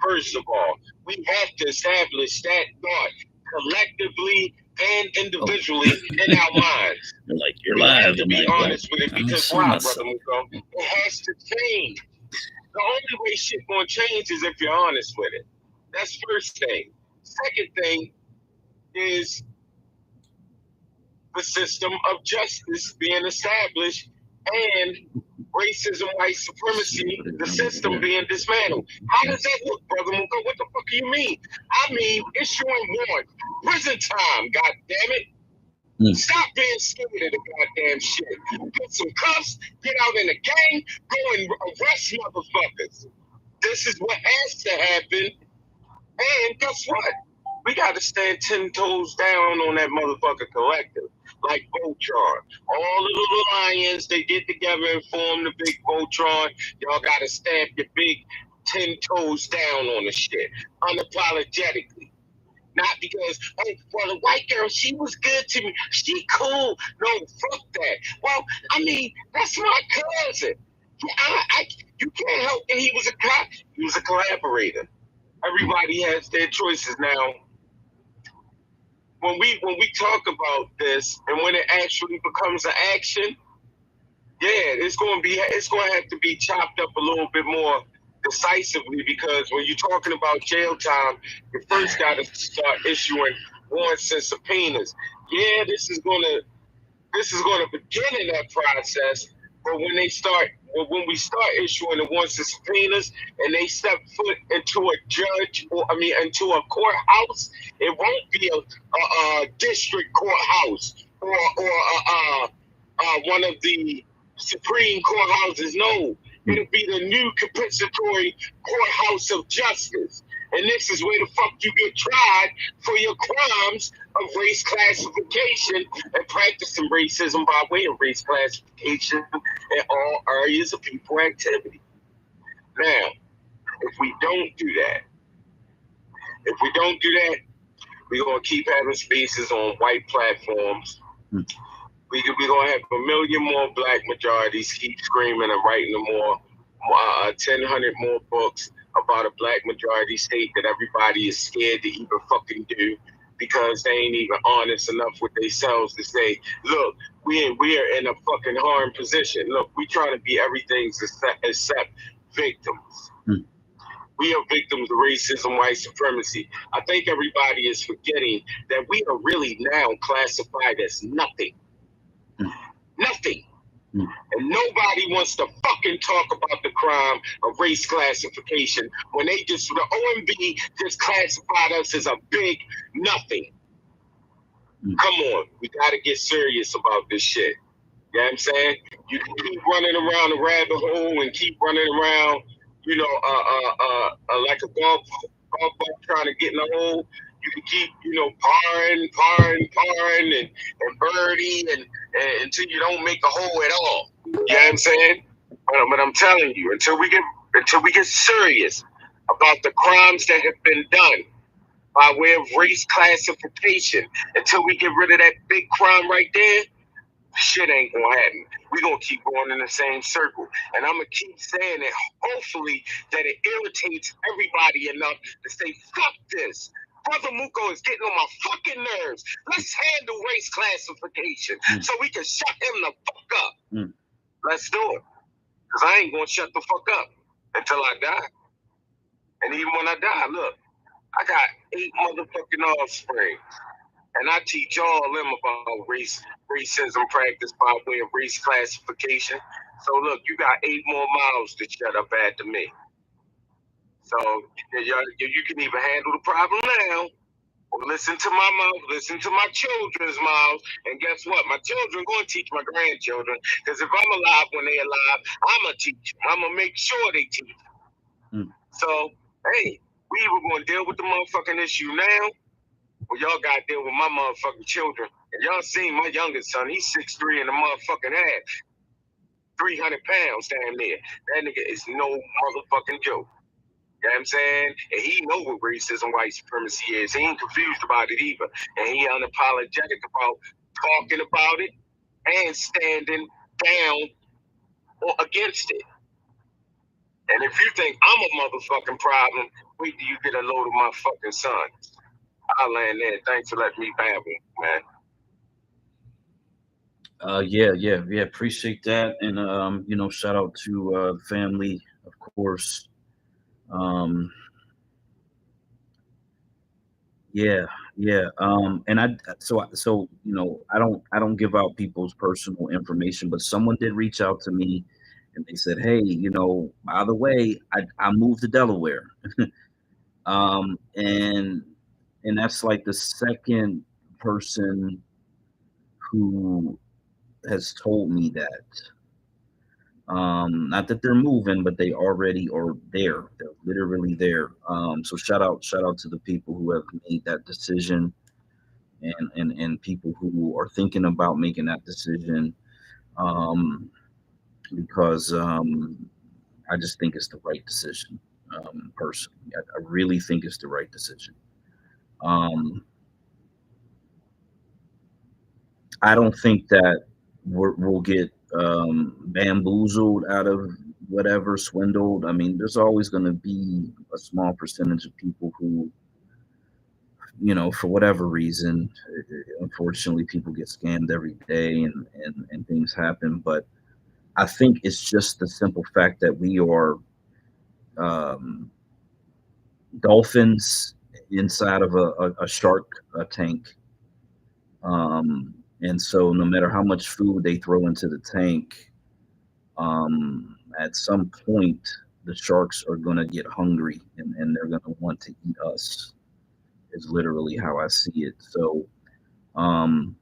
first of all. We have to establish that thought collectively and individually in our minds. You're like, you're We live. have to I'm be like, honest well, with it I'm because assuming why, myself. Brother Muko? It has to change. The only way shit gonna change is if you're honest with it. That's first thing. Second thing is the system of justice being established and racism, white supremacy, the system being dismantled. How does that look, Brother Muko? What the fuck do you mean? I mean, issuing warrants, prison time, god damn it. Stop being scared of the goddamn shit. Get some cuffs, get out in the gang, go and arrest motherfuckers. This is what has to happen. And guess what? We got to stand 10 toes down on that motherfucker collective. Like Voltron. All the little lions, they get together and form the big Voltron. Y'all got to stamp your big 10 toes down on the shit. Unapologetically. Not because, oh, well, the white girl, she was good to me. She cool. No, fuck that. Well, I mean, that's my cousin. You can't help that he was he was a collaborator. Everybody has their choices now. When we talk about this and when it actually becomes an action, yeah, it's going to have to be chopped up a little bit more decisively because when you're talking about jail time, you first got to start issuing warrants and subpoenas. Yeah, this is going to begin in that process, but when we start issuing the warrants and subpoenas and they step foot into a into a courthouse, it won't be a district courthouse or one of the Supreme Courthouses. No, it'll be the new compensatory courthouse of justice. And this is where the fuck you get tried for your crimes of race classification and practicing racism by way of race classification in all areas of people activity. Now, if we don't do that, we're going to keep having spaces on white platforms. We're going to have a million more black majorities keep screaming and writing more 1,000 more books about a black majority state that everybody is scared to even fucking do because they ain't even honest enough with themselves to say, look, we are in a fucking harm position. Look, we trying to be everything except victims. We are victims of racism, white supremacy. I think everybody is forgetting that we are really now classified as nothing. Nothing. And nobody wants to fucking talk about the crime of race classification when the OMB just classified us as a big nothing. Come on, we gotta get serious about this shit. You know what I'm saying? You can keep running around the rabbit hole and keep running around, like a golf ball trying to get in the hole. You can keep, parring and birdie and until you don't make a hole at all. You know what I'm saying? But I'm telling you, until we get serious about the crimes that have been done by way of race classification, until we get rid of that big crime right there, shit ain't gonna happen. We're gonna keep going in the same circle. And I'm gonna keep saying it, hopefully, that it irritates everybody enough to say, fuck this. Brother Muko is getting on my fucking nerves. Let's handle race classification so we can shut him the fuck up. Let's do it. Because I ain't gonna shut the fuck up until I die. And even when I die, look, I got 8 motherfucking offspring. And I teach all of them about racism practice by way of race classification. So look, you got 8 more mouths to shut up after me. So you can either handle the problem now, or listen to my mouth, listen to my children's mouths, and guess what? My children going to teach my grandchildren. Because if I'm alive when they're alive, I'm going to teach them. I'm going to make sure they teach them. So, hey, we either going to deal with the motherfucking issue now, well, y'all got to deal with my motherfucking children. And y'all seen my youngest son, he's 6'3" in the motherfucking head. 300 pounds down there. That nigga is no motherfucking joke. You know what I'm saying? And he know what racism, white supremacy is. He ain't confused about it either. And he unapologetic about talking about it and standing down or against it. And if you think I'm a motherfucking problem, wait till you get a load of my fucking son. I'll land there. Thanks for letting me babble, man. Yeah. Appreciate that, and shout out to the family, of course. Um, yeah, yeah. And I don't give out people's personal information, but someone did reach out to me, and they said, "Hey, by the way, I moved to Delaware." And that's like the second person who has told me that. Not that they're moving, but they already are there. They're literally there. So shout out to the people who have made that decision, and people who are thinking about making that decision. Um, because I just think it's the right decision. Personally, I really think it's the right decision. Um, I don't think that we'll get bamboozled out of whatever, swindled. I mean, there's always going to be a small percentage of people who, for whatever reason, unfortunately, people get scammed every day, and things happen. But I think it's just the simple fact that we are um, dolphins inside of a shark tank. And so no matter how much food they throw into the tank, at some point the sharks are going to get hungry, and they're going to want to eat us, is literally how I see it. So um,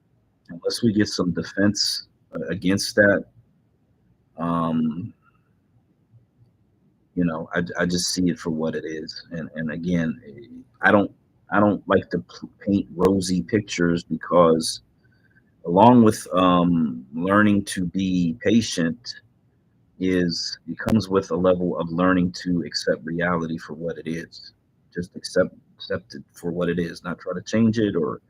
unless we get some defense against that, um, I just see it for what it is. And again, I don't I don't like to paint rosy pictures, because along with learning to be patient, is it comes with a level of learning to accept reality for what it is. Just accept it for what it is, not try to change it or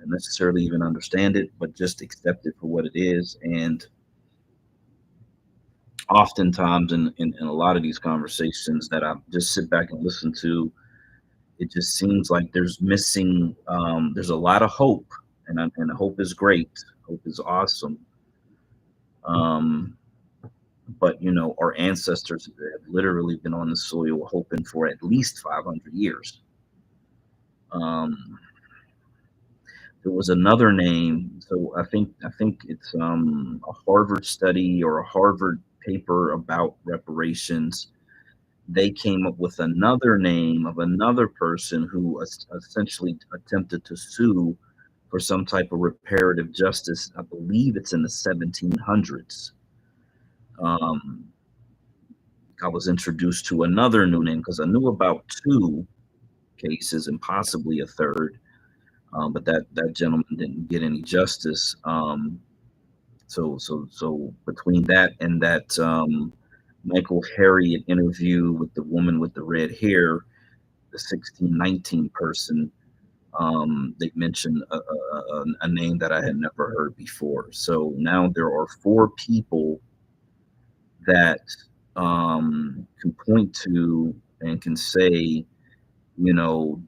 necessarily even understand it, but just accept it for what it is. And oftentimes in a lot of these conversations that I just sit back and listen to, it just seems like there's a lot of hope, and hope is great. Hope is awesome. Um, but our ancestors have literally been on the soil hoping for at least 500 years. um, there was another name, so I think it's a Harvard study or a Harvard paper about reparations. They came up with another name of another person who essentially attempted to sue for some type of reparative justice. I believe it's in the 1700s. um, I was introduced to another new name because I knew about two cases and possibly a third, but that gentleman didn't get any justice. So between that and that Michael Harriot interview with the woman with the red hair, the 1619 person, they mentioned a name that I had never heard before. So now there are four people that can point to and can say,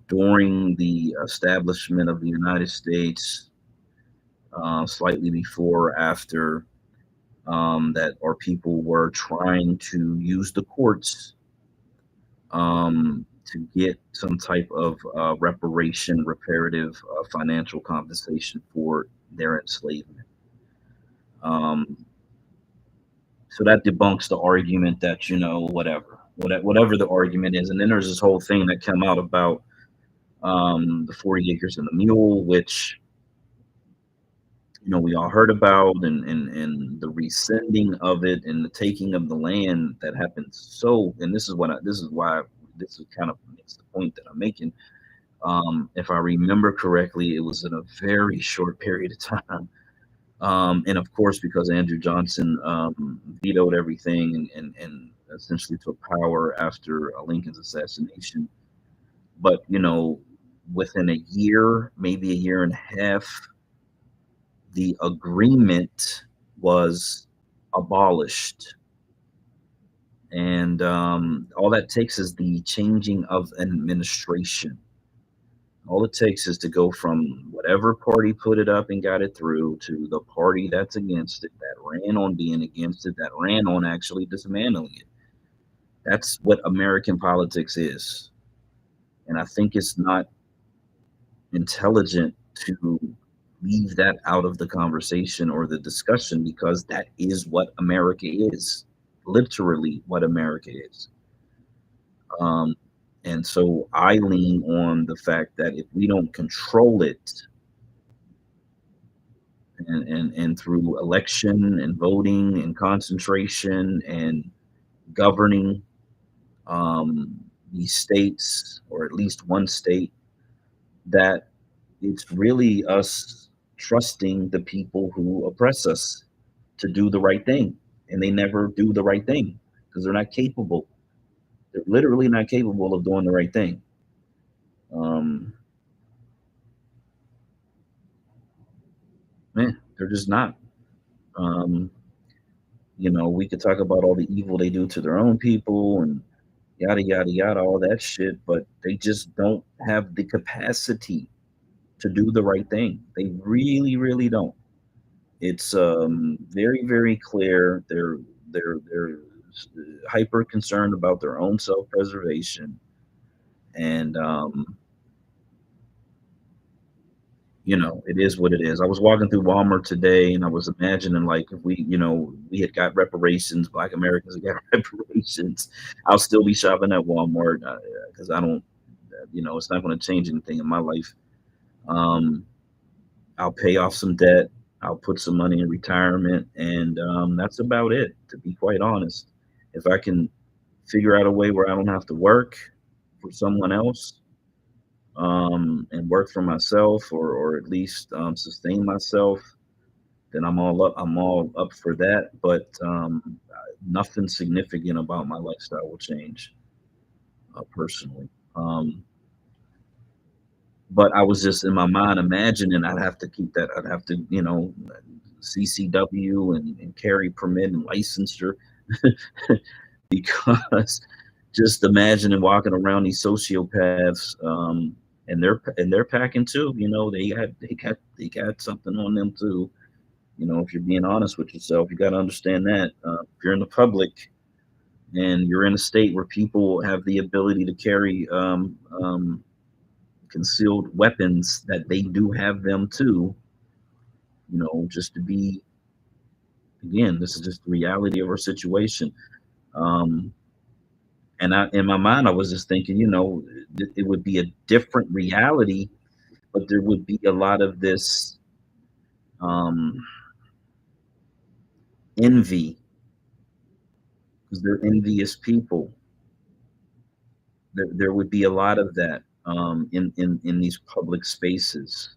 during the establishment of the United States, slightly before or after, that our people were trying to use the courts to get some type of reparation, reparative, financial compensation for their enslavement. Um, so that debunks the argument that, whatever the argument is. And then there's this whole thing that came out about the 40 acres and the mule, which we all heard about, and the rescinding of it and the taking of the land that happened. So, and this is why this is kind of makes the point that I'm making. If I remember correctly, it was in a very short period of time. And of course, because Andrew Johnson vetoed everything, and essentially took power after Lincoln's assassination. But within a year, maybe a year and a half, the agreement was abolished, And all that takes is the changing of an administration. All it takes is to go from whatever party put it up and got it through to the party that's against it, that ran on being against it, that ran on actually dismantling it. That's what American politics is. And I think it's not intelligent to leave that out of the conversation or the discussion, because that is what America is. Literally what America is. Um, and so I lean on the fact that if we don't control it, and through election and voting and concentration and governing um, these states, or at least one state, that it's really us trusting the people who oppress us to do the right thing. And they never do the right thing because they're not capable. They're literally not capable of doing the right thing. Um, Man, they're just not. Um, we could talk about all the evil they do to their own people and yada yada yada, all that shit, but they just don't have the capacity to do the right thing. They really, really don't. It's very, very clear. They're hyper concerned about their own self preservation, and it is what it is. I was walking through Walmart today and I was imagining, like, if we had got reparations, Black Americans had got reparations, I'll still be shopping at Walmart because I don't, it's not going to change anything in my life. Um, I'll pay off some debt. I'll put some money in retirement, and that's about it. To be quite honest, if I can figure out a way where I don't have to work for someone else, and work for myself, or at least sustain myself, then I'm all up. I'm all up for that. But nothing significant about my lifestyle will change, personally. But I was just in my mind imagining I'd have to keep that. I'd have to, CCW and carry permit and licensure because just imagining walking around these sociopaths, and they're packing too. They got something on them too. If you're being honest with yourself, you got to understand that if you're in the public and you're in a state where people have the ability to carry concealed weapons, that they do have them too. Just to be, again, this is just the reality of our situation. Um, and in my mind, I was just thinking, it would be a different reality, but there would be a lot of this um, envy, because they're envious people. There would be a lot of that in these public spaces.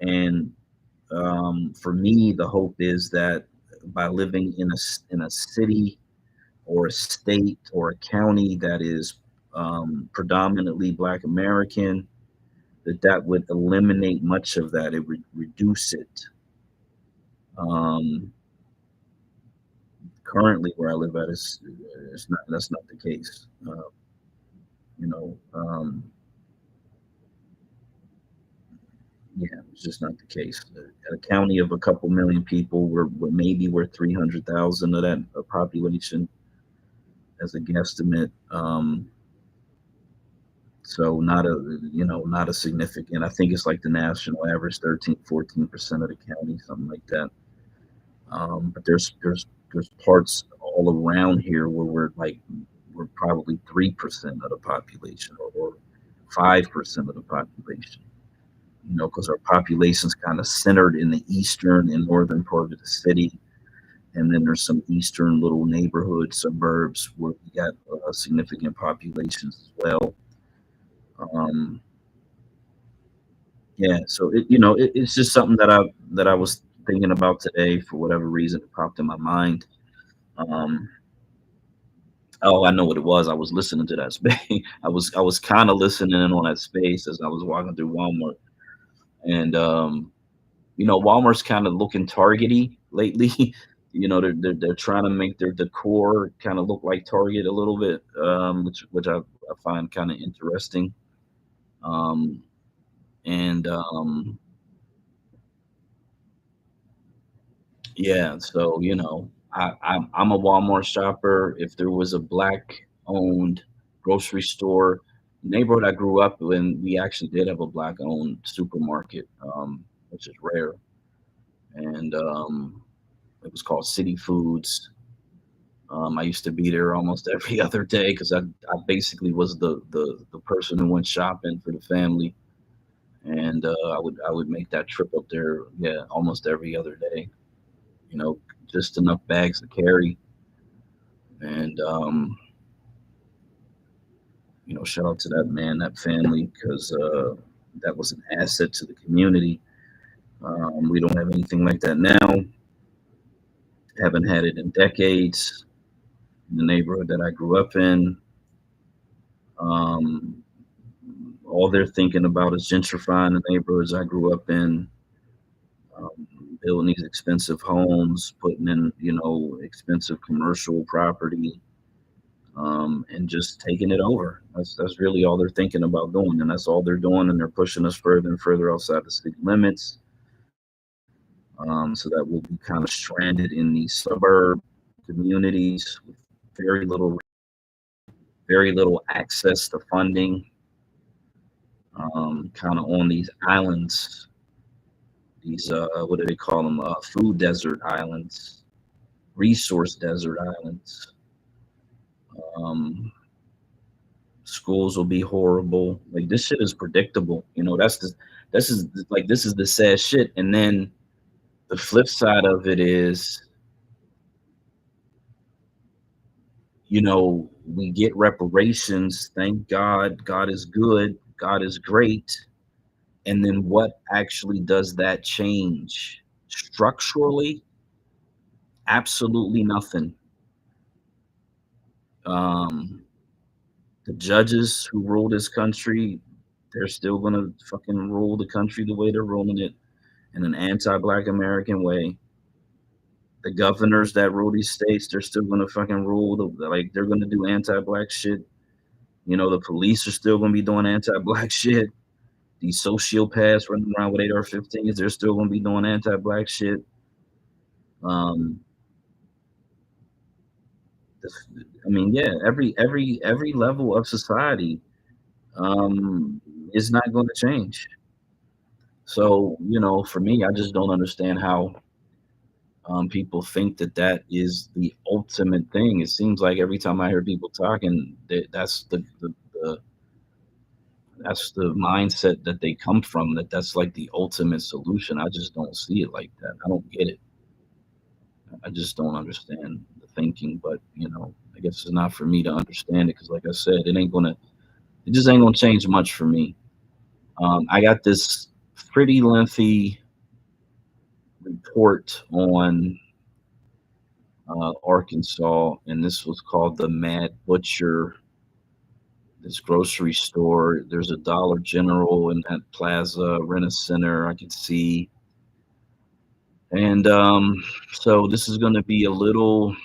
And for me, the hope is that by living in a city or a state or a county that is predominantly Black American, that would eliminate much of that. It would reduce it. Um, Currently, where I live at, is not that's not the case. You know, um, yeah, it's just not the case. A county of a couple million people, we're 300,000 of that population as a guesstimate. So not a significant. I think it's like the national average, 13-14% of the county, something like that. But there's parts all around here where we're probably 3% of the population, or 5% of the population. Because our population's kind of centered in the eastern and northern part of the city, and then there's some eastern little neighborhood suburbs where we got significant populations as well. Um, yeah, so it's just something that I was thinking about today. For whatever reason, it popped in my mind. Um, oh, I know what it was. I was listening to that space. I was kind of listening in on that space as I was walking through Walmart, and Walmart's kind of looking targety lately. they're trying to make their decor kind of look like Target a little bit, which I find kind of interesting. Um, and Yeah, so I'm a Walmart shopper. If there was a black owned grocery store, neighborhood I grew up in, we actually did have a black owned supermarket, which is rare, and it was called City Foods. I used to be there almost every other day because I basically was the person who went shopping for the family, and I would make that trip up there, yeah, almost every other day. You know, just enough bags to carry. And shout out to that man, that family, because that was an asset to the community. We don't have anything like that now. Haven't had it in decades in the neighborhood that I grew up in. Um, all they're thinking about is gentrifying the neighborhoods I grew up in, building these expensive homes, putting in, expensive commercial property, and just taking it over. That's really all they're thinking about doing, and that's all they're doing, and they're pushing us further and further outside the city limits, so that we'll be kind of stranded in these suburb communities with very little, very little access to funding, kind of on these islands. These what do they call them? Food desert islands, resource desert islands. Um, Schools will be horrible. Like this shit is predictable. This is the sad shit. And then the flip side of it is, we get reparations. Thank God. God is good. God is great. And then what actually does that change? Structurally, absolutely nothing. Um, the judges who rule this country, they're still gonna fucking rule the country the way they're ruling it, in an anti-Black American way. The governors that rule these states, they're still gonna fucking rule like they're gonna do anti-Black shit. The police are still gonna be doing anti-Black shit. These sociopaths running around with AR-15s, they're still gonna be doing anti-Black shit. Um, I mean, yeah, every level of society um, is not going to change. So, for me, I just don't understand how people think that that is the ultimate thing. It seems like every time I hear people talking, that's the mindset that they come from. That's like the ultimate solution. I just don't see it like that. I don't get it. I just don't understand the thinking. But I guess it's not for me to understand it because, like I said, it just ain't gonna change much for me. I got this pretty lengthy report on Arkansas, and this was called the Mad Butcher. This grocery store. There's a Dollar General in that plaza, Rent a Center. I can see, and so this is going to be a little,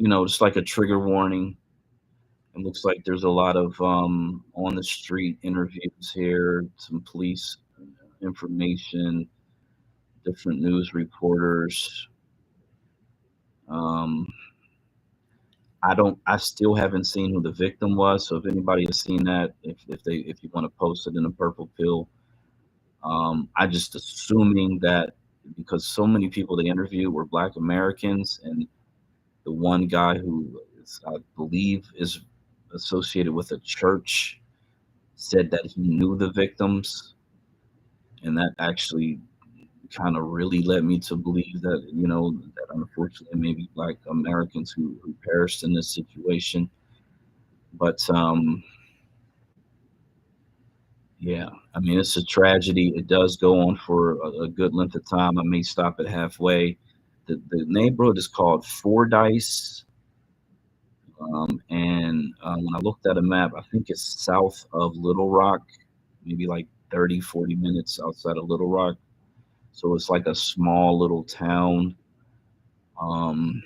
just like a trigger warning. It looks like there's a lot of on the street interviews here, some police information, different news reporters. Um, I still haven't seen who the victim was. So if anybody has seen that, if you want to post it in a purple pill, I just assuming that because so many people they interviewed were Black Americans, and the one guy who I believe is associated with a church said that he knew the victims, and that actually kind of really led me to believe that that unfortunately maybe Black Americans who perished in this situation. But yeah, I mean it's a tragedy. It does go on for a good length of time. I may stop it halfway. The neighborhood is called Fordyce, and when I looked at a map, I think it's south of Little Rock, maybe like 30, 40 minutes outside of Little Rock. So it's like a small little town. Um,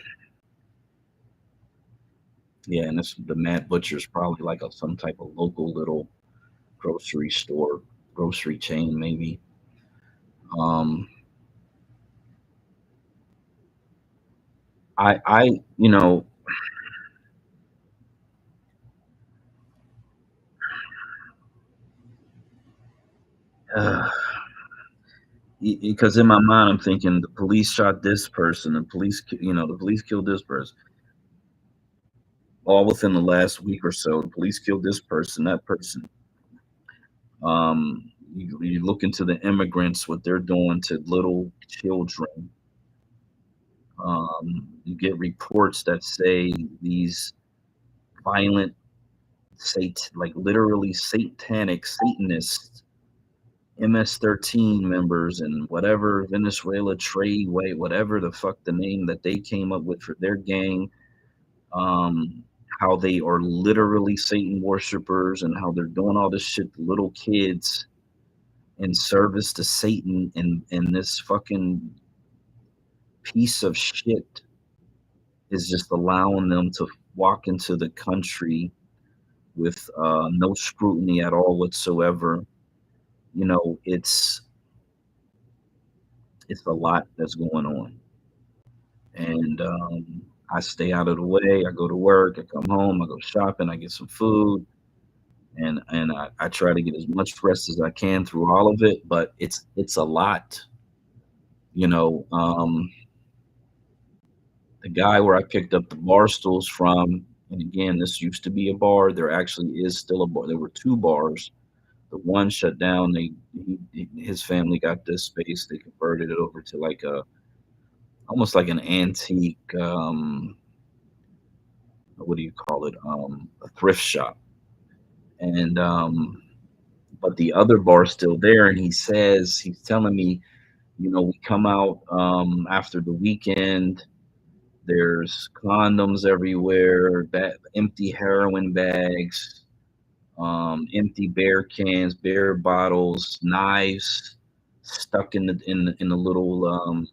yeah, and the Mad Butcher's probably like some type of local little grocery store, grocery chain, maybe. Um, I, you know, uh, because in my mind I'm thinking the police shot this person, the police, the police killed this person. All within the last week or so, the police killed this person, that person. You look into the immigrants, what they're doing to little children. You get reports that say these violent, like literally satanic Satanists, MS-13 members, and whatever Venezuela trade way, whatever the fuck the name that they came up with for their gang, um, how they are literally Satan worshipers and how they're doing all this shit to little kids in service to Satan, and this fucking piece of shit is just allowing them to walk into the country with no scrutiny at all whatsoever. It's a lot that's going on, and I stay out of the way. I go to work, I come home, I go shopping, I get some food, and I try to get as much rest as I can through all of it. But it's a lot, you know. The guy where I picked up the bar stools from, and again, this used to be a bar. There actually is still a bar. There were two bars. The one shut down. His family got this space. They converted it over to like almost like an antique. What do you call it? A thrift shop. And but the other bar's still there. And he's telling me, we come out after the weekend. There's condoms everywhere, empty heroin bags, empty beer cans, beer bottles, knives stuck in the little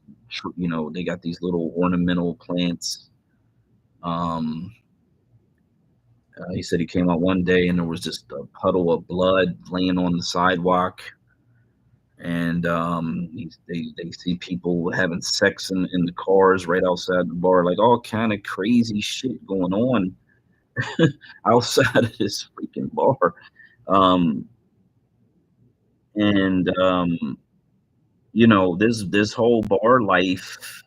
they got these little ornamental plants. Um, he said he came out one day and there was just a puddle of blood laying on the sidewalk, and they see people having sex in the cars right outside the bar, like all kind of crazy shit going on outside of this freaking bar. Um, and this whole bar life,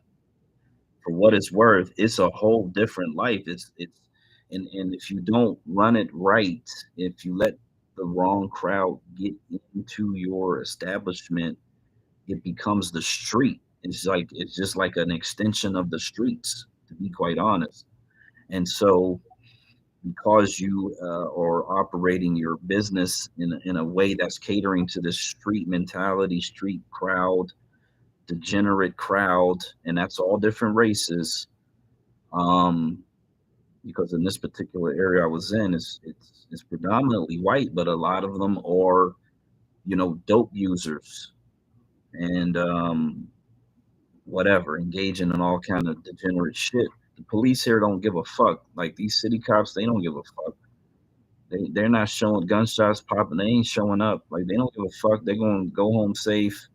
for what it's worth, it's a whole different life. And if you don't run it right, if you let the wrong crowd get into your establishment, it becomes the street. It's just like an extension of the streets, to be quite honest. And so, because you are operating your business in a way that's catering to the street mentality, street crowd, degenerate crowd, and that's all different races. Um, because in this particular area I was in, it's predominantly white, but a lot of them are, dope users and whatever, engaging in all kind of degenerate shit. The police here don't give a fuck. Like these city cops, they don't give a fuck. They're not showing gunshots popping. They ain't showing up. Like they don't give a fuck. They're gonna go home safe.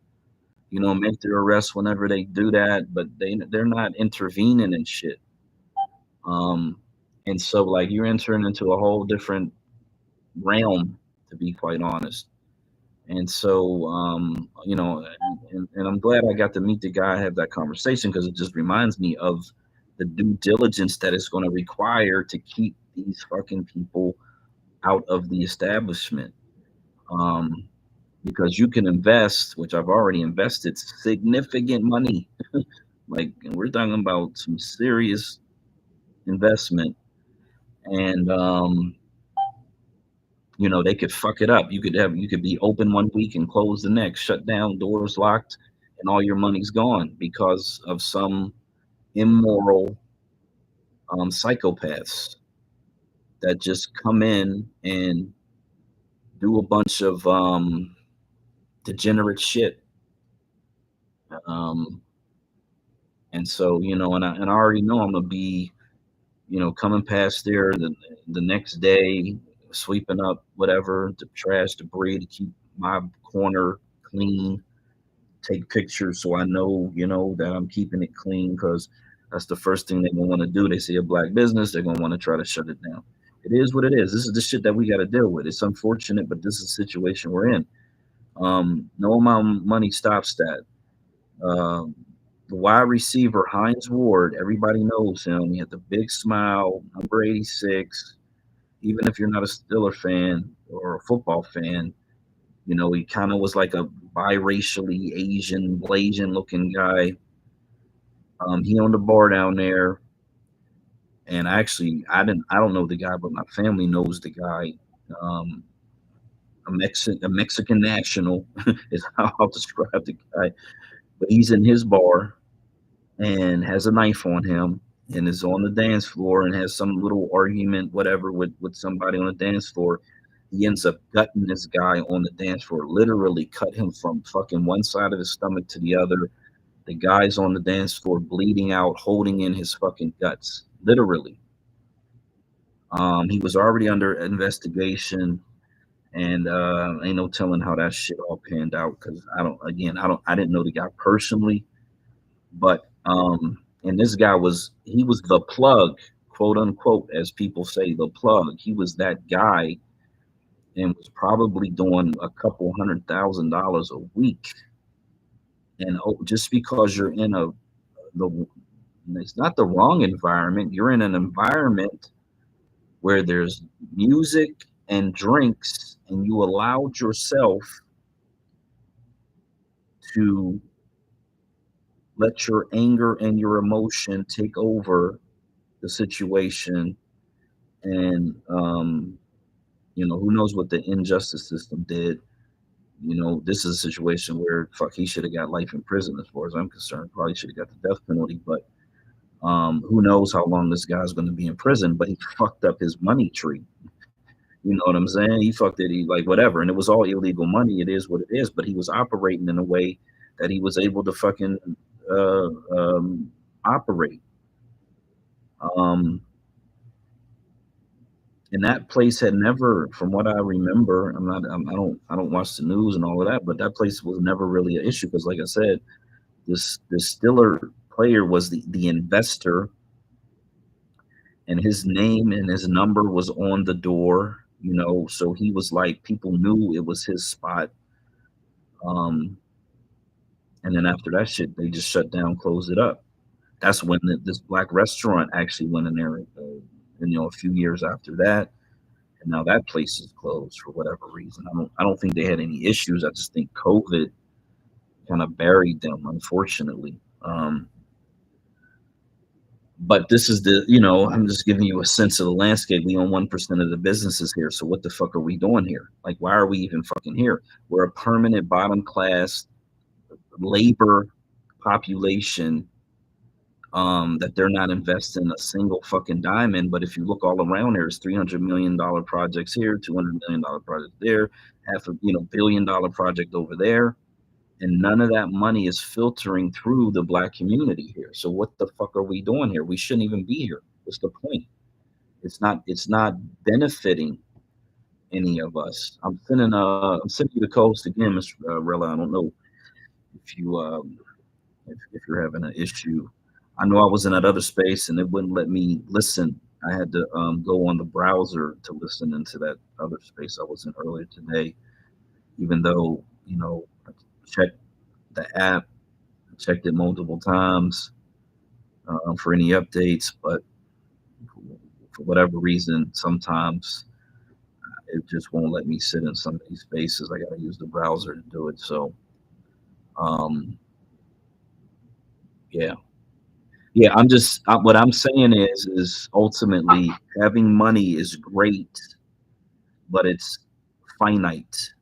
Make their arrest whenever they do that. But they're not intervening and shit. Um, and so like you're entering into a whole different realm, to be quite honest. And so and I'm glad I got to meet the guy, have that conversation, because it just reminds me of the due diligence that it's going to require to keep these fucking people out of the establishment. Um, because you can invest, which I've already invested significant money. Like we're talking about some serious investment, and they could fuck it up. You could be open one week and close the next, shut down, doors locked, and all your money's gone because of some immoral psychopaths that just come in and do a bunch of degenerate shit. Um, And so, and I already know I'm gonna be, coming past there the next day, sweeping up whatever the trash, debris to keep my corner clean, take pictures so I know, that I'm keeping it clean, because that's the first thing they're gonna want to do. They see a black business, they're gonna want to try to shut it down. It is what it is. This is the shit that we got to deal with. It's unfortunate, but this is the situation we're in. No amount of money stops that. Um, the wide receiver, Hines Ward, everybody knows him. He had the big smile, number 86. Even if you're not a Steeler fan or a football fan, he kind of was like a biracially Asian, Blasian looking guy. He owned a bar down there. And actually, I don't know the guy, but my family knows the guy. Um, a Mexican national is how I'll describe the guy. But he's in his bar and has a knife on him and is on the dance floor and has some little argument, whatever, with somebody on the dance floor. He ends up gutting this guy on the dance floor, literally cut him from fucking one side of his stomach to the other. The guy's on the dance floor bleeding out, holding in his fucking guts, literally. He was already under investigation, and ain't no telling how that shit all panned out, because I didn't know the guy personally. But and this guy he was the plug, quote unquote, as people say, the plug. He was that guy, and was probably doing a couple $100,000 a week. And just because you're in the it's not the wrong environment. You're in an environment where there's music and drinks, and you allowed yourself to let your anger and your emotion take over the situation. And who knows what the injustice system did. This is a situation where, fuck, he should have got life in prison, as far as I'm concerned. Probably should have got the death penalty. But who knows how long this guy's going to be in prison. But he fucked up his money tree. You know what I'm saying? He fucked it. He, like, whatever, and it was all illegal money. It is what it is. But he was operating in a way that he was able to fucking uh, um, operate. Um, and that place had never, from what I remember, I don't watch the news and all of that, but that place was never really an issue, because, like I said, this Stiller player was the investor, and his name and his number was on the door. So he was like, people knew it was his spot. Um, and then after that shit, they just shut down, closed it up. That's when this black restaurant actually went in there, and a few years after that. And now that place is closed for whatever reason. I don't think they had any issues. I just think COVID kind of buried them, unfortunately. But this is I'm just giving you a sense of the landscape. We own 1% of the businesses here. So what the fuck are we doing here? Like, why are we even fucking here? We're a permanent bottom class labor population, that they're not investing a single fucking dime in. But if you look all around, there's $300 million projects here, $200 million project there, half a $1 billion project over there, and none of that money is filtering through the black community here. So what the fuck are we doing here? We shouldn't even be here. What's the point? It's not benefiting any of us. I'm sending you the codes again, Mr. Rella. I don't know if if you're having an issue. I know I was in that other space and it wouldn't let me listen. I had to go on the browser to listen into that other space I was in earlier today, even though, I checked the app, checked it multiple times for any updates, but for whatever reason, sometimes it just won't let me sit in some of these spaces. I got to use the browser to do it. So, um, yeah. Yeah, what I'm saying is ultimately having money is great, but it's finite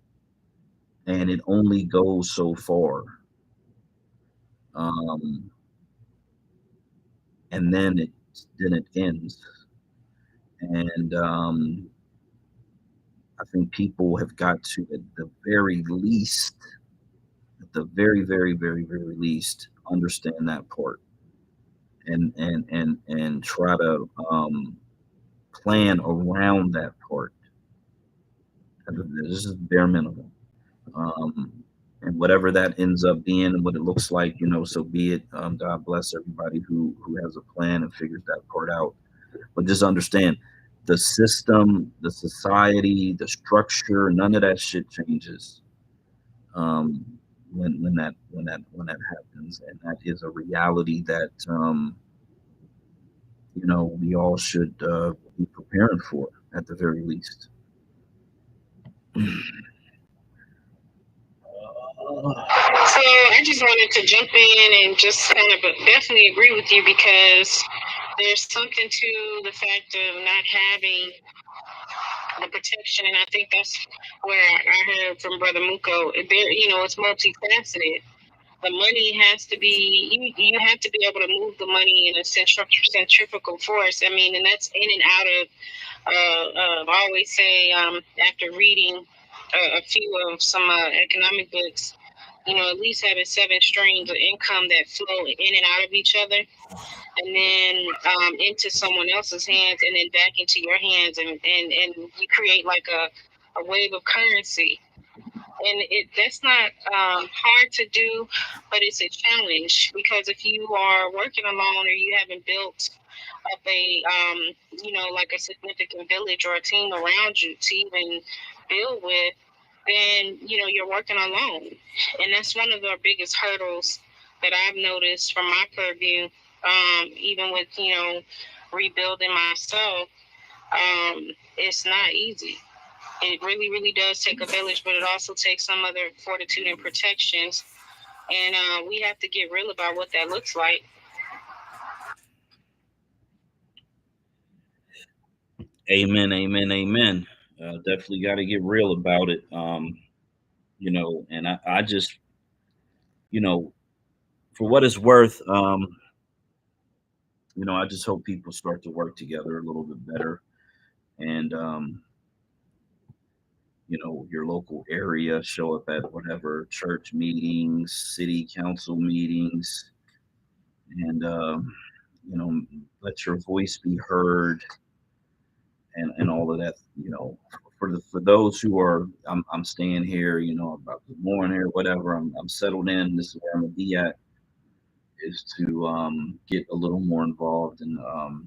and it only goes so far. Um, and then it ends. And I think people have got to, at the very least, at the very, very, very, very least, understand that part. and try to plan around that part. This is bare minimum. Um, and whatever that ends up being and what it looks like, so be it. God bless everybody who has a plan and figures that part out. But just understand the system, the society, the structure, none of that shit changes um, when that happens, and that is a reality that we all should be preparing for at the very least. So I just wanted to jump in and just kind of definitely agree with you because there's something to the fact of not having the protection, and I think that's where I heard from Brother Muko. There, it's multifaceted. The money has to be you have to be able to move the money in a centrifugal force. I mean, and that's in and out of. I always say after reading a few of some economic books, at least having 7 streams of income that flow in and out of each other, and then into someone else's hands, and then back into your hands, and you create like a wave of currency. And that's not hard to do, but it's a challenge because if you are working alone or you haven't built up like a significant village or a team around you to even build with, then you're working alone, and that's one of the biggest hurdles that I've noticed from my purview. Even with rebuilding myself, it's not easy. It really, really does take a village, but it also takes some other fortitude and protections. And we have to get real about what that looks like. Amen, amen, amen. Definitely got to get real about it. And I just, for what it's worth, I just hope people start to work together a little bit better. And, your local area, show up at whatever church meetings, city council meetings, and, let your voice be heard and all of that, for those who are, I'm staying here, about the morning here, whatever, I'm settled in, this is where I'm gonna be at, is to get a little more involved and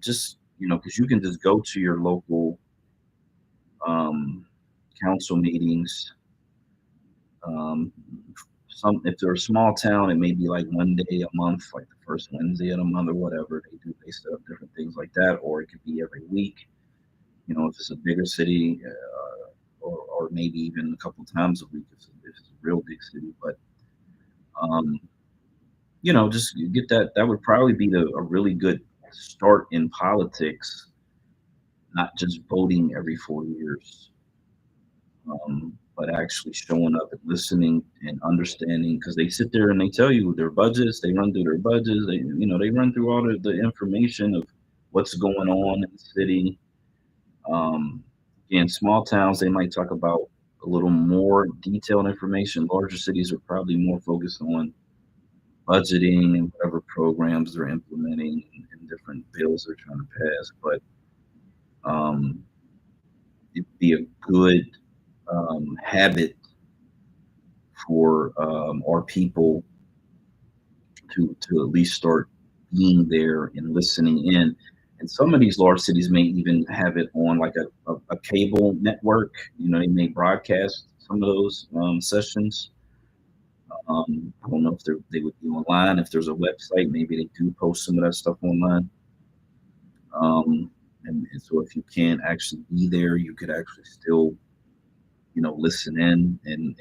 just, because you can just go to your local um, council meetings. Um, if they're a small town, it may be like one day a month, like the first Wednesday of the month or whatever they do. They set up different things like that, or it could be every week. If it's a bigger city, or maybe even a couple times a week if it's a real big city. But um, just get that. That would probably be a really good start in politics, not just voting every 4 years, but actually showing up and listening and understanding. Because they sit there and they tell you their budgets. They run through their budgets. They run through all the information of what's going on in the city. Um, in small towns, they might talk about a little more detailed information. Larger cities are probably more focused on budgeting and whatever programs they're implementing and different bills they're trying to pass. But it'd be a good habit for our people to at least start being there and listening in. And some of these large cities may even have it on like a cable network. They may broadcast some of those sessions. I don't know if they would be online. If there's a website, maybe they do post some of that stuff online. And so if you can't actually be there, you could actually still, listen in and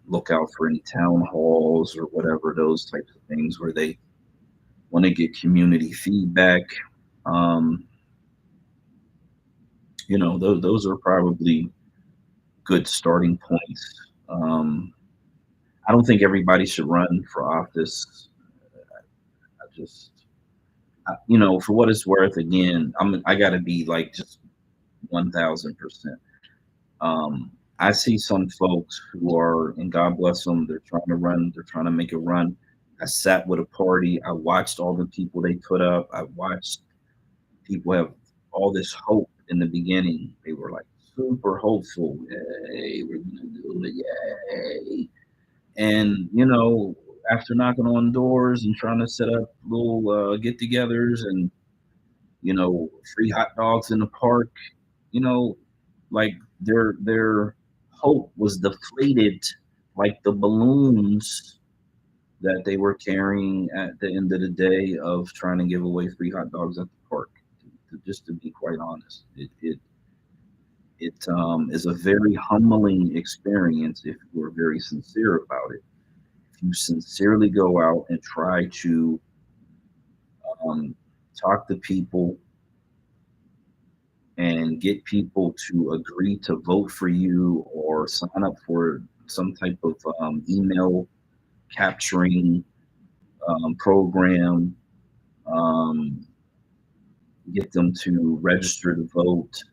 look out for any town halls or whatever, those types of things where they want to get community feedback. Those are probably good starting points. I don't think everybody should run for office. I just, for what it's worth, again, I got to be like just 1,000%. I see some folks who are, and God bless them, they're trying to run, they're trying to make a run. I sat with a party. I watched all the people they put up. I watched people have all this hope in the beginning. They were like super hopeful. Yay, we're gonna do it. Yay. And after knocking on doors and trying to set up little get-togethers and free hot dogs in the park, you know, like their hope was deflated, like the balloons that they were carrying at the end of the day of trying to give away free hot dogs at the park. Just to be quite honest, it is a very humbling experience if you're very sincere about it. If you sincerely go out and try to um, talk to people and get people to agree to vote for you or sign up for some type of email capturing program, um, get them to register to vote,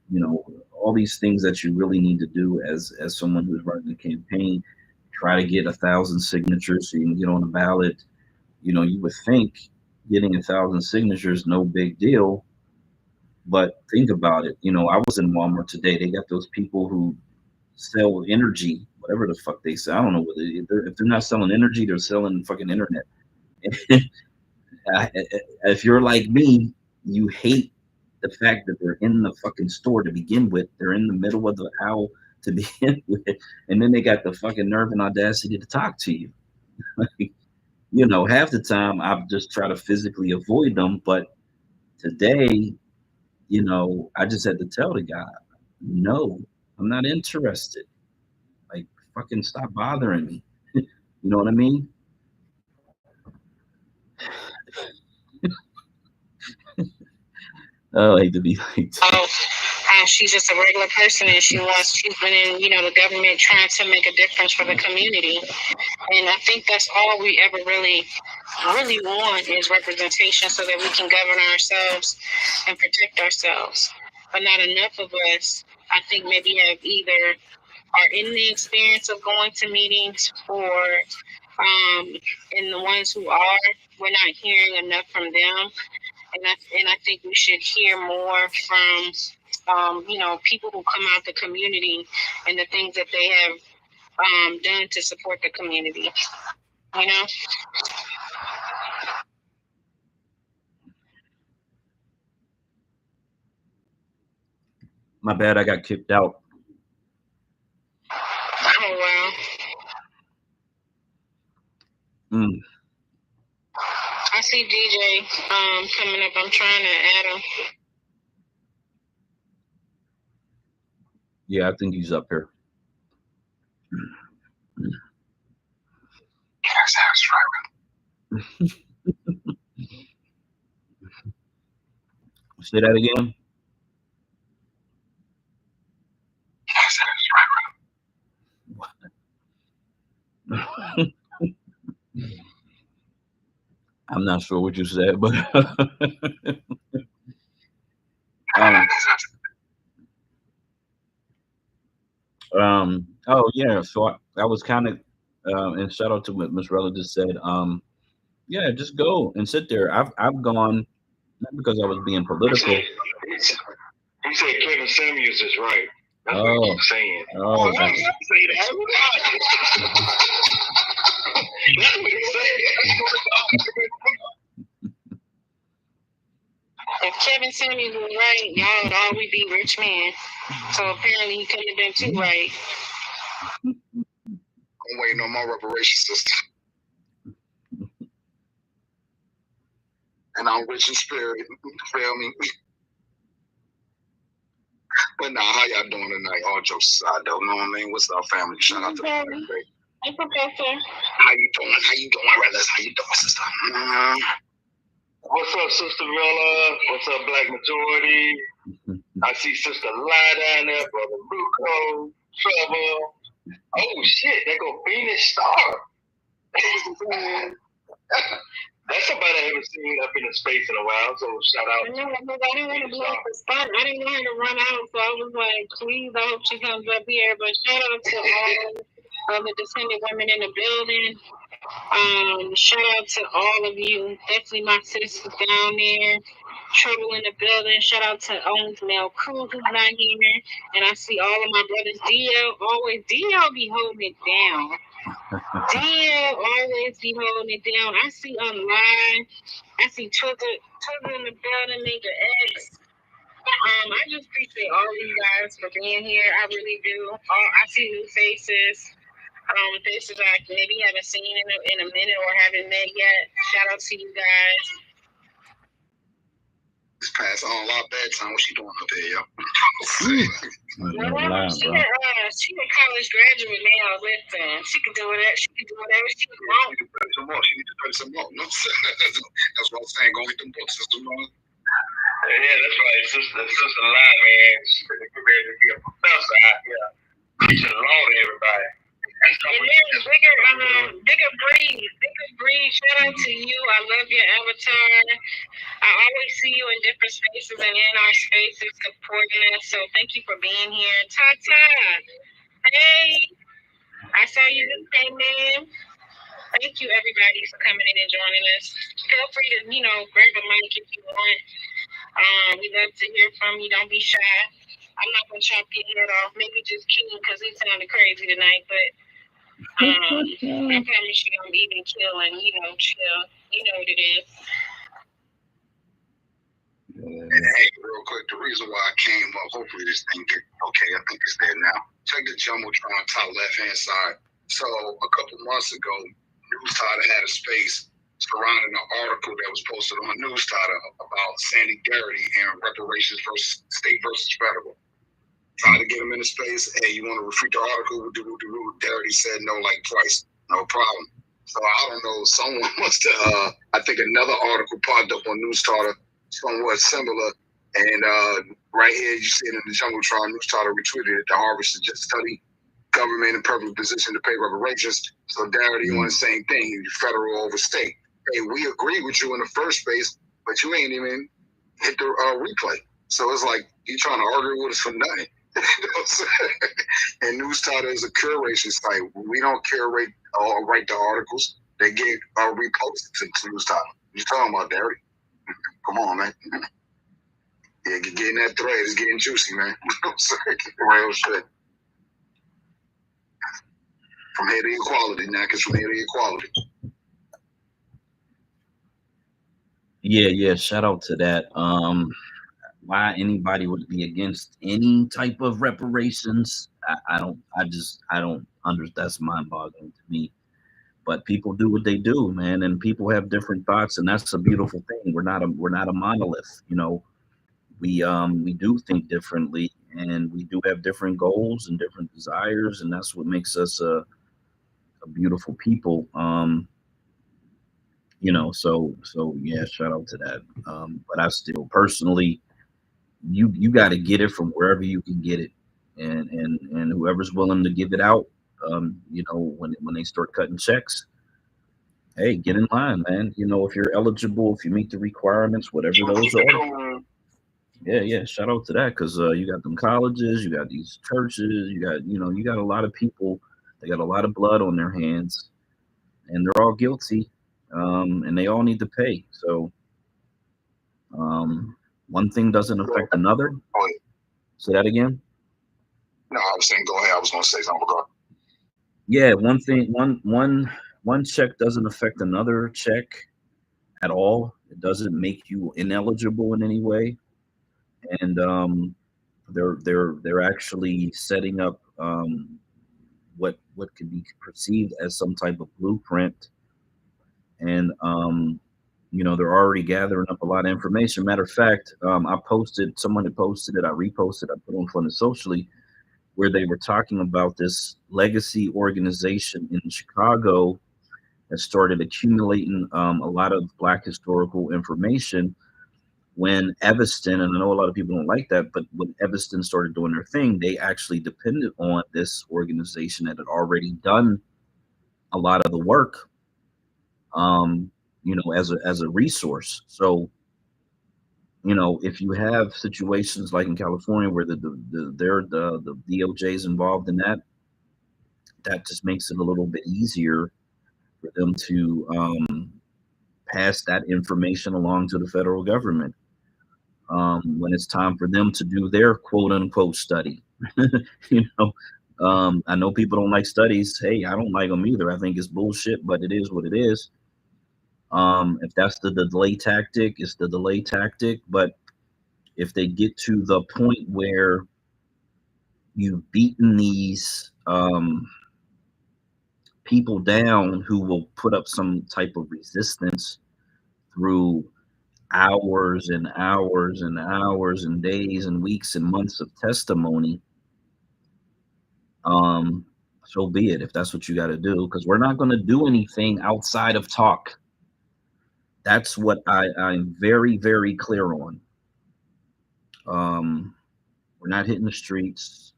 all these things that you really need to do as someone who's running a campaign, try to get 1,000 signatures so you can get on the ballot. You would think getting 1,000 signatures no big deal, but think about it. I was in Walmart today. They got those people who sell energy, whatever the fuck they sell. I don't know whether if they're not selling energy, they're selling fucking internet. If you're like me, you hate the fact that they're in the fucking store to begin with. They're in the middle of the aisle to begin with, and then they got the fucking nerve and audacity to talk to you. Half the time I just try to physically avoid them, but today, I just had to tell the guy, no, I'm not interested. Like, fucking stop bothering me. You know what I mean? Oh, I hate to be like that. She's just a regular person, and she's been in the government trying to make a difference for the community. And I think that's all we ever really want is representation, so that we can govern ourselves and protect ourselves. But not enough of us, I think, maybe have either are in the experience of going to meetings, or and the ones who are, we're not hearing enough from them. And I think we should hear more from people who come out the community and the things that they have done to support the community. My bad, I got kicked out. Oh wow. I see DJ coming up. I'm trying to add him. Yeah, I think he's up here. Yes, that's right. Say that again. Yes, that's right. I'm not sure what you said, but oh yeah. So I was kind of, and shout out to what Miss Rella just said. Yeah, just go and sit there. I've gone, not because I was being political. He said Kevin Samuels is right. That's what he keeps saying. Oh, say that. That's what he's saying. If Kevin Samuels was right, y'all would always be rich man. So apparently he couldn't have been too right. I'm waiting on my reparation system. And I'm rich in spirit. Feel me? But nah, how y'all doing tonight? All jokes aside, though. Know what I mean? What's up, family? Shout out to the family. Hey, Professor. How you doing? How you doing, brothers? How you doing, sister? What's up, Sister Rilla? What's up, Black Majority? I see Sister Lai down there, Brother Luco, Trevor. Oh, shit. They go Phoenix Star. That's somebody I haven't seen up in the space in a while, so shout out. I didn't want to blow up the spot. I didn't want her to run out, so I was like, please, I hope she comes up here. But shout out to all of the descendant women in the building. Shout out to all of you. Definitely my sisters down there. Trouble in the building. Shout out to Owens Mel Cruz who's not here. And I see all of my brothers. DL always be holding it down. DL always be holding it down. I see online. I see Twitter in the building, Major X. I just appreciate all of you guys for being here. I really do. I see new faces. Faces I maybe haven't seen in a minute or haven't met yet. Shout out to you guys. It's past all our bedtime. What she doing up there, yo? She a college graduate now. Listen, she can do whatever. She can do whatever she wants. She need to study some more. She need to study some more. No, that's what I'm saying. Go get them books, sister. Yeah, that's right. Sister Line, man. She's ready to be a professor out here. Teaching law to everybody. And then Bigger Breeze, shout out to you. I love your avatar. I always see you in different spaces and in our spaces supporting us. So thank you for being here. Tata, hey, I saw you just came in. Thank you everybody for coming in and joining us. Feel free to, grab a mic if you want. We love to hear from you. Don't be shy. I'm not gonna chop your head off. Maybe just King because he sounded crazy tonight, but I promise you I'm even chill and chill. You know what it is. Hey, real quick, the reason why I came up, hopefully this thing get okay. I think it's there now. Check the jumbotron top left hand side. So a couple months ago, News Title had a space surrounding an article that was posted on News Title about Sandy Garrity and reparations versus state versus federal. Trying to get him in the space. Hey, you want to refute the article? Garrity said no, like twice. No problem. So I don't know. Someone must have. I think another article popped up on News Title, somewhat similar. And right here, you see it in the Jumbotron. News Title retweeted it. The Harvard should just study government in perfect position to pay reparations. So Garrity on the same thing. Federal over state. Hey, we agree with you in the first place, but you ain't even hit the replay. So it's like you trying to argue with us for nothing. You know what I'm saying? And News Title is a curation site. We don't curate or write the articles. They get reposted to News Title. You talking about, Derry? Come on, man. Yeah, getting that thread is getting juicy, man. You know what I'm saying? Real shit. From here to equality, Knackers. From here to equality. Yeah. Shout out to that. Why anybody would be against any type of reparations, I don't understand. That's mind-boggling to me. But people do what they do, man, and people have different thoughts, and that's a beautiful thing. We're not a monolith, We do think differently, and we do have different goals and different desires, and that's what makes us a beautiful people. So yeah, shout out to that. But I still personally, you got to get it from wherever you can get it, and whoever's willing to give it out, when they start cutting checks, hey, get in line, man. If you're eligible, if you meet the requirements, whatever those are. Yeah. Shout out to that, because you got them colleges, you got these churches, you got a lot of people. They got a lot of blood on their hands, and they're all guilty, and they all need to pay. So, one thing doesn't affect another. Say that again. No, I was saying go ahead. I was going to say something. Yeah, one check doesn't affect another check at all. It doesn't make you ineligible in any way, and they're actually setting up what could be perceived as some type of blueprint, and they're already gathering up a lot of information. Matter of fact, someone had posted it, I reposted, I put on Fun and Socially, where they were talking about this legacy organization in Chicago that started accumulating a lot of Black historical information when Evanston, and I know a lot of people don't like that, but when Evanston started doing their thing, they actually depended on this organization that had already done a lot of the work, as a resource. So, if you have situations like in California where the DOJ is involved in that just makes it a little bit easier for them to pass that information along to the federal government when it's time for them to do their quote unquote study. You know, I know people don't like studies. Hey, I don't like them either. I think it's bullshit, but it is what it is. If that's the delay tactic, it's the delay tactic. But if they get to the point where you've beaten these people down who will put up some type of resistance through hours and hours and hours and days and weeks and months of testimony, so be it, if that's what you got to do, because we're not going to do anything outside of talk. That's what I'm very, very clear on. We're not hitting the streets.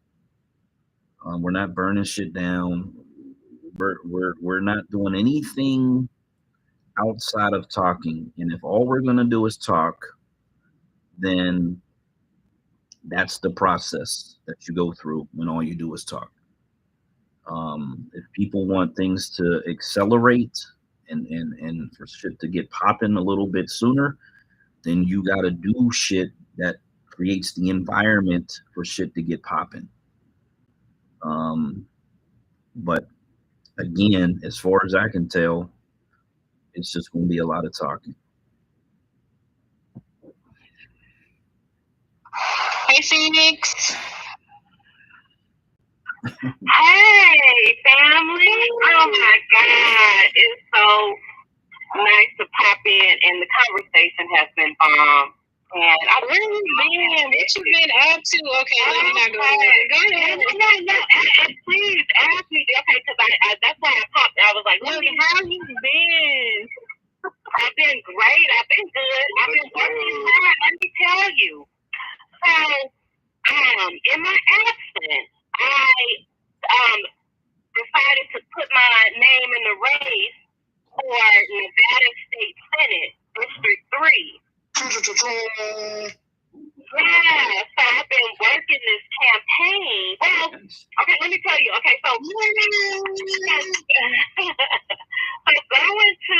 We're not burning shit down. We're not doing anything outside of talking. And if all we're going to do is talk, then that's the process that you go through when all you do is talk. If people want things to accelerate and for shit to get popping a little bit sooner, then you got to do shit that creates the environment for shit to get popping. But again, as far as I can tell, it's just going to be a lot of talking. Hey, Phoenix. Hey, family. Oh, my God. It's so nice to pop in, and the conversation has been bomb. And I really been. What you been up to? Okay, let me not go there. Go ahead. No. Please ask me. Okay, because that's why I popped. I was like, Lily, how you been? I've been great. I've been good. I've been working hard. Let me tell you. So, in my absence, I decided to put my name in the race for Nevada State Senate, District 3. Yeah, so I've been working this campaign. Well, okay, let me tell you. Okay, so going to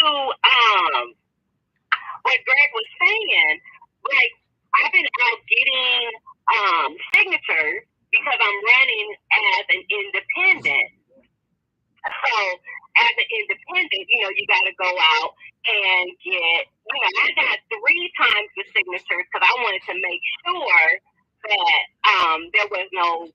what Greg was saying, like, I've been out getting signatures because I'm running as an independent. So as an independent, you got to go out and get, I got 3 times the signatures because I wanted to make sure that there was no,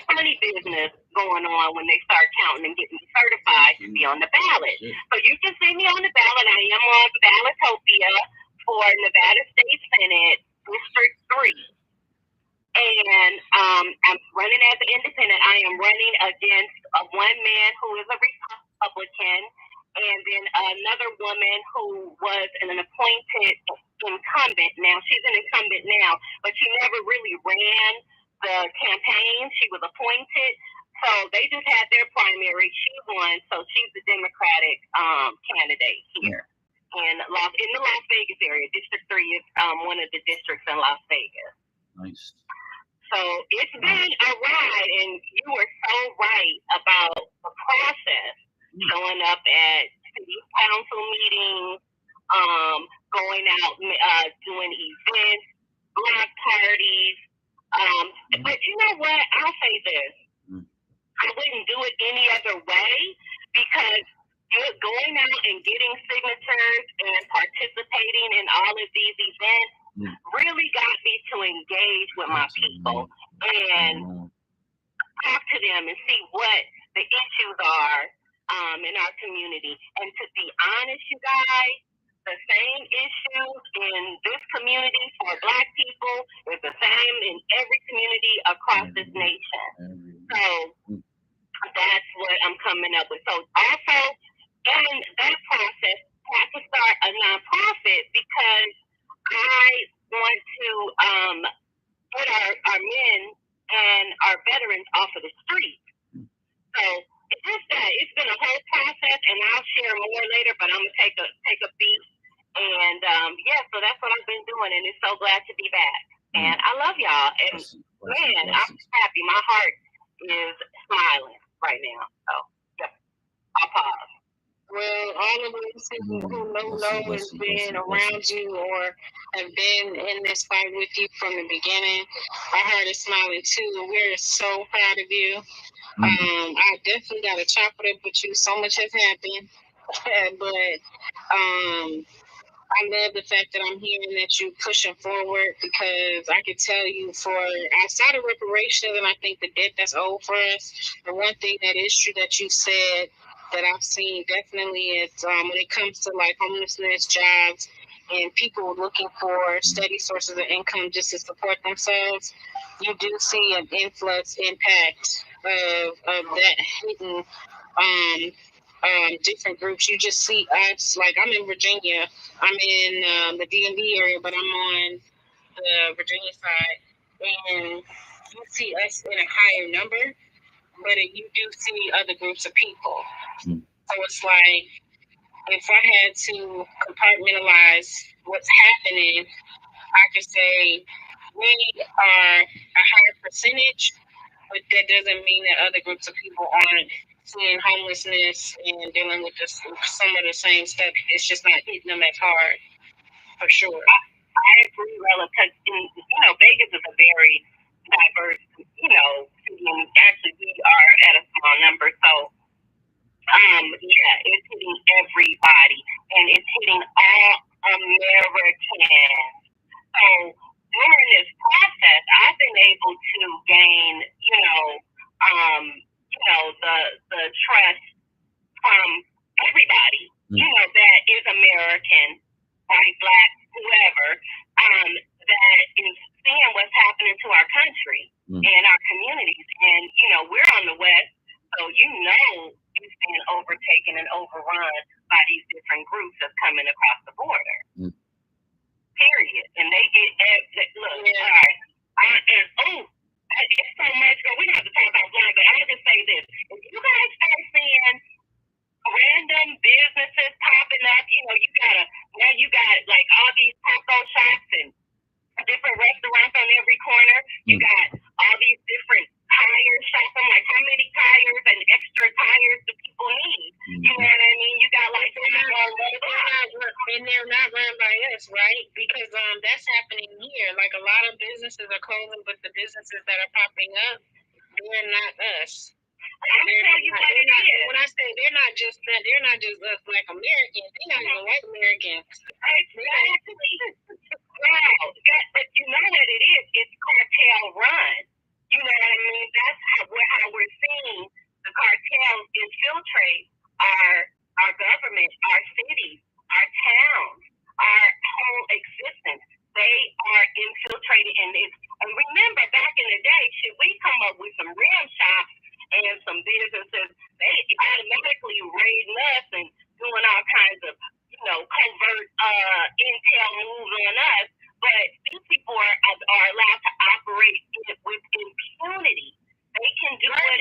funny business going on when they start counting and getting certified to be on the ballot. So you can see me on the ballot. I am on Ballotopia for Nevada State Senate, District 3. And I'm running as an independent. I am running against one man who is a Republican, and then another woman who was an appointed incumbent. Now, she's an incumbent now, but she never really ran the campaign. She was appointed. So they just had their primary. She won, so she's the Democratic candidate here in the Las Vegas area. District 3 is one of the districts in Las Vegas. Nice. So it's been a ride, and you were so right about the process. Showing up at city council meetings, going out, doing events, block parties. But you know what? I'll say this. I wouldn't do it any other way, because going out and getting signatures and participating in all of these events really got me to engage with my people and talk to them and see what the issues are in our community. And to be honest, you guys, the same issues in this community for Black people is the same in every community across this nation. So that's what I'm coming up with. So also in that process, I have to start a nonprofit because I want to get our men and our veterans off of the street. So it's been a whole process, and I'll share more later, but I'm gonna take a beat. And so that's what I've been doing, and it's so glad to be back. And I love y'all. And man, I'm happy. My heart is smiling right now. So I'll pause. Well, all of us who know has been around you or have been in this fight with you from the beginning. Our heart is smiling too. We're so proud of you. I definitely got to chop it up with you. So much has happened, but I love the fact that I'm hearing that you're pushing forward, because I can tell you, for outside of reparations and I think the debt that's owed for us, the one thing that is true that you said that I've seen definitely is when it comes to like homelessness, jobs, and people looking for steady sources of income just to support themselves, you do see an influx impact of that hitting different groups. You just see us, like I'm in Virginia, I'm in the DMV area, but I'm on the Virginia side, and you see us in a higher number, but you do see other groups of people. So it's like, if I had to compartmentalize what's happening, I could say we are a higher percentage, but that doesn't mean that other groups of people aren't seeing homelessness and dealing with some of the same stuff. It's just not hitting them as hard, for sure. I agree, Rella, because Vegas is a very diverse, city, and actually we are at a small number, so it's hitting everybody, and it's hitting all Americans. So during this process, I've been able to gain, the trust from everybody, that is American, white, black, whoever, that is seeing what's happening to our country and our communities. And, we're on the West, so it's being overtaken and overrun by these different groups that's coming across the border. Period. And they get, look, all right. It's so much, but we don't have to talk about Black, but I'll just say this. If you guys start seeing random businesses popping up, you got like all these taco shops and different restaurants on every corner. You got all these different tire shops. I'm like, how many tires and extra tires do people need? You know what I mean? You got like, and they're not run by us, right? Because that's happening here. Like, a lot of businesses are closing, but the businesses that are popping up, they're not us. When I say they're not just us Black Americans, they're not even white Americans. Exactly. Wow. But you know what it is? It's cartel run. You know what I mean? That's how we're seeing the cartels infiltrate our government, our cities, our towns, our whole existence. They are infiltrated, and remember back in the day, should we come up with some rim shops and some businesses, they automatically raiding us and doing all kinds of, covert intel moves on us. But these people are allowed to operate with impunity. They can do it.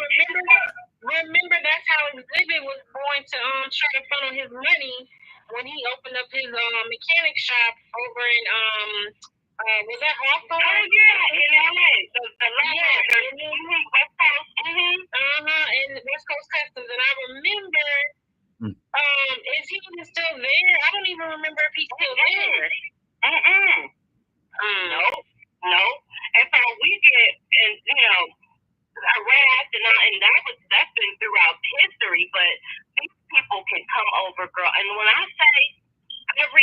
Remember, that's how Exhibit was going to try to funnel his money when he opened up his mechanic shop over in was that Hawthorne? Oh yeah, in LA. The West Coast. And West Coast Customs. And I remember, is he even still there? I don't even remember if he's still there. No. And so we get, and harassed, and that's been throughout history. But these people can come over, girl. And when I say every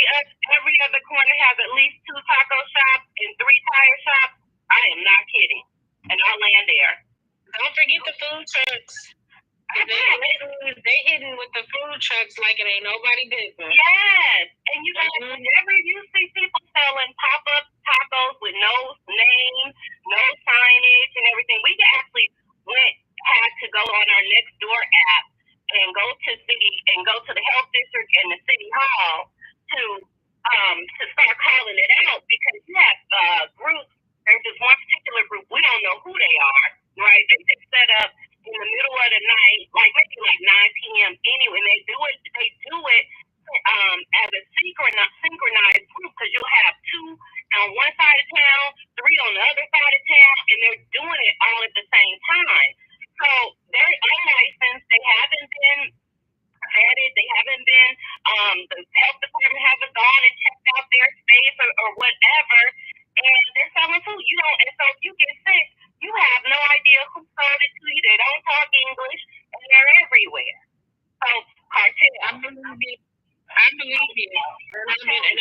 other corner has at least 2 taco shops and 3 tire shops, I am not kidding. And I'll land there. Don't forget the food trucks. They hidden with the food trucks like it ain't nobody business. Yes. And you guys, whenever you see people selling pop-up tacos with no name, no signage and everything, we actually had to go on our next door app and go to the health district and the city hall to start calling it out, because you have groups. There's this one particular group, we don't know who they are, right? They just set up in the middle of the night, like maybe like 9 p.m. anyway, and they do it as a synchronized group, because you'll have 2 on one side of town, 3 on the other side of town, and they're doing it all at the same time. So they're unlicensed, they haven't been vetted, they haven't been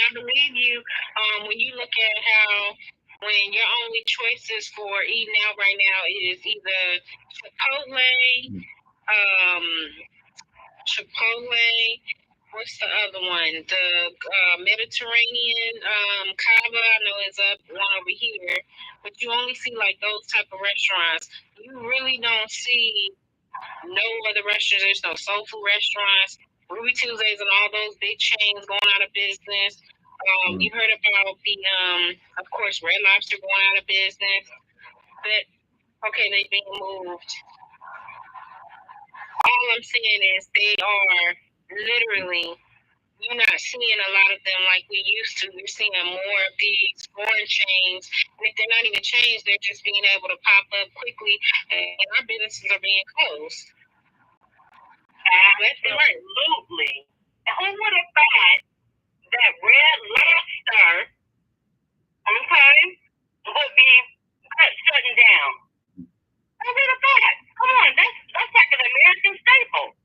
I believe you when you look at how when your only choices for eating out right now is either Chipotle, what's the other one? The Mediterranean Cava, I know is up one over here, but you only see like those type of restaurants. You really don't see no other restaurants. There's no soul food restaurants. Ruby Tuesdays and all those big chains going out of business. You heard about the, of course, Red Lobster going out of business. But, okay, they've been moved. All I'm saying is they are literally, you're not seeing a lot of them like we used to. You're seeing more of these foreign chains. And if they're not even chains, they're just being able to pop up quickly. And our businesses are being closed. Absolutely. Who would have thought that Red Lobster, okay, would be shutting down? Who would have thought? Come on, that's like an American staple.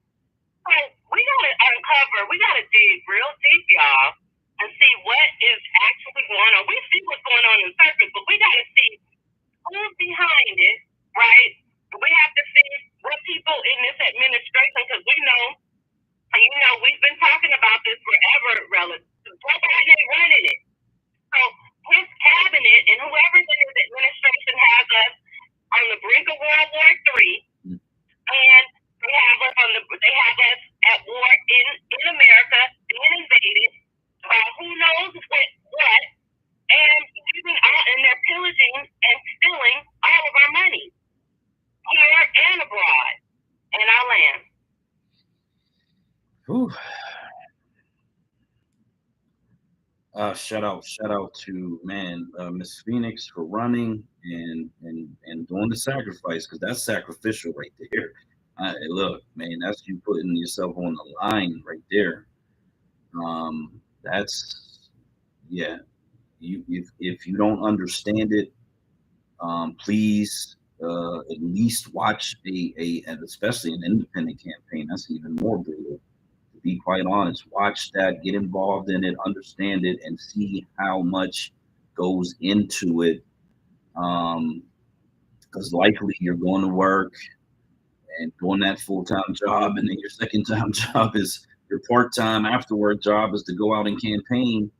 So we gotta uncover, we gotta dig real deep, y'all, and see what is actually going on. We see what's going on in the surface, but we gotta see who's behind it, right? We have to see what people in this administration, because we know, we've been talking about this forever, relative. Joe Biden ain't running it. So his cabinet and whoever's in his administration has us on the brink of World War III, and they have us at war in America, being invaded by who knows what, and they're pillaging and stealing all of our money here and abroad in our land. Whew. Shout out to Miss Phoenix for running and doing the sacrifice, because that's sacrificial right there. Look, man, that's you putting yourself on the line right there. That's if you don't understand it, please at least watch and especially an independent campaign. That's even more brutal. To be quite honest, watch that, get involved in it, understand it, and see how much goes into it. Because likely you're going to work and doing that full-time job, and then your second-time job is your part-time afterward job is to go out and campaign.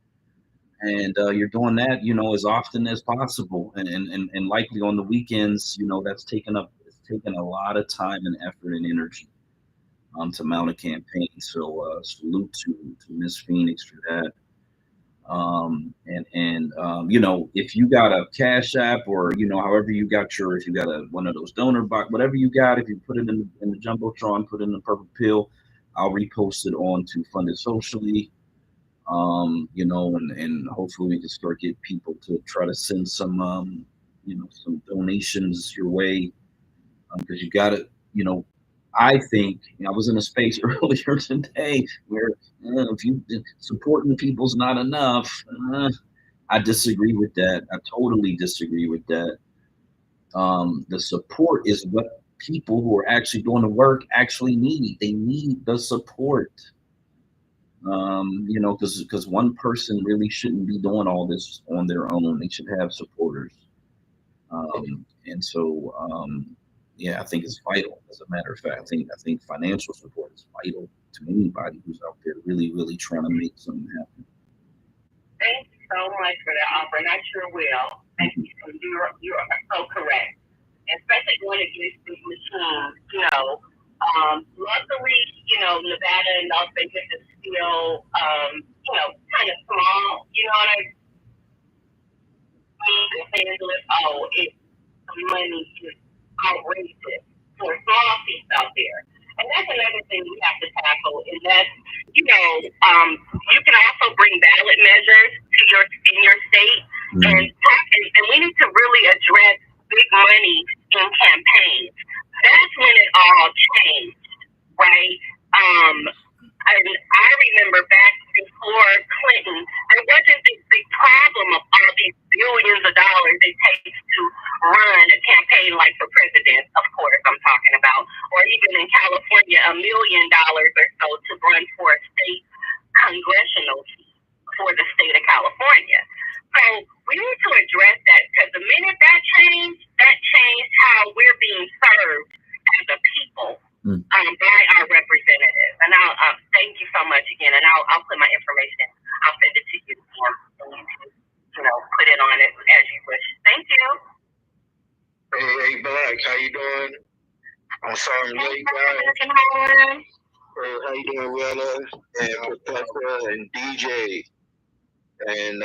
And you're doing that, as often as possible, and likely on the weekends. That's taken a lot of time and effort and energy to mount a campaign. So salute to Miss Phoenix for that. If you got a Cash App, or however you got if you got one of those donor box, whatever you got, if you put it in the Jumbotron, put it in the purple pill, I'll repost it on to Fund It Socially. And hopefully we can start get people to try to send some some donations your way, because you got to, I think I was in a space earlier today where if you supporting people's not enough. I disagree with that. I totally disagree with that. The support is what people who are actually doing the work actually need. They need the support. Because one person really shouldn't be doing all this on their own. They should have supporters. I think it's vital. As a matter of fact, I think financial support is vital to anybody who's out there really, really trying to make something happen. Thank you so much for that offer, and I sure will. Thank you. You are so correct, especially when it gets these machines. Luckily, Nevada and Las Vegas is still, kind of small. You know what I mean? Los Angeles, the money is outrageous for small seats out there. And that's another thing we have to tackle, is that, you can also bring ballot measures in your state, and we need to really address big money in campaigns. That's when it all changed, right? And I remember back before Clinton, there wasn't this big problem of all these billions of dollars it takes to run a campaign, like for president, of course, I'm talking about, or even in California, $1 million or so to run for a state congressional seat. for the state of California. So we need to address that, because the minute that changed how we're being served as a people by our representatives. And I'll thank you so much again, and I'll put my information. I'll send it to you, and you can put it on it as you wish. Thank you. Hey, Black, how you doing? I'm sorry I'm late, guys. How you doing, Willa and Professor and DJ and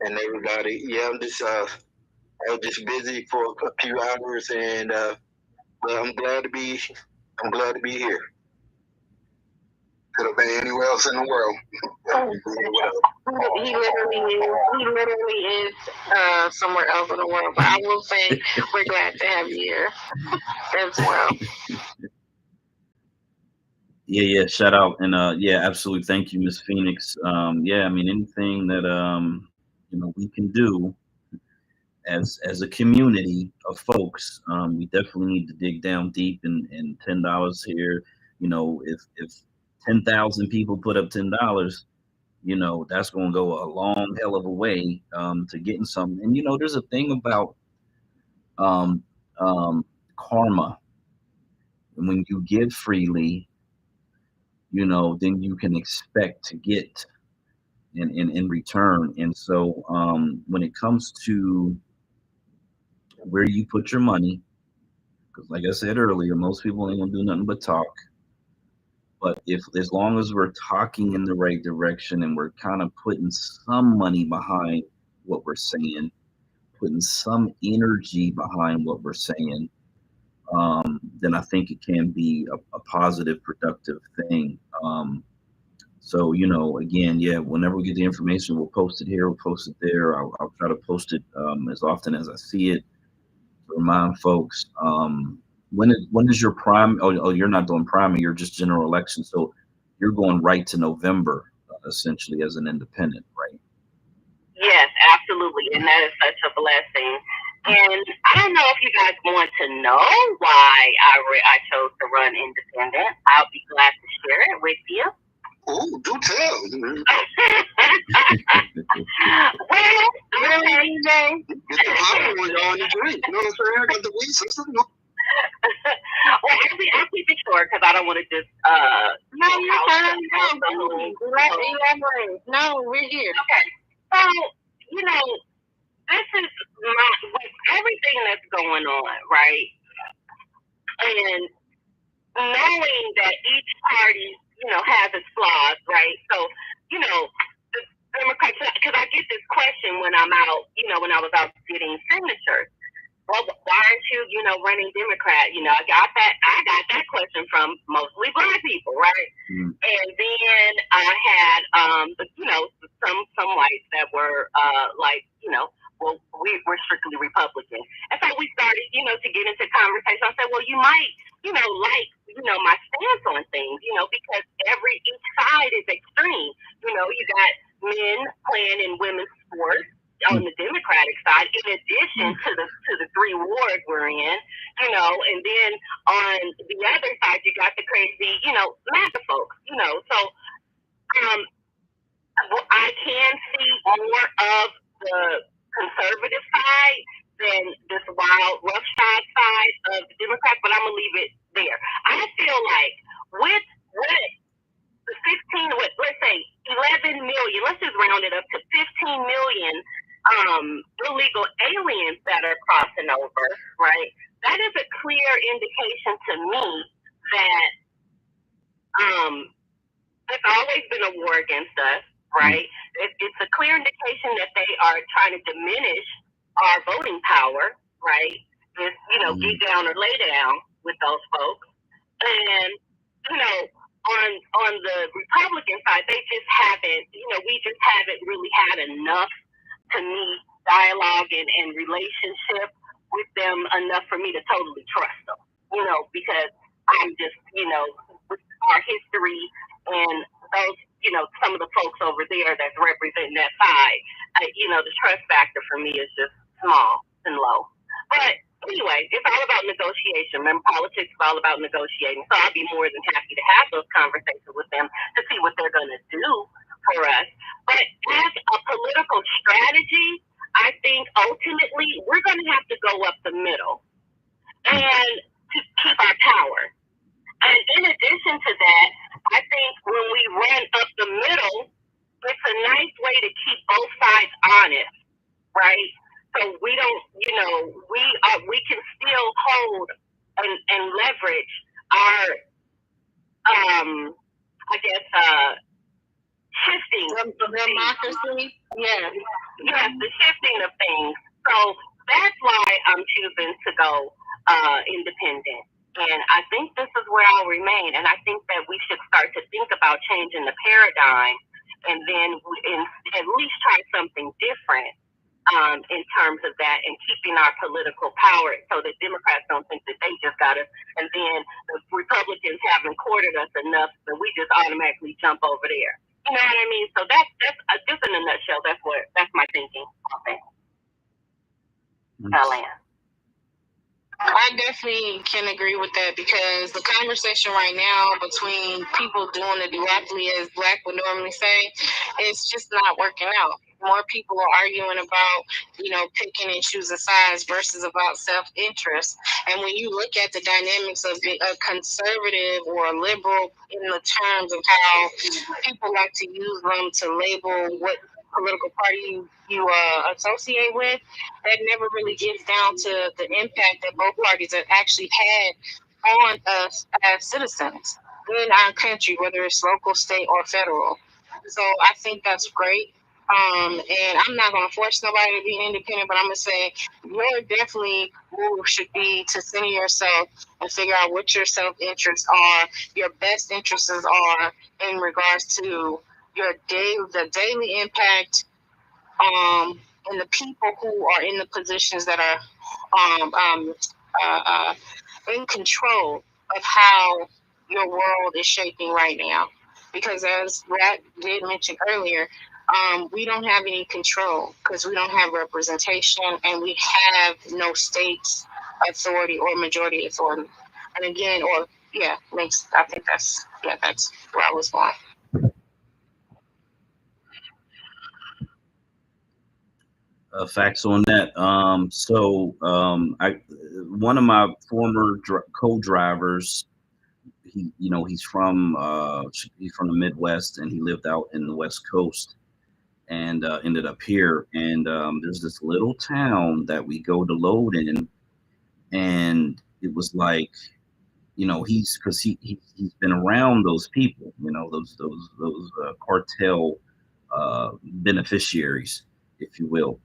everybody? Yeah, I was just busy for a few hours, and but I'm glad to be here. Could have been anywhere else in the world. He literally is somewhere else in the world. But I will say we're glad to have you here as well. Yeah. Shout out, and yeah, absolutely. Thank you, Miss Phoenix. Yeah, I mean, anything that we can do as a community of folks, we definitely need to dig down deep. And $10 here, if 10,000 people put up $10, that's going to go a long hell of a way to getting something. And there's a thing about karma. When you give freely, then you can expect to get in return. And so when it comes to where you put your money, because like I said earlier, most people ain't gonna do nothing but talk. But as long as we're talking in the right direction and we're kind of putting some money behind what we're saying, putting some energy behind what we're saying, then I think it can be a positive, productive thing. So, again, yeah, whenever we get the information, we'll post it here, we'll post it there. I'll try to post it as often as I see it to remind folks. When is your prime? Oh, you're not doing primary, you're just general election. So you're going right to November, essentially, as an independent, right? Yes, absolutely. And that is such a blessing. And I don't know if you guys want to know why I chose to run independent. I'll be glad to share it with you. Oh, do tell. Well, really, get the popcorn on the drink. You know what I'm saying? I got the weed system. Well, actually, I'll keep it short because I don't want to just No, you're fine. No, we're here. Okay, so this is with everything that's going on, right? And knowing that each party, has its flaws, right? So, the Democrats, because I get this question when I'm out, when I was out getting signatures. Well, why aren't you, running Democrat? I got that question from mostly Black people, right? And then I had, some whites that were well, we're strictly Republican. And so we started, to get into conversation. I said, well, you might, my stance on things, because each side is extreme. You got men playing in women's sports on the Democratic side, in addition to the three wars we're in, and then on the other side, you got the crazy, MAGA folks, so I can see more of the conservative side than this wild, roughshod side of the Democrats, but I'm going to leave it there. I feel like with the 15, let's say 11 million, let's just round it up to 15 million illegal aliens that are crossing over, right? That is a clear indication to me that it's always been a war against us, right? It's a clear indication that they are trying to diminish our voting power, right? It's, get down or lay down with those folks. And, on the Republican side, they just haven't, we just haven't really had enough, to me, dialogue and relationship with them enough for me to totally trust them, because I'm just, with our history and those, some of the folks over there that's representing that side, the trust factor for me is just small and low. But anyway, it's all about negotiation. Remember, politics is all about negotiating. So I'll be more than happy to have those conversations with them to see what they're going to do for us. But as a political strategy, I think ultimately we're going to have to go up the middle and to keep our power. And in addition to that, I think when we run up the middle, it's a nice way to keep both sides honest, right? So we don't, we can still hold and leverage our, shifting the democracy. Yes, the shifting of things. So that's why I'm choosing to go independent. And I think this is where I'll remain. And I think that we should start to think about changing the paradigm and then at least try something different in terms of that and keeping our political power so that Democrats don't think that they just got us. And then the Republicans haven't courted us enough that we just automatically jump over there. You know what I mean? So that's just in a nutshell. That's my thinking. I definitely can agree with that because the conversation right now between people doing the duopoly, as Black would normally say, it's just not working out. More people are arguing about, picking and choosing sides versus about self-interest. And when you look at the dynamics of a conservative or a liberal in the terms of how people like to use them to label what political party you associate with, that never really gets down to the impact that both parties have actually had on us as citizens in our country, whether it's local, state, or federal. So I think that's great. And I'm not going to force nobody to be independent, but I'm going to say your definitely move should be to center yourself and figure out what your self-interests are, your best interests are in regards to the daily impact, and the people who are in the positions that are in control of how your world is shaping right now. Because as Rat did mention earlier, we don't have any control because we don't have representation and we have no state's authority or majority authority. And again, links. I think that's where I was going. Facts on that. One of my former co-drivers, he's from the Midwest and he lived out in the West Coast and ended up here. And there's this little town that we go to load in, and it was like, he's been around those people, those cartel beneficiaries, if you will.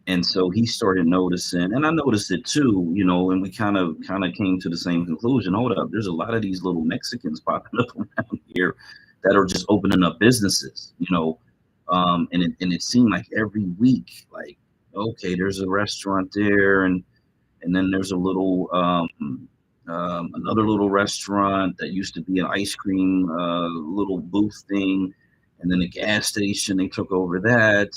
And so he started noticing, and I noticed it too, and we kind of came to the same conclusion. Hold up, there's a lot of these little Mexicans popping up around here that are just opening up businesses, and it seemed like every week, like, okay, there's a restaurant there, and then there's a little another little restaurant that used to be an ice cream little booth thing, and then a gas station, they took over that.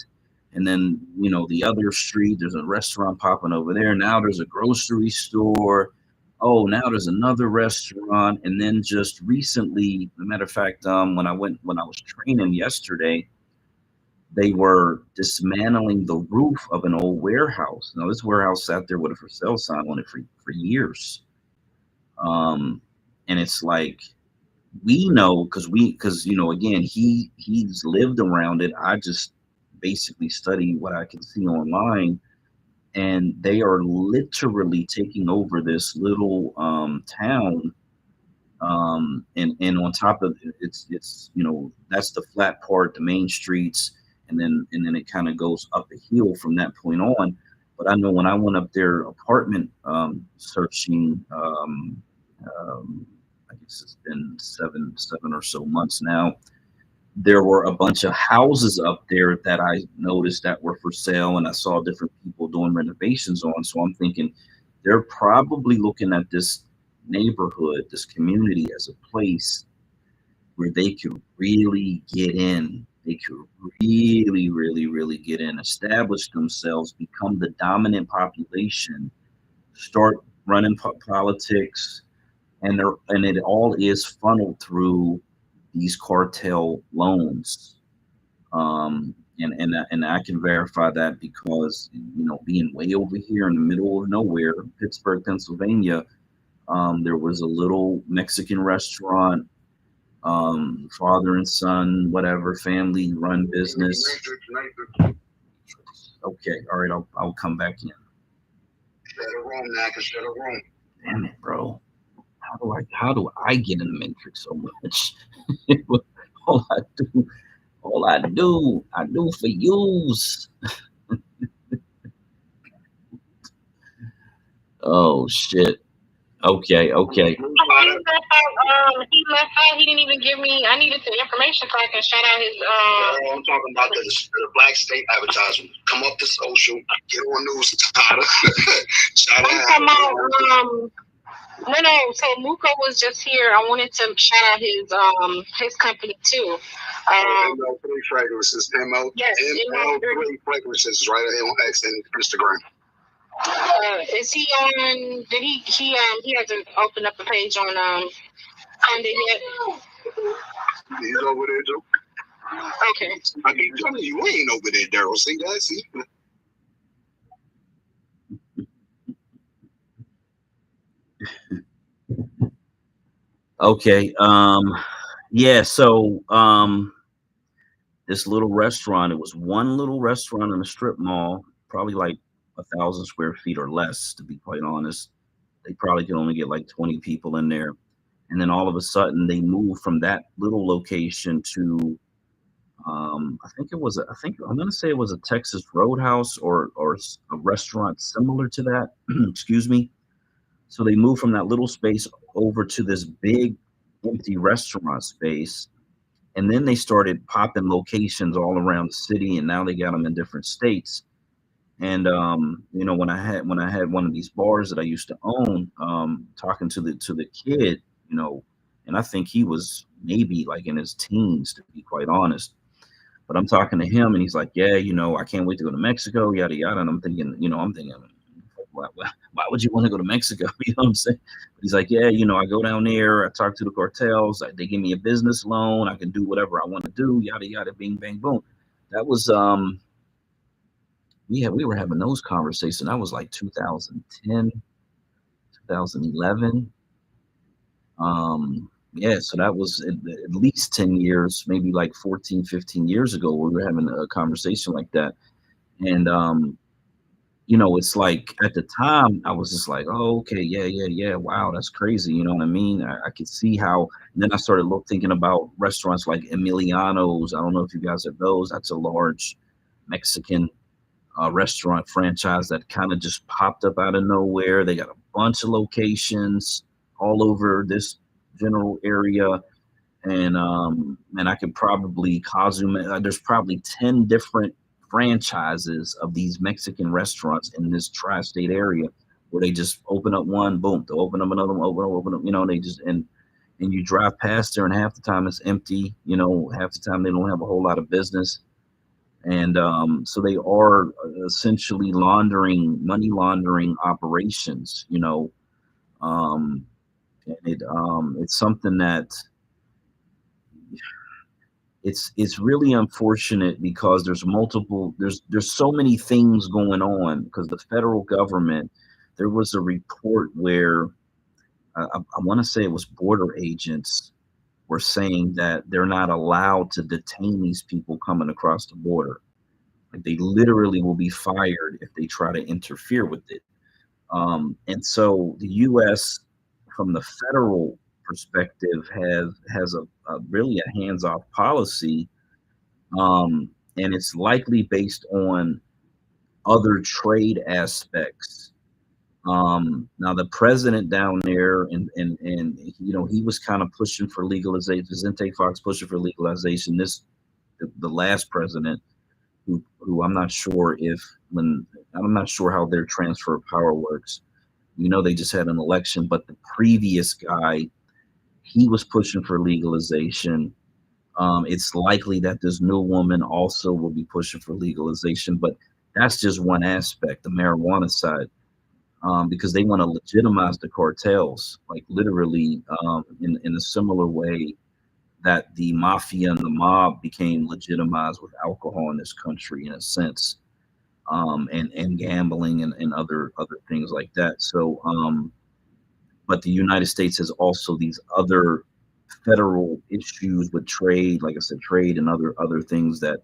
And then, the other street, there's a restaurant popping over there. Now there's a grocery store. Oh, now there's another restaurant. And then just recently, as a matter of fact, when I was training yesterday, they were dismantling the roof of an old warehouse. Now, this warehouse sat there with a for sale sign on it for years. And it's like, we know, because again, he's lived around it. I just basically study what I can see online, and they are literally taking over this little town, and on top of it, it's that's the flat part, the main streets, and then it kind of goes up the hill from that point on. But I know when I went up there apartment searching, I guess it's been seven or so months now, there were a bunch of houses up there that I noticed that were for sale, and I saw different people doing renovations on. So I'm thinking they're probably looking at this neighborhood, this community, as a place where they could really get in. They could really, really, really get in, establish themselves, become the dominant population, start running politics, and it all is funneled through these cartel loans. And I can verify that because, being way over here in the middle of nowhere, Pittsburgh, Pennsylvania, there was a little Mexican restaurant, father and son, whatever, family run business. Okay, all right, I'll come back in. Shut a room now, I can shut a room. Damn it, bro. How do I get in the matrix so much? all I do for yous. Oh shit. Okay. He left out. He didn't even give me. I needed the information so I can shout out his. I'm talking about the Black State advertisement. Come up to social, get on news, Tata. Shout out. No. So Muko was just here. I wanted to shout out his company too. ML3 fragrances. Yes, ML3 fragrances right here on X and Instagram. Is he on? Did he hasn't opened up a page on Conde yet? He's over there, Joe. Okay. I keep telling you, we ain't over there, Daryl. See that? See? Okay. Yeah. So, this little restaurant. It was one little restaurant in a strip mall, probably like 1,000 square feet or less, to be quite honest. They probably could only get like 20 people in there. And then all of a sudden they moved from that little location to, I think I'm going to say it was a Texas Roadhouse or a restaurant similar to that. Excuse me. So they moved from that little space over to this big empty restaurant space. And then they started popping locations all around the city, and now they got them in different states. And when I had one of these bars that I used to own, talking to the kid, and I think he was maybe like in his teens, to be quite honest. But I'm talking to him, and he's like, "Yeah, I can't wait to go to Mexico, yada yada." And I'm thinking, why would you want to go to Mexico? You know what I'm saying? But he's like, "Yeah, I go down there, I talk to the cartels, they give me a business loan, I can do whatever I want to do, yada yada, bing bang boom." That was we were having those conversations. That was like 2010, 2011. Yeah, so that was at least 10 years, maybe like 14, 15 years ago, we were having a conversation like that. And, it's like at the time I was just like, oh, okay, yeah. Wow, that's crazy. You know what I mean? I could see how, and then I started thinking about restaurants like Emiliano's. I don't know if you guys have those. That's a large Mexican restaurant franchise that kind of just popped up out of nowhere. They got a bunch of locations all over this general area, and I could probably there's probably 10 different franchises of these Mexican restaurants in this tri-state area, where they just open up one, boom, they'll open up another one, open up, they just and you drive past there and half the time it's empty, half the time they don't have a whole lot of business. And so they are essentially money laundering operations, and it's something that it's really unfortunate, because there's so many things going on, because the federal government, there was a report where I want to say it was border agents were saying that they're not allowed to detain these people coming across the border. Like, they literally will be fired if they try to interfere with it. And so the U.S., from the federal perspective, has a really a hands-off policy, and it's likely based on other trade aspects. Now the president down there, and he was kind of pushing for legalization. Vicente Fox pushing for legalization. The last president, who I'm not sure how their transfer of power works. They just had an election, but the previous guy, he was pushing for legalization. It's likely that this new woman also will be pushing for legalization, but that's just one aspect, the marijuana side, because they want to legitimize the cartels, like literally, in a similar way that the mafia and the mob became legitimized with alcohol in this country, in a sense, and gambling and other things like that. So, but the United States has also these other federal issues with trade, like I said, trade and other things that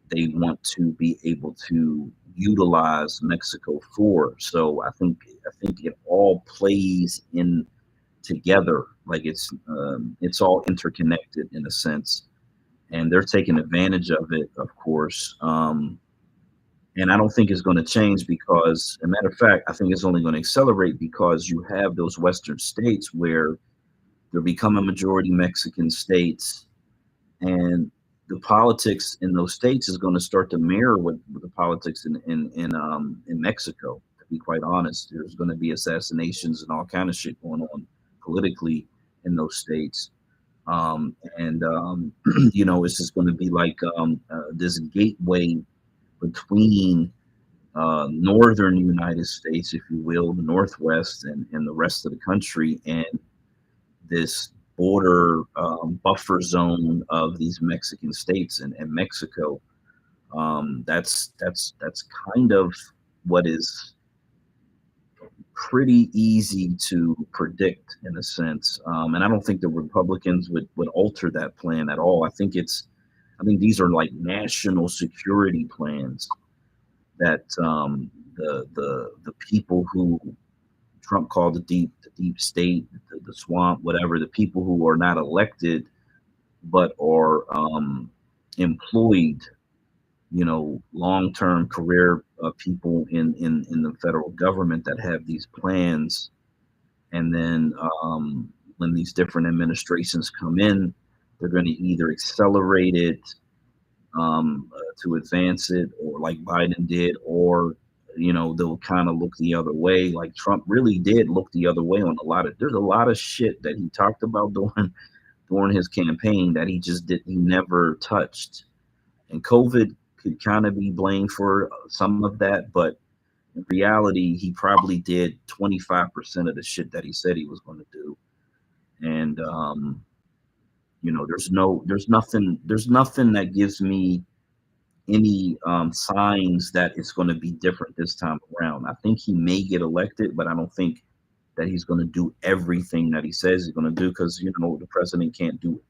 they want to be able to utilize Mexico for. So I think it all plays in together, like it's all interconnected in a sense, and they're taking advantage of it, of course. And I don't think it's going to change because, as a matter of fact, I think it's only going to accelerate because you have those Western states where they're becoming majority Mexican states, and the politics in those states is going to start to mirror what the politics in Mexico. To be quite honest, there's going to be assassinations and all kind of shit going on politically in those states, and you know, it's just going to be like this gateway between northern United States, if you will, the Northwest, and the rest of the country, and this border buffer zone of these Mexican states and Mexico. That's kind of what is pretty easy to predict in a sense. And I don't think the Republicans would alter that plan at all. I think these are like national security plans that the people who Trump called the deep state, the swamp, whatever, the people who are not elected but are employed, you know, long-term career people in the federal government that have these plans. And then when these different administrations come in, they're going to either accelerate it to advance it, or like Biden did, or you know, they'll kind of look the other way. Like Trump really did look the other way on there's a lot of shit that he talked about during his campaign that he never touched. And COVID could kind of be blamed for some of that, but in reality, he probably did 25% of the shit that he said he was going to do. And you know, there's nothing that gives me any signs that it's going to be different this time around. I think he may get elected, but I don't think that he's going to do everything that he says he's going to do, because you know, the president can't do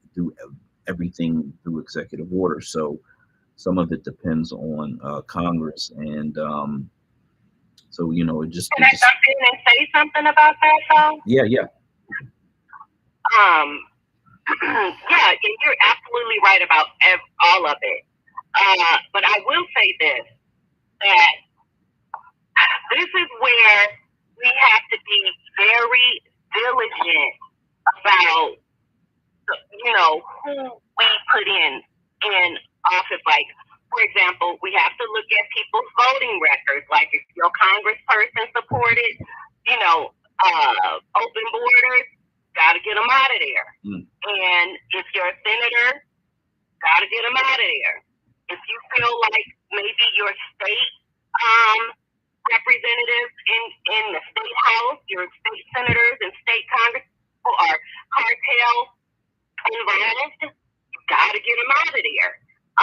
everything through executive order. So some of it depends on Congress, and so you know, Can I jump in and say something about that though? Yeah. Yeah, and you're absolutely right about all of it. But I will say this, that this is where we have to be very diligent about, you know, who we put in office. Like, for example, we have to look at people's voting records. Like, if your congressperson supported, you know, open borders, got to get them out of there. And if you're a senator, got to get them out of there. If you feel like maybe your state representatives in the state house, your state senators and state congress who are cartel involved, you got to get them out of there.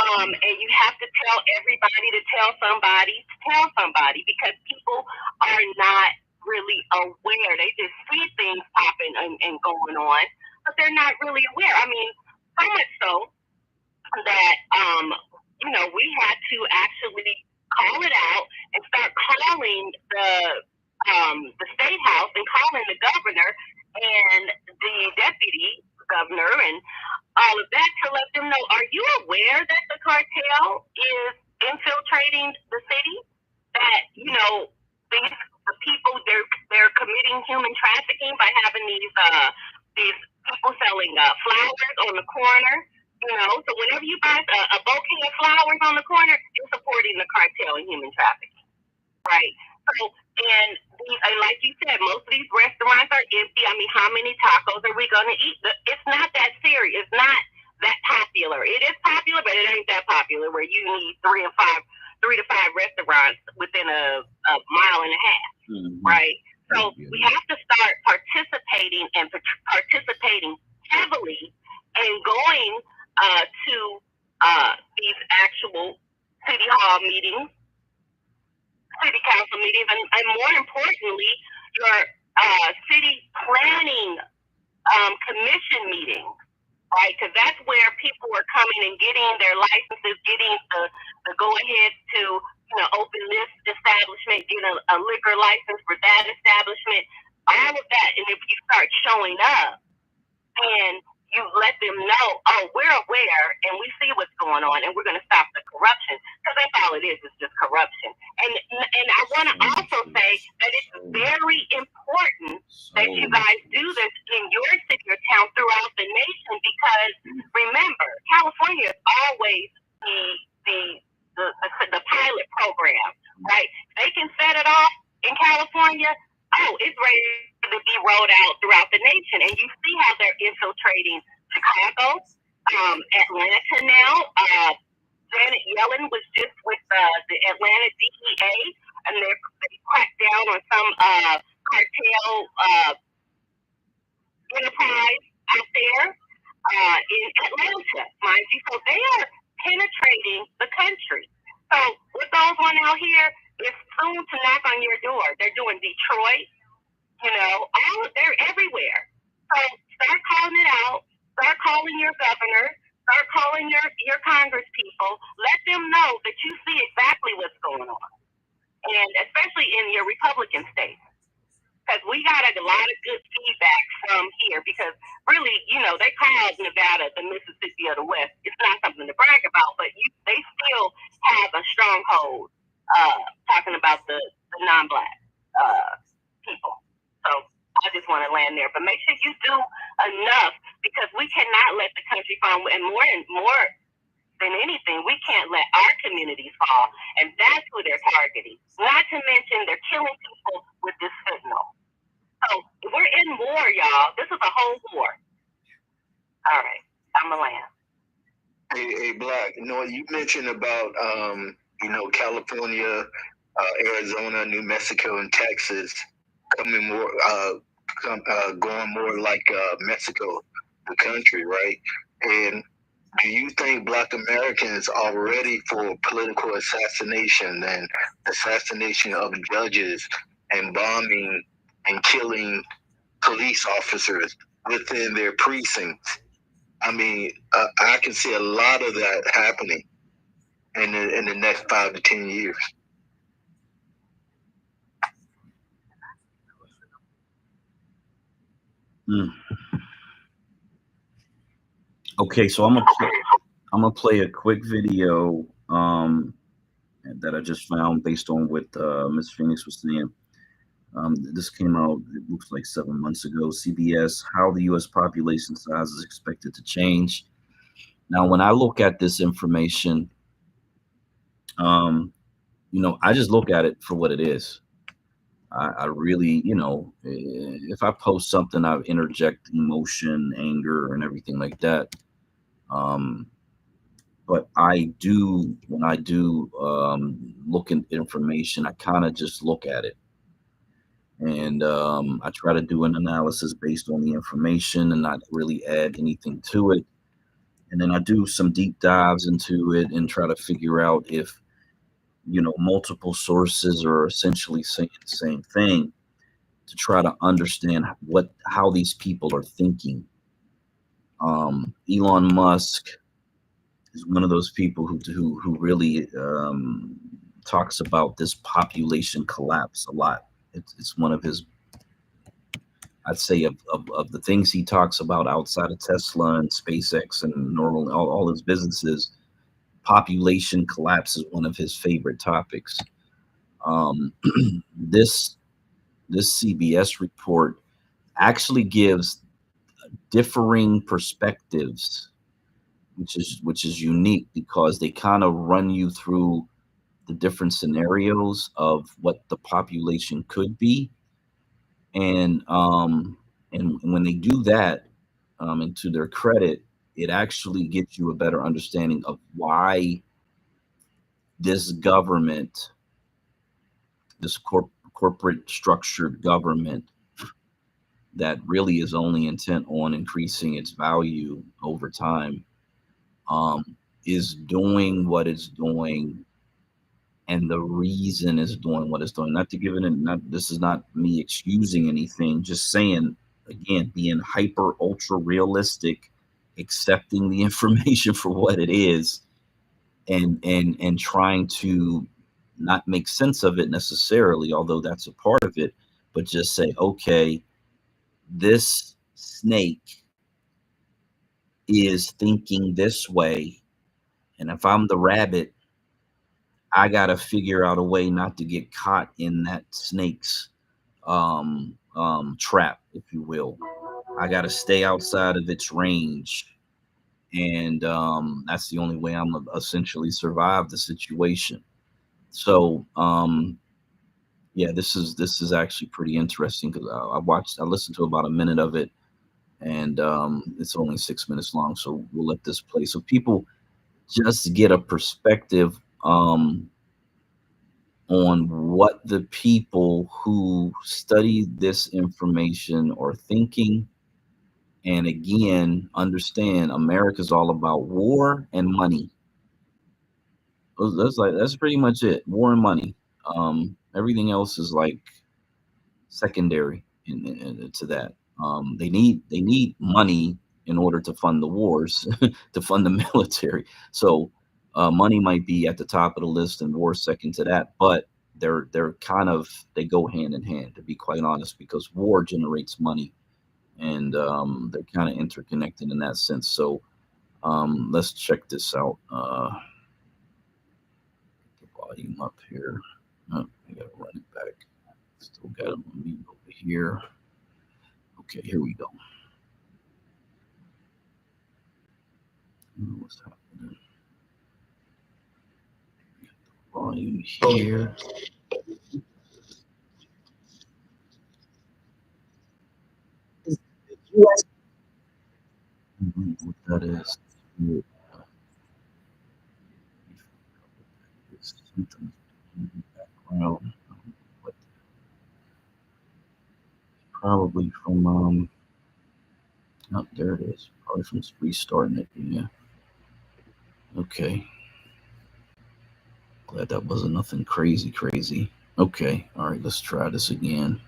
And you have to tell everybody to tell somebody, because people are not really aware. They just see things popping and going on, but they're not really aware. I mean, so much so that you know, we had to actually call it out and start calling the state house and calling the governor and the deputy governor and all of that to let them know, are you aware that the cartel is infiltrating the city? That, you know, the people, they're committing human trafficking by having these people selling flowers on the corner. You know, so whenever you buy a bouquet of flowers on the corner, you're supporting the cartel and human trafficking, right? So, and like you said, most of these restaurants are empty. I mean, how many tacos are we going to eat? It's not that serious. It's not that popular. It is popular, but it ain't that popular where you need 3 to 5 restaurants within a mile and a half, right? So we have to start participating heavily and going meetings, city council meetings, and more importantly, your city planning commission meetings, right? Because that's where people are coming and getting their licenses, getting the go ahead to open this establishment, get a liquor license for that establishment, all of that. And if you start showing up and you let them know, oh, we're aware and we see what's going on and we're going to stop the corruption, because that's all it is just corruption. And I want to also say that it's very important that you guys do this in your city or town throughout the nation, because remember, California is always the pilot program, right? They can set it off in California. Oh, it's ready to be rolled out throughout the nation. And you see how they're infiltrating Chicago, Atlanta now. Janet Yellen was just with the Atlanta DEA, and they cracked down on some cartel enterprise out there in Atlanta, mind you. So they are penetrating the country. So what goes on out here is soon to knock on your door. They're doing Detroit, they're everywhere. So start calling it out. Start calling your governor. Start calling your Congress people. Let them know that you see exactly what's going on, and especially in your Republican states, because we got a lot of good feedback from here. Because really, they call Nevada the Mississippi of the West. It's not something to brag about, but they still have a stronghold talking about the non-Black people. So I just want to land there, but make sure you do enough, because we cannot let the country fall, and more than anything, we can't let our communities fall, and that's who they're targeting. Not to mention they're killing people with this fentanyl. So we're in war, y'all. This is a whole war. All right, I'm a land. Hey, Black. You mentioned about California, Arizona, New Mexico, and Texas coming more, going more like Mexico, the country, right? And do you think Black Americans are ready for political assassination and assassination of judges and bombing and killing police officers within their precincts? I mean, I can see a lot of that happening in the next 5 to 10 years. Okay, so I'm gonna play a quick video that I just found based on what Ms. Phoenix was saying. This came out, it looks like 7 months ago. CBS, how the U.S. population size is expected to change. Now, when I look at this information, I just look at it for what it is. I really, if I post something, I interject emotion, anger, and everything like that. But when I do look at information, I kind of just look at it. And I try to do an analysis based on the information and not really add anything to it. And then I do some deep dives into it and try to figure out if, multiple sources are essentially saying the same thing, to try to understand how these people are thinking. Elon Musk is one of those people who really talks about this population collapse a lot. It's one of his, I'd say, of the things he talks about outside of Tesla and SpaceX and normal all his businesses. Population collapse is one of his favorite topics. This CBS report actually gives differing perspectives, which is unique, because they kind of run you through the different scenarios of what the population could be, and when they do that, and to their credit, it actually gives you a better understanding of why this government, this corporate structured government that really is only intent on increasing its value over time, is doing what it's doing and the reason it's doing what it's doing. Not to give it, this is not me excusing anything, just saying, again, being hyper ultra realistic, accepting the information for what it is, and trying to not make sense of it necessarily, although that's a part of it, but just say, okay, this snake is thinking this way, and if I'm the rabbit, I gotta figure out a way not to get caught in that snake's trap, if you will. I gotta stay outside of its range, and that's the only way I'm gonna essentially survive the situation. So yeah, this is actually pretty interesting, because I listened to about a minute of it, and it's only 6 minutes long, so we'll let this play so people just get a perspective on what the people who study this information are thinking. And again, understand America's all about war and money. That's pretty much it. War and money. Everything else is like secondary to that. They need money in order to fund the wars, to fund the military. So money might be at the top of the list and war second to that, but they're kind of, they go hand in hand, to be quite honest, because war generates money, and they're kind of interconnected in that sense. So let's check this out. Get the volume up here. Oh, I gotta run it back. Still got them on mute over here. Okay, here we go. What's happening? Volume here. What that is. Something in the background. Probably from oh, there it is. Probably from restarting it. Yeah. Okay. Glad that wasn't nothing crazy. Okay. All right. Let's try this again.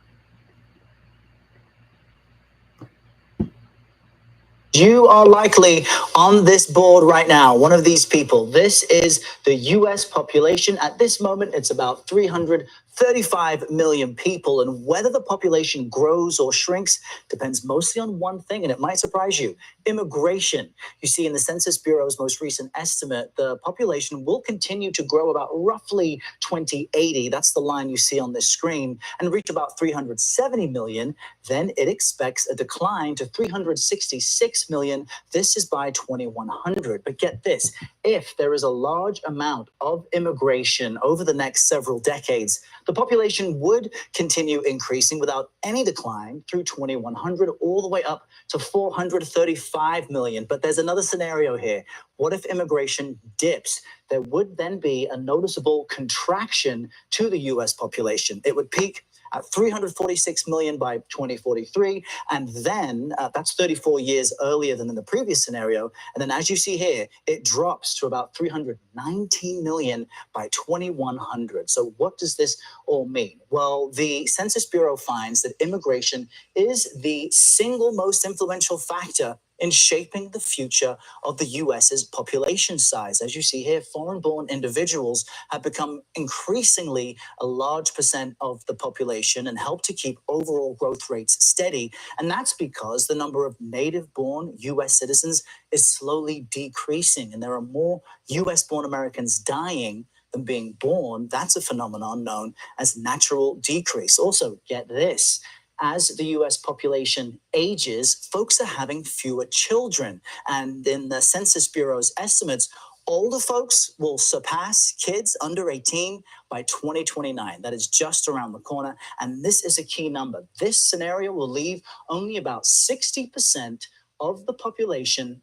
You are likely on this board right now, one of these people. This is the US population. At this moment, it's about 335 million people. And whether the population grows or shrinks depends mostly on one thing, and it might surprise you: immigration. You see, in the Census Bureau's most recent estimate, the population will continue to grow about roughly 2080. That's the line you see on this screen, and reach about 370 million. Then it expects a decline to 366 million. This is by 2100. But get this, if there is a large amount of immigration over the next several decades, the population would continue increasing without any decline through 2100, all the way up to 435 million. But there's another scenario here. What if immigration dips? There would then be a noticeable contraction to the US population. It would peak at 346 million by 2043, and then that's 34 years earlier than in the previous scenario. And then, as you see here, it drops to about 319 million by 2100. So what does this all mean? Well, the Census Bureau finds that immigration is the single most influential factor in shaping the future of the US's population size. As you see here, foreign-born individuals have become increasingly a large percent of the population and help to keep overall growth rates steady. And that's because the number of native-born US citizens is slowly decreasing, and there are more US-born Americans dying than being born. That's a phenomenon known as natural decrease. Also, get this: as the US population ages, folks are having fewer children. And in the Census Bureau's estimates, older folks will surpass kids under 18 by 2029. That is just around the corner. And this is a key number. This scenario will leave only about 60% of the population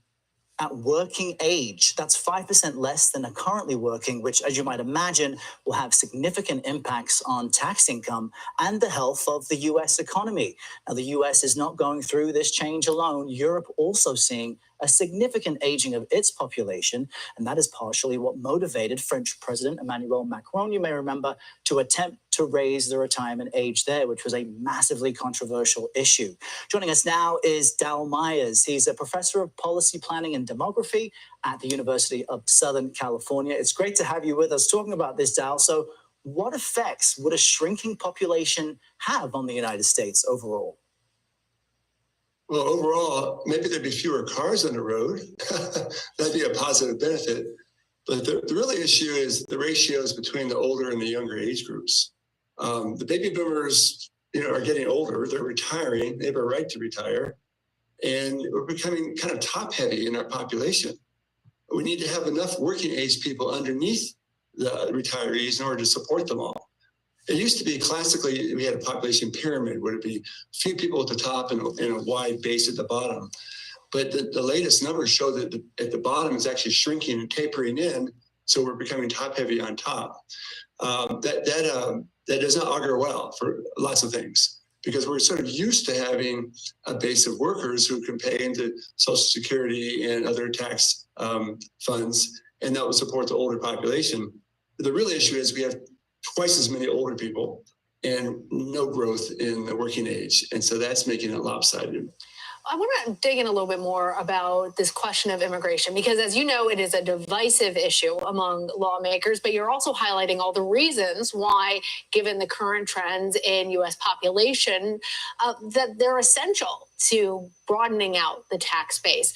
at working age. That's 5% less than are currently working, which, as you might imagine, will have significant impacts on tax income and the health of the US economy. Now, the US is not going through this change alone. Europe also seeing a significant aging of its population, and that is partially what motivated French President Emmanuel Macron, you may remember, to attempt to raise the retirement age there, which was a massively controversial issue. Joining us now is Dal Myers. He's a professor of policy planning and demography at the University of Southern California. It's great to have you with us talking about this, Dal. So what effects would a shrinking population have on the United States overall? Well, overall, maybe there'd be fewer cars on the road. That'd be a positive benefit. But the real issue is the ratios between the older and the younger age groups. The baby boomers, are getting older. They're retiring. They have a right to retire. And we're becoming kind of top heavy in our population. We need to have enough working age people underneath the retirees in order to support them all. It used to be classically, we had a population pyramid where it'd be a few people at the top and a wide base at the bottom. But the latest numbers show that at the bottom is actually shrinking and tapering in, so we're becoming top heavy on top. That does not augur well for lots of things, because we're sort of used to having a base of workers who can pay into Social Security and other tax funds, and that will support the older population. The real issue is we have twice as many older people and no growth in the working age. And so that's making it lopsided. I want to dig in a little bit more about this question of immigration, because as you know, it is a divisive issue among lawmakers, but you're also highlighting all the reasons why, given the current trends in U.S. population, that they're essential to broadening out the tax base.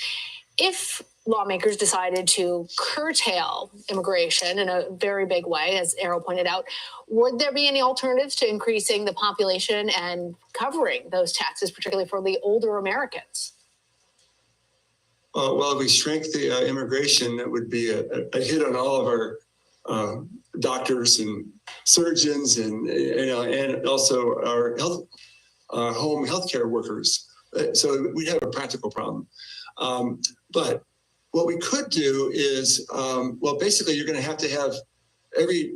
If lawmakers decided to curtail immigration in a very big way, as Errol pointed out, would there be any alternatives to increasing the population and covering those taxes, particularly for the older Americans? Well, if we shrink the immigration, that would be a hit on all of our doctors and surgeons and also our home healthcare workers. So we'd have a practical problem. But what we could do is, basically you're going to have every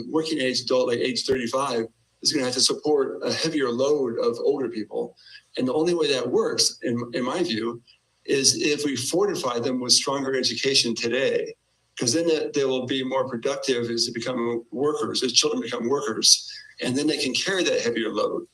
working age adult, like age 35, is going to have to support a heavier load of older people. And the only way that works, in my view, is if we fortify them with stronger education today, because then they will be more productive as they become workers, as children become workers, and then they can carry that heavier load.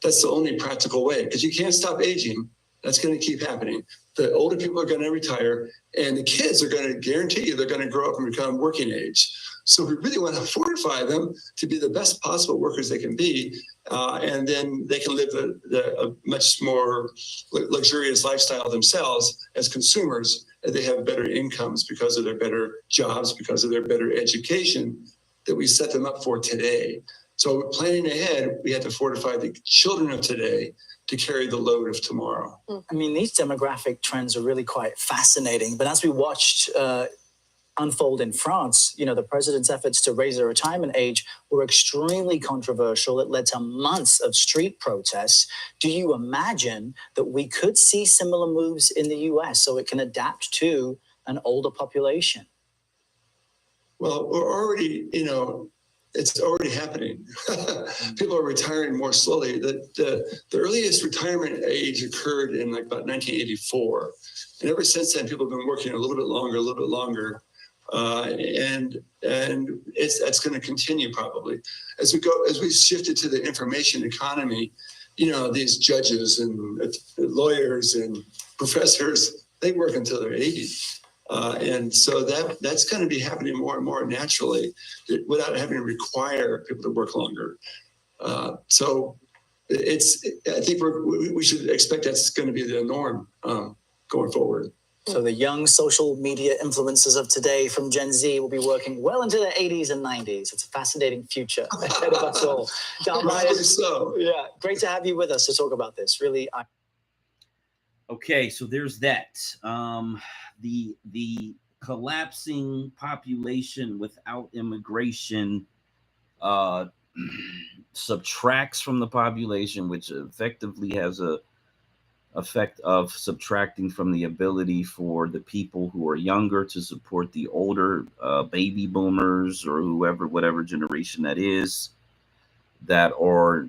That's the only practical way, because you can't stop aging. That's going to keep happening. The older people are going to retire, and the kids are going to guarantee you they're going to grow up and become working age. So we really want to fortify them to be the best possible workers they can be, and then they can live a much more luxurious lifestyle themselves as consumers, and they have better incomes because of their better jobs, because of their better education that we set them up for today. So planning ahead, we have to fortify the children of today to carry the load of tomorrow. I mean, these demographic trends are really quite fascinating. But as we watched unfold in France, the president's efforts to raise the retirement age were extremely controversial. It led to months of street protests. Do you imagine that we could see similar moves in the US so it can adapt to an older population? Well, we're already, it's already happening. People are retiring more slowly. The earliest retirement age occurred in about 1984. And ever since then, people have been working a little bit longer. And that's going to continue probably. As we shifted to the information economy, these judges and lawyers and professors, they work until they're 80. And so that's going to be happening more and more naturally without having to require people to work longer. So I think we should expect that's going to be the norm going forward. So the young social media influencers of today from Gen Z will be working well into their 80s and 90s. It's a fascinating future ahead of us all. Probably so. Yeah, great to have you with us to talk about this. Really. Okay, so there's that. The collapsing population without immigration subtracts from the population, which effectively has a effect of subtracting from the ability for the people who are younger to support the older baby boomers or whoever, whatever generation that is, that are,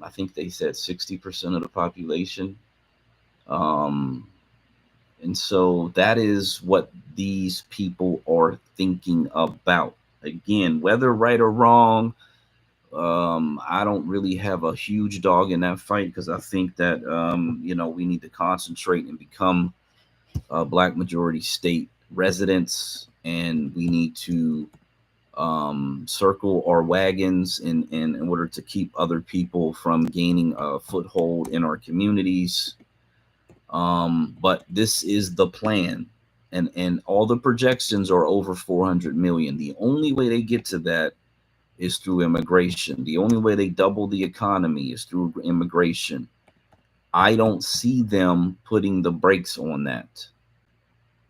I think they said 60% of the population. And so that is what these people are thinking about. Again, whether right or wrong, I don't really have a huge dog in that fight, because I think that we need to concentrate and become Black majority state residents, and we need to circle our wagons in order to keep other people from gaining a foothold in our communities. But this is the plan, and all the projections are over 400 million. The only way they get to that is through immigration. The only way they double the economy is through immigration. I don't see them putting the brakes on that.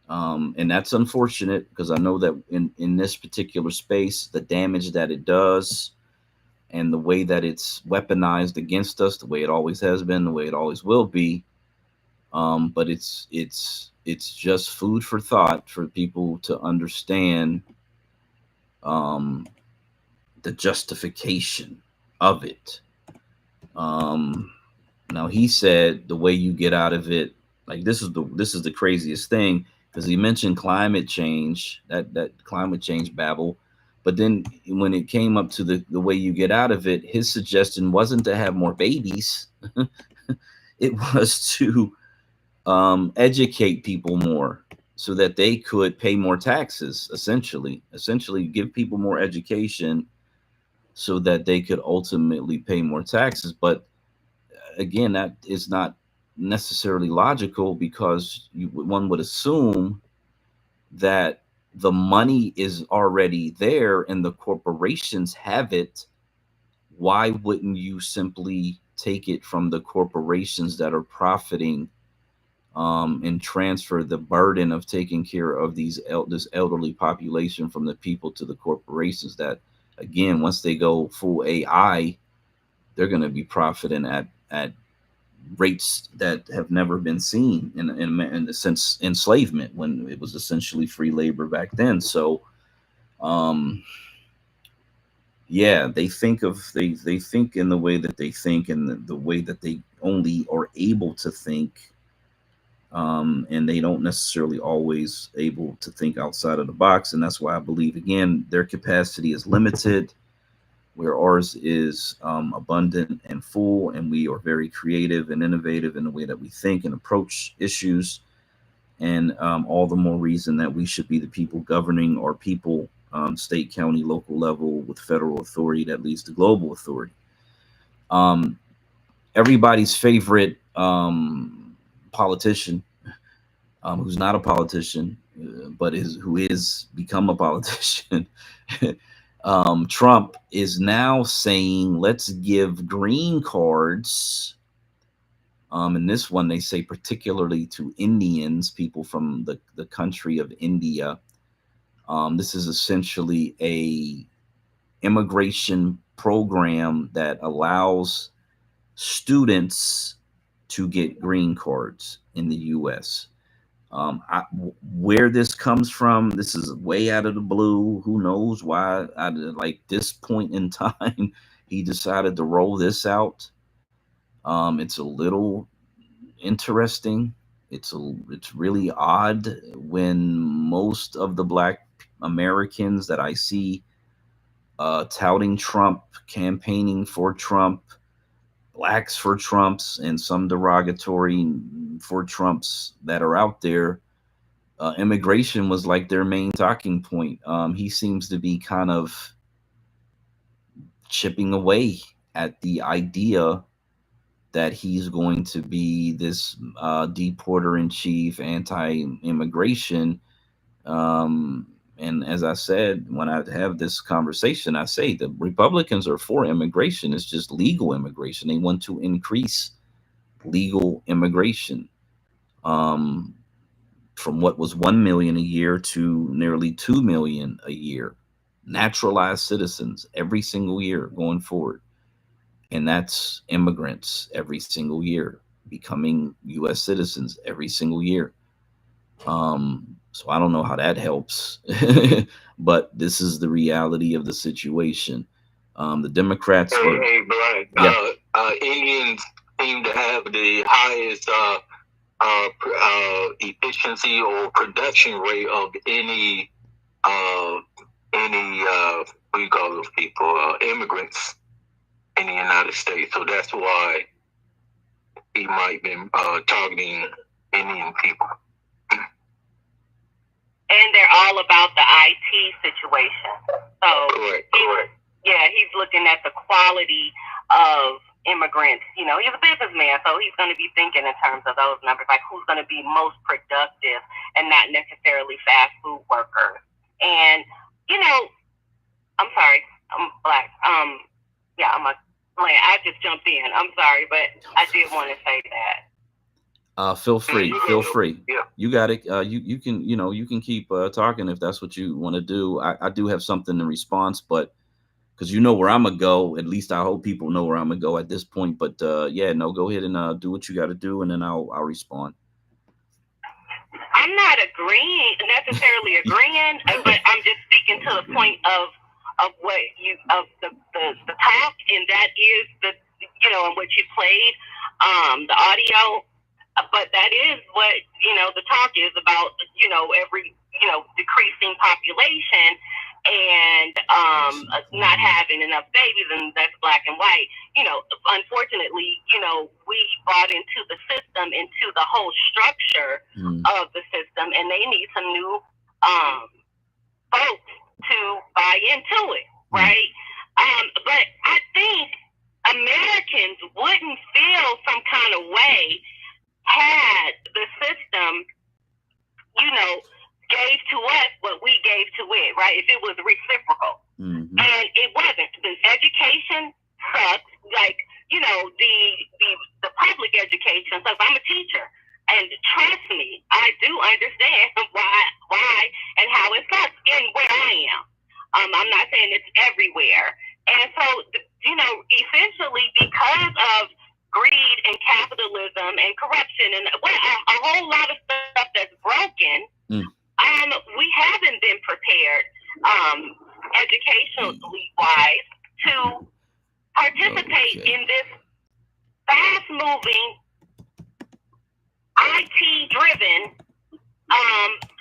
And that's unfortunate, because I know that in this particular space, the damage that it does and the way that it's weaponized against us, the way it always has been, the way it always will be. But it's just food for thought for people to understand the justification of it. Now, he said the way you get out of it, like this is the craziest thing, because he mentioned climate change, that climate change babble. But then when it came up to the way you get out of it, his suggestion wasn't to have more babies. It was to educate people more so that they could pay more taxes, essentially give people more education so that they could ultimately pay more taxes. But again, that is not necessarily logical, because one would assume that the money is already there and the corporations have it. Why wouldn't you simply take it from the corporations that are profiting and transfer the burden of taking care of this elderly population from the people to the corporations that, again, once they go full AI, they're going to be profiting at rates that have never been seen in since enslavement, when it was essentially free labor back then. So, yeah, they think in the way that they think, and the way that they only are able to think. And they don't necessarily always able to think outside of the box. And that's why I believe, again, their capacity is limited, where ours is abundant and full, and we are very creative and innovative in the way that we think and approach issues. And all the more reason that we should be the people governing our people, state, county, local level, with federal authority that leads to global authority. Everybody's favorite politician, who's not a politician, but who is become a politician. Trump is now saying, let's give green cards. In this one, they say particularly to Indians, people from the country of India. This is essentially a immigration program that allows students to get green cards in the U.S. Where this comes from, this is way out of the blue. Who knows why? Like this point in time, he decided to roll this out. It's a little interesting. It's really odd when most of the Black Americans that I see touting Trump, campaigning for Trump, blacks for Trumps, and some derogatory for Trumps that are out there, immigration was like their main talking point. He seems to be kind of chipping away at the idea that he's going to be this deporter in chief, anti-immigration. And as I said, when I have this conversation, I say the Republicans are for immigration. It's just legal immigration. They want to increase legal immigration from what was 1 million a year to nearly 2 million a year. Naturalized citizens every single year going forward. And that's immigrants every single year. becoming U.S. citizens every single year. So I don't know how that helps, but this is the reality of the situation. The Democrats Hey, are, hey, Brian. yeah, Indians seem to have the highest efficiency or production rate of any what do you call those people? Immigrants in the United States. So that's why he might be targeting Indian people. And they're all about the IT situation. So correct. Yeah, he's looking at the quality of immigrants. You know, he's a businessman, so he's going to be thinking in terms of those numbers, like who's going to be most productive and not necessarily fast food workers. And, you know, I'm sorry, I'm black. Yeah, I just jumped in. I'm sorry, but I did want to say that. Feel free. Yeah. You got it. You can, you can keep talking if that's what you want to do. I do have something in response, but because you know where I'm gonna go, at least I hope people know where I'm gonna go at this point. But yeah, no, go ahead and do what you got to do, and then I'll respond. I'm not necessarily agreeing, but I'm just speaking to the point of what the talk, and that is and what you played, the audio. But that is what, the talk is about, every, decreasing population and not having enough babies, and that's black and white. Unfortunately, we bought into the system, into the whole structure of the system, and they need some new folks to buy into it, right? But I think Americans wouldn't feel some kind of way had the system, gave to us what we gave to it, right? If it was reciprocal. Mm-hmm. And it wasn't. The education sucks. Like, the public education sucks. I'm a teacher. And trust me, I do understand why and how it sucks in where I am. I'm not saying it's everywhere. And so, essentially because of greed and capitalism and corruption and a whole lot of stuff that's broken, we haven't been prepared educationally wise to participate in this fast-moving, IT-driven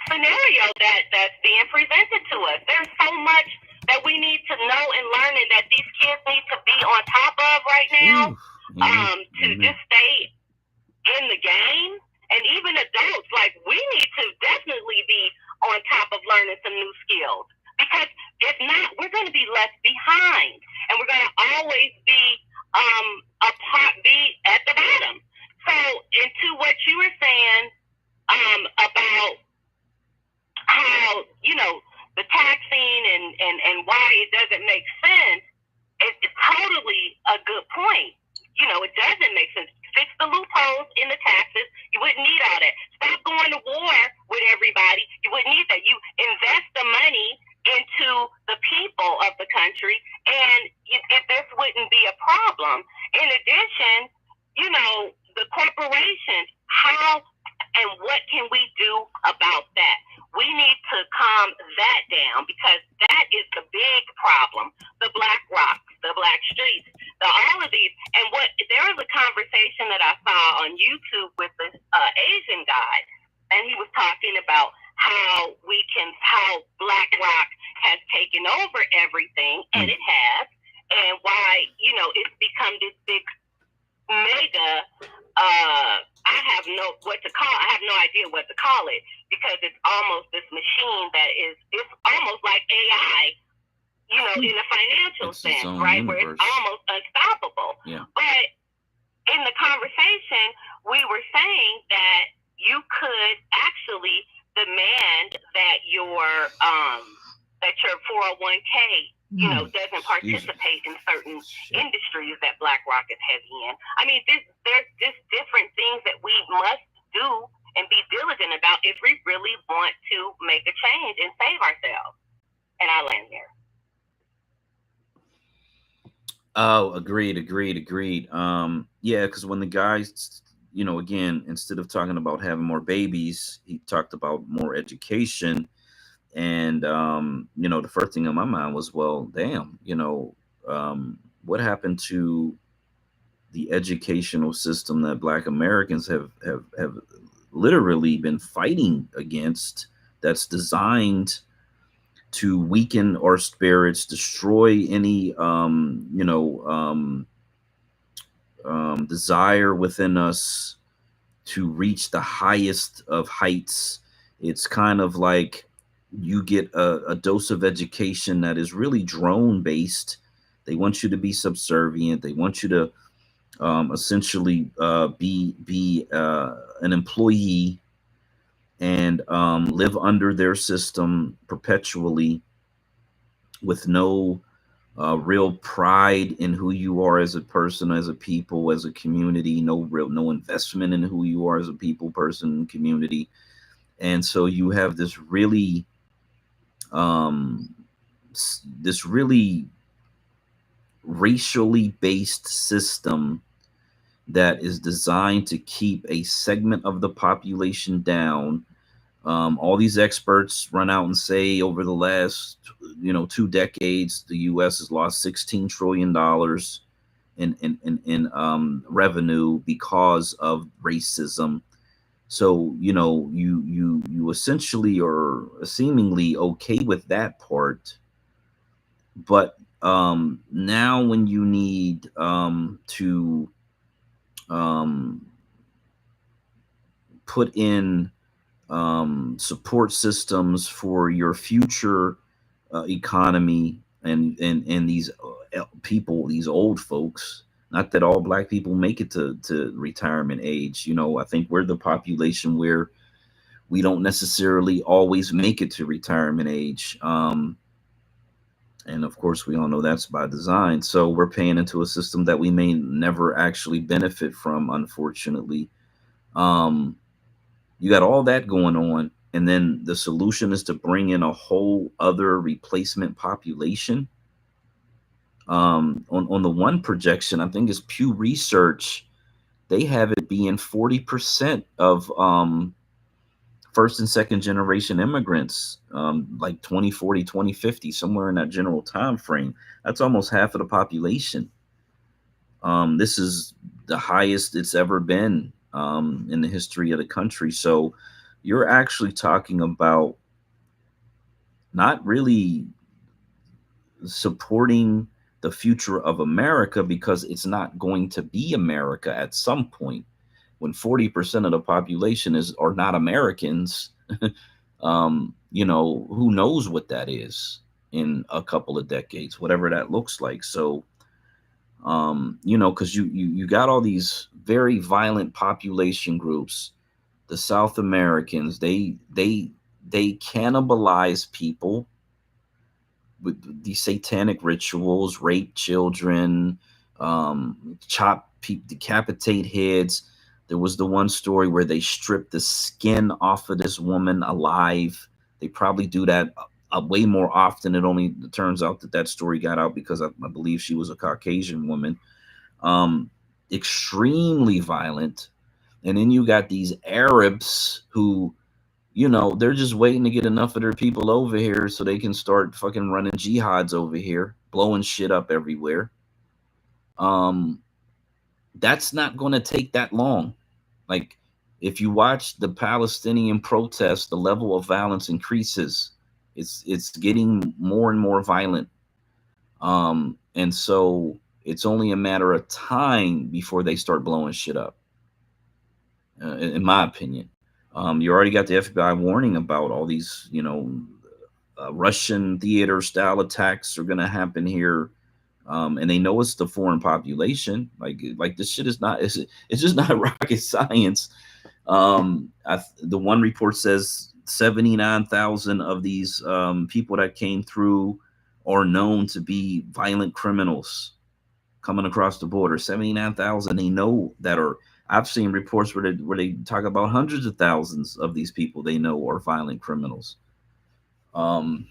scenario that's being presented to us. There's so much that we need to know and learn, and that these kids need to be on top of right now. To just stay in the game, and even adults, like, we need to definitely be on top of learning some new skills, because if not, we're going to be left behind, and we're going to always be be at the bottom. So, into what you were saying about how the taxing and why it doesn't make sense, it's totally a good point. It doesn't make sense. Fix the loopholes in the taxes. You wouldn't need all that. Stop going to war with everybody. You wouldn't need that. You invest the money into the people of the country, and this wouldn't be a problem. In addition, the corporations, how and what can we do about that? We need to calm that down, because that is the big problem. The black rocks, the black streets, all of these. And there was a conversation that I saw on YouTube with this Asian guy, and he was talking about how BlackRock has taken over everything, and it has, and why it's become this big mega. I have no idea what to call it, because it's almost this machine that it's almost like AI, in a financial sense, right? Universe. Where it's almost unstoppable. Yeah. But in the conversation, we were saying that you could actually demand that your 401k, doesn't participate in certain industries that BlackRock is heavy in. I mean, there's just different things that we must do and be diligent about if we really want to make a change and save ourselves. And I land there. Oh, agreed. Yeah, because when the guys you know, again, instead of talking about having more babies, he talked about more education. And, you know, the first thing in my mind was, well, damn, you know, what happened to the educational system that Black Americans have literally been fighting against, that's designed to weaken our spirits, destroy any, desire within us to reach the highest of heights. It's kind of like you get a dose of education that is really drone based. They want you to be subservient. They want you to essentially be an employee and live under their system perpetually with no real pride in who you are as a person, as a people, as a community. No investment in who you are as a people, person, community. And so you have this really um, this really racially based system that is designed to keep a segment of the population down. All these experts run out and say over the last, 2 decades, the U.S. has lost $16 trillion in revenue because of racism. So, you essentially are seemingly okay with that part, but now when you need to put in support systems for your future economy and these people, these old folks. Not that all Black people make it to retirement age. I think we're the population where we don't necessarily always make it to retirement age. And of course, we all know that's by design. So we're paying into a system that we may never actually benefit from, unfortunately. You got all that going on. And then the solution is to bring in a whole other replacement population. On the one projection, I think it's Pew Research, they have it being 40% of first and second generation immigrants, like 2040, 2050, somewhere in that general time frame. That's almost half of the population. This is the highest it's ever been in the history of the country. So you're actually talking about not really supporting the future of America, because it's not going to be America at some point. When 40% of the population are not Americans, who knows what that is in a couple of decades, whatever that looks like. So, because you got all these very violent population groups, the South Americans, they cannibalize people with these satanic rituals, rape children, chop people, decapitate heads. There was the one story where they stripped the skin off of this woman alive. They probably do that way more often. It turns out that story got out because I believe she was a Caucasian woman. Extremely violent. And then you got these Arabs who, they're just waiting to get enough of their people over here so they can start fucking running jihads over here, blowing shit up everywhere. That's not going to take that long. Like, if you watch the Palestinian protests, the level of violence increases. It's getting more and more violent. And so it's only a matter of time before they start blowing shit up, in my opinion. You already got the FBI warning about all these, Russian theater style attacks are going to happen here. And they know it's the foreign population. Like this shit is not, it's just not rocket science. The one report says 79,000 of these people that came through are known to be violent criminals coming across the border. 79,000 they know that are. I've seen reports where they talk about hundreds of thousands of these people they know are violent criminals. And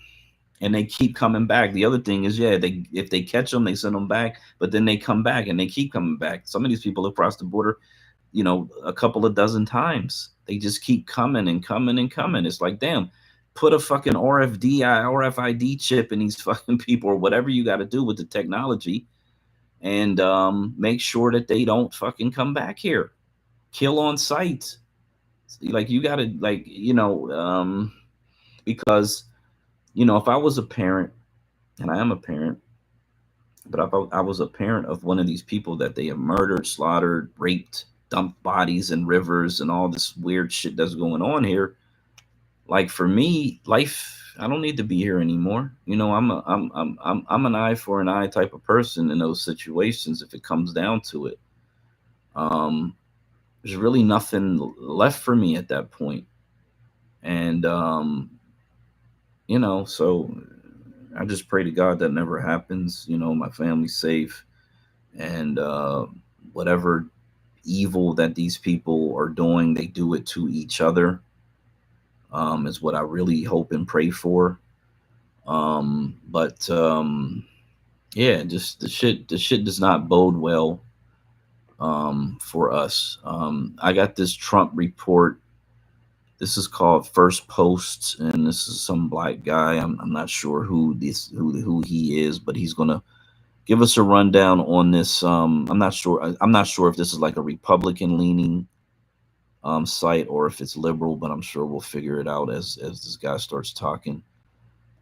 they keep coming back. The other thing is, if they catch them, they send them back, but then they come back and they keep coming back. Some of these people across the border, you know, a couple of dozen times. They just keep coming and coming and coming. It's like, damn, put a fucking RFID chip in these fucking people, or whatever you got to do with the technology, and make sure that they don't fucking come back here. Kill on sight. Like, you got to, like, you know, because, you know, if I was a parent, and I am a parent, but if I was a parent of one of these people that they have murdered, slaughtered, raped, dumped bodies in rivers, and all this weird shit that's going on here, like, for me, life, I don't need to be here anymore. You know, I'm an eye for an eye type of person in those situations. If it comes down to it, there's really nothing left for me at that point. And you know, so I just pray to God that never happens. You know, my family's safe, and whatever evil that these people are doing, they do it to each other. Is what I really hope and pray for. But yeah, just the shit does not bode well for us. I got this Trump report. This is called First Post, and this is some black guy. I'm not sure who he is, but he's gonna give us a rundown on this. I'm not sure. I'm not sure if this is like a Republican leaning site or if it's liberal, but I'm sure we'll figure it out as this guy starts talking.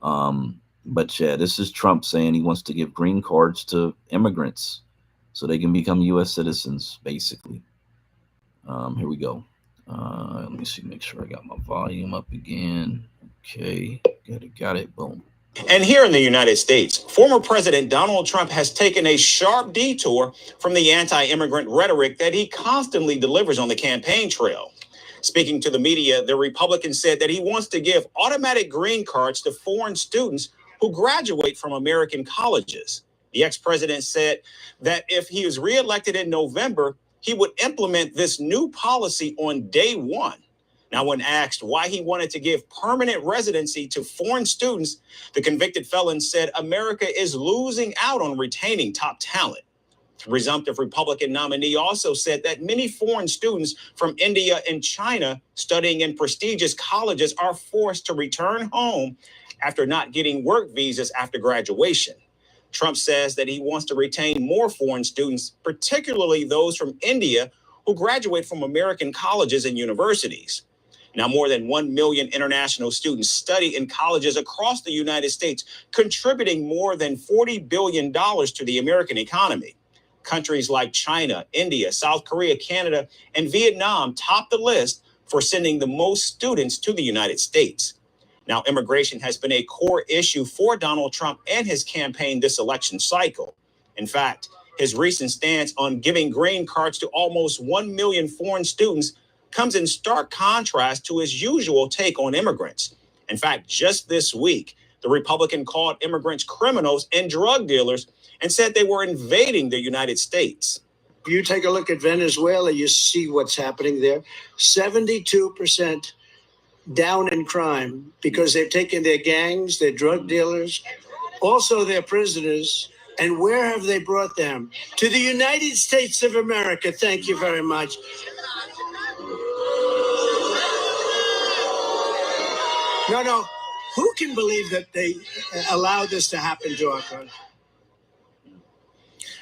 But yeah, this is Trump saying he wants to give green cards to immigrants so they can become U.S. citizens, basically. Here we go. Let me see, make sure I got my volume up again. Okay, got it, boom. And here in the United States, former President Donald Trump has taken a sharp detour from the anti-immigrant rhetoric that he constantly delivers on the campaign trail. Speaking to the media, the Republican said that he wants to give automatic green cards to foreign students who graduate from American colleges. The ex-president said that if he is reelected in November, he would implement this new policy on day one. Now, when asked why he wanted to give permanent residency to foreign students, the convicted felon said America is losing out on retaining top talent. The presumptive Republican nominee also said that many foreign students from India and China studying in prestigious colleges are forced to return home after not getting work visas after graduation. Trump says that he wants to retain more foreign students, particularly those from India who graduate from American colleges and universities. Now, more than 1 million international students study in colleges across the United States, contributing more than $40 billion to the American economy. Countries like China, India, South Korea, Canada, and Vietnam top the list for sending the most students to the United States. Now, immigration has been a core issue for Donald Trump and his campaign this election cycle. In fact, his recent stance on giving green cards to almost 1 million foreign students comes in stark contrast to his usual take on immigrants. In fact, just this week, the Republican called immigrants criminals and drug dealers and said they were invading the United States. If you take a look at Venezuela, you see what's happening there. 72% down in crime because they've taken their gangs, their drug dealers, also their prisoners. And where have they brought them? To the United States of America. Thank you very much. No. Who can believe that they allowed this to happen to our country?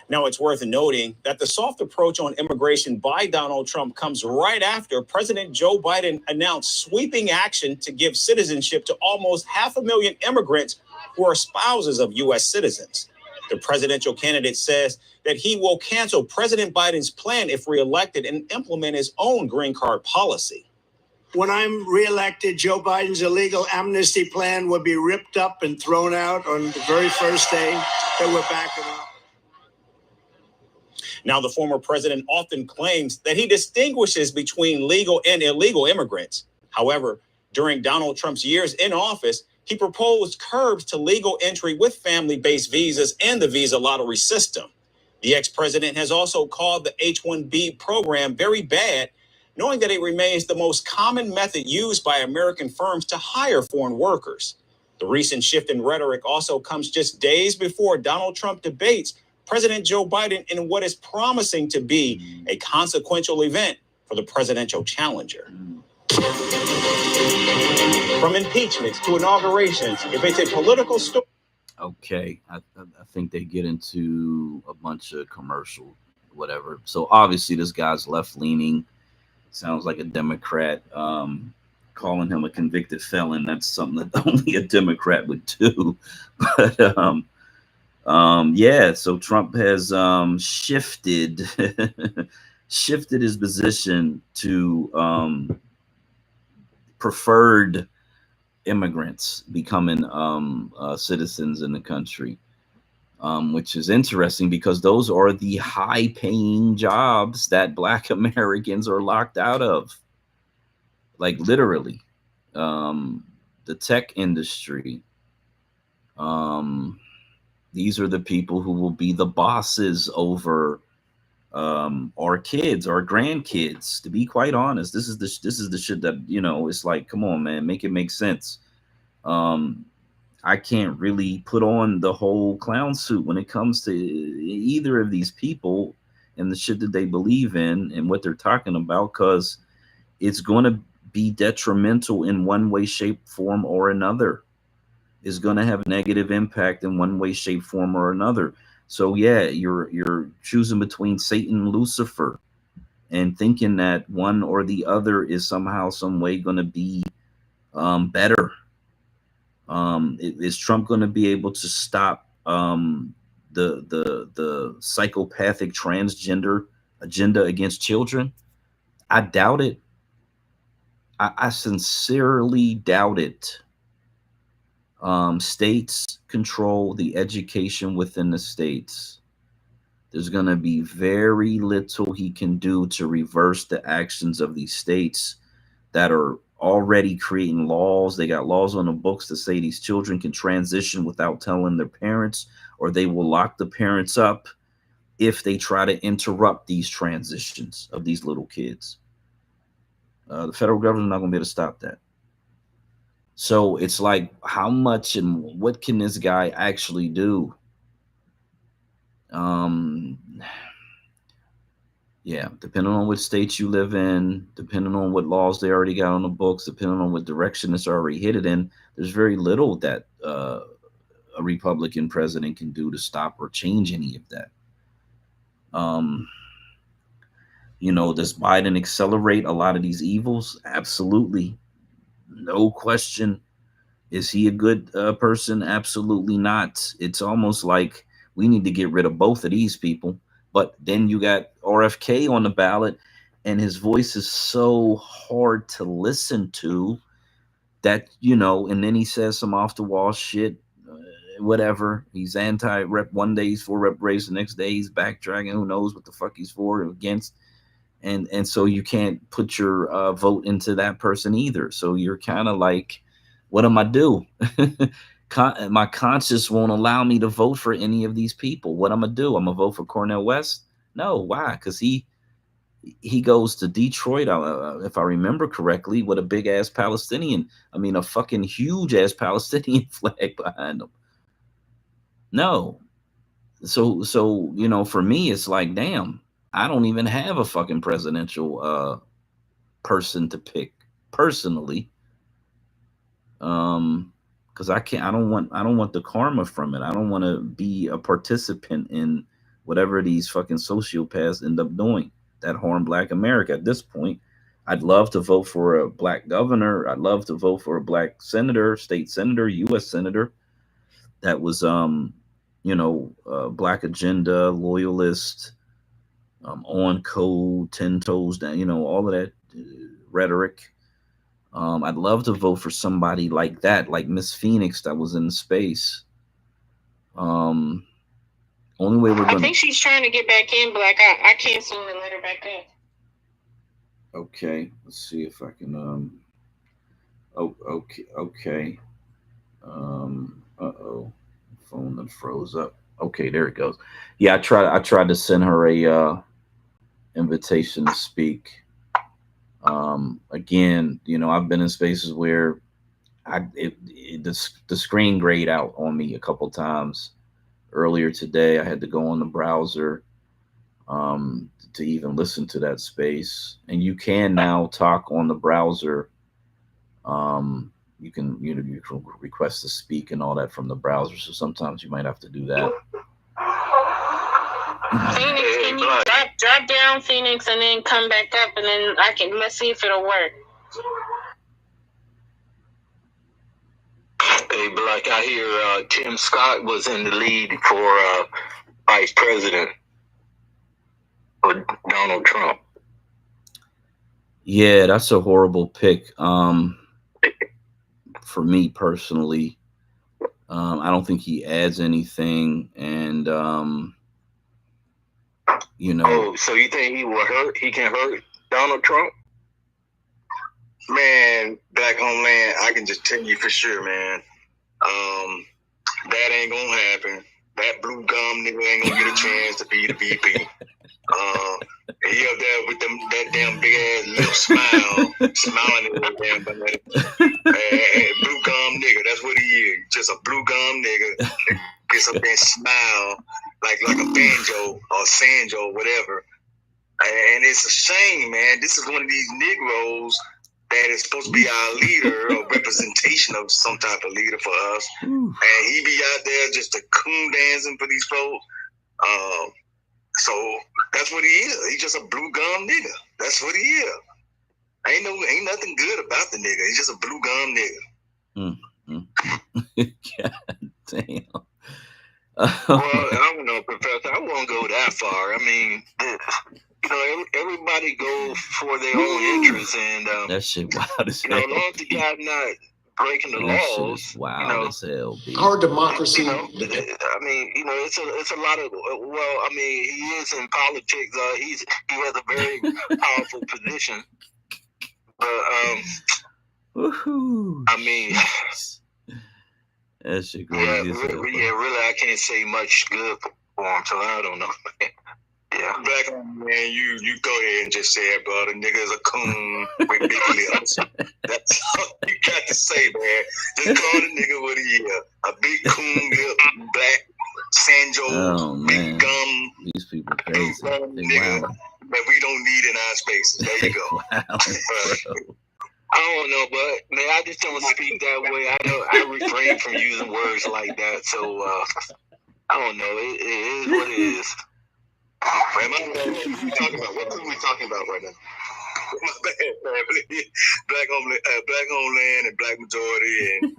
Now, it's worth noting that the soft approach on immigration by Donald Trump comes right after President Joe Biden announced sweeping action to give citizenship to almost 500,000 immigrants who are spouses of U.S. citizens. The presidential candidate says that he will cancel President Biden's plan if reelected and implement his own green card policy. When I'm reelected, Joe Biden's illegal amnesty plan will be ripped up and thrown out on the very first day that we're back in office. Now, the former president often claims that he distinguishes between legal and illegal immigrants. However, during Donald Trump's years in office, he proposed curbs to legal entry with family-based visas and the visa lottery system. The ex-president has also called the H-1B program very bad, knowing that it remains the most common method used by American firms to hire foreign workers. The recent shift in rhetoric also comes just days before Donald Trump debates President Joe Biden in what is promising to be a consequential event for the presidential challenger. From impeachments to inaugurations, if it's a political story. Okay, I think they get into a bunch of commercial, whatever. So obviously this guy's left-leaning, sounds like a Democrat. Calling him a convicted felon, that's something that only a Democrat would do. But yeah, so Trump has shifted his position to preferred immigrants becoming citizens in the country, which is interesting because those are the high-paying jobs that Black Americans are locked out of. Like literally, the tech industry. These are the people who will be the bosses over our kids, our grandkids. To be quite honest, this is the shit that, you know, it's like, come on, man, make it make sense. I can't really put on the whole clown suit when it comes to either of these people and the shit that they believe in and what they're talking about, because it's going to be detrimental in one way, shape, form, or another. Is going to have a negative impact in one way, shape, form, or another. So yeah, you're choosing between Satan and Lucifer, and thinking that one or the other is somehow, some way going to be better. Is Trump going to be able to stop the psychopathic transgender agenda against children? I doubt it. I sincerely doubt it. States control the education within the states. There's going to be very little he can do to reverse the actions of these states that are already creating laws. They got laws on the books that say these children can transition without telling their parents, or they will lock the parents up if they try to interrupt these transitions of these little kids. The federal government is not going to be able to stop that. So it's like, how much and what can this guy actually do? Yeah, depending on which states you live in, depending on what laws they already got on the books, depending on what direction it's already headed in, there's very little that a Republican president can do to stop or change any of that. You know, does Biden accelerate a lot of these evils? Absolutely. No question. Is he a good person? Absolutely not. It's almost like we need to get rid of both of these people. But then you got RFK on the ballot, and his voice is so hard to listen to that, you know, and then he says some off the wall shit, whatever. He's anti-rep one day, he's for reparation, the next day he's backtracking. Who knows what the fuck he's for or against. And so you can't put your vote into that person either. So you're kind of like, what am I do? My conscience won't allow me to vote for any of these people. What I'm gonna do? I'm gonna vote for Cornel West? No, why? Because he goes to Detroit, if I remember correctly, with a big ass Palestinian. I mean, a fucking huge ass Palestinian flag behind him. No, so you know, for me, it's like, damn, I don't even have a fucking presidential person to pick personally. Because I don't want the karma from it. I don't want to be a participant in whatever these fucking sociopaths end up doing that harm Black America. At this point, I'd love to vote for a Black governor. I'd love to vote for a Black senator, state senator, U.S. senator that was, you know, Black agenda, loyalist, on code, 10 toes down, you know, all of that rhetoric. I'd love to vote for somebody like that, like Miss Phoenix that was in space. Only way we're going. I think she's trying to get back in, Black. I can't seem to let her back in. Okay, let's see if I can. Oh, okay. Phone that froze up. Okay, there it goes. Yeah, I tried to send her a invitation to speak. Again, you know, I've been in spaces where the screen grayed out on me a couple times earlier today. I had to go on the browser to even listen to that space. And you can now talk on the browser. You can request to speak and all that from the browser. So sometimes you might have to do that. Phoenix, can you drop down, Phoenix, and then come back up, and then let's see if it'll work. Hey, Black, I hear Tim Scott was in the lead for vice president for Donald Trump. Yeah, that's a horrible pick. For me personally, I don't think he adds anything, and Oh, so you think he will hurt? He can hurt Donald Trump? Man, Black Homeland, I can just tell you for sure, man. That ain't gonna happen. That blue gum nigga ain't gonna get a chance to be the VP. He up there with that damn big ass lip smile, smiling at that damn blue gum nigga. That's what he is. Just a blue gum nigga that gets up there and smile like a banjo or sanjo or whatever. And it's a shame, man. This is one of these Negroes that is supposed to be our leader or representation of some type of leader for us. And he be out there just a coon dancing for these folks. So that's what he is. He's just a blue gum nigga. That's what he is. Ain't nothing good about the nigga. He's just a blue gum nigga. God damn. Well, I don't know, Professor. I won't go that far. I mean, everybody go for their own interests, and that shit wild as hell. As long as the guy's not breaking the laws, shit is wild as hell. B. Our democracy. I mean, it's a lot of. Well, I mean, he is in politics. He has a very powerful position. But I mean, that shit crazy. Really, I can't say much good for him, so I don't know. Yeah, Black man, you go ahead and just say it, bro. The nigga is a coon with big lips. That's all you got to say, man. Just call the nigga what he is. A big coon lip, black, sanjo, big gum. These people crazy. Nigga that we don't need in our spaces. There you go. I don't know, but man, I just don't speak that way. I refrain from using words like that. So I don't know. It is what it is. Man, what are we talking about? What are we talking about right now? My bad, family. Black Homeland and Black Majority and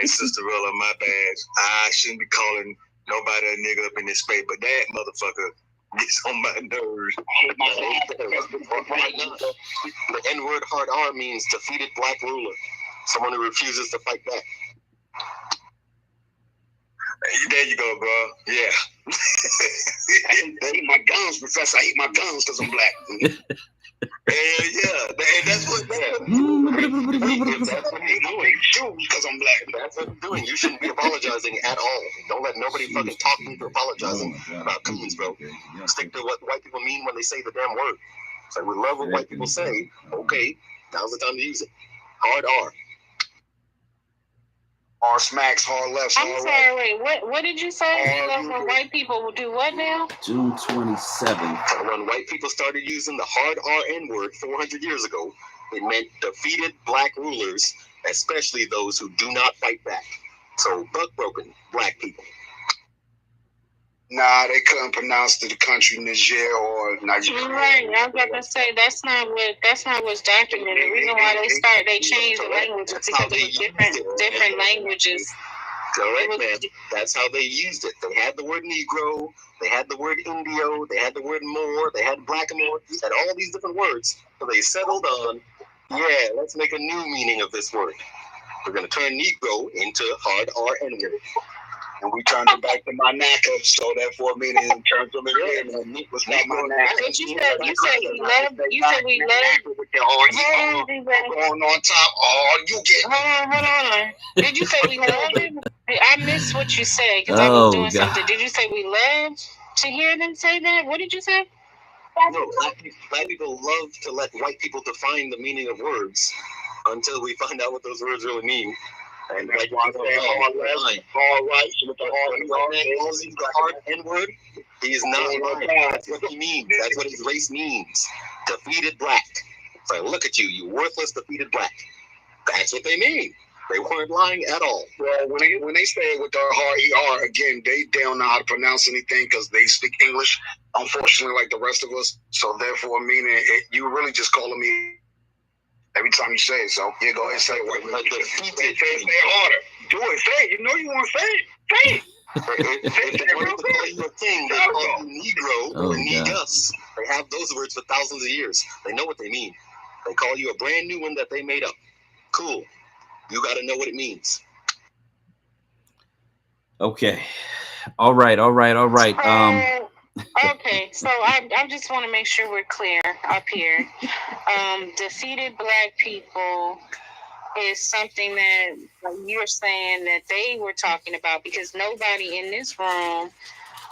Sisterella, my bad. I shouldn't be calling nobody a nigga up in this space, but that motherfucker gets on my nerves. The N-word hard R means defeated black ruler. Someone who refuses to fight back. There you go, bro. Yeah. I hate my guns, Professor. I hate my guns because I'm black. Yeah. That's what that's what he's doing. Because I'm black. That's what he's doing. You shouldn't be apologizing at all. Don't let nobody fucking talk me for apologizing about coons, bro. Stick to what white people mean when they say the damn word. So we love what white people say. Okay, now's the time to use it. Hard R. R smacks, hard left. I'm sorry, wait, what did you say? When white people will do what now? June 27th. When white people started using the hard R-N word 400 years ago, it meant defeated black rulers, especially those who do not fight back. So, buck-broken black people. Nah, they couldn't pronounce the country Niger or Nigeria. Right, I was about to say that's not what's documented. The reason why they changed the language is because it was different languages. Correct, man. That's how they used it. They had the word Negro, they had the word Indio, they had the word Moor, they had Blackamoor, they had all these different words. So they settled on, let's make a new meaning of this word. We're going to turn Negro into hard R-N word. And we turned it back to Manaka, so therefore meaning in terms of it was not Manaka. But you said we love. Going on top, you get. Hold on. Did you say we love it? I missed what you said because I was doing something. Did you say we love to hear them say that? What did you say? No, black people love to let white people define the meaning of words until we find out what those words really mean. And like hard rights with the hard N-word, he is not lying. That's what he means. That's what his race means. Defeated black. So look at you, you worthless defeated black. That's what they mean. They weren't lying at all. Well, when they say it with their hard ER, again, they don't know how to pronounce anything because they speak English, unfortunately, like the rest of us. So therefore, meaning you really just calling me every time you say it. So yeah, go ahead and say it. Say it harder. Do it. Say it. You know you want to say it. Say it. If they want to call you a king, they call you Negro or Negus. They have those words for thousands of years. They know what they mean. They call you a brand new one that they made up. Cool. You got to know what it means. Okay. All right. Okay, so I just want to make sure we're clear up here. Defeated black people is something that you're saying that they were talking about, because nobody in this room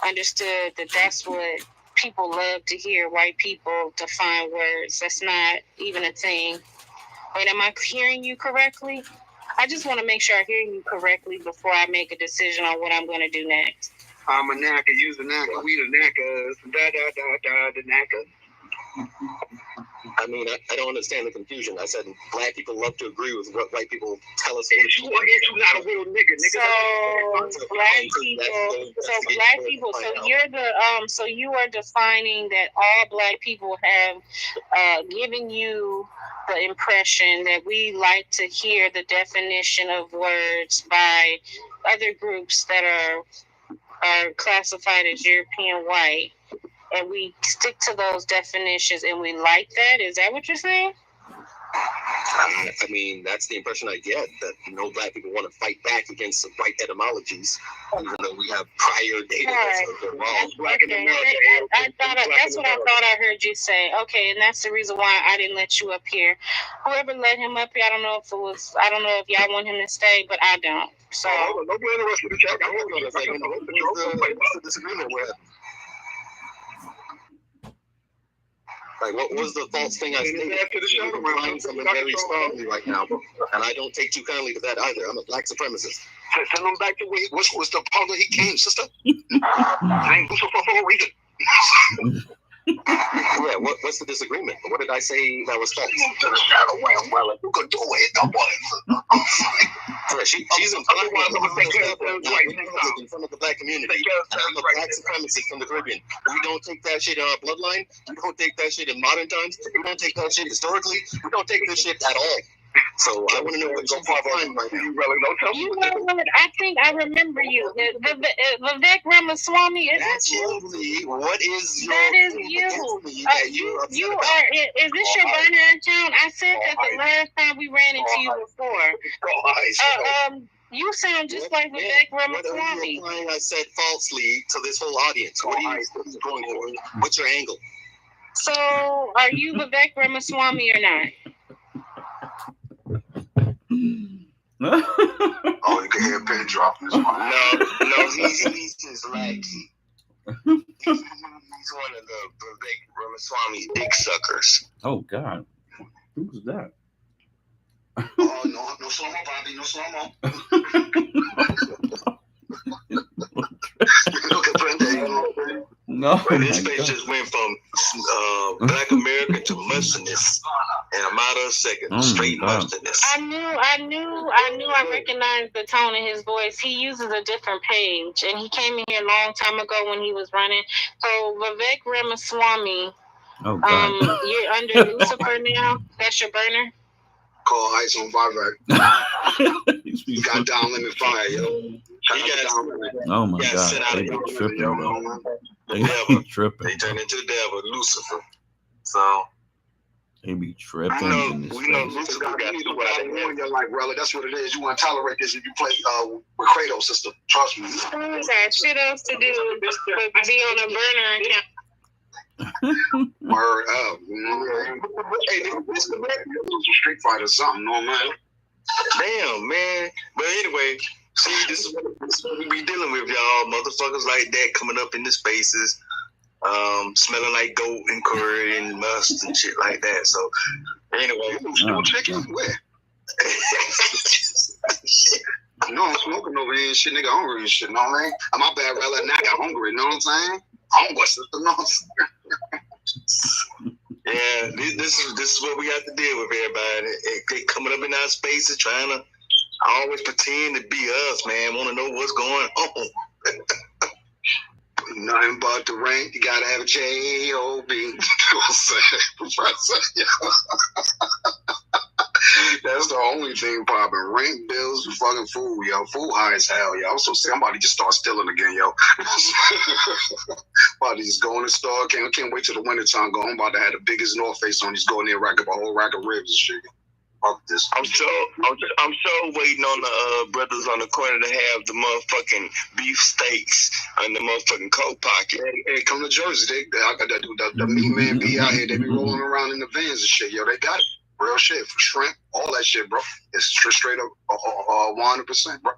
understood that that's what people love to hear, white people define words. That's not even a thing. Wait, am I hearing you correctly? I just want to make sure I hear you correctly before I make a decision on what I'm going to do next. I'm a knacker, use the knacker, we the knackers, the knacker. I mean, I don't understand the confusion. I said black people love to agree with what white people tell us. Is you not a real nigga? So black people. So you're the So you are defining that all black people have given you the impression that we like to hear the definition of words by other groups that are classified as European white, and we stick to those definitions, and we like that. Is that what you're saying? I mean, that's the impression I get, that no black people want to fight back against the white etymologies, even though we have prior data that says they're wrong. That's what I thought I heard you say. Okay, and that's the reason why I didn't let you up here. Whoever let him up here, I don't know if y'all want him to stay, but I don't. So don't blame the rest of the chat. What's the disagreement we're having? Like, what was the false thing I stated? You're implying something very strongly right now, and I don't take too kindly to that either. I'm a black supremacist. Send him back to where what's the part where he came, sister? I ain't Lucifer for a reason. Yeah, what's the disagreement? What did I say that was false? You could do it. She's implying in front of the black community, and I'm a black supremacist from the Caribbean. We don't take that shit in our bloodline. We don't take that shit in modern times. We don't take that shit historically. We don't take this shit at all. So I want to know what you're implying right now. You know what? I think I remember you. Vivek Ramaswamy. Is that you? What is your? That is you. You are. Is this your burner account? I said that the last time we ran into you before. You sound just like Vivek Ramaswamy. I said falsely to this whole audience. What are you going for? What's your angle? So, are you Vivek Ramaswamy or not? Oh, you can hear a pin drop. No, he's just like he's one of the Vivek Ramaswamy dick suckers. Oh God, who's that? Oh no slow-mo, Bobby, no slow-mo. No, this space just went from Black American to Muslimist in a matter of seconds. Straight Muslimist. I knew I recognized the tone in his voice. He uses a different page, and he came in here a long time ago when he was running. So Vivek Ramaswamy, you're under Lucifer now. That's your burner. Call ice on Vivek. You got down limit fire, yo. Oh my God, they be tripping, bro. They be tripping. They turn into the devil, Lucifer. So they be tripping. We know Lucifer got you. Like, brother, that's what it is. You want to tolerate this if you play with Kratos, sister. Trust me. I got shit else to do but be on a burner account. Word up. Hey, this is a Street Fighter or something, no man. Damn, man. But anyway, see, this is what we be dealing with, y'all. Motherfuckers like that coming up in the spaces, smelling like goat and curry and must and shit like that. So, anyway, chicken where? know I'm smoking over here and shit, nigga hungry and shit, you know what I mean? My bad, rather than I got hungry, you know what I'm saying? Hungry, sister, you know what I'm saying? Yeah, this is what we have to deal with, everybody. They coming up in our spaces trying to always pretend to be us, man. Want to know what's going on. Nothing but the rank. You gotta have a J-O-B. You know what I'm saying? That's the only thing popping. Rent, bills, and fucking food, yo. Food high as hell, yo. I'm so sick. I'm about to just start stealing again, yo. About to just go in the store. Can't wait till the winter time go. I'm about to have the biggest North Face on. Just go in there, rack up a whole rack of ribs and shit. Fuck this. I'm sure waiting on the brothers on the corner to have the motherfucking beef steaks and the motherfucking coat pocket. Hey, come to Jersey. The meat man be out here. They be rolling around in the vans and shit, yo. They got it. Real shit, shrimp, all that shit, bro. It's straight up 100%, bro.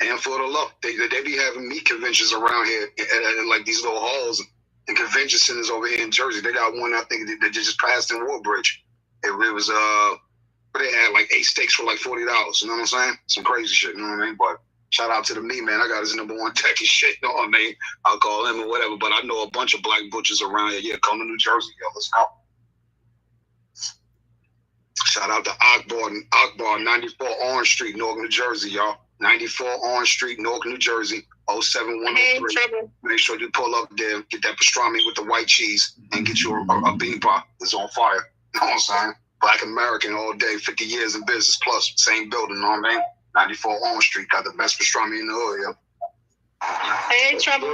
And for the love, they be having meat conventions around here, and like these little halls and convention centers over here in Jersey. They got one, I think, that just passed in Woodbridge. It was but they had like 8 steaks for like $40. You know what I'm saying? Some crazy shit. You know what I mean? But shout out to the meat man. I got his #1 techie shit. You know what I mean? I'll call him or whatever. But I know a bunch of black butchers around here. Yeah, come to New Jersey, yo. Let's go. Shout out to Akbar, 94 Orange Street, Newark, New Jersey, y'all. 94 Orange Street, Newark, New Jersey, 07103. Make sure you pull up there, get that pastrami with the white cheese, and get you a bean pot. It's on fire. You know what I'm saying? Black American all day, 50 years in business plus, same building, you know what I mean? 94 Orange Street, got the best pastrami in the hood, yo. Hey, Trouble.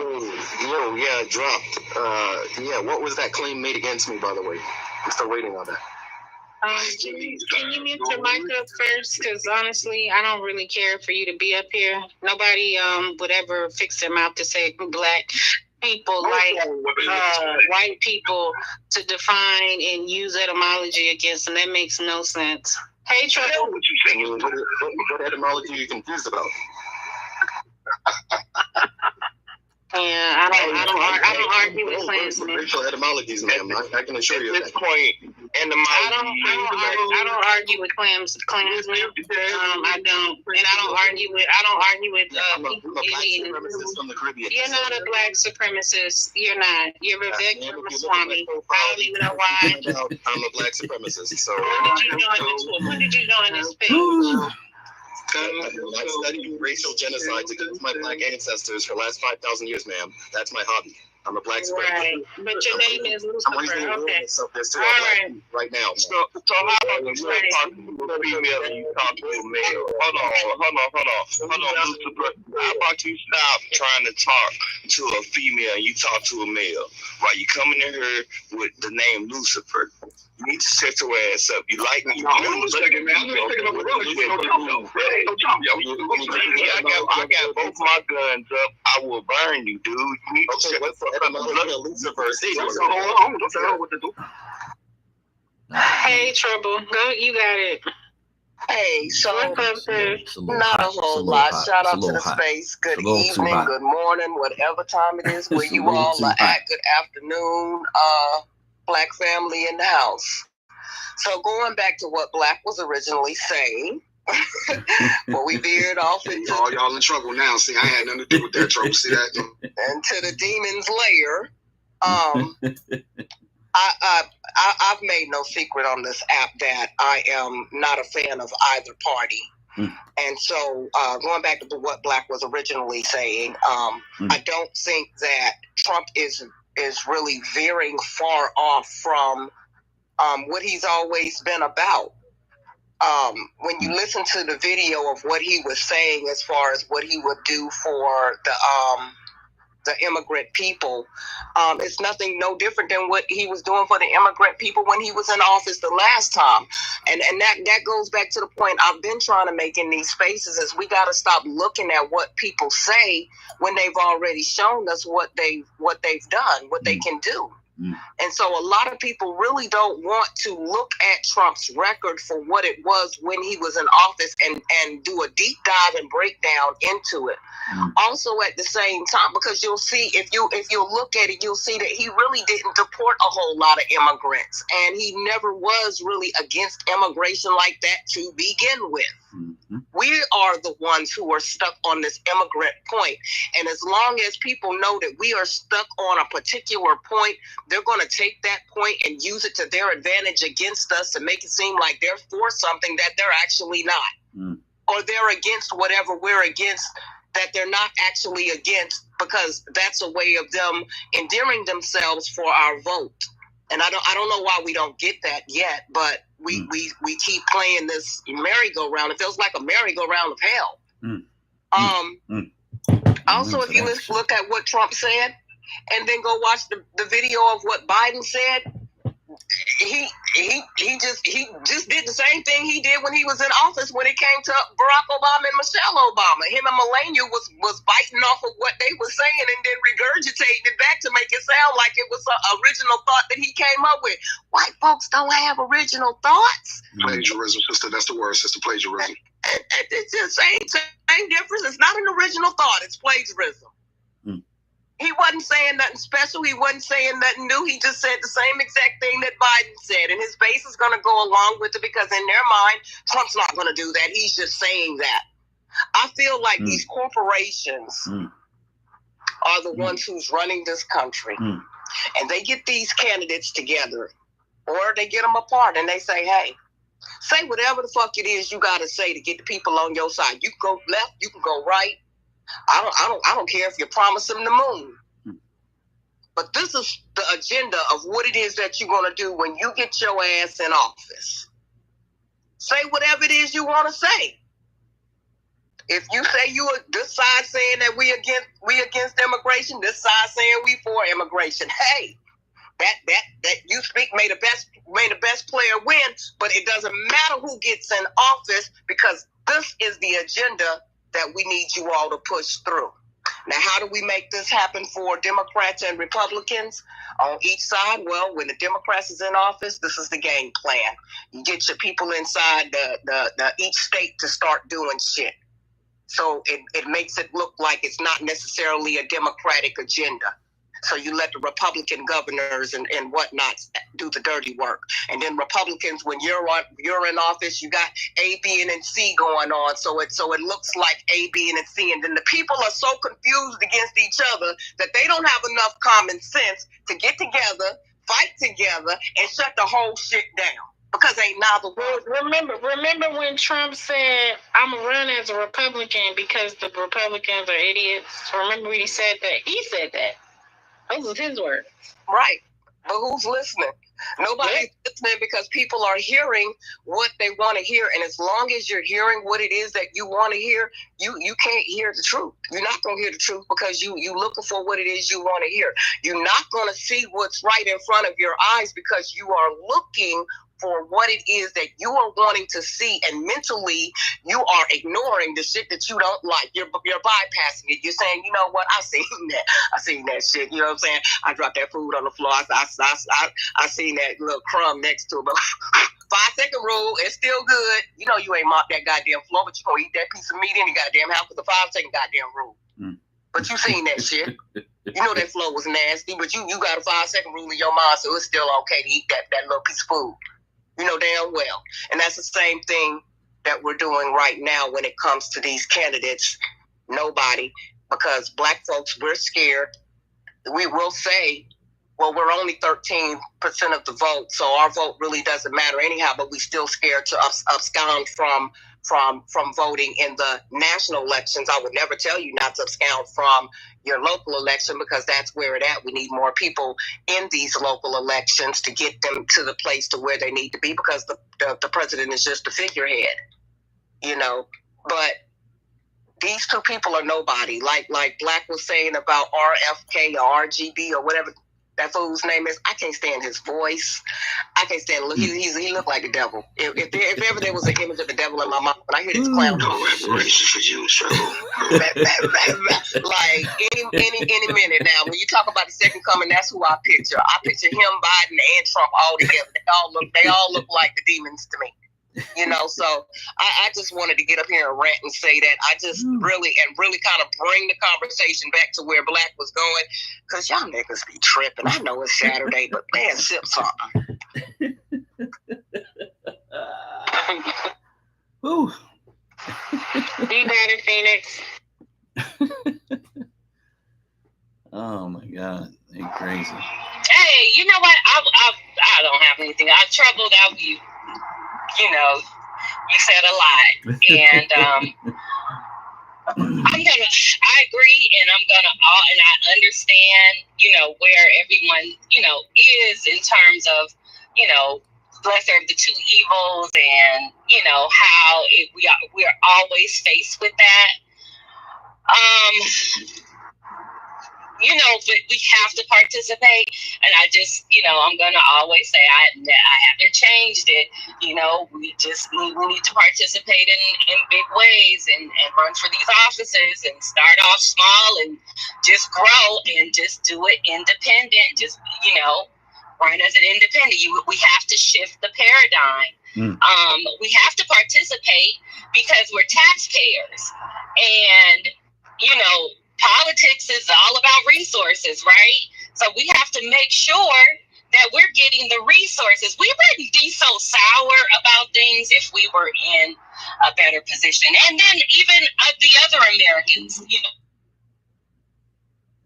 Yo, yeah, dropped. Yeah, what was that claim made against me, by the way? I'm still waiting on that. Can you mute your mic up first? Because honestly, I don't really care for you to be up here. Nobody would ever fix their mouth to say black people like white people to define and use etymology against them. That makes no sense. Hey, Trouble. What you saying? What etymology are you confused about? Yeah, I don't argue with Klansmen. Racial etymologies, ma'am. I can assure you at this point. I don't argue with Klansmen. I don't argue with people. From the Caribbean. You're not a black supremacist. You're not. You're Vivek Ramaswamy. I don't even know why. I'm a black supremacist. So when did you join this page? I studied racial genocides against my black ancestors for the last 5,000 years, ma'am. That's my hobby. I'm a black supremacist. Right, but your name is Lucifer. Okay. Right now. So how about you talk to a female and you talk to a male? Hold on, Lucifer. How about you stop trying to talk to a female and you talk to a male? Right, you coming in here with the name Lucifer. You need to set your ass up. You like me? Hold on a second, man. I got both my guns up. I will burn you, dude. You need to set Lucifer. Don't tell her what to do. Hey, Trouble. Go. You got it. Hey, so not hot. a whole lot. Shout out to the space. Good evening, good morning, whatever time it is where you all are at. Good afternoon, Black family in the house. So going back to what Black was originally saying, but we veered off into all y'all in trouble now. See, I had nothing to do with that trouble. See that? Into the demon's lair. I've made no secret on this app that I am not a fan of either party. And so going back to what Black was originally saying, I don't think that Trump is really veering far off from what he's always been about. When you listen to the video of what he was saying as far as what he would do for the immigrant people, it's no different than what he was doing for the immigrant people when he was in office the last time. And that goes back to the point I've been trying to make in these spaces is we got to stop looking at what people say when they've already shown us what they've done, what they can do. And so a lot of people really don't want to look at Trump's record for what it was when he was in office and do a deep dive and breakdown into it. Also at the same time, because you'll see, if you look at it, you'll see that he really didn't deport a whole lot of immigrants, and he never was really against immigration like that to begin with. We are the ones who are stuck on this immigrant point. And as long as people know that we are stuck on a particular point, they're going to take that point and use it to their advantage against us to make it seem like they're for something that they're actually not. Or they're against whatever we're against that they're not actually against, because that's a way of them endearing themselves for our vote. And I don't know why we don't get that yet, but we keep playing this merry-go-round. It feels like a merry-go-round of hell. Also, if you look at what Trump said and then go watch the video of what Biden said, he just did the same thing he did when he was in office when it came to Barack Obama and Michelle Obama. Him and Melania was biting off of what they were saying and then regurgitating it back to make it sound like it was an original thought that he came up with. White folks don't have original thoughts. Plagiarism, sister. That's the word, sister. Plagiarism. It's the same difference. It's not an original thought. It's plagiarism. He wasn't saying nothing special. He wasn't saying nothing new. He just said the same exact thing that Biden said. And his base is going to go along with it because in their mind, Trump's not going to do that. He's just saying that. I feel like these corporations are the ones who's running this country. And they get these candidates together or they get them apart and they say, hey, say whatever the fuck it is you got to say to get the people on your side. You can go left, you can go right. I don't care if you promise them the moon. But this is the agenda of what it is that you're going to do when you get your ass in office. Say whatever it is you want to say. If you say you are this side saying that we against immigration, this side saying we for immigration. Hey, that you speak may the best player win, but it doesn't matter who gets in office because this is the agenda that we need you all to push through. Now, how do we make this happen for Democrats and Republicans on each side? Well, when the Democrats is in office, this is the game plan. You get your people inside the each state to start doing shit. So it makes it look like it's not necessarily a Democratic agenda. So you let the Republican governors and whatnot do the dirty work. And then Republicans, when you're in office, you got A, B, and C going on. So it looks like A, B, and C. And then the people are so confused against each other that they don't have enough common sense to get together, fight together, and shut the whole shit down. Because ain't neither one. Remember when Trump said, I'm going to run as a Republican because the Republicans are idiots? Remember when he said that? He said that. Those are his words. Right. But who's listening? Nobody's listening because people are hearing what they want to hear. And as long as you're hearing what it is that you want to hear, you can't hear the truth. You're not going to hear the truth because you looking for what it is you want to hear. You're not going to see what's right in front of your eyes because you are looking for what it is that you are wanting to see, and mentally you are ignoring the shit that you don't like. You're bypassing it. You're saying, you know what? I seen that shit. You know what I'm saying? I dropped that food on the floor. I seen that little crumb next to it. But 5-second rule, it's still good. You know you ain't mopped that goddamn floor, but you gonna eat that piece of meat in your goddamn house with the 5-second goddamn rule. But you seen that shit. You know that floor was nasty, but you got a 5-second rule in your mind, so it's still okay to eat that little piece of food. You know damn well. And that's the same thing that we're doing right now when it comes to these candidates. Nobody, because black folks, we're scared. We will say, well, we're only 13% of the vote, so our vote really doesn't matter anyhow, but we still scared to abscond from voting in the national elections. I would never tell you not to abscond from your local election because that's where it at. We need more people in these local elections to get them to the place to where they need to be because the president is just a figurehead, you know. But these two people are nobody. Like Black was saying about RFK or RGB or whatever. that fool's name is. I can't stand his voice. I can't stand look. He looked like a devil. If ever there was an image of the devil in my mind, when I hear this clown, no reparations for you, trouble. Like any minute now. When you talk about the second coming, that's who I picture. I picture him, Biden, and Trump all together. They all look like the demons to me. You know, so I just wanted to get up here and rant and say that I just really kind of bring the conversation back to where Black was going, because y'all niggas be tripping. I know it's Saturday, but man, sip something. Woo. You got it, Phoenix. Oh my God, they crazy. Hey, you know what? I don't have anything. I troubled out you. You know, you said a lot, and I agree, and I understand, you know, where everyone, you know, is in terms of, you know, lesser of the two evils, and you know how we are always faced with that. You know, but we have to participate, and I just, you know, I'm gonna always say I haven't changed it. You know, we need to participate in big ways and run for these offices and start off small and just grow and just do it independent. Just, you know, run as an independent. We have to shift the paradigm. We have to participate because we're taxpayers, and you know, politics is all about resources, right? So we have to make sure that we're getting the resources. We wouldn't be so sour about things if we were in a better position. And then even the other Americans, you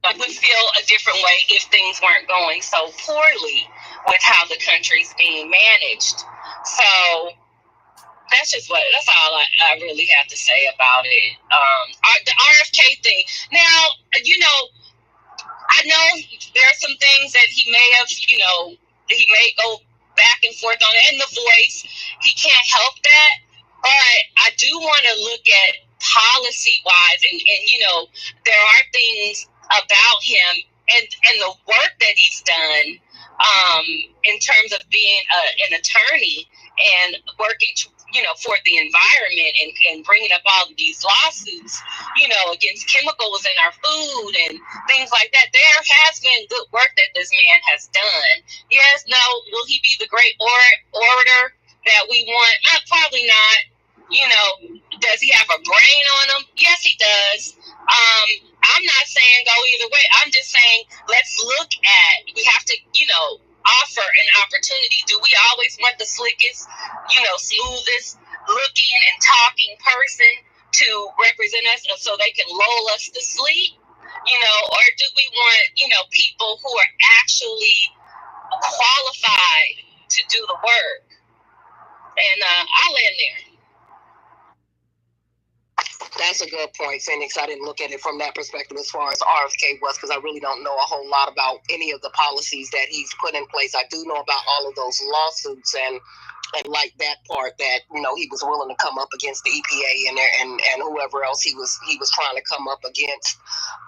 know, would feel a different way if things weren't going so poorly with how the country's being managed. So that's all I really have to say about it. The RFK thing. Now, you know, I know there are some things that he may have, you know, he may go back and forth on, and the voice, he can't help that. But I do want to look at policy-wise, and you know, there are things about him and the work that he's done in terms of being an attorney and working to, you know, for the environment and bringing up all of these lawsuits, you know, against chemicals in our food and things like that. There has been good work that this man has done. Yes, no, will he be the great orator that we want? Probably not. You know, does he have a brain on him? Yes, he does. I'm not saying go either way. I'm just saying let's look at, we have to, you know, offer an opportunity. Do we always want the slickest, you know, smoothest looking and talking person to represent us so they can lull us to sleep? You know, or do we want, you know, people who are actually qualified to do the work? And I'll end there. That's a good point, Phoenix. I didn't look at it from that perspective as far as RFK was, because I really don't know a whole lot about any of the policies that he's put in place. I do know about all of those lawsuits and like that part that, you know, he was willing to come up against the EPA and whoever else he was trying to come up against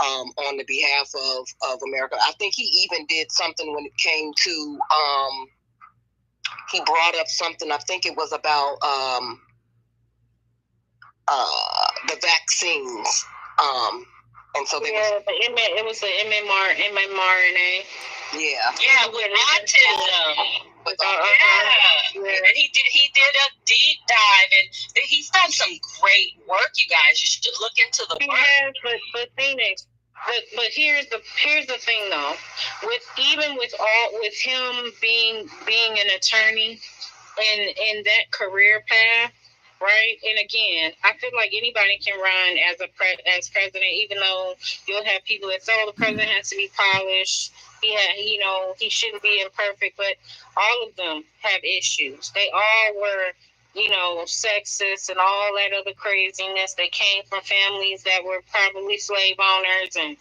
on the behalf of America. I think he even did something when it came to he brought up something, I think it was about the vaccines, and so they it was the mRNA. Yeah, with autism. And he did a deep dive, and he's done some great work. You guys, you should look into the work. Has, but Phoenix. But here's the thing though, with him being an attorney in that career path. Right, and again, I feel like anybody can run as president, even though you'll have people that say, "Oh, the president has to be polished. You know, he shouldn't be imperfect." But all of them have issues. They all were, you know, sexist and all that other craziness. They came from families that were probably slave owners, and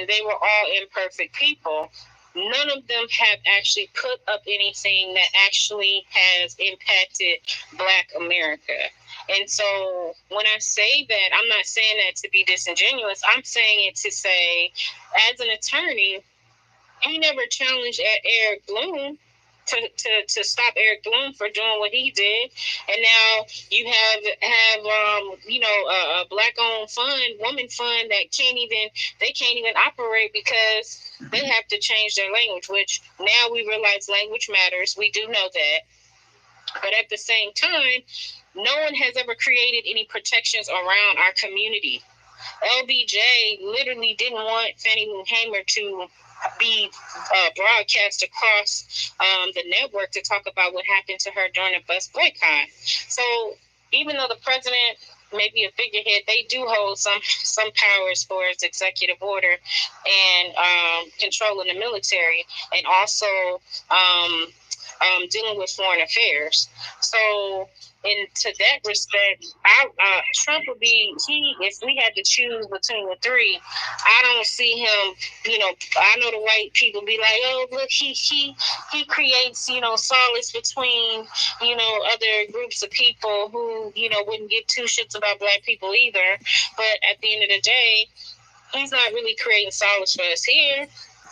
they were all imperfect people. None of them have actually put up anything that actually has impacted Black America. And so when I say that, I'm not saying that to be disingenuous. I'm saying it to say, as an attorney, He never challenged at Eric Bloom to stop Eric Bloom for doing what he did. And now you have a black-owned fund, woman fund that can't even operate because they have to change their language, which now we realize language matters. We do know that. But at the same time, no one has ever created any protections around our community. LBJ literally didn't want Fannie Lou Hamer to be broadcast across the network to talk about what happened to her during the bus boycott. So even though the president may be a figurehead, they do hold some powers for its executive order and controlling the military, and also dealing with foreign affairs. So to that respect, Trump would be, if we had to choose between the three, I don't see him, I know the white people be like, oh, look, he creates, solace between, other groups of people who, wouldn't give two shits about black people either. But at the end of the day, he's not really creating solace for us here.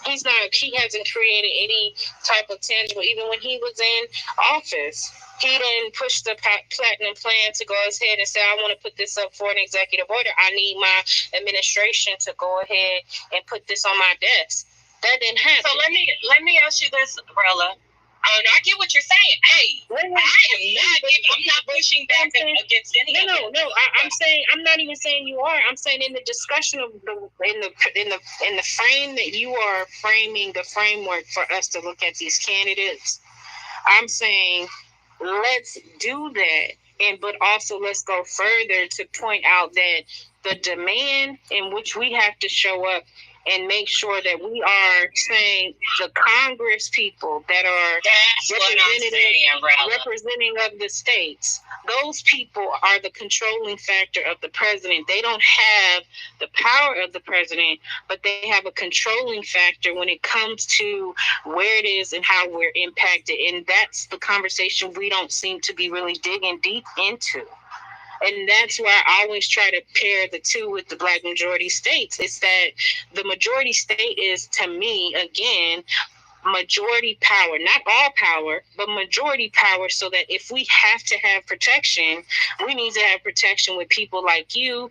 He hasn't created any type of tangible, even when he was in office. He didn't push the platinum plan to go ahead and say, I want to put this up for an executive order. I need my administration to go ahead and put this on my desk. That didn't happen. So let me ask you this, Brella. I get what you're saying. Hey, I'm not pushing back against any. No. I'm not even saying you are. I'm saying in the discussion of in the frame that you are framing the framework for us to look at these candidates. I'm saying let's do that, but also let's go further to point out that the demand in which we have to show up and make sure that we are saying the Congress people that are representing of the states, those people are the controlling factor of the president. They don't have the power of the president, but they have a controlling factor when it comes to where it is and how we're impacted. And that's the conversation we don't seem to be really digging deep into. And that's why I always try to pair the two with the black majority states. It's that the majority state is, to me, again, majority power, not all power, but majority power, so that if we have to have protection, we need to have protection with people like you,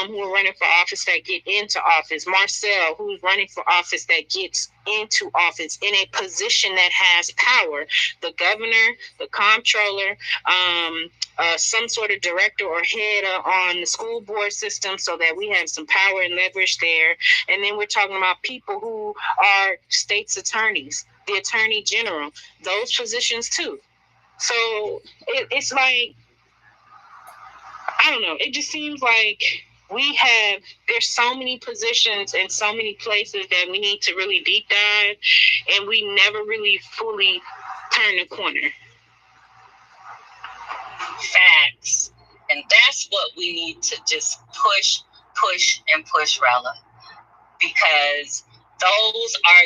who are running for office that get into office, Marcel, who's running for office that gets into office in a position that has power, the governor, the comptroller, some sort of director or head on the school board system, so that we have some power and leverage there. And then we're talking about people who are state's attorneys, the attorney general, those positions too. So it's like, I don't know, it just seems like there's so many positions and so many places that we need to really deep dive, and we never really fully turn the corner. Facts. And that's what we need to just push, Rella. Because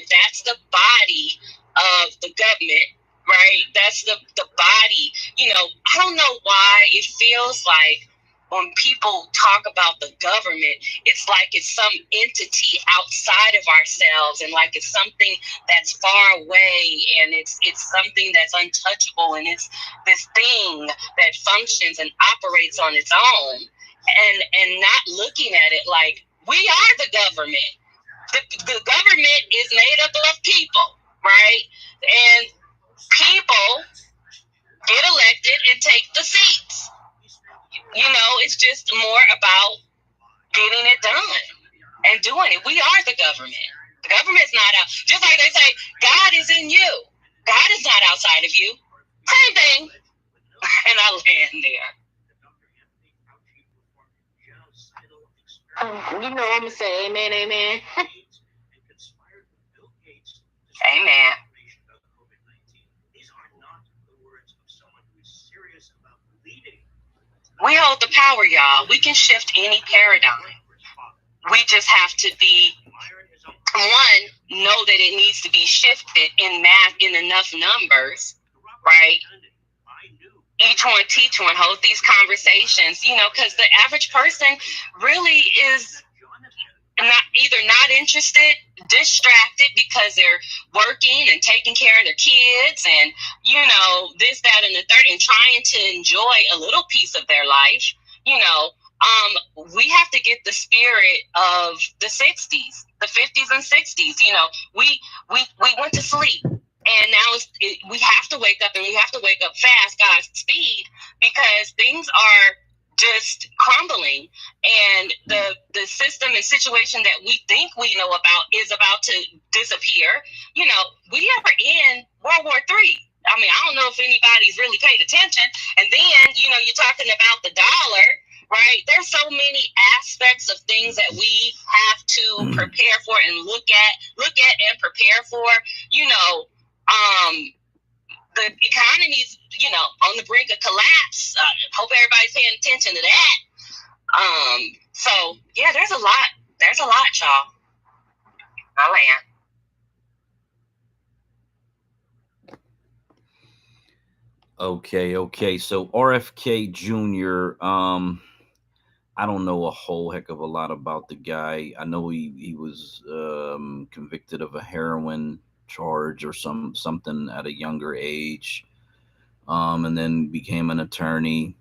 that's the body of the government, right? That's the body. I don't know why it feels like when people talk about the government, it's like it's some entity outside of ourselves, and like it's something that's far away, and it's something that's untouchable, and it's this thing that functions and operates on its own, and not looking at it like we are the government. The government is made up of people, right? And people get elected and take the seats. It's just more about getting it done and doing it. We are the government. The government's not out. Just like they say, God is in you. God is not outside of you. Same thing. And I land there. I'm going to say amen, amen. Amen. We hold the power, y'all. We can shift any paradigm. We just have to be, know that it needs to be shifted in math, in enough numbers, right? Each one teach one, hold these conversations, because the average person really is not interested, distracted because they're working and taking care of their kids and, this, that, and the third, and trying to enjoy a little piece of their life. We have to get the spirit of the 60s, the 50s and 60s. We went to sleep. And now we have to wake up, and we have to wake up fast, God's speed, because things are just crumbling, and the system and situation that we think we know about is about to disappear. We are in World War III. I mean, I don't know if anybody's really paid attention. And then, you're talking about the dollar, right? There's so many aspects of things that we have to prepare for and look at and prepare for. The economy's, on the brink of collapse. Hope everybody's paying attention to that. So yeah, there's a lot, y'all. I land. Okay. So RFK Jr. I don't know a whole heck of a lot about the guy. I know he was convicted of a heroin charge or something at a younger age, and then became an attorney,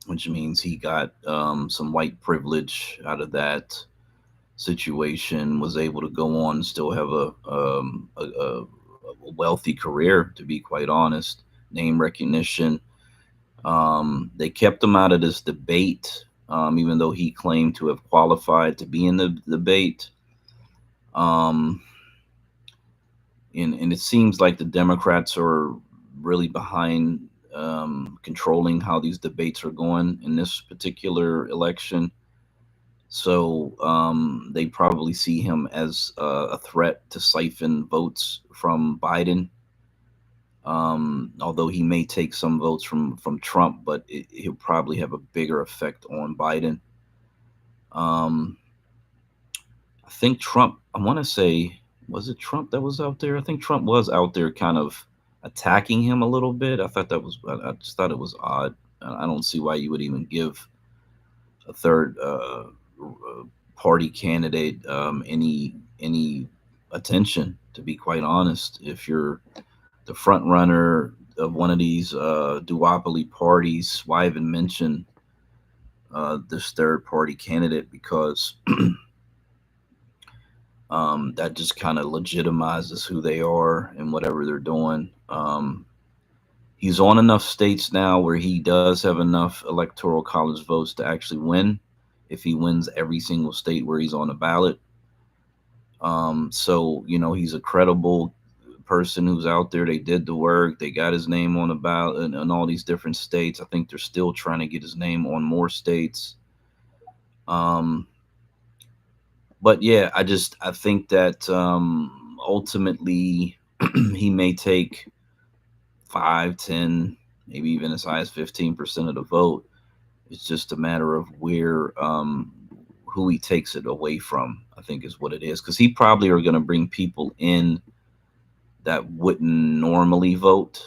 which means he got some white privilege out of that situation. Was able to go on and still have a wealthy career, to be quite honest. Name recognition. They kept him out of this debate, even though he claimed to have qualified to be in the debate. And it seems like the Democrats are really behind controlling how these debates are going in this particular election. So they probably see him as a threat to siphon votes from Biden. Although he may take some votes from Trump, but he'll probably have a bigger effect on Biden. I think Trump, I want to say, was it Trump that was out there? I think Trump was out there kind of attacking him a little bit. I just thought it was odd. I don't see why you would even give a third party candidate any attention, to be quite honest. If you're the front runner of one of these duopoly parties, why even mention this third party candidate? Because that just kind of legitimizes who they are and whatever they're doing. He's on enough states now where he does have enough electoral college votes to actually win, if he wins every single state where he's on the ballot. So, he's a credible person who's out there. They did the work. They got his name on the ballot in all these different states. I think they're still trying to get his name on more states. But yeah, I think that ultimately he may take 5, 10, maybe even as high as 15% of the vote. It's just a matter of where who he takes it away from, I think is what it is. Because he probably are going to bring people in that wouldn't normally vote.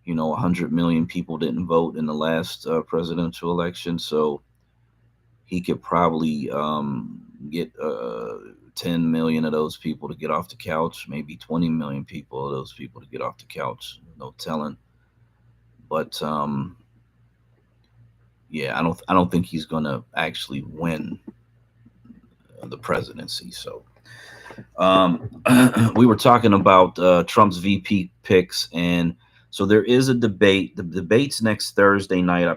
100 million people didn't vote in the last presidential election. So he could probably get 10 million of those people to get off the couch, maybe 20 million people of those people to get off the couch. No telling. But yeah, I don't think he's going to actually win the presidency. So we were talking about Trump's VP picks, and so there is a debate. The debate's next Thursday night. I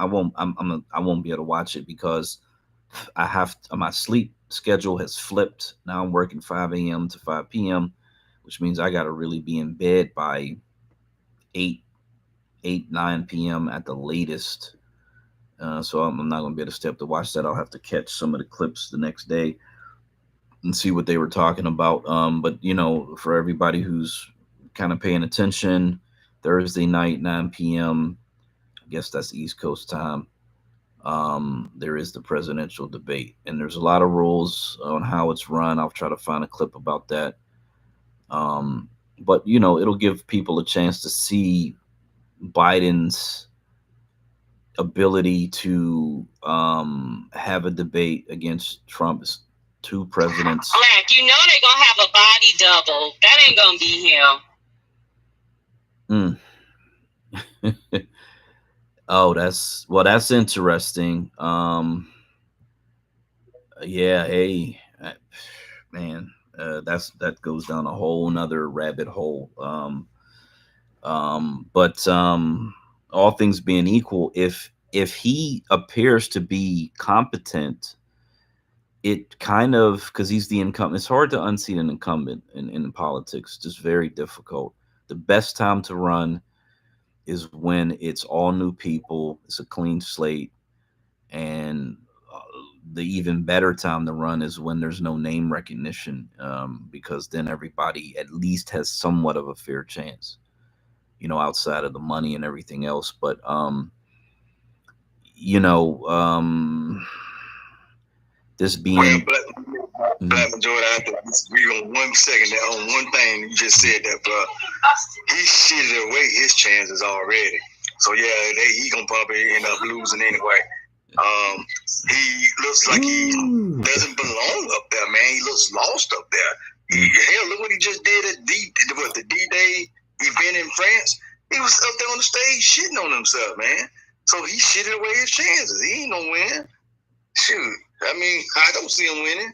won't be able to watch it because my sleep schedule has flipped. Now I'm working 5 a.m. to 5 p.m., which means I got to really be in bed by 9 p.m. at the latest. So I'm not going to be able to stay up to watch that. I'll have to catch some of the clips the next day and see what they were talking about. But for everybody who's kind of paying attention, Thursday night, 9 p.m., I guess that's East Coast time. There is the presidential debate, and there's a lot of rules on how it's run. I'll try to find a clip about that. But it'll give people a chance to see Biden's ability to have a debate against Trump's two presidents. Black, you know they're gonna have a body double. That ain't gonna be him. Oh, that's interesting. Yeah, hey, man, that goes down a whole nother rabbit hole. But all things being equal, if he appears to be competent, it kind of, because he's the incumbent, it's hard to unseat an incumbent in politics. Just very difficult. The best time to run is when it's all new people, it's a clean slate, and the even better time to run is when there's no name recognition, because then everybody at least has somewhat of a fair chance, outside of the money and everything else. But this being Black majority, I have to disagree on 1 second there on one thing you just said that, bro. He shitted away his chances already. So yeah, he gonna probably end up losing anyway. He looks like he doesn't belong up there, man. He looks lost up there. Hell, look what he just did at the D-Day event in France. He was up there on the stage shitting on himself, man. So he shitted away his chances. He ain't no win. Shoot, I mean, I don't see him winning.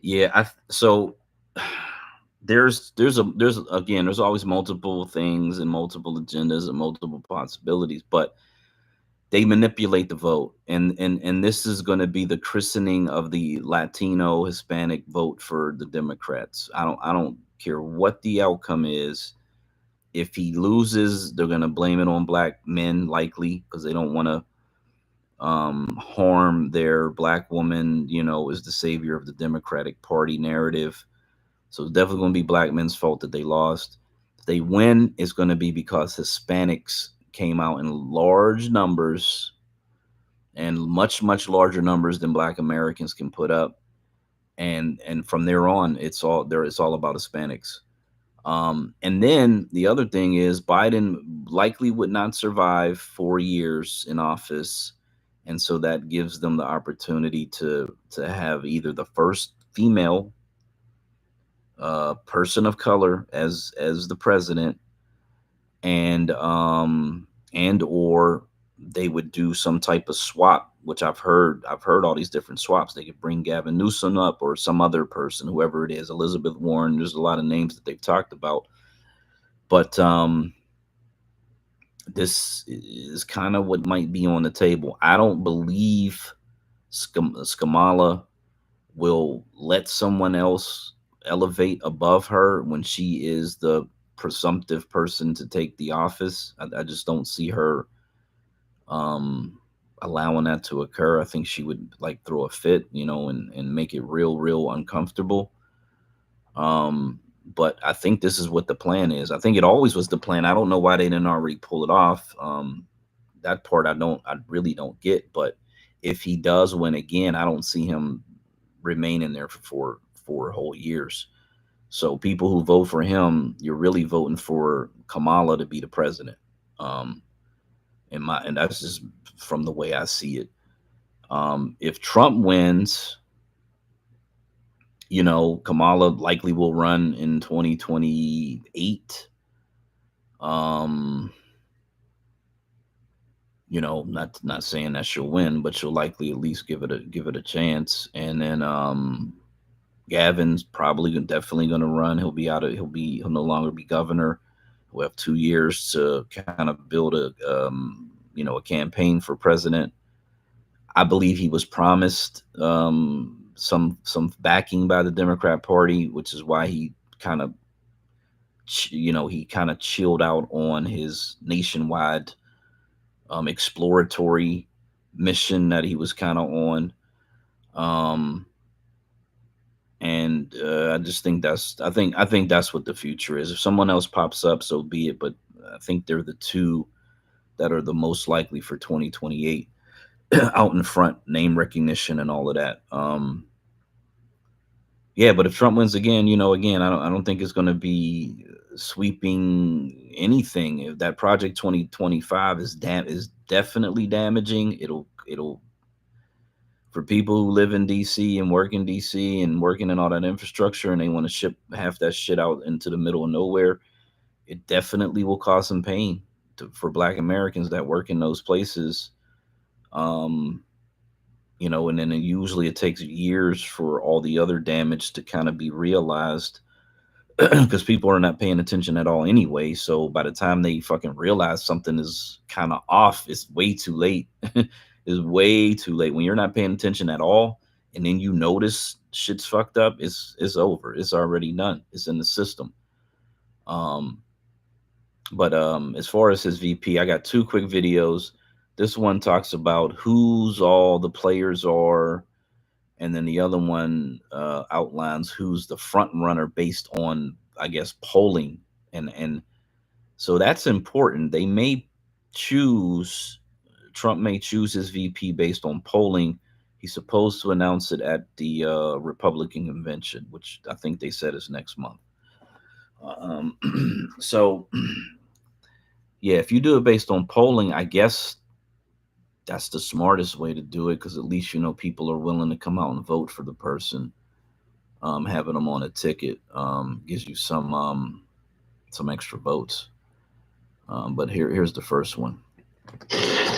Yeah, so there's always multiple things and multiple agendas and multiple possibilities, but they manipulate the vote, and this is going to be the christening of the Latino Hispanic vote for the Democrats. I don't care what the outcome is. If he loses, they're going to blame it on black men, likely, because they don't want to harm their black woman, is the savior of the Democratic Party narrative. So it's definitely going to be black men's fault that they lost. If they win, it's going to be because Hispanics came out in large numbers, and much, much larger numbers than black Americans can put up. And from there on, it's all about Hispanics. And then the other thing is Biden likely would not survive 4 years in office. And so that gives them the opportunity to have either the first female person of color as the president, and or they would do some type of swap, which I've heard all these different swaps. They could bring Gavin Newsom up, or some other person, whoever it is, Elizabeth Warren. There's a lot of names that they've talked about, but this is kind of what might be on the table. I don't believe Kamala will let someone else elevate above her when she is the presumptive person to take the office. I just don't see her allowing that to occur. I think she would throw a fit, and make it real uncomfortable. But I think this is what the plan is. I think it always was the plan. I don't know why they didn't already pull it off. That part I really don't get. But if he does win again, I don't see him remaining there for 4 whole years. So people who vote for him, you're really voting for Kamala to be the president. And that's just from the way I see it. If Trump wins, Kamala likely will run in 2028. Not saying that she'll win, but she'll likely at least give it a chance. And then Gavin's definitely going to run. He'll no longer be governor. We'll have 2 years to kind of build a campaign for president. I believe he was promised some backing by the Democrat Party, which is why he kind of chilled out on his nationwide exploratory mission that he was kind of on. And I just think I think that's what the future is. If someone else pops up, so be it. But I think they're the two that are the most likely for 2028 out in front, name recognition and all of that. Yeah, but if Trump wins again, I don't think it's going to be sweeping anything. If that Project 2025 is definitely damaging. It'll for people who live in DC and work in DC and working in all that infrastructure and they want to ship half that shit out into the middle of nowhere, it definitely will cause some pain for Black Americans that work in those places. You know, and then usually it takes years for all the other damage to kind of be realized because people are not paying attention at all anyway. So by the time they fucking realize something is kind of off, it's way too late. It's way too late. When you're not paying attention at all and then you notice shit's fucked up, it's over. It's already done. It's in the system. But as far as his VP, I got 2 quick videos. This one talks about who's all the players are, and then the other one outlines who's the front runner based on, I guess, polling, and so that's important. Trump may choose his VP based on polling. He's supposed to announce it at the Republican convention, which I think they said is next month. So yeah, if you do it based on polling, I guess that's the smartest way to do it, because at least, you know, people are willing to come out and vote for the person. Having them on a ticket gives you some extra votes. But here's the first one.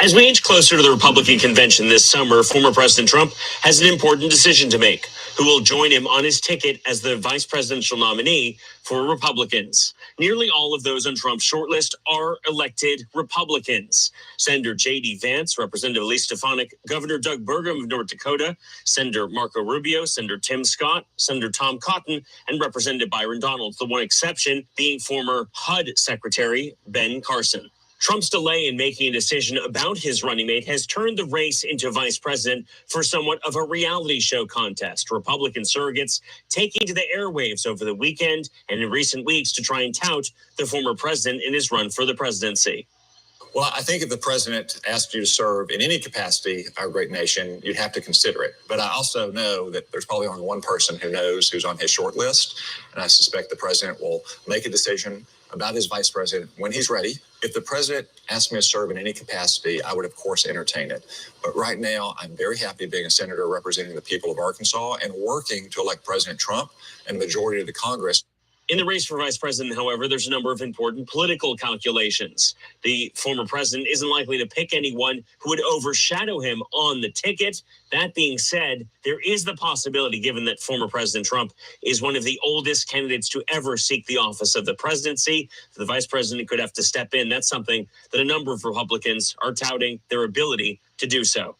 As we inch closer to the Republican convention this summer, former President Trump has an important decision to make: who will join him on his ticket as the vice presidential nominee for Republicans. Nearly all of those on Trump's shortlist are elected Republicans. Senator J.D. Vance, Representative Elise Stefanik, Governor Doug Burgum of North Dakota, Senator Marco Rubio, Senator Tim Scott, Senator Tom Cotton, and Representative Byron Donalds, the one exception being former HUD Secretary Ben Carson. Trump's delay in making a decision about his running mate has turned the race into vice president for somewhat of a reality show contest. Republican surrogates taking to the airwaves over the weekend and in recent weeks to try and tout the former president in his run for the presidency. Well, I think if the president asked you to serve in any capacity our great nation, you'd have to consider it. But I also know that there's probably only one person who knows who's on his short list, and I suspect the president will make a decision about his vice president when he's ready. If the president asked me to serve in any capacity, I would, of course, entertain it. But right now, I'm very happy being a senator representing the people of Arkansas and working to elect President Trump and the majority of the Congress. In the race for vice president, however, there's a number of important political calculations. The former president isn't likely to pick anyone who would overshadow him on the ticket. That being said, there is the possibility, given that former President Trump is one of the oldest candidates to ever seek the office of the presidency, the vice president could have to step in. That's something that a number of Republicans are touting their ability to do so.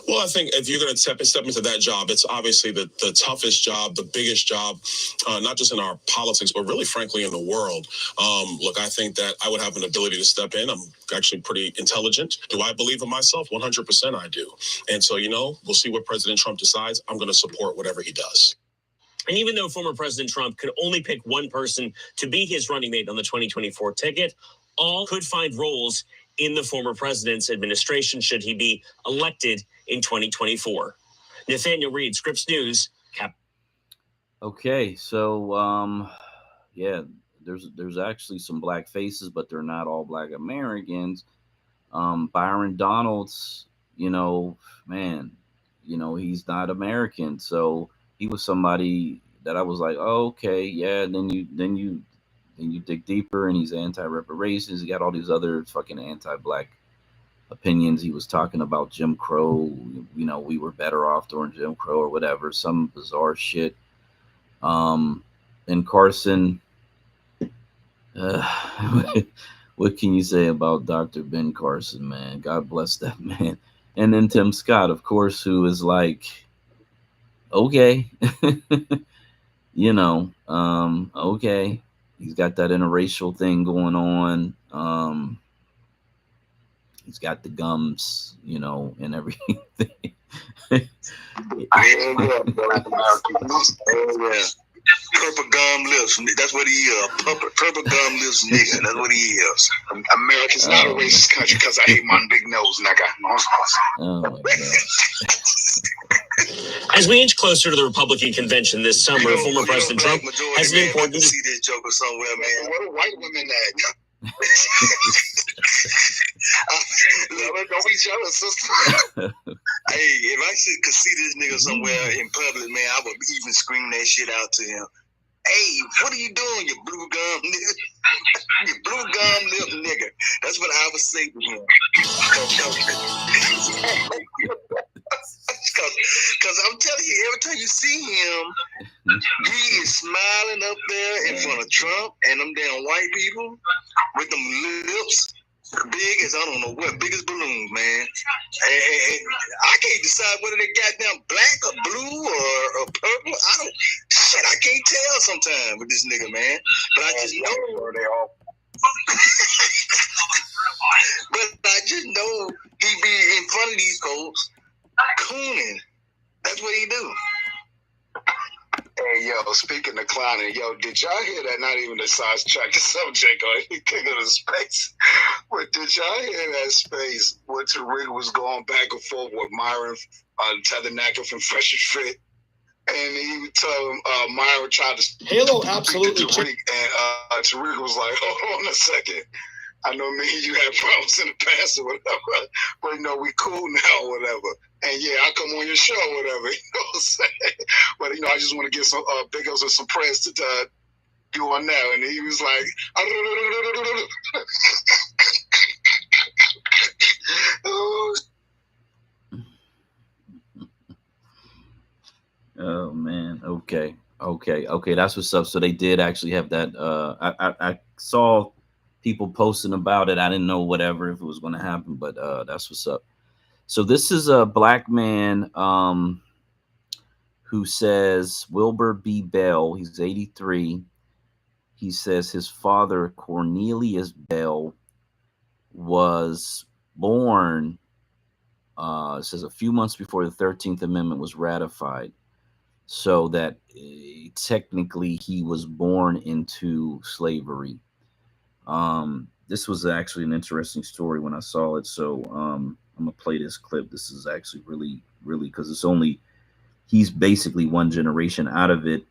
Well, I think if you're going to step into that job, it's obviously the toughest job, the biggest job, not just in our politics, but really, frankly, in the world. Look, I think that I would have an ability to step in. I'm actually pretty intelligent. Do I believe in myself? 100% I do. And so, you know, we'll see what President Trump decides. I'm going to support whatever he does. And even though former President Trump could only pick one person to be his running mate on the 2024 ticket, all could find roles in the former president's administration should he be elected in 2024. Nathaniel Reed, Scripps News. Okay, so yeah, there's actually some black faces, but they're not all Black Americans. Byron Donalds, you know, man, you know, he's not American, so he was somebody that I was like, oh, okay, yeah. And then you dig deeper, and he's anti-reparations. He got all these other fucking anti-black opinions. He was talking about Jim Crow. You know, we were better off during Jim Crow or whatever. Some bizarre shit. And Carson, what can you say about Dr. Ben Carson, man? God bless that man. And then Tim Scott, of course, who is like, okay, you know, okay. He's got that interracial thing going on. He's got the gums, you know, and everything. Purple gum lips. That's what he is. Purple gum lips nigga. That's what he is. America's not a racist country because I hate my big nose, nigga. Oh my God. As we inch closer to the Republican convention this summer, former President Trump has an important... I see this joker somewhere, man. Where are white women at? Don't be jealous, sister. Hey, if I could see this nigga somewhere in public, man, I would even scream that shit out to him. Hey, what are you doing, you blue gum nigga? You blue gum lip nigga. That's what I would say to him. Because I'm telling you, every time you see him, he is smiling up there in front of Trump and them damn white people with them lips big as I don't know what, big as balloons, man. And I can't decide whether they goddamn black or blue or purple. I can't tell sometimes with this nigga, man. But I just know they all. But I just know he be in front of these folks cooning. That's what he do. Hey, yo, speaking of clowning, yo, did y'all hear that? Not even the size track the subject or anything of the space. But did y'all hear that space where Tariq was going back and forth with Myron Tabernacle from Fresh and Fit? And he would tell him, Myron tried to Halo absolutely Tariq, and Tariq was like, hold on a second. I know me and you had problems in the past or whatever, but you know, we cool now or whatever. And yeah, I'll come on your show or whatever, you know what I'm saying? But you know, I just want to give some big ups and some prayers to you on now. And he was like, Oh man. Okay. That's what's up. So they did actually have that. I saw people posting about it. I didn't know whatever if it was going to happen, but that's what's up. So this is a black man who says Wilbur B. Bell. He's 83. He says his father, Cornelius Bell, was born. It says a few months before the 13th Amendment was ratified. So that technically he was born into slavery. This was actually an interesting story when I saw it. So I'm gonna play this clip. This is actually really, because he's basically one generation out of it.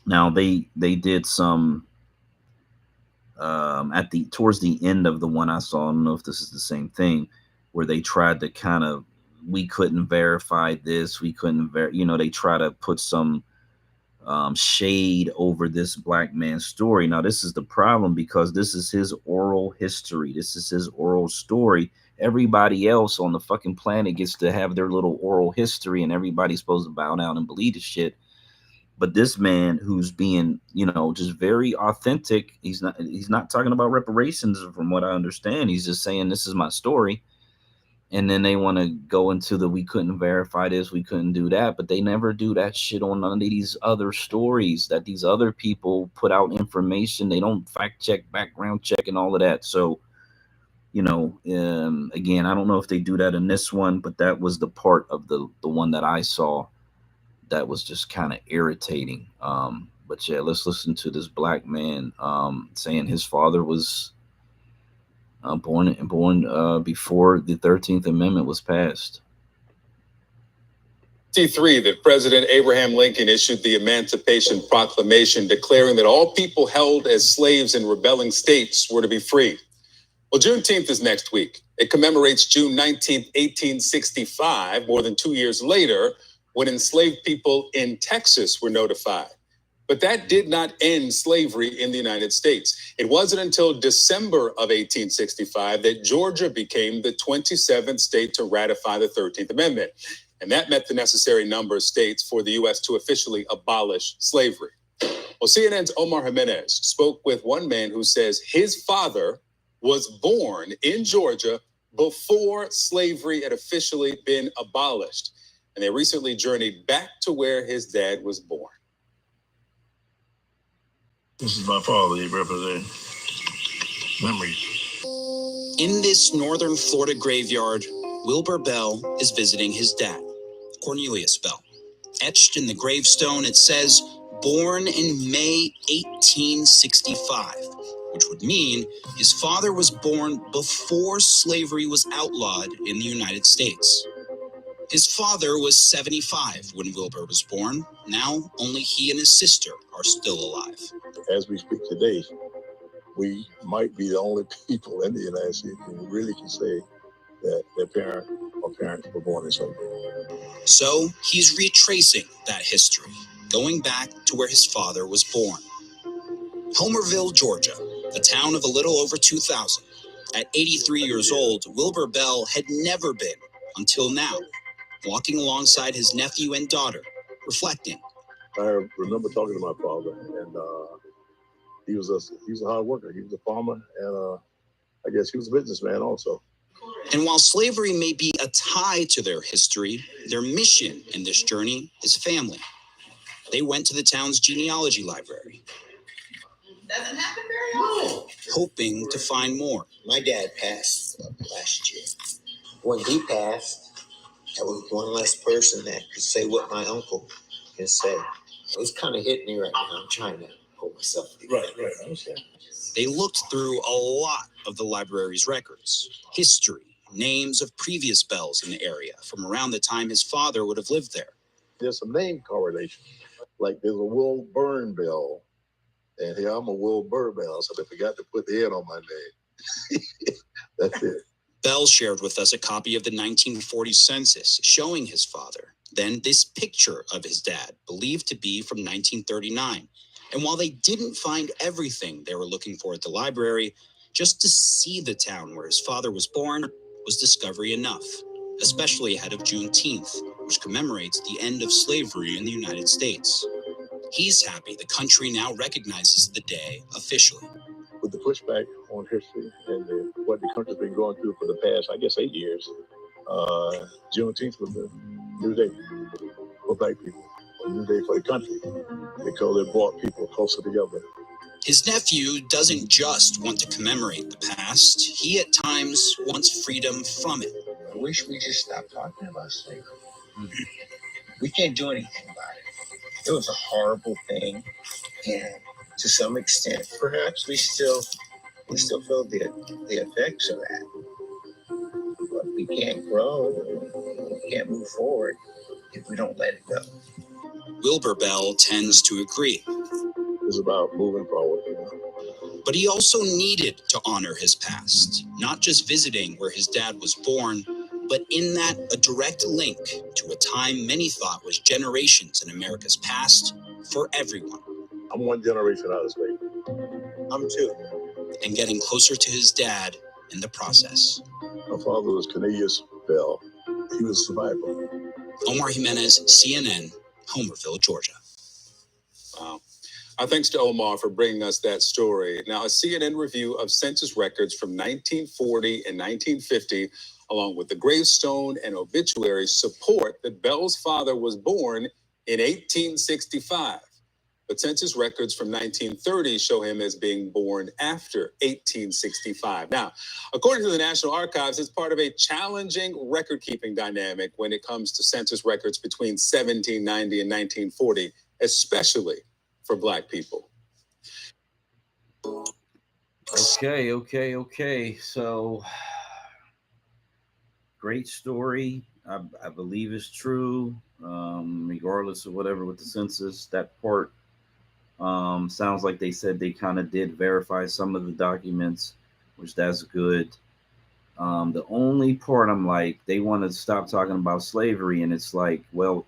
Now they did some towards the end of the one I saw. I don't know if this is the same thing, where they tried to kind of, we couldn't verify this, we couldn't they try to put some shade over this black man's story. Now this is the problem, because this is his oral history, this is his oral story. Everybody else on the fucking planet gets to have their little oral history, and everybody's supposed to bow down and believe the shit. But this man, who's being, just very authentic, he's not talking about reparations from what I understand. He's just saying, this is my story. And then they want to go into we couldn't verify this, we couldn't do that, but they never do that shit on none of these other stories that these other people put out information. They don't fact check, background check, and all of that. So, again, I don't know if they do that in this one, but that was the part of the one that I saw that was just kind of irritating. But yeah, let's listen to this black man saying his father was born before the 13th Amendment was passed. 1963, that President Abraham Lincoln issued the Emancipation Proclamation, declaring that all people held as slaves in rebelling states were to be free. Well, Juneteenth is next week. It commemorates June 19th, 1865, more than 2 years later, when enslaved people in Texas were notified. But that did not end slavery in the United States. It wasn't until December of 1865 that Georgia became the 27th state to ratify the 13th Amendment. And that met the necessary number of states for the U.S. to officially abolish slavery. Well, CNN's Omar Jimenez spoke with one man who says his father was born in Georgia before slavery had officially been abolished. And they recently journeyed back to where his dad was born. This is my father. He represents memories. In this northern Florida graveyard, Wilbur Bell is visiting his dad, Cornelius Bell. Etched in the gravestone, it says, born in May 1865, which would mean his father was born before slavery was outlawed in the United States. His father was 75 when Wilbur was born. Now, only he and his sister are still alive. As we speak today, we might be the only people in the United States who really can say that their parents were born in slavery. So he's retracing that history, going back to where his father was born. Homerville, Georgia, a town of a little over 2,000. At 83 years old, Wilbur Bell had never been, until now, walking alongside his nephew and daughter, reflecting. I remember talking to my father, and he was a hard worker. He was a farmer, and I guess he was a businessman also. And while slavery may be a tie to their history, their mission in this journey is family. They went to the town's genealogy library. Doesn't happen very often. Hoping to find more. My dad passed last year. When he passed, I was one less person that could say what my uncle can say. It's kind of hitting me right now. I'm trying to hold myself together. Right, I understand. They looked through a lot of the library's records, history, names of previous Bells in the area from around the time his father would have lived there. There's some name correlation. Like there's a Will Burn Bell, and here I'm a Will Burr Bell, so they forgot to put the N on my name. That's it. Bell shared with us a copy of the 1940 census showing his father. Then this picture of his dad, believed to be from 1939. And while they didn't find everything they were looking for at the library, just to see the town where his father was born was discovery enough, especially ahead of Juneteenth, which commemorates the end of slavery in the United States. He's happy the country now recognizes the day officially. With the pushback on history and what the country's been going through for the past, I guess, 8 years, Juneteenth was a new day for Black people, a new day for the country, because it brought people closer together. His nephew doesn't just want to commemorate the past, he at times wants freedom from it. I wish we just stopped talking about slavery. We can't do anything about it. It was a horrible thing, and to some extent, perhaps we still feel the effects of that. But we can't grow, we can't move forward if we don't let it go. Wilbur Bell tends to agree. It's about moving forward. But he also needed to honor his past, not just visiting where his dad was born, but in that a direct link to a time many thought was generations in America's past for everyone. I'm one generation out of slavery. I'm two. And getting closer to his dad in the process. My father was Cornelius Bell. He was a survivor. Omar Jimenez, CNN, Homerville, Georgia. Wow. Our thanks to Omar for bringing us that story. Now, a CNN review of census records from 1940 and 1950, along with the gravestone and obituary, support that Bell's father was born in 1865. But census records from 1930 show him as being born after 1865. Now, according to the National Archives, it's part of a challenging record-keeping dynamic when it comes to census records between 1790 and 1940, especially for Black people. Okay. So, great story. I believe it's true, regardless of whatever with the census. That part sounds like they said they kind of did verify some of the documents, which that's good. The only part I'm like, they want to stop talking about slavery, and it's like, well,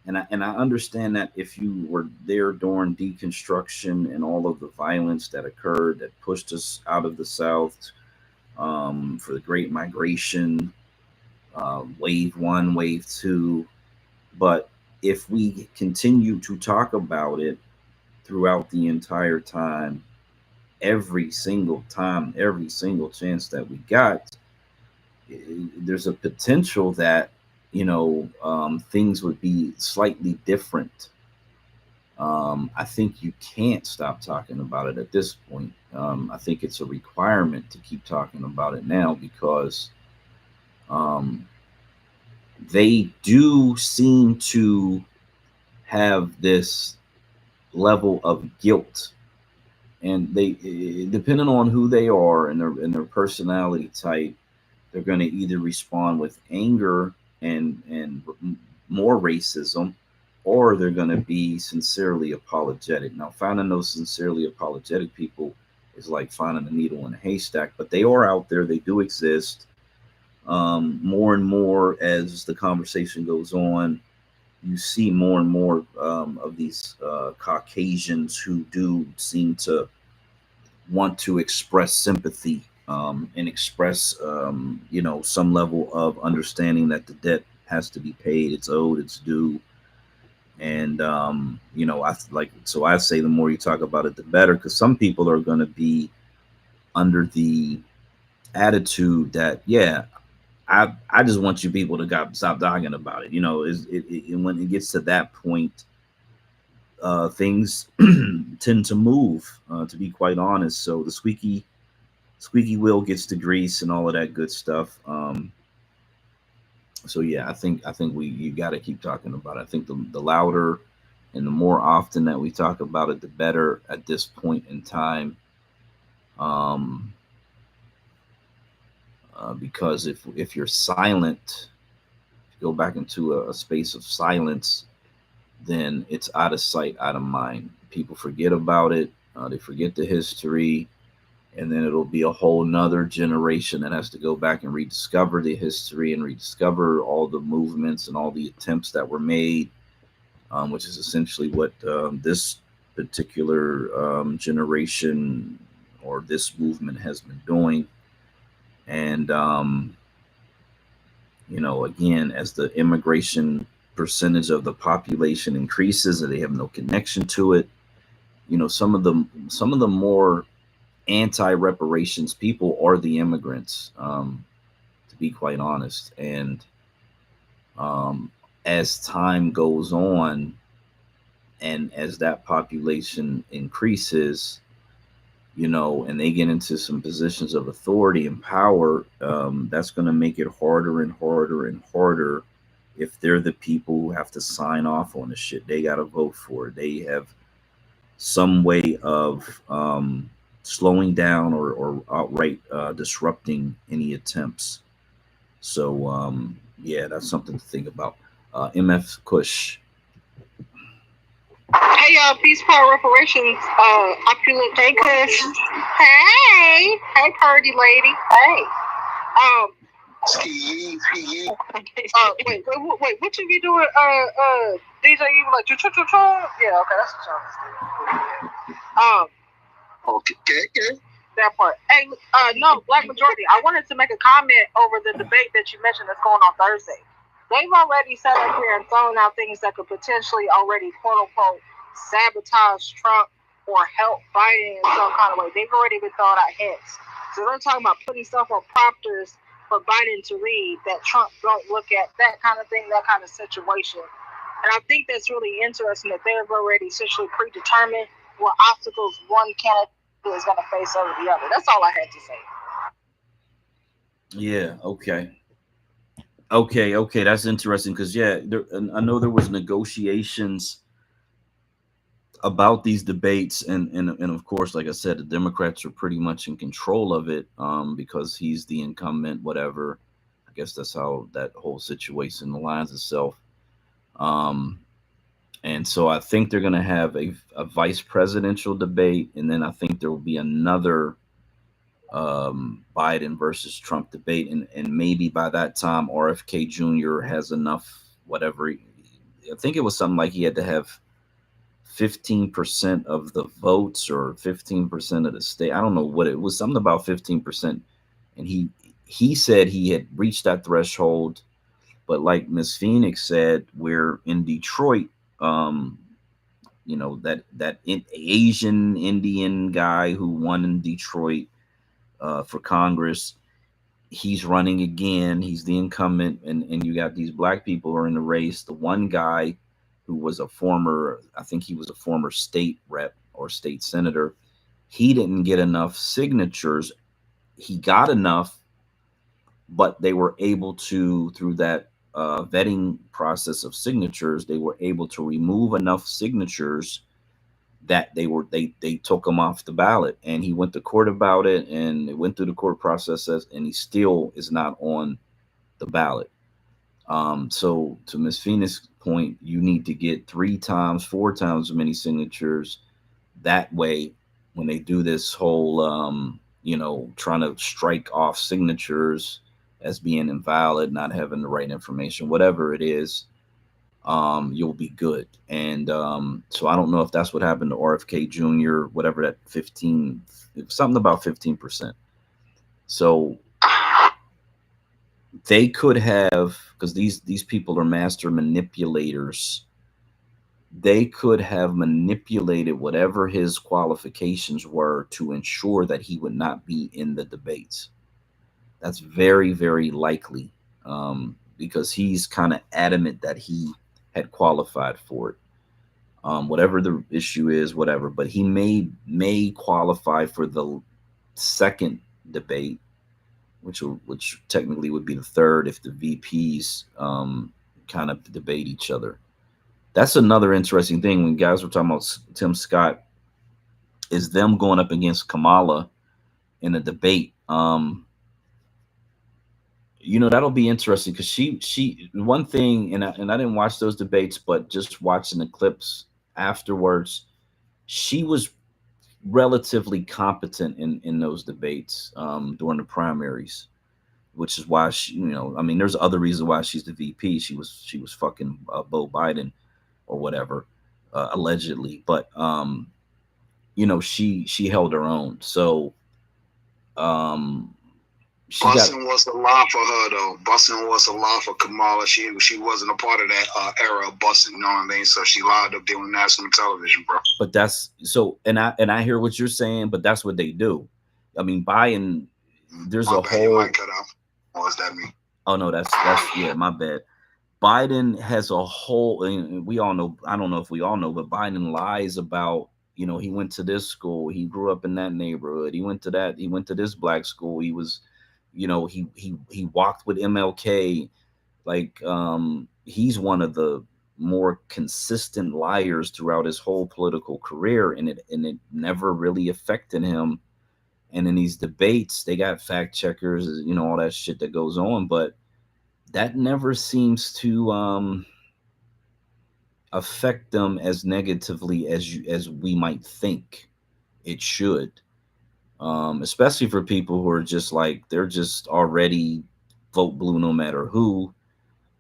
and I understand that if you were there during Deconstruction and all of the violence that occurred that pushed us out of the South, for the Great Migration, wave 1, wave 2, but if we continue to talk about it throughout the entire time, every single chance that we got, there's a potential that, things would be slightly different. I think you can't stop talking about it at this point. I think it's a requirement to keep talking about it now because they do seem to have this level of guilt, and they, depending on who they are and their personality type, they're going to either respond with anger and more racism, or they're going to be sincerely apologetic. Now, finding those sincerely apologetic people is like finding a needle in a haystack. But they are out there. They do exist. More and more as the conversation goes on, you see more and more of these Caucasians who do seem to want to express sympathy and express, some level of understanding that the debt has to be paid. It's owed. It's due. And I say the more you talk about it, the better, because some people are going to be under the attitude that, yeah, I just want you people to stop talking about it. When it gets to that point, things tend to move, to be quite honest. So the squeaky wheel gets the grease and all of that good stuff. So yeah, I think you got to keep talking about it. I think the louder and the more often that we talk about it, the better at this point in time. Because if you're silent, go back into a space of silence, then it's out of sight, out of mind. People forget about it. They forget the history. And then it'll be a whole nother generation that has to go back and rediscover the history and rediscover all the movements and all the attempts that were made, which is essentially what this particular generation or this movement has been doing. And, again, as the immigration percentage of the population increases and they have no connection to it, some of the more anti-reparations people are the immigrants, to be quite honest. And as time goes on and as that population increases, and they get into some positions of authority and power, that's going to make it harder and harder and harder if they're the people who have to sign off on the shit. They got to vote for it. They have some way of slowing down or outright disrupting any attempts. So, yeah, that's something to think about. MF Kush. Hey y'all, peace, power, reparations. Opulent Day Kush. Hey party lady. Hey. Wait, what you be doing? DJ, you like choo choo choo choo? Yeah, okay, that's what y'all Okay. That part. Hey, no, Black Majority. I wanted to make a comment over the debate that you mentioned that's going on Thursday. They've already sat up here and thrown out things that could potentially already, quote unquote, sabotage Trump or help Biden in some kind of way. They've already been throwing out hints. So they're talking about putting stuff on prompters for Biden to read that Trump don't look at, that kind of thing, that kind of situation. And I think that's really interesting that they've already essentially predetermined what obstacles one candidate is going to face over the other. That's all I had to say. Yeah. Okay. That's interesting because, yeah, I know there was negotiations about these debates, and of course, like I said, the Democrats are pretty much in control of it, because he's the incumbent, whatever. I guess that's how that whole situation aligns itself. And so I think they're going to have a vice presidential debate, and then I think there will be another Biden versus Trump debate, and maybe by that time RFK Jr. has enough, whatever. I think it was something like he had to have 15% of the votes or 15% of the state. I don't know what it was, something about 15%. And he said he had reached that threshold. But like Miss Phoenix said, we're in Detroit, that Asian Indian guy who won in Detroit for Congress, he's running again. He's the incumbent, and you got these black people who are in the race. The one guy who was I think he was a former state rep or state senator, he didn't get enough signatures. He got enough, but they were able to, through that vetting process of signatures, they were able to remove enough signatures that they took him off the ballot. And he went to court about it, and it went through the court processes, and he still is not on the ballot. So to Ms. Phoenix's point, you need to get 3 times, 4 times as many signatures. That way when they do this whole, trying to strike off signatures as being invalid, not having the right information, whatever it is, you'll be good. And so I don't know if that's what happened to RFK Jr., whatever that 15, something about 15%. So they could have, because these people are master manipulators, they could have manipulated whatever his qualifications were to ensure that he would not be in the debates. That's very, very likely, because he's kind of adamant that he had qualified for it. Whatever the issue is, whatever, but he may qualify for the second debate, which technically would be the third if the VPs kind of debate each other. That's another interesting thing when guys were talking about Tim Scott, is them going up against Kamala in a debate. That'll be interesting because she one thing, and I didn't watch those debates, but just watching the clips afterwards, she was relatively competent in those debates during the primaries, which is why there's other reasons why she's the VP. She was fucking Beau Biden or whatever, allegedly, but she held her own. So busing was a lie for her though. Busing was a lie for Kamala. She wasn't a part of that era of busing. You know what I mean? So she lied up there on national television, bro. But that's so, and I hear what you're saying, but that's what they do. I mean, Biden, there's a whole. Your mic cut off. What does that mean? Oh no, that's yeah, my bad. Biden has a whole, and we all know, I don't know if we all know, but Biden lies about, he went to this school, he grew up in that neighborhood, he went to this black school, he was, he walked with MLK. Like, he's one of the more consistent liars throughout his whole political career, and it never really affected him. And in these debates, they got fact checkers, all that shit that goes on, but that never seems to affect them as negatively as we might think it should. Especially for people who are just like, they're just already vote blue no matter who.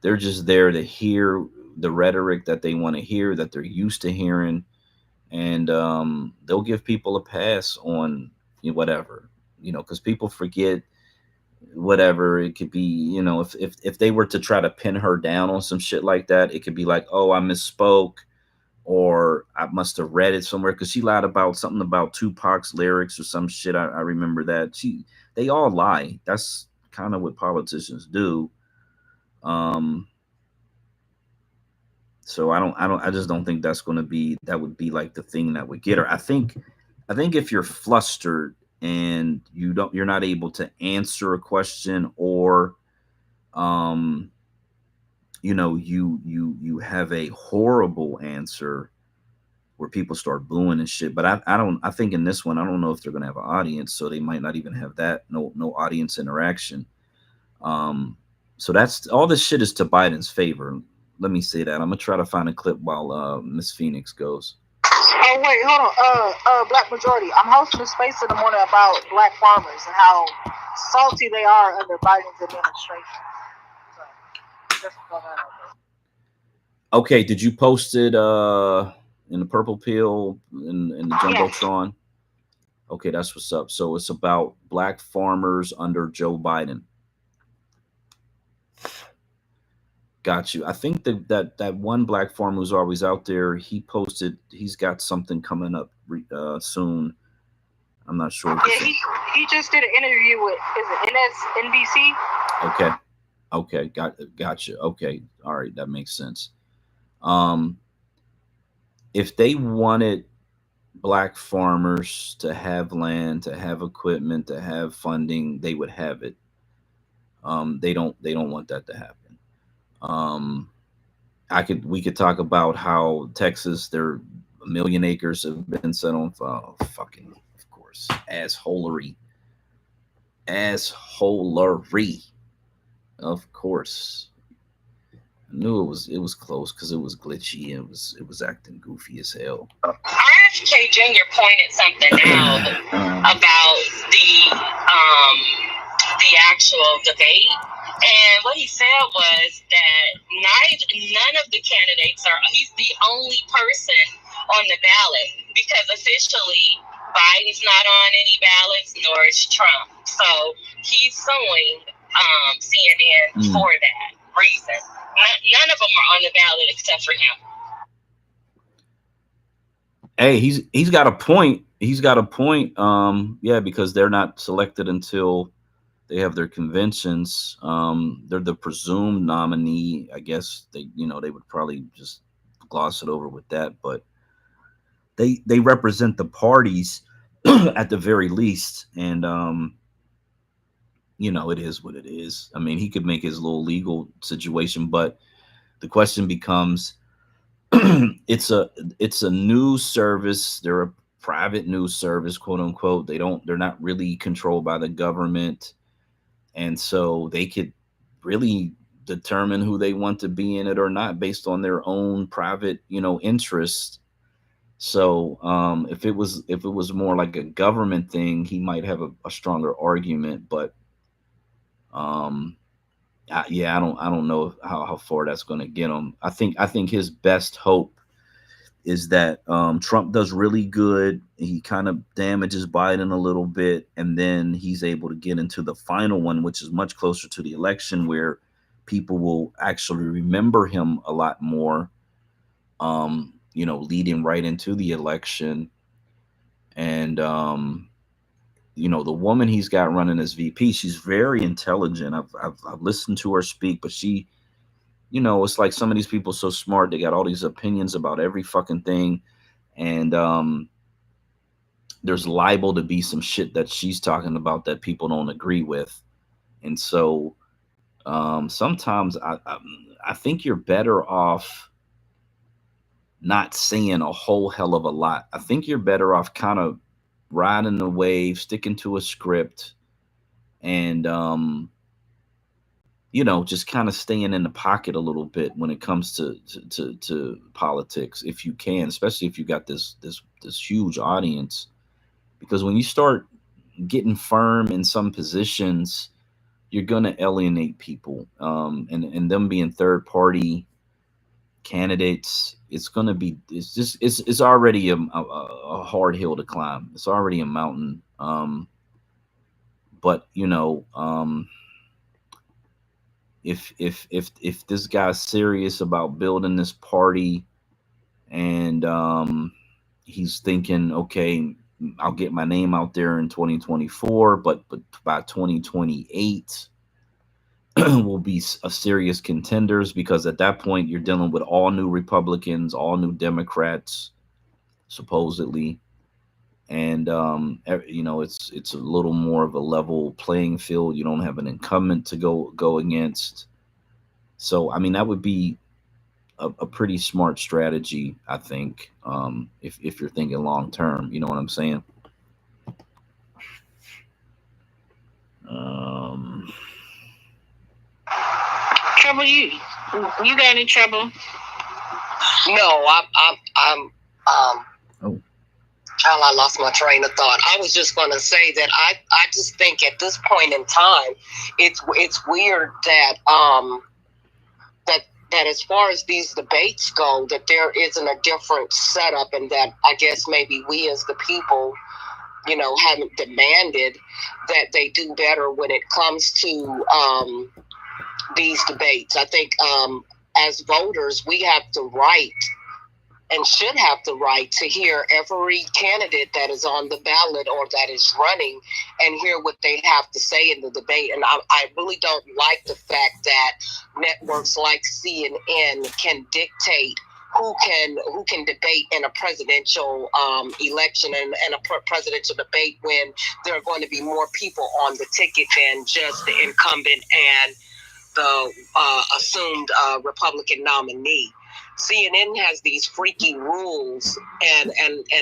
They're just there to hear the rhetoric that they want to hear, that they're used to hearing, and they'll give people a pass on whatever, because people forget. Whatever it could be, if they were to try to pin her down on some shit like that, it could be like, oh, I misspoke, or I must have read it somewhere, because she lied about something about Tupac's lyrics or some shit. I remember that. They all lie. That's kind of what politicians do. So I just don't think that would be like the thing that would get her. I think if you're flustered and you're not able to answer a question, or you have a horrible answer where people start booing and shit. But I think in this one, I don't know if they're gonna have an audience, so they might not even have that, no audience interaction. So that's all. This shit is to Biden's favor. Let me say that. I'm gonna try to find a clip while Miss Phoenix goes. Oh wait, hold on. Black Majority. I'm hosting a space in the morning about black farmers and how salty they are under Biden's administration. So, just going on. Okay, did you post it in the purple pill in the Jumbotron? Yes. Okay, that's what's up. So it's about black farmers under Joe Biden. Got you. I think that one black farmer who's always out there, he posted, he's got something coming up soon. I'm not sure. Yeah, he just did an interview with, is it NBC? Okay. Gotcha. Okay. All right. That makes sense. If they wanted black farmers to have land, to have equipment, to have funding, they would have it. They don't want that to happen. We could talk about how Texas, their 1 million acres have been set on fucking, of course, assholery, of course. I knew it was close because it was glitchy and it was acting goofy as hell. I FK Jr. pointed something out about the actual debate. And what he said was that none of the candidates he's the only person on the ballot because officially Biden's not on any ballots, nor is Trump. So he's suing CNN for that reason. None of them are on the ballot except for him. Hey, he's got a point. He's got a point. Yeah, because they're not selected until they have their conventions. They're the presumed nominee. I guess they would probably just gloss it over with that, but they represent the parties at the very least. And it is what it is. I mean, he could make his little legal situation, but the question becomes, it's a news service. They're a private news service, quote unquote. They're not really controlled by the government. And so they could really determine who they want to be in it or not based on their own private, interest. So if it was more like a government thing, he might have a stronger argument. But I don't know how far that's going to get him. I think his best hope is that Trump does really good. He kind of damages Biden a little bit, and then he's able to get into the final one, which is much closer to the election, where people will actually remember him a lot more, leading right into the election. And, the woman he's got running as VP, she's very intelligent. I've listened to her speak, but she, it's like some of these people so smart. They got all these opinions about every fucking thing. And there's liable to be some shit that she's talking about that people don't agree with. And so sometimes I think you're better off not saying a whole hell of a lot. I think you're better off kind of riding the wave, sticking to a script, and just kind of staying in the pocket a little bit when it comes to politics, if you can, especially if you got this huge audience. Because when you start getting firm in some positions, you're gonna alienate people, and them being third party candidates, it's already a hard hill to climb. It's already a mountain. But if this guy's serious about building this party, and he's thinking, okay, I'll get my name out there in 2024, but by 2028 will be a serious contenders, because at that point you're dealing with all new Republicans, all new Democrats, supposedly. And it's a little more of a level playing field. You don't have an incumbent to go against. So I mean, that would be a pretty smart strategy, I think, if you're thinking long term. You know what I'm saying? Trouble, you got any trouble? No, I'm child, I lost my train of thought. I was just going to say that I just think at this point in time, it's weird that that as far as these debates go, that there isn't a different setup, and that I guess maybe we as the people, haven't demanded that they do better when it comes to these debates. I think as voters, we have the right and should have the right to hear every candidate that is on the ballot or that is running and hear what they have to say in the debate. And I really don't like the fact that networks like CNN can dictate who can debate in a presidential election and a presidential debate when there are going to be more people on the ticket than just the incumbent and the assumed Republican nominee. CNN has these freaky rules, and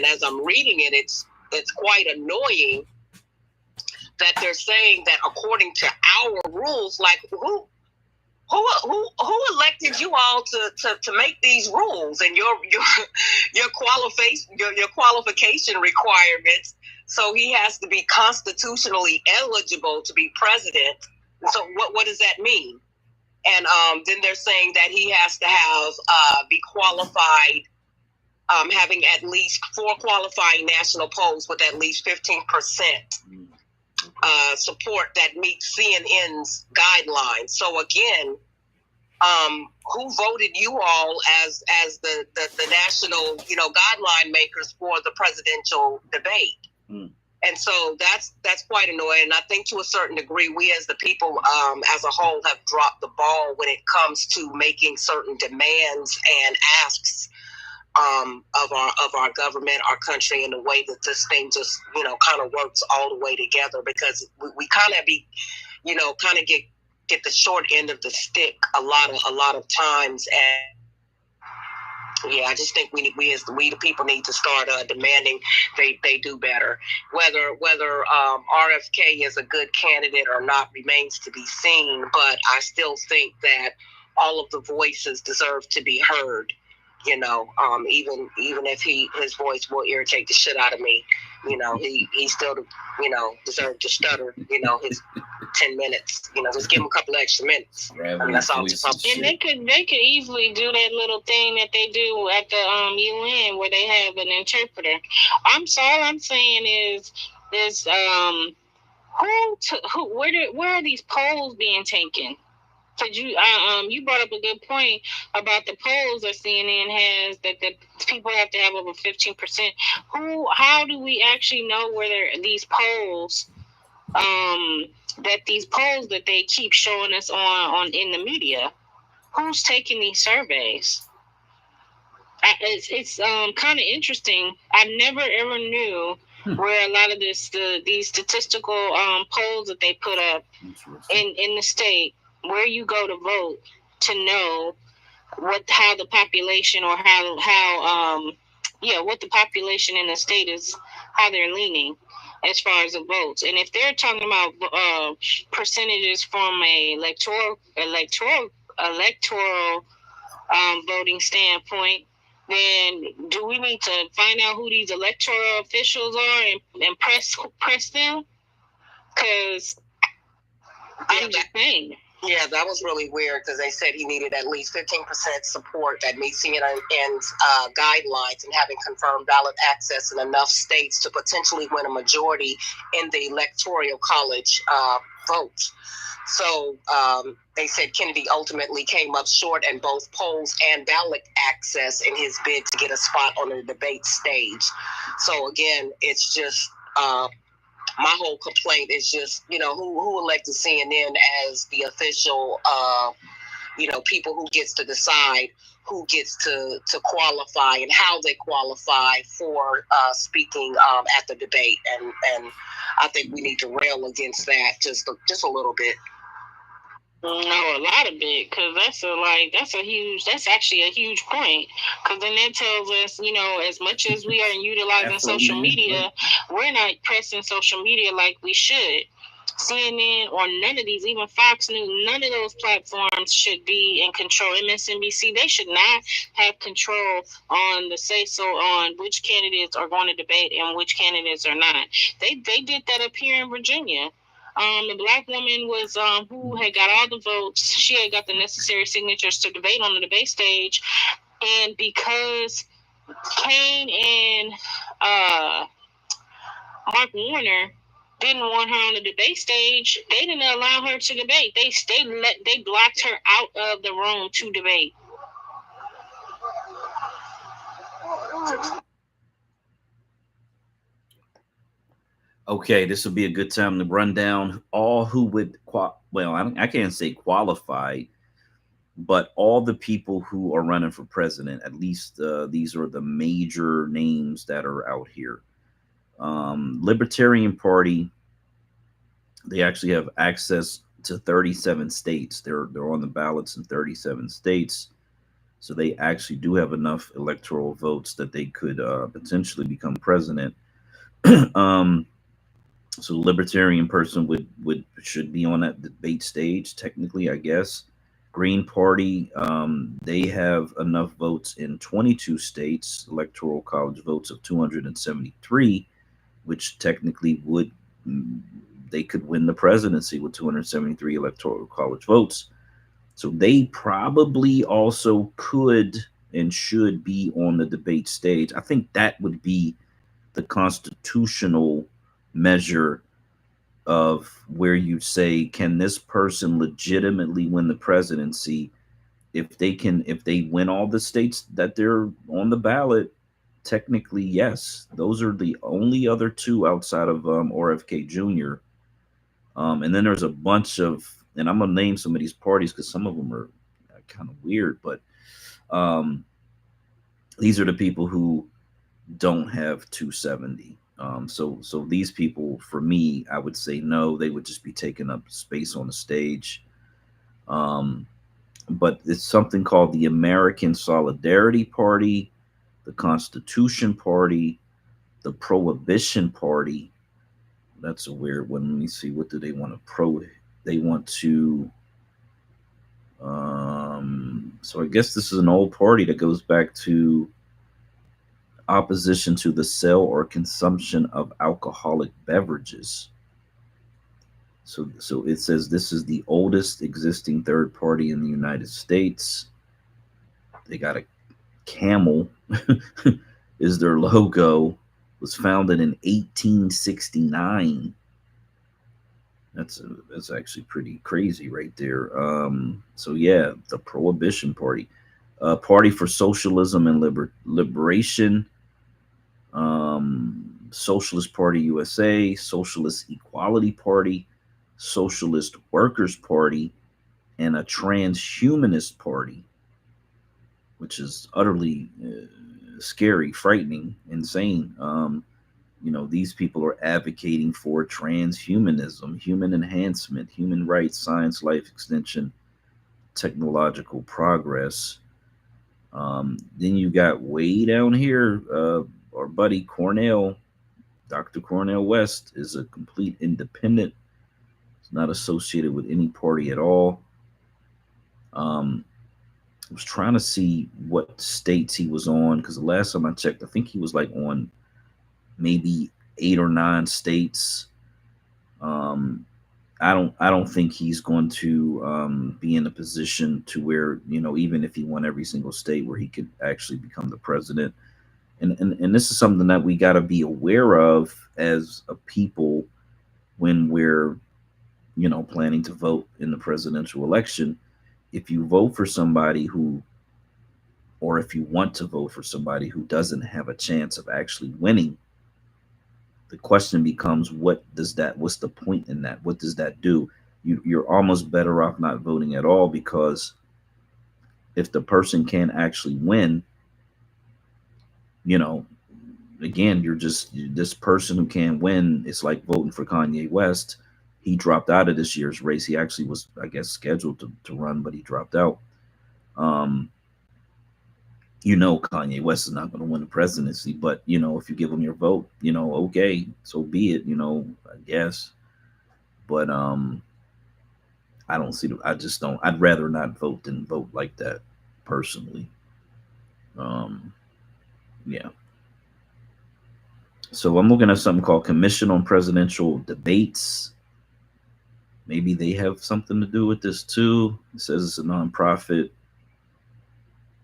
as I'm reading it, it's quite annoying that they're saying that according to our rules, like who elected you all to make these rules and your qualification requirements. So he has to be constitutionally eligible to be president. So what does that mean? And then they're saying that he has to have be qualified, having at least 4 qualifying national polls with at least 15% support that meets CNN's guidelines. So again, who voted you all as the national guideline makers for the presidential debate? And so that's quite annoying. And I think to a certain degree, we as the people as a whole have dropped the ball when it comes to making certain demands and asks of our government, our country, in the way that this thing just kind of works all the way together, because we kind of get the short end of the stick a lot of times. And yeah, I just think we the people need to start demanding they do better. Whether RFK is a good candidate or not remains to be seen, but I still think that all of the voices deserve to be heard. Even if his voice will irritate the shit out of me, he still deserved to stutter, his 10 minutes, just give him a couple of extra minutes. That's all. And they could easily do that little thing that they do at the UN where they have an interpreter. All I'm saying is where are these polls being taken? Because you brought up a good point about the polls that CNN has, that the people have to have over 15%. How do we actually know whether these polls, that they keep showing us on in the media, who's taking these surveys? It's kind of interesting. I never ever knew where a lot of these statistical polls that they put up in the state, where you go to vote to know how the population, or what the population in the state is, how they're leaning as far as the votes. And if they're talking about percentages from a electoral voting standpoint, then do we need to find out who these electoral officials are and press them? Because I'm just saying. Yeah, that was really weird, because they said he needed at least 15% support that meets CNN's guidelines, and having confirmed ballot access in enough states to potentially win a majority in the electoral college votes. So they said Kennedy ultimately came up short in both polls and ballot access in his bid to get a spot on the debate stage. So again, it's just my whole complaint is just, who elected CNN as the official, people who gets to decide who gets to qualify and how they qualify for speaking at the debate. And I think we need to rail against that just a little bit. No, a lot of it, because that's actually a huge point, because then that tells us, as much as we are utilizing social media, we're not pressing social media like we should. CNN or none of these, even Fox News, none of those platforms should be in control. MSNBC, they should not have control on the say-so on which candidates are going to debate and which candidates are not. They did that up here in Virginia. The black woman was who had got all the votes. She had got the necessary signatures to debate on the debate stage, and because Kane and Mark Warner didn't want her on the debate stage, they didn't allow her to debate. They blocked her out of the room to debate. Okay, this will be a good time to run down all who would I can't say qualified, but all the people who are running for president. At least these are the major names that are out here. Libertarian Party, they actually have access to 37 states. They're on the ballots in 37 states. So they actually do have enough electoral votes that they could potentially become president. So the libertarian person should be on that debate stage, technically, I guess. Green Party, they have enough votes in 22 states, electoral college votes of 273, which technically would, they could win the presidency with 273 electoral college votes. So they probably also could and should be on the debate stage. I think that would be the constitutional measure of where you say, can this person legitimately win the presidency? If they win all the states that they're on the ballot, technically yes. Those are the only other two outside of RFK Jr. And then there's a bunch of, and I'm gonna name some of these parties because some of them are kind of weird, but these are the people who don't have 270. So these people, for me, I would say no. They would just be taking up space on the stage. But it's something called the American Solidarity Party, the Constitution Party, the Prohibition Party. That's a weird one. Let me see. What do they want to They want to. So I guess this is an old party that goes back to opposition to the sale or consumption of alcoholic beverages. So it says this is the oldest existing third party in the United States. They got a camel is their logo. Was founded in 1869. That's actually pretty crazy right there. So yeah, the Prohibition Party, Party for Socialism and Liberation, Socialist Party USA, Socialist Equality Party, Socialist Workers Party, and a Transhumanist Party, which is utterly scary, frightening, insane. These people are advocating for transhumanism, human enhancement, human rights, science, life extension, technological progress. Then you got way down here, our buddy Cornell, Dr. Cornell West, is a complete independent. It's not associated with any party at all. I was trying to see what states he was on, because the last time I checked, I think he was like on maybe 8 or 9 states. I don't think he's going to be in a position to where, even if he won every single state, where he could actually become the president. And this is something that we got to be aware of as a people when we're, planning to vote in the presidential election. If you vote for somebody who, or if you want to vote for somebody who doesn't have a chance of actually winning, the question becomes, what's the point in that? What does that do? You're almost better off not voting at all, because if the person can't actually win, again, you're just this person who can't win. It's like voting for Kanye West. He dropped out of this year's race. He actually was, I guess, scheduled to run, but he dropped out. Kanye West is not going to win the presidency, but if you give him your vote, okay, so be it, I guess. But I don't see I just don't. I'd rather not vote than vote like that, personally. Yeah. So I'm looking at something called Commission on Presidential Debates. Maybe they have something to do with this too. It says it's a nonprofit.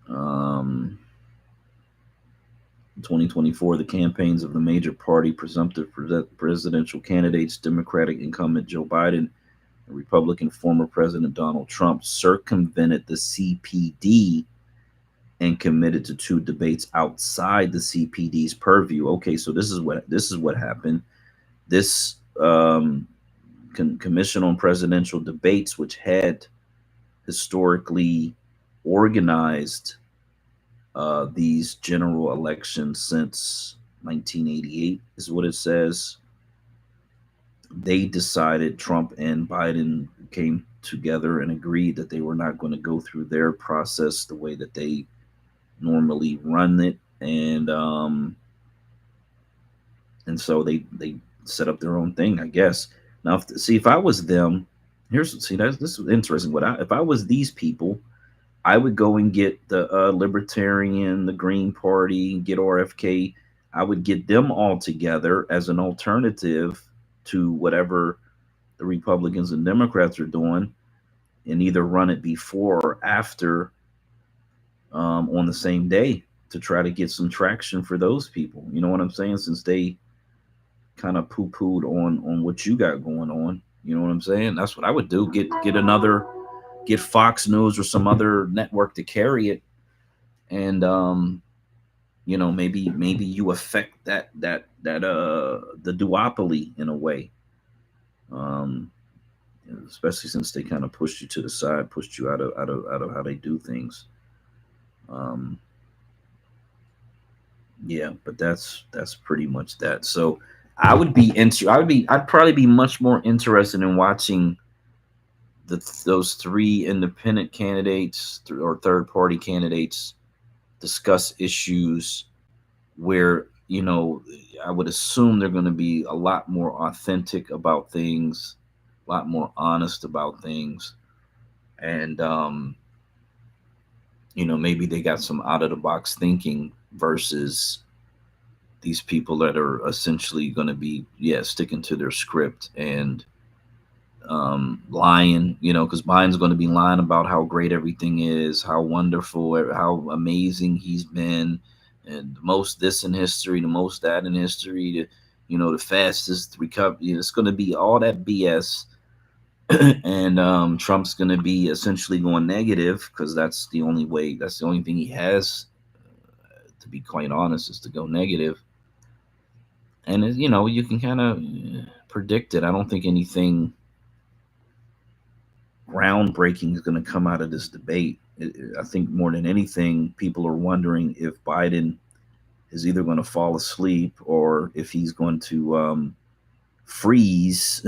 2024, the campaigns of the major party presumptive presidential candidates, Democratic incumbent Joe Biden and Republican former President Donald Trump, circumvented the CPD and committed to 2 debates outside the CPD's purview. Okay, so this is what happened. This Commission on Presidential Debates, which had historically organized these general elections since 1988, is what it says. They decided, Trump and Biden came together and agreed that they were not going to go through their process the way that they normally run it, and so they set up their own thing, I guess. Now, if I was them, this is interesting. If I was these people, I would go and get the Libertarian, the Green Party, get RFK. I would get them all together as an alternative to whatever the Republicans and Democrats are doing, and either run it before or after on the same day to try to get some traction for those people. You know what I'm saying? Since they kind of poo-pooed on what you got going on. You know what I'm saying? That's what I would do. Get Fox News or some other network to carry it, and maybe you affect the duopoly in a way. Especially since they kind of pushed you to the side, pushed you out of how they do things. Yeah, but that's pretty much that. So I'd probably be much more interested in watching those three independent candidates or third party candidates discuss issues where I would assume they're going to be a lot more authentic about things, a lot more honest about things, and maybe they got some out of the box thinking versus these people that are essentially going to be sticking to their script and lying, because Biden's going to be lying about how great everything is, how wonderful, how amazing he's been, and the most this in history, the most that in history, the fastest recovery. It's going to be all that BS. And Trump's going to be essentially going negative because that's the only thing he has, to be quite honest, is to go negative. And you can kind of predict it. I don't think anything groundbreaking is going to come out of this debate. I think more than anything, people are wondering if Biden is either going to fall asleep or if he's going to freeze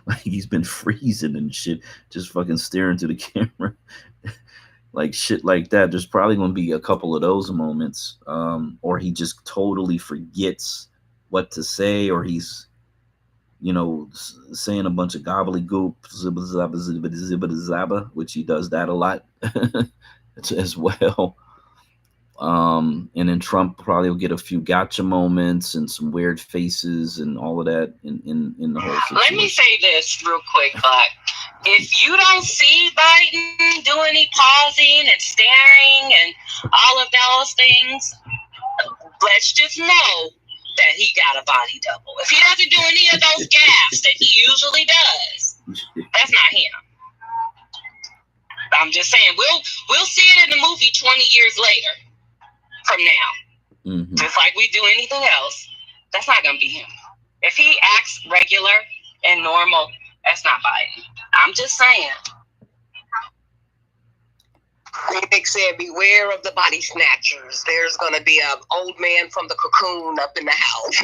like he's been freezing and shit, just fucking staring to the camera like shit like that. There's probably going to be a couple of those moments, or he just totally forgets what to say, or he's saying a bunch of gobbledygook, which he does that a lot as well. And then Trump probably will get a few gotcha moments and some weird faces and all of that in the whole situation. Let me say this real quick, Buck. If you don't see Biden do any pausing and staring and all of those things, let's just know that he got a body double. If he doesn't do any of those gaffes that he usually does, that's not him. I'm just saying, we'll see it in the movie 20 years later from now. Mm-hmm. Just like we do anything else, that's not going to be him. If he acts regular and normal, that's not Biden. I'm just saying. Nick said, beware of the body snatchers. There's going to be an old man from the cocoon up in the house.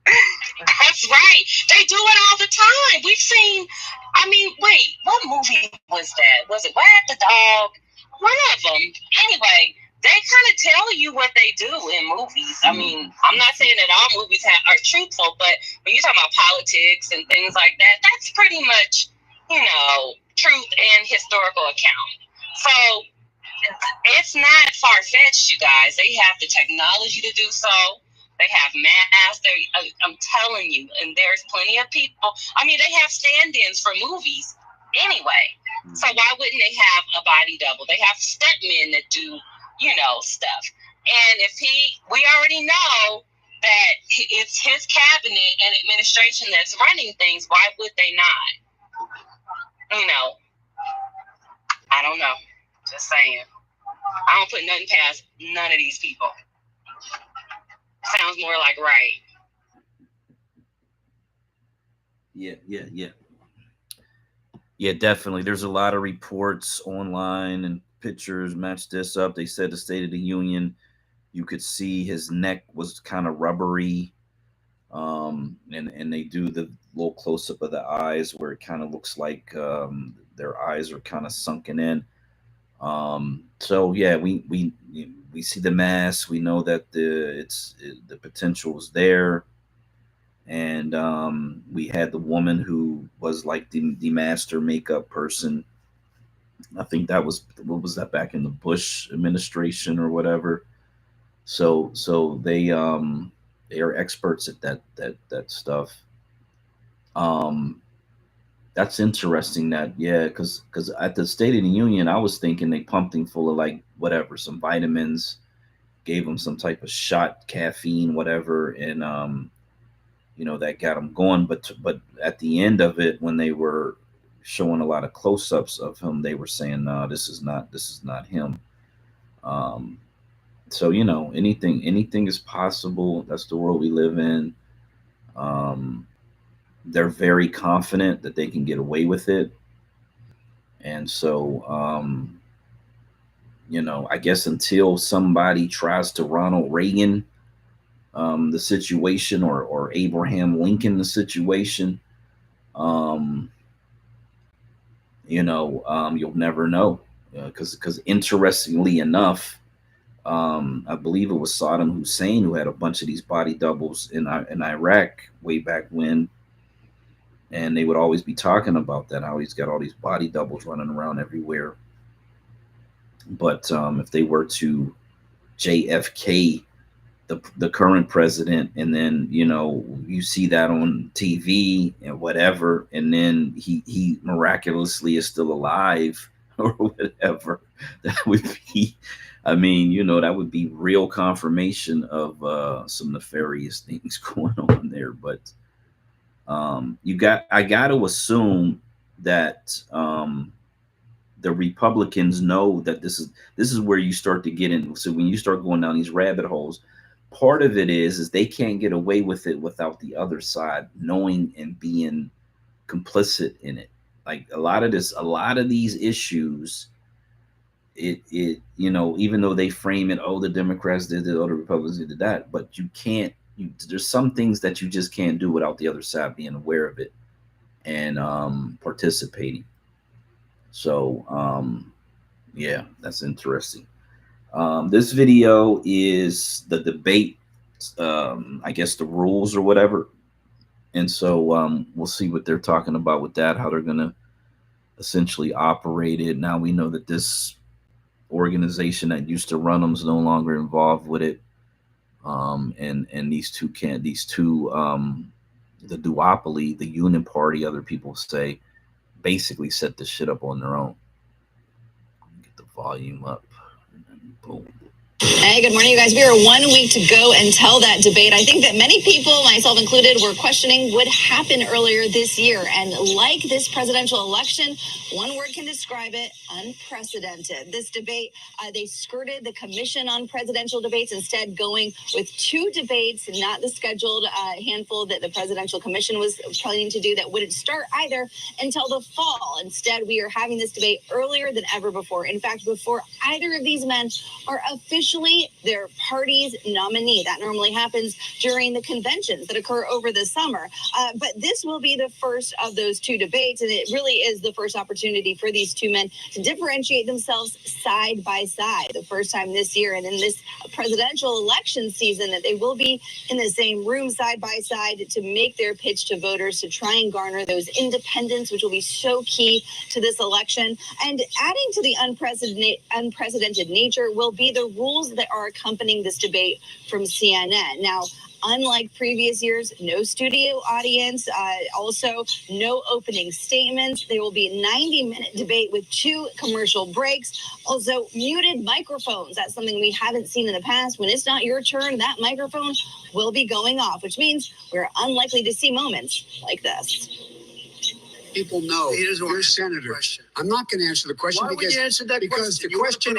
That's right. They do it all the time. We've seen, wait, what movie was that? Was it Wag the Dog? One of them. Anyway, they kind of tell you what they do in movies. I'm not saying that all movies are truthful, but when you're talking about politics and things like that, that's pretty much, truth and historical account. So it's not far-fetched, you guys. They have the technology to do so. They have masks. I'm telling you, and there's plenty of people. They have stand-ins for movies anyway. So why wouldn't they have a body double? They have stuntmen that do, stuff. And we already know that it's his cabinet and administration that's running things. Why would they not? I don't know. Just saying. I don't put nothing past none of these people. Sounds more like right. Yeah, definitely. There's a lot of reports online and pictures match this up. They said the State of the Union, you could see his neck was kind of rubbery. And they do the little close up of the eyes where it kind of looks like their eyes are kind of sunken in. So yeah, we see the mass. We know that the potential is there. And we had the woman who was like the master makeup person. I think that was, what was that, back in the Bush administration or whatever. So they are experts at that stuff. That's interesting. That, yeah, because at the State of the Union, I was thinking they pumped him full of like whatever, some vitamins, gave him some type of shot, caffeine, whatever, and that got him going. But at the end of it, when they were showing a lot of close-ups of him, they were saying, no, this is not him. So anything is possible. That's the world we live in. They're very confident that they can get away with it, and so I guess until somebody tries to Ronald Reagan the situation, or Abraham Lincoln the situation, you'll never know, because interestingly enough, I believe it was Saddam Hussein who had a bunch of these body doubles in Iraq way back when, and they would always be talking about that, how he's got all these body doubles running around everywhere. But if they were to JFK the current president, and then you see that on TV and whatever, and then he miraculously is still alive or whatever, that would be, that would be real confirmation of some nefarious things going on there. But I got to assume that the Republicans know that this is where you start to get in. So when you start going down these rabbit holes, part of it is they can't get away with it without the other side knowing and being complicit in it. Like a lot of these issues, it even though they frame it, oh, the Democrats did it, oh, the Republicans did that, but you can't. There's some things that you just can't do without the other side being aware of it and participating. So yeah, that's interesting. This video is the debate, I guess the rules or whatever. And so we'll see what they're talking about with that, how they're going to essentially operate it. Now we know that this organization that used to run them is no longer involved with it. And these two, the duopoly, the Union Party, other people say, basically set this shit up on their own. Get the volume up. Boom. Hey, good morning, you guys. We are 1 week to go until that debate. I think that many people, myself included, were questioning what happened earlier this year. And like this presidential election, one word can describe it: unprecedented. This debate, they skirted the Commission on Presidential Debates, instead going with 2 debates, not the scheduled handful that the Presidential Commission was planning to do that wouldn't start either until the fall. Instead, we are having this debate earlier than ever before. In fact, before either of these men are officially their party's nominee. That normally happens during the conventions that occur over the summer. But this will be the first of those 2 debates, and it really is the first opportunity for these 2 men to differentiate themselves side by side. The first time this year and in this presidential election season that they will be in the same room side by side to make their pitch to voters, to try and garner those independents, which will be so key to this election. And adding to the unprecedented nature will be the rules that are accompanying this debate from CNN. Now, unlike previous years, no studio audience, also no opening statements. There will be a 90-minute debate with 2 commercial breaks. Also, muted microphones. That's something we haven't seen in the past. When it's not your turn, that microphone will be going off, which means we're unlikely to see moments like this. People know you're senator. I'm not going to answer the question. Why would you answer that because question? The question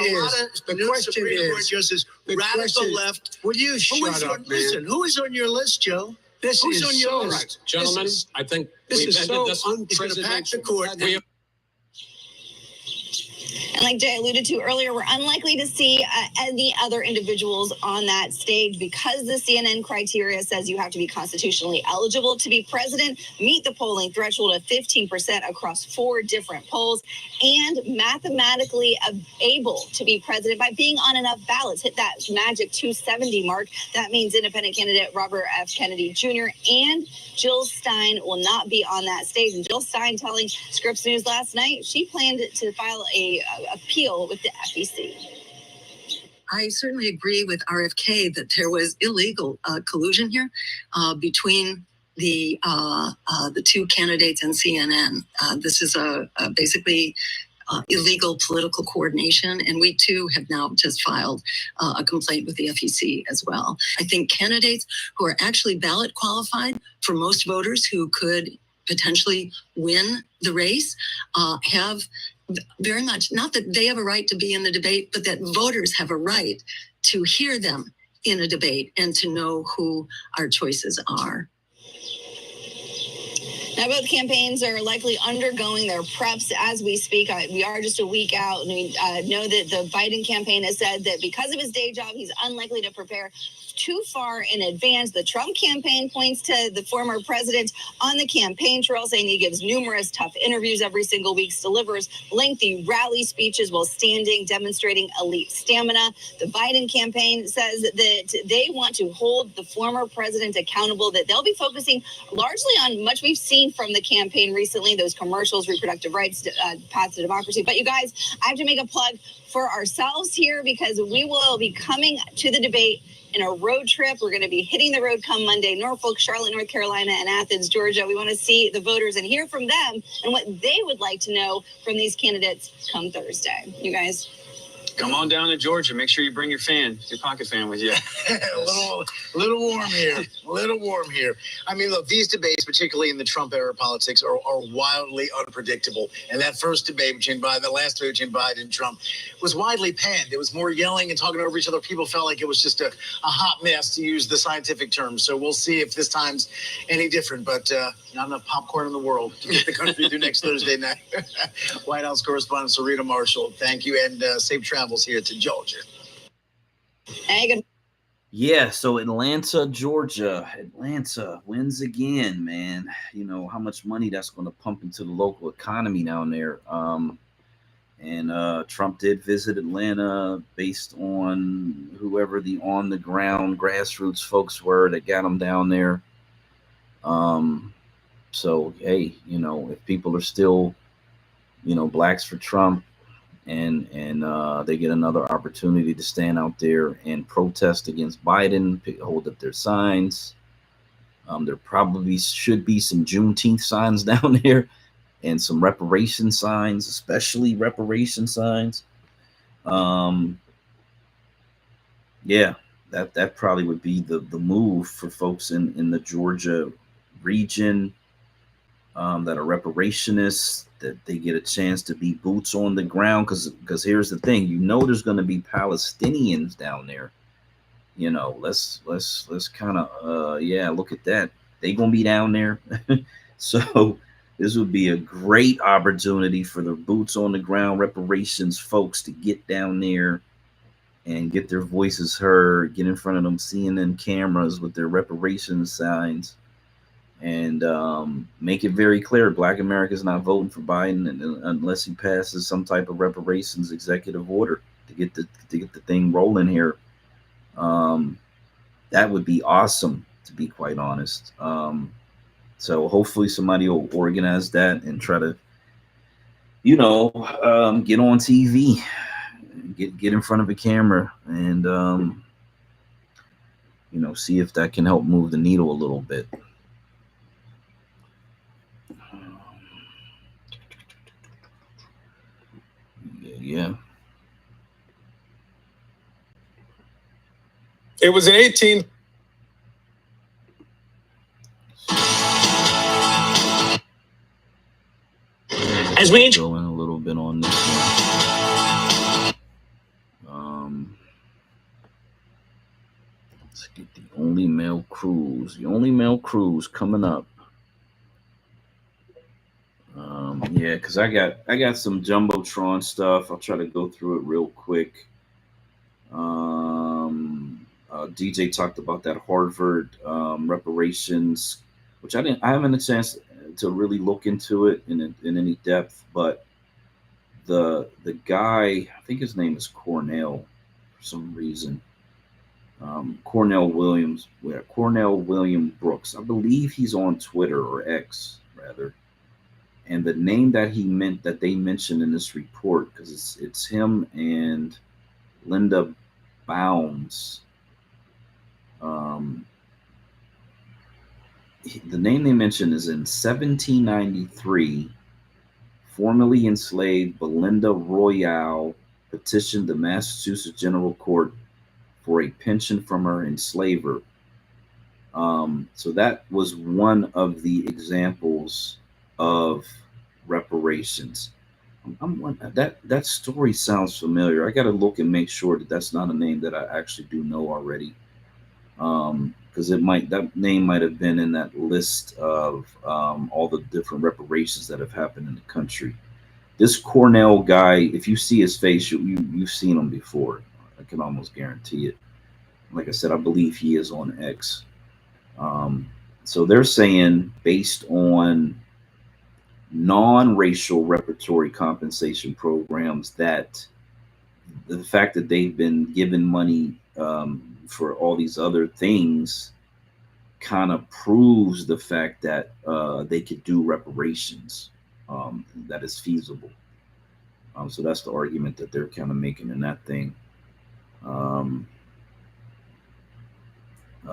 is radical left. Will you shut up, man? Listen, who is on your list, Joe? Who's on your list? Right. Gentlemen, I think this we've is ended so this unprecedented. unprecedented. And like Jay alluded to earlier, we're unlikely to see any other individuals on that stage because the CNN criteria says you have to be constitutionally eligible to be president, meet the polling threshold of 15% across 4 different polls, and mathematically able to be president by being on enough ballots, hit that magic 270 mark. That means independent candidate Robert F. Kennedy Jr. and Jill Stein will not be on that stage. And Jill Stein telling Scripps News last night she planned to file a appeal with the FEC. I certainly agree with RFK that there was illegal collusion here between the 2 candidates and CNN. This is basically illegal political coordination, and we too have now just filed a complaint with the FEC as well. I think candidates who are actually ballot qualified for most voters who could potentially win the race have very much, not that they have a right to be in the debate, but that voters have a right to hear them in a debate and to know who our choices are. Now, both campaigns are likely undergoing their preps as we speak. We are just a week out, and we know that the Biden campaign has said that because of his day job, he's unlikely to prepare too far in advance. The Trump campaign points to the former president on the campaign trail, saying he gives numerous tough interviews every single week, delivers lengthy rally speeches while standing, demonstrating elite stamina. The Biden campaign says that they want to hold the former president accountable, that they'll be focusing largely on much we've seen from the campaign recently, those commercials, reproductive rights, path to democracy. But you guys, I have to make a plug for ourselves here because we will be coming to the debate in a road trip. We're going to be hitting the road come Monday, Norfolk, Charlotte, North Carolina, and Athens, Georgia. We want to see the voters and hear from them and what they would like to know from these candidates come Thursday. You guys? Come on down to Georgia. Make sure you bring your pocket fan with you. a little warm here. A little warm here. I mean, look, these debates, particularly in the Trump era politics, are wildly unpredictable. And that first debate between Biden, the last debate between Biden and Trump, was widely panned. It was more yelling and talking over each other. People felt like it was just a hot mess, to use the scientific term. So we'll see if this time's any different. But not enough popcorn in the world to get the country through next Thursday night. White House correspondent Sarita Marshall, thank you, and safe travels here to Georgia. Yeah, so Atlanta, Georgia. Atlanta wins again, man. You know how much money that's going to pump into the local economy down there. And Trump did visit Atlanta based on whoever the on-the-ground grassroots folks were that got him down there. So, hey, you know, if people are still, you know, blacks for Trump, and they get another opportunity to stand out there and protest against Biden, hold up their signs. There probably should be some Juneteenth signs down there and some reparation signs, especially reparation signs. Yeah, that probably would be the move for folks in the Georgia region that are reparationists, that they get a chance to be boots on the ground, because here's the thing, you know, there's going to be Palestinians down there. You know, let's kind of yeah, look at that, they gonna be down there. So this would be a great opportunity for the boots on the ground reparations folks to get down there and get their voices heard, get in front of them CNN cameras with their reparations signs, and make it very clear Black America is not voting for Biden unless he passes some type of reparations executive order to get the thing rolling here. That would be awesome, to be quite honest. So hopefully somebody will organize that and try to, you know, get on TV, get in front of a camera, and you know, see if that can help move the needle a little bit. Yeah. It was an 18. As we go in a little bit on this one. Let's get the only male cruise. The only male cruise coming up. Yeah, because I got some jumbotron stuff. I'll try to go through it real quick. DJ talked about that Harvard reparations, which I haven't had a chance to really look into it in any depth. But the guy, I think his name is Cornell, for some reason. Cornell William Brooks. I believe he's on Twitter, or X rather. And the name that they mentioned in this report, because it's him and Linda Bounds. The name they mentioned is in 1793. Formerly enslaved Belinda Royale petitioned the Massachusetts General Court for a pension from her enslaver. So that was one of the examples of reparations. That story sounds familiar. I got to look and make sure that that's not a name that I actually do know already, because that name might have been in that list of all the different reparations that have happened in the country. This Cornell guy, if you see his face, you've seen him before. I can almost guarantee it. Like I said, I believe he is on X. So they're saying, based on non-racial reparatory compensation programs, that the fact that they've been given money for all these other things kind of proves the fact that they could do reparations, that is feasible. So that's the argument that they're kind of making in that thing.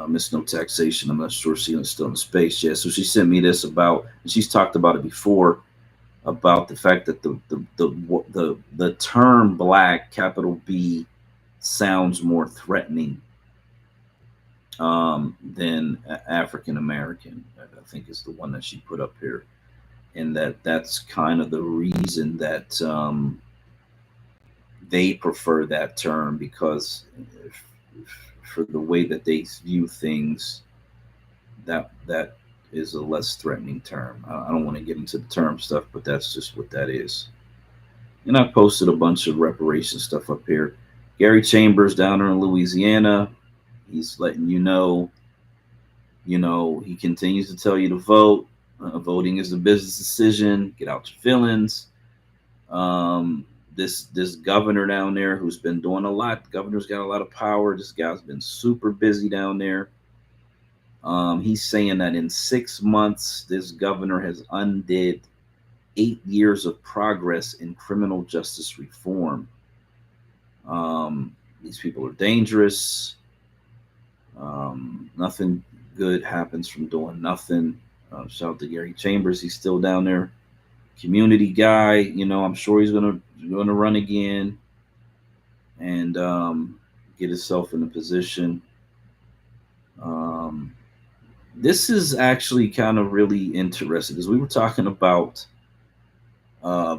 Miss No Taxation, I'm not sure she's still in space yet. So she sent me this about, and she's talked about it before, about the fact that the term black, capital B, sounds more threatening than African American. I think is the one that she put up here, and that's kind of the reason that they prefer that term, because for the way that they view things, that is a less threatening term. I don't want to get into the term stuff, but that's just what that is. And I posted a bunch of reparation stuff up here. Gary Chambers down there in Louisiana, he's letting you know, he continues to tell you to vote. Voting is a business decision. Get out your feelings. This governor down there who's been doing a lot. The governor's got a lot of power. This guy's been super busy down there. He's saying that in 6 months, this governor has undid 8 years of progress in criminal justice reform. These people are dangerous. Nothing good happens from doing nothing. Shout out to Gary Chambers. He's still down there. Community guy. I'm sure he's gonna run again and get himself in a position. This is actually kind of really interesting, because we were talking about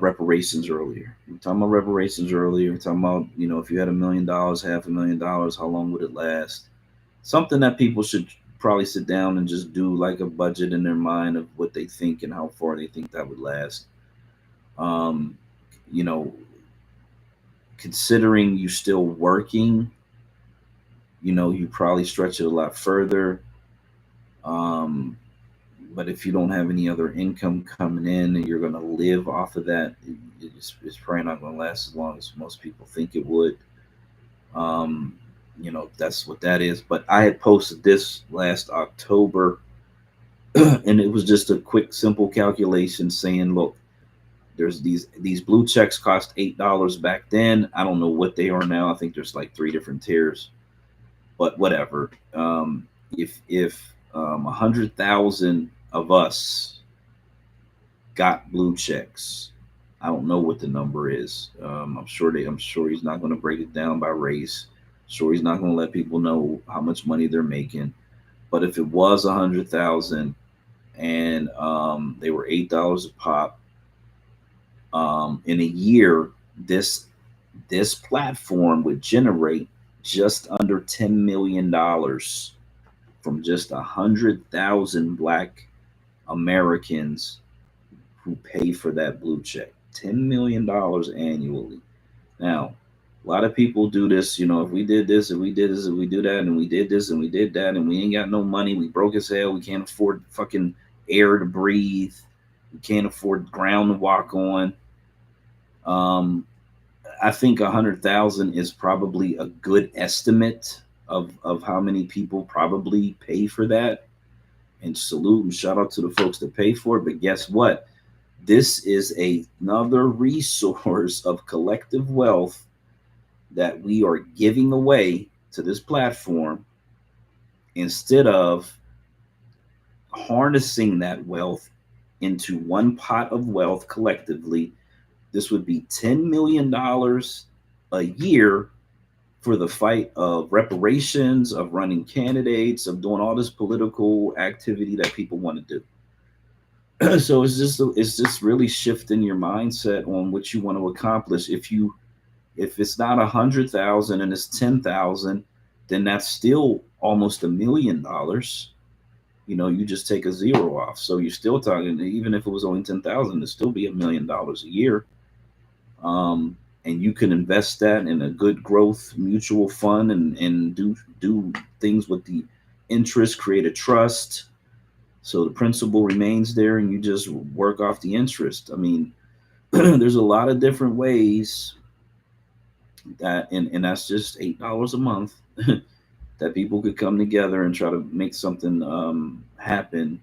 reparations earlier. We were talking about reparations earlier. We were talking about, if you had $1 million, $500,000, how long would it last? Something that people should probably sit down and just do like a budget in their mind of what they think and how far they think that would last. Considering you still working, you probably stretch it a lot further. But if you don't have any other income coming in and you're going to live off of that, it's probably not going to last as long as most people think it would. That's what that is. But I had posted this last October, and it was just a quick, simple calculation saying, look, there's these blue checks cost $8 back then. I don't know what they are now. I think there's like 3 different tiers, but whatever. If 100,000 of us got blue checks, I don't know what the number is. I'm sure he's not going to break it down by race. Sure, he's not going to let people know how much money they're making. But if it was 100,000 and they were $8 a pop, in a year, this platform would generate just under $10 million from just 100,000 Black Americans who pay for that blue check. $10 million annually. Now, a lot of people do this, you know, if we did this, if we did this, if we do that, and we did this, and we did that, and we ain't got no money, we broke as hell, we can't afford fucking air to breathe, we can't afford ground to walk on. I think 100,000 is probably a good estimate of how many people probably pay for that. And salute and shout out to the folks that pay for it. But guess what? This is another resource of collective wealth that we are giving away to this platform instead of harnessing that wealth into one pot of wealth collectively. This would be $10 million a year for the fight of reparations, of running candidates, of doing all this political activity that people want to do. So it's just really shifting your mindset on what you want to accomplish. If it's not 100,000 and it's 10,000, then that's still almost $1 million. You know, you just take a zero off. So you're still talking, even if it was only 10,000, it'd still be $1 million a year. And you can invest that in a good growth mutual fund and do things with the interest, create a trust. So the principal remains there and you just work off the interest. I mean, there's a lot of different ways that, and that's just $8 a month that people could come together and try to make something happen.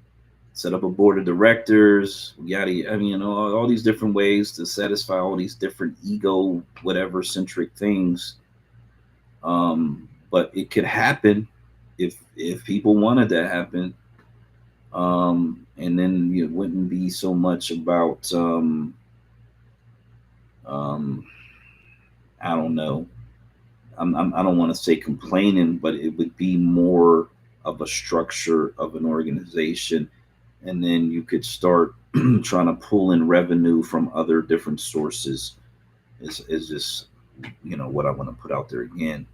Set up a board of directors, yada. I mean, you know, all these different ways to satisfy all these different ego, whatever centric things. But it could happen if people wanted that happen. And then it wouldn't be so much about I don't know. I don't want to say complaining, but it would be more of a structure of an organization. And then you could start trying to pull in revenue from other different sources is just, you know, what I want to put out there again.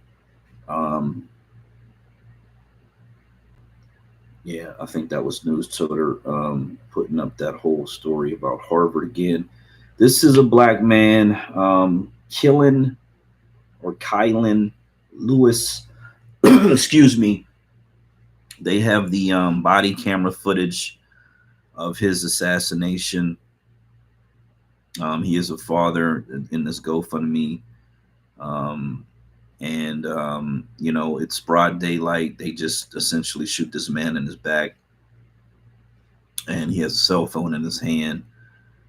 Yeah, I think that was News Twitter putting up that whole story about Harvard again. This is a black man killing or Kylan Lewis. Excuse me. They have the body camera footage of his assassination. He is a father in this GoFundMe. You know, it's broad daylight. They just essentially shoot this man in his back. And he has a cell phone in his hand.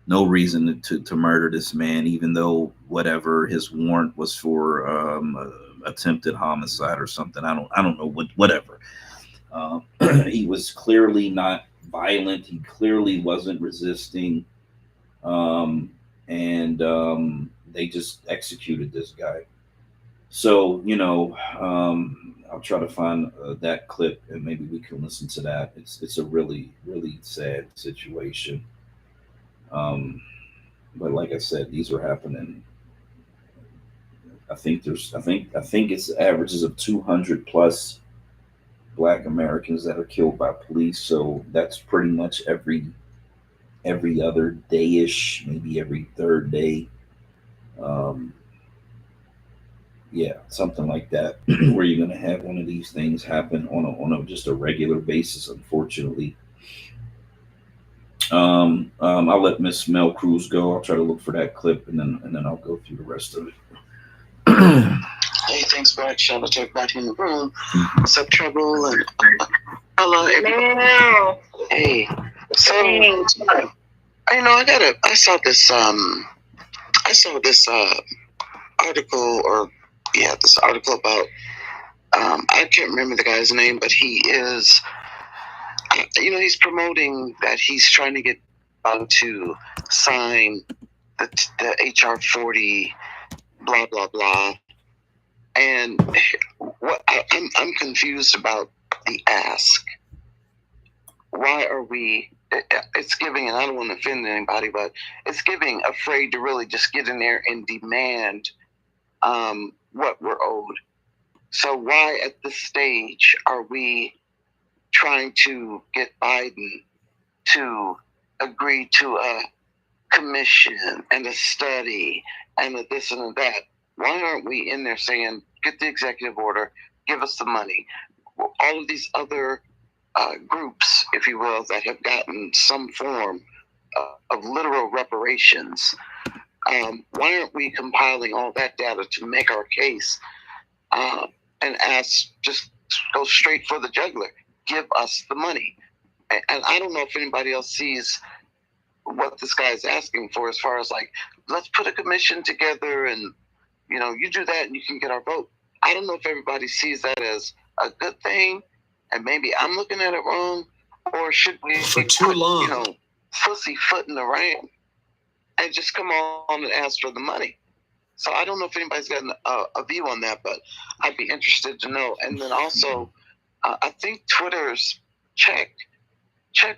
No reason to murder this man, even though whatever his warrant was for attempted homicide or something. I don't know whatever. He was clearly not violent. He clearly wasn't resisting. They just executed this guy. So, you know, I'll try to find that clip and maybe we can listen to that. It's a really, really sad situation. But like I said, these are happening. I think it's averages of 200 plus Black Americans that are killed by police. So that's pretty much every other day-ish, maybe every third day. Yeah, something like that, where you're going to have one of these things happen on a just a regular basis, unfortunately. I'll let Miss Mel Cruz go. I'll try to look for that clip and then I'll go through the rest of it. Hey, thanks, Black. Shout out to everybody in the room. What's up, Trouble? And hello, everybody. Hey, so you know, I saw this article, or yeah, this article about I can't remember the guy's name, but he is, you know, he's promoting that he's trying to get to sign the HR 40, blah blah blah, and what I'm confused about the ask. Why are we? It's giving, and I don't want to offend anybody, but it's giving afraid to really just get in there and demand what we're owed. So why at this stage are we trying to get Biden to agree to a commission and a study and a this and a that, why aren't we in there saying, get the executive order, give us the money? All of these other groups, if you will, that have gotten some form of literal reparations, why aren't we compiling all that data to make our case and ask, just go straight for the jugular, give us the money? And I don't know if anybody else sees what this guy is asking for as far as like, let's put a commission together and, you know, you do that and you can get our vote. I don't know if everybody sees that as a good thing, and maybe I'm looking at it wrong, or should we for too long, you know, pussyfooting around and just come on and ask for the money? So I don't know if anybody's got a view on that, but I'd be interested to know. And then also, I think Twitter's check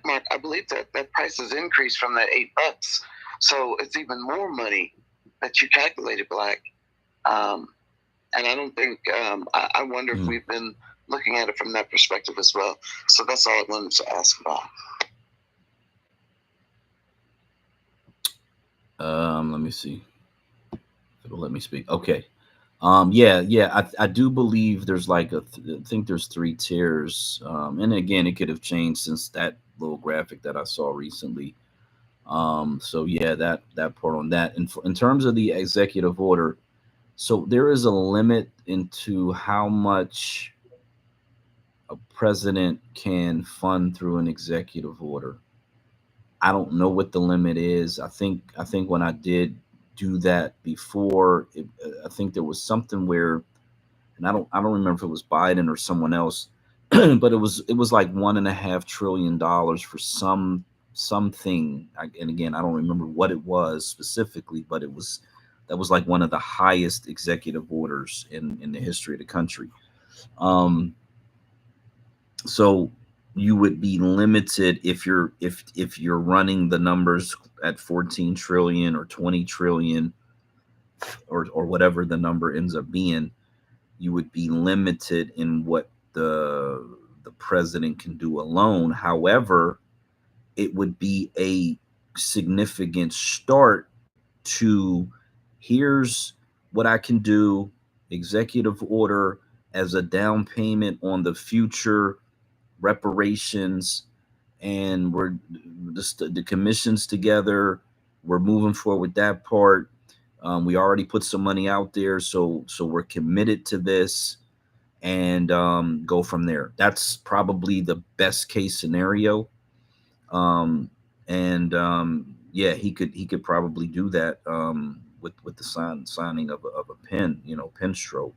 mark, I believe that price has increased from that $8. So it's even more money that you calculated, Black. And I don't think, I wonder if we've been looking at it from that perspective as well. So that's all I wanted to ask about. Let me see. It'll let me speak. Okay. I do believe there's like I think there's 3 tiers. And again, it could have changed since that little graphic that I saw recently. So yeah, that part on that. And in terms of the executive order, so there is a limit into how much a president can fund through an executive order. I don't know what the limit is. I think when I did do that before, I think there was something where, and I don't remember if it was Biden or someone else, but it was like $1.5 trillion for something. And again, I don't remember what it was specifically, but that was like one of the highest executive orders in the history of the country. So you would be limited if you're running the numbers at 14 trillion or 20 trillion or whatever the number ends up being. You would be limited in what the president can do alone. However, it would be a significant start to, here's what I can do, executive order as a down payment on the future reparations, and we're the commissions together. We're moving forward with that part. We already put some money out there, so we're committed to this, and go from there. That's probably the best case scenario. Yeah, he could probably do that with the signing of a pen, pen stroke.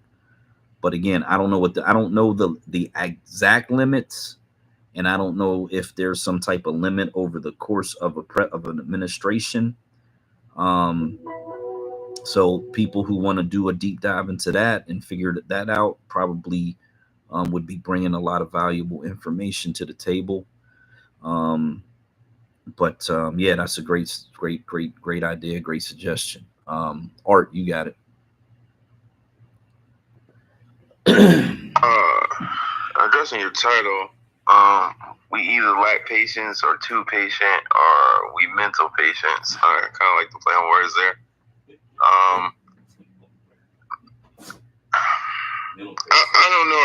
But again, I don't know the exact limits, and I don't know if there's some type of limit over the course of an administration. So people who want to do a deep dive into that and figure that out probably would be bringing a lot of valuable information to the table. But yeah, that's a great idea, great suggestion. Art, you got it. Addressing your title, we either lack patience or too patient, or we mental patients. I kind of like to play on words there. I don't know.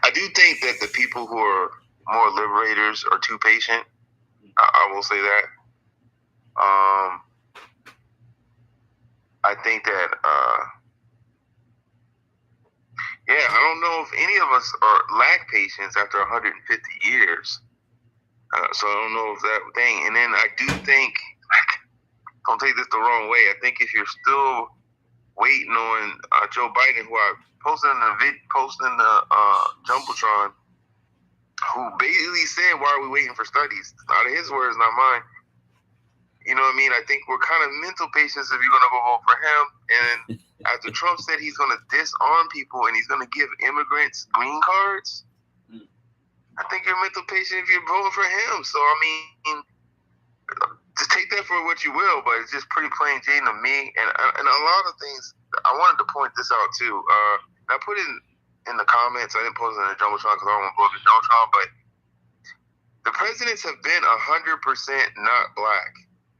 I do think that the people who are more liberators are too patient. I will say that. I think that, I don't know if any of us lack patience after 150 years. So I don't know if that thing. And then I do think, don't take this the wrong way, I think if you're still waiting on Joe Biden, who I posted in the Jumbotron, who basically said, why are we waiting for studies? Out of his words, not mine. You know what I mean? I think we're kind of mental patients if you're going to go vote for him. And after Trump said he's going to disarm people and he's going to give immigrants green cards, I think you're mental patient if you're voting for him. So, I mean, just take that for what you will, but it's just pretty plain Jane to me. And a lot of things, I wanted to point this out too. I put it in the comments. I didn't post it in the Jumbotron because I don't want to blow the Jumbotron, but The presidents have been 100% not black.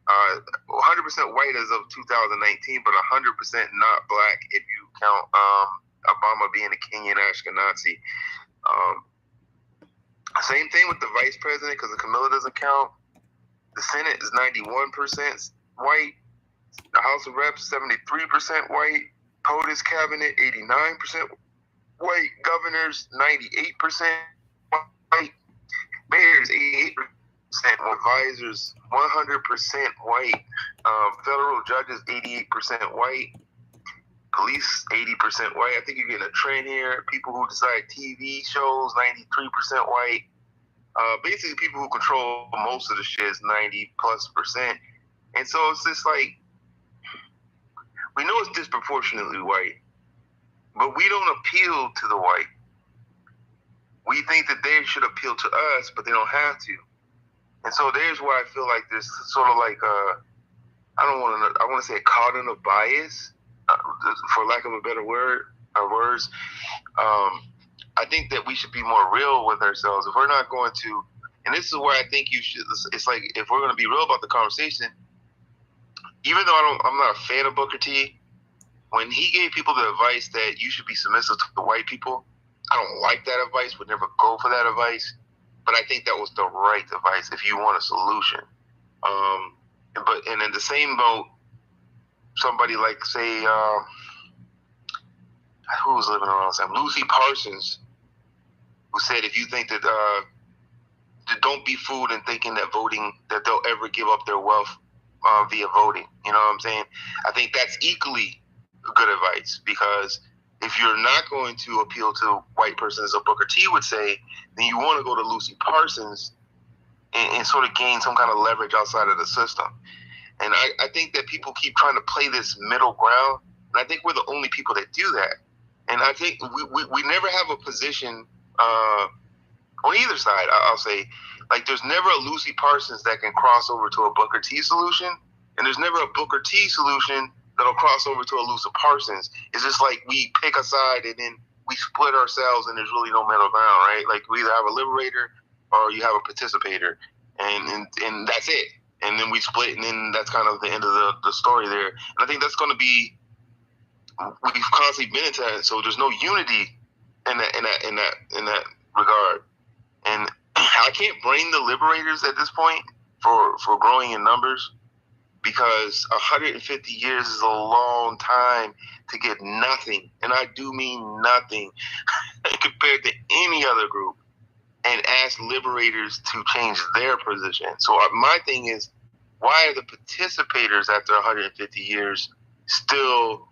100% white as of 2019, but 100% not black if you count Obama being a Kenyan Ashkenazi. Same thing with the vice president, because the Camilla doesn't count. The Senate is 91% white. The House of Reps, 73% white. POTUS cabinet, 89% white. Governors, 98% white. Mayors, 88%. Advisors, 100% white. Federal judges, 88% white. Police, 80% white. I think you're getting a trend here. People who decide TV shows, 93% white. Basically, people who control most of the shit is 90+%. And so it's just like, we know it's disproportionately white, but we don't appeal to the white. We think that they should appeal to us, but they don't have to. And so there's where I feel like there's sort of like I want to say a cognitive bias, for lack of a better word or words. I think that we should be more real with ourselves. If we're not going to, and this is where I think you should, it's like, if we're going to be real about the conversation, even though I'm not a fan of Booker T, when he gave people the advice that you should be submissive to the white people, I don't like that advice, would never go for that advice, but I think that was the right advice if you want a solution. And in the same boat, somebody like, say, who was living around the time? Lucy Parsons, who said, if you think that, don't be fooled in thinking that voting, that they'll ever give up their wealth via voting. You know what I'm saying? I think that's equally good advice, because if you're not going to appeal to white persons, as Booker T would say, then you want to go to Lucy Parsons and sort of gain some kind of leverage outside of the system. And I think that people keep trying to play this middle ground, and I think we're the only people that do that. And I think we never have a position on either side, I'll say. Like, there's never a Lucy Parsons that can cross over to a Booker T solution, and there's never a Booker T solution that'll cross over to a Lucy Parsons. It's just like we pick a side and then we split ourselves, and there's really no middle ground, right? Like, we either have a liberator or you have a participator, and that's it. And then we split, and then that's kind of the end of the story there. And I think that's going to be, we've constantly been into that, so there's no unity in that regard. And I can't blame the liberators at this point for growing in numbers, because 150 years is a long time to get nothing, and I do mean nothing, compared to any other group, and ask liberators to change their position. So my thing is, why are the participators after 150 years still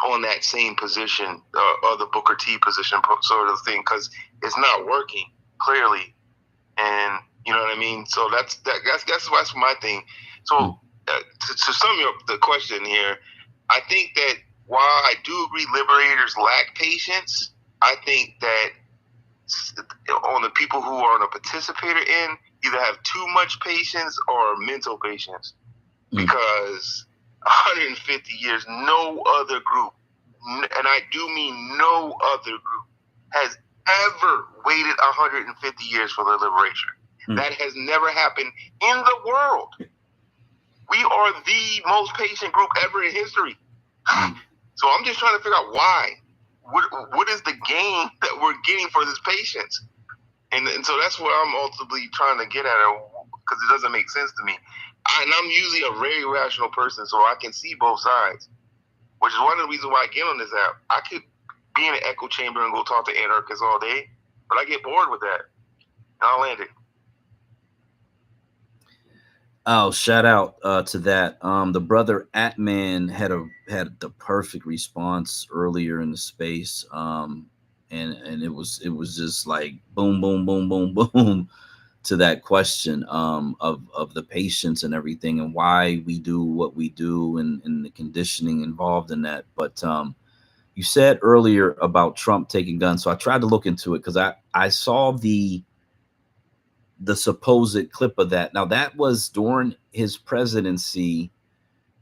on that same position, or the Booker T position sort of thing? Because it's not working, clearly. And you know what I mean? So that's my thing. So to sum up the question here, I think that while I do agree liberators lack patience, I think that on the people who are on a participator end, either have too much patience or mental patience. Because 150 years, no other group, and I do mean no other group, has ever waited 150 years for their liberation. That has never happened in the world. We are the most patient group ever in history. So I'm just trying to figure out why. What is the gain that we're getting for this patience? And so that's what I'm ultimately trying to get at, because it doesn't make sense to me. And I'm usually a very rational person, so I can see both sides, which is one of the reasons why I get on this app. I could be in an echo chamber and go talk to anarchists all day, but I get bored with that. And I'll land it. Oh, shout out to that. The brother Atman had the perfect response earlier in the space. And it was just like boom, boom, boom, boom, boom to that question of the patience and everything, and why we do what we do, and the conditioning involved in that. But you said earlier about Trump taking guns, so I tried to look into it, because I saw the supposed clip of that. Now, that was during his presidency,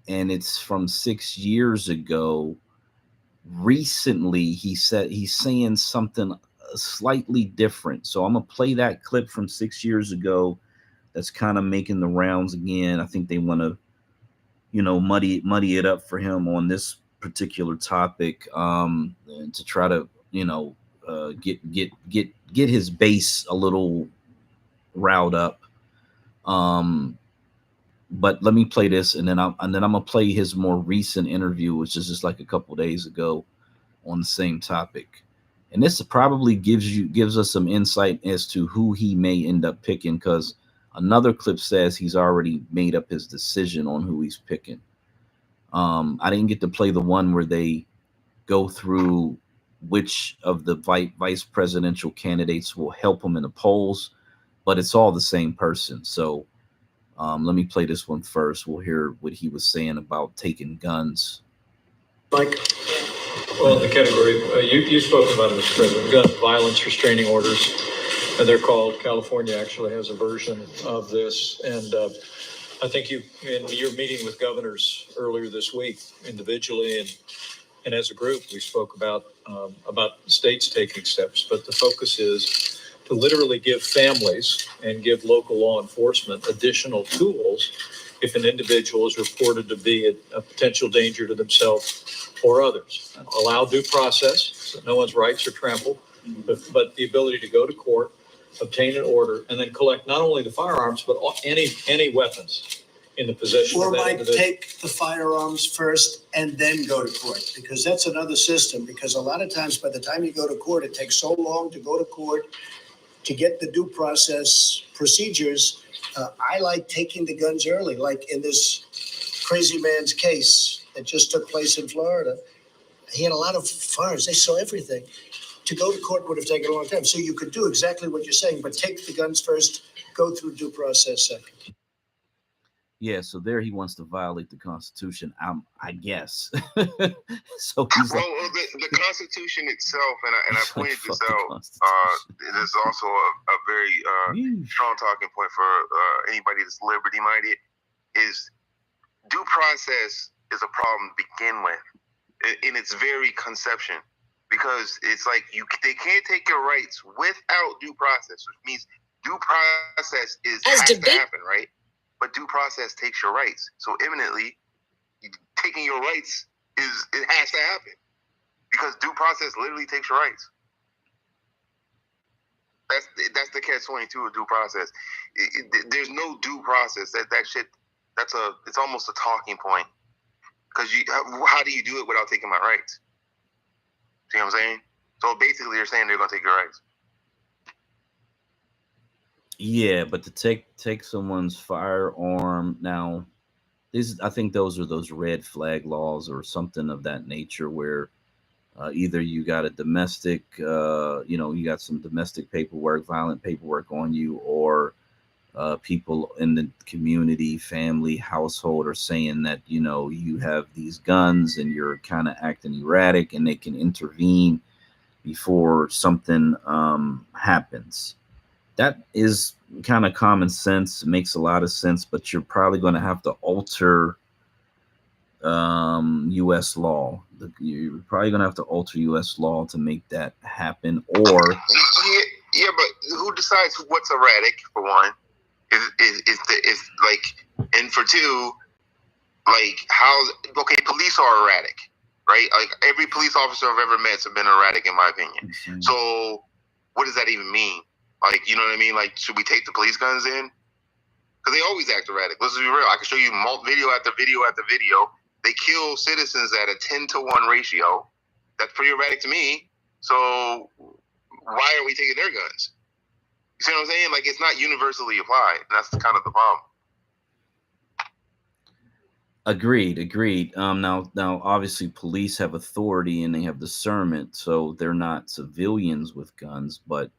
and it's from 6 years ago. Recently, he said he's saying something slightly different. So I'm gonna play that clip from 6 years ago. That's kind of making the rounds again. I think they want to, muddy it up for him on this particular topic, and to try to, get his base a little riled up. But let me play this, and then I'm gonna play his more recent interview, which is just like a couple days ago on the same topic. And this probably gives us some insight as to who he may end up picking, because another clip says he's already made up his decision on who he's picking. I didn't get to play the one where they go through which of the vice presidential candidates will help him in the polls, but it's all the same person. So let me play this one first. We'll hear what he was saying about taking guns. Mike? Well, the category, you spoke about it, Mr. President, gun violence restraining orders, and they're called. California actually has a version of this. And I think in your meeting with governors earlier this week, individually and as a group, we spoke about states taking steps, but the focus is to literally give families and give local law enforcement additional tools if an individual is reported to be a potential danger to themselves or others. Allow due process, so no one's rights are trampled, but the ability to go to court, obtain an order, and then collect not only the firearms, but any weapons in the possession Or of that might individual. take the firearms first and then go to court, because that's another system. Because a lot of times by the time you go to court, it takes so long to go to court to get the due process procedures. I like taking the guns early, like in this crazy man's case that just took place in Florida. He had a lot of firearms. They saw everything. To go to court would have taken a long time. So you could do exactly what you're saying, but take the guns first, go through due process second. Yeah, so there he wants to violate the Constitution, I guess. So he's the Constitution itself, and I pointed this out, it is also a very strong talking point for anybody that's liberty-minded, is due process is a problem to begin with in its very conception, because it's like they can't take your rights without due process, which means due process has to happen, right? But due process takes your rights. So imminently, taking your rights it has to happen, because due process literally takes your rights. That's the catch-22 of due process. There's no due process. That shit. It's almost a talking point, because how do you do it without taking my rights? See what I'm saying? So basically, they're saying they're gonna take your rights. Yeah, but to take someone's firearm now, I think those are those red flag laws or something of that nature, where either you got a domestic, you got some domestic paperwork, violent paperwork on you, or people in the community, family, household are saying that, you have these guns and you're kind of acting erratic, and they can intervene before something happens. That is kind of common sense. It makes a lot of sense, but you're probably going to have to alter U.S. law. You're probably going to have to alter U.S. law to make that happen. Or yeah, but who decides what's erratic? For one, is like, and for two, like police are erratic, right? Like every police officer I've ever met has been erratic, in my opinion. Mm-hmm. So what does that even mean? Like, you know what I mean? Like, should we take the police guns in? Because they always act erratic. Let's be real. I can show you video after video after video. They kill citizens at a 10-to-1 ratio. That's pretty erratic to me. So why are we taking their guns? You see what I'm saying? Like, it's not universally applied. And that's kind of the problem. Agreed. Now, obviously, police have authority and they have discernment, so they're not civilians with guns, but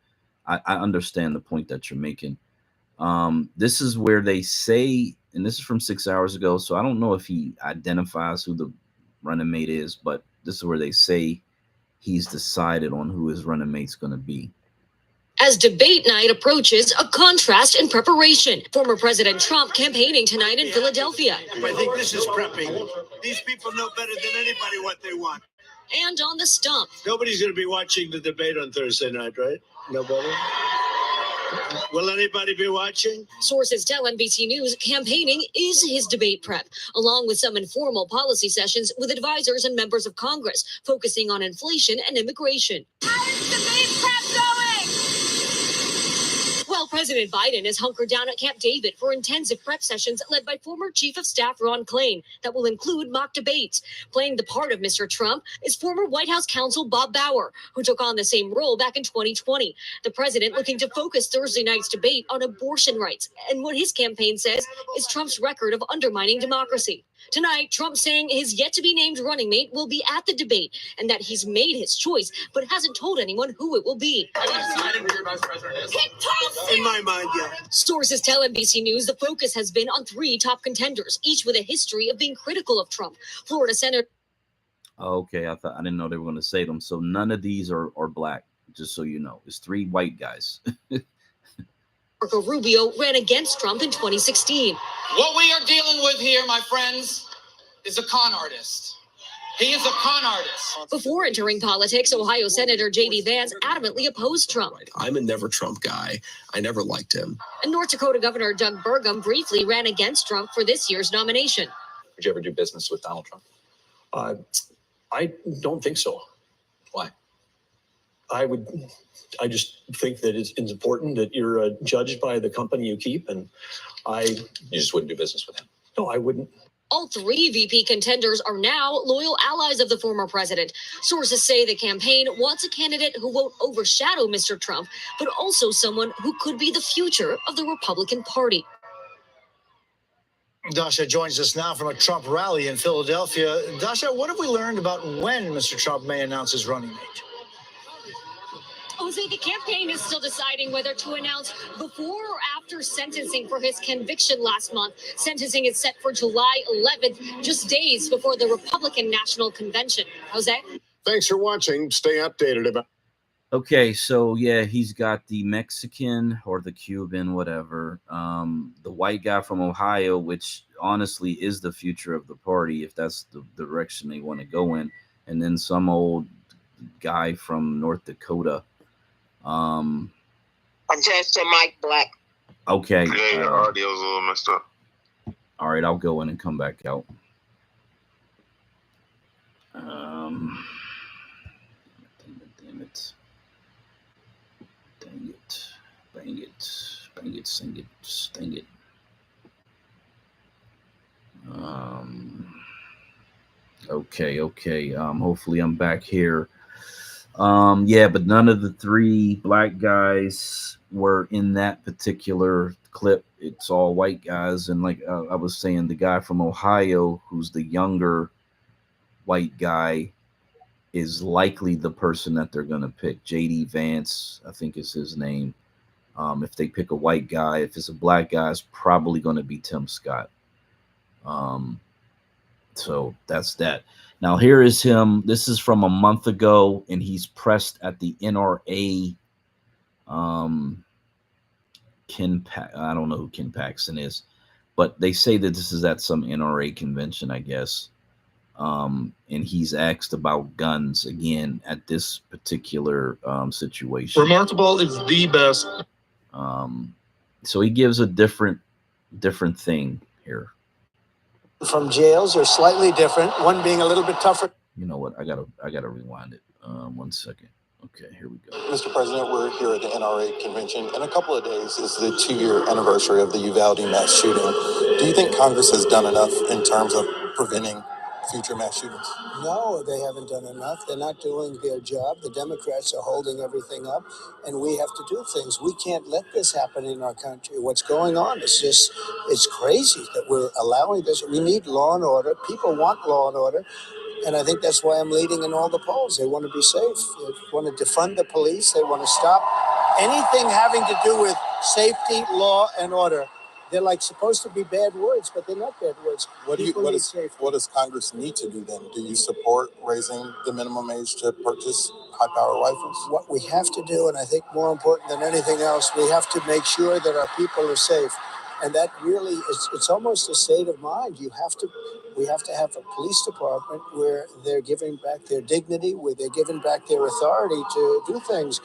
I understand the point that you're making. This is where they say, and this is from 6 hours ago, so I don't know if he identifies who the running mate is, but this is where they say he's decided on who his running mate's going to be. As debate night approaches, a contrast in preparation. Former President Trump campaigning tonight in Philadelphia. I think this is prepping. These people know better than anybody what they want. and on the stump. Nobody's going to be watching the debate on Thursday night, right? Nobody? Will anybody be watching? Sources tell NBC News campaigning is his debate prep, along with some informal policy sessions with advisors and members of Congress, focusing on inflation and immigration. How is debate prep going? Well, President Biden is hunkered down at Camp David for intensive prep sessions led by former Chief of Staff Ron Klain that will include mock debates. Playing the part of Mr. Trump is former White House counsel Bob Bauer, who took on the same role back in 2020. The president looking to focus Thursday night's debate on abortion rights and what his campaign says is Trump's record of undermining democracy. Tonight, Trump saying his yet-to-be-named running mate will be at the debate and that he's made his choice but hasn't told anyone who it will be. Have you decided who your vice president is? In my mind, yeah. Sources tell NBC News the focus has been on 3 top contenders, each with a history of being critical of Trump. Florida Senator. Okay, I didn't know they were going to say them. So none of these are black, just so you know. It's 3 white guys. Marco Rubio ran against Trump in 2016. What we are dealing with here, my friends, is a con artist. He is a con artist. Before entering politics, Ohio Senator J.D. Vance adamantly opposed Trump. I'm a never Trump guy. I never liked him. And North Dakota Governor Doug Burgum briefly ran against Trump for this year's nomination. Would you ever do business with Donald Trump? I don't think so. Why? I just think that it's important that you're judged by the company you keep, and You just wouldn't do business with him? No, I wouldn't. All 3 VP contenders are now loyal allies of the former president. Sources say the campaign wants a candidate who won't overshadow Mr. Trump, but also someone who could be the future of the Republican Party. Dasha joins us now from a Trump rally in Philadelphia. Dasha, what have we learned about when Mr. Trump may announce his running mate? Jose, the campaign is still deciding whether to announce before or after sentencing for his conviction last month. Sentencing is set for July 11th, just days before the Republican National Convention. Jose? Thanks for watching. Stay updated about. Okay, so yeah, he's got the Mexican or the Cuban, whatever, the white guy from Ohio, which honestly is the future of the party if that's the direction they want to go in, and then some old guy from North Dakota. I'm just to Mike Black. Okay. Yeah, your audio's a little messed up. All right, I'll go in and come back out. Damn it. Dang it. Bang it. Bang it. Sing it. Sting it. Okay. Hopefully I'm back here. Yeah, but none of the 3 black guys were in that particular clip. It's all white guys. And like I was saying, the guy from Ohio, who's the younger white guy, is likely the person that they're going to pick. J.D. Vance, I think is his name. If they pick a white guy, if it's a black guy, it's probably going to be Tim Scott. So that's that. Now, here is him. This is from a month ago, and he's pressed at the NRA. I don't know who Ken Paxton is, but they say that this is at some NRA convention, I guess. And he's asked about guns again at this particular situation. Remarkable is the best. So he gives a different thing here. From jails are slightly different, one being a little bit tougher. You know what? I gotta rewind it. 1 second. Okay, here we go. Mr. President, we're here at the NRA convention. In a couple of days is the 2-year anniversary of the Uvalde mass shooting. Do you think Congress has done enough in terms of preventing future mass shootings? No, they haven't done enough. They're not doing their job. The Democrats are holding everything up, and we have to do things. We can't let this happen in our country. What's going on is just, it's crazy that we're allowing this. We need law and order. People want law and order, and I think that's why I'm leading in all the polls. They want to be safe. They want to defund the police. They want to stop anything having to do with safety, law, and order. They're like supposed to be bad words, but they're not bad words. What does Congress need to do then? Do you support raising the minimum age to purchase high-power rifles? What we have to do, and I think more important than anything else, we have to make sure that our people are safe. And that really is, it's almost a state of mind. We have to have a police department where they're giving back their dignity, where they're giving back their authority to do things.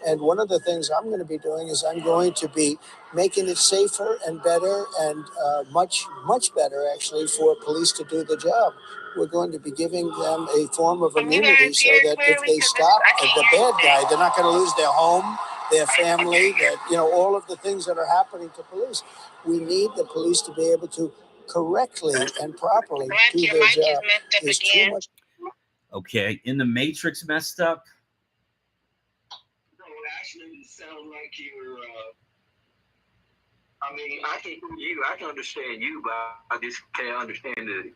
And one of the things I'm going to be doing is I'm going to be making it safer and better and much, much better, actually, for police to do the job. We're going to be giving them a form of immunity so that if they stop the bad guy, they're not going to lose their home, their family, all of the things that are happening to police. We need the police to be able to correctly and properly do their job. There's too much. Okay, in the Matrix messed up. No, it actually sounds like you're. I mean, I can hear you. I can understand you, but I just can't understand the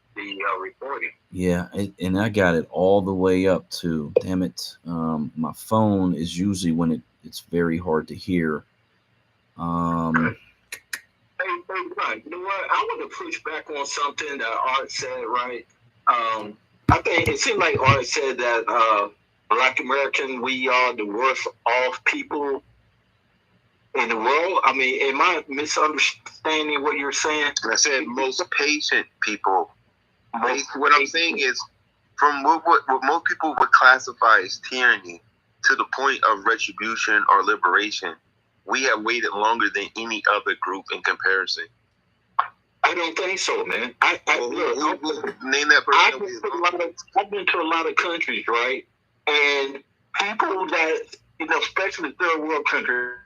recording. Yeah, and I got it all the way up to. Damn it! My phone is usually when it's very hard to hear. Hey, right. You know what? I want to push back on something that Art said, right? I think it seemed like Art said that Black American, we are the worst off people in the world. I mean, am I misunderstanding what you're saying? I said most patient people. What I'm saying is, from what most people would classify as tyranny to the point of retribution or liberation, we have waited longer than any other group in comparison. I don't think so, man. Name that person. I've been to a lot of countries, right? And people that, especially third world countries,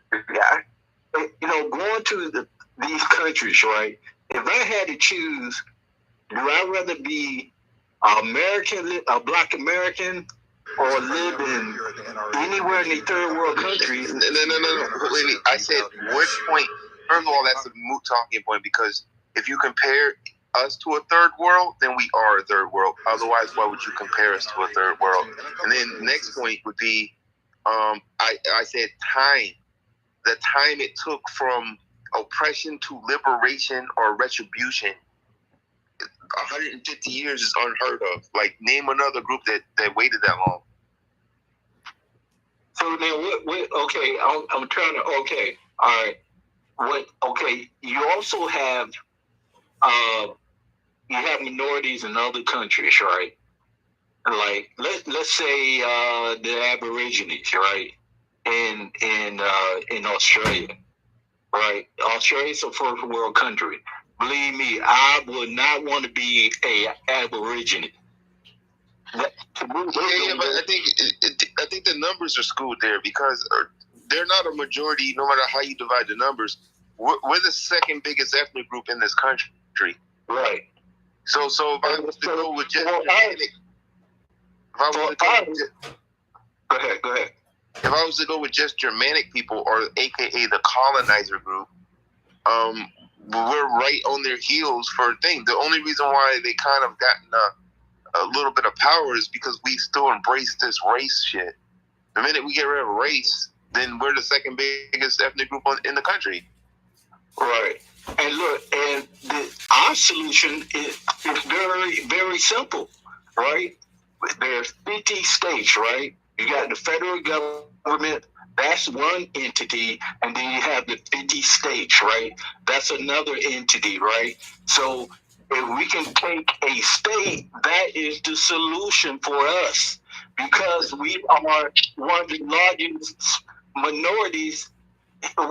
going to these countries, right? If I had to choose, do I rather be American, a Black American, or live in anywhere in the third world country? No. Wait, I said, what point? First of all, that's a moot talking point, because if you compare us to a third world, then we are a third world. Otherwise, why would you compare us to a third world? And then next point would be, I said time. The time it took from oppression to liberation or retribution, 150 years is unheard of. Like, name another group that waited that long. So now, okay, I'm trying to, okay, all right. Okay, you also have, minorities in other countries, right? Like, let's say the Aborigines, right? In Australia, right? Australia's a first world country. Believe me, I would not want to be a Aborigine. But I think the numbers are skewed there, because they're not a majority. No matter how you divide the numbers, we're the second biggest ethnic group in this country. Right. So if I was to go with just Go ahead. If I was to go with just Germanic people, or AKA the colonizer group, we're right on their heels for a thing. The only reason why they kind of gotten a little bit of power is because we still embrace this race shit. The minute we get rid of race, then we're the second biggest ethnic group in the country. Right. And look, our solution is very, very simple, right? There's 50 states, right? You got the federal government, that's one entity, and then you have the 50 states, right? That's another entity, right? So if we can take a state, that is the solution for us, because we are one of the largest minorities.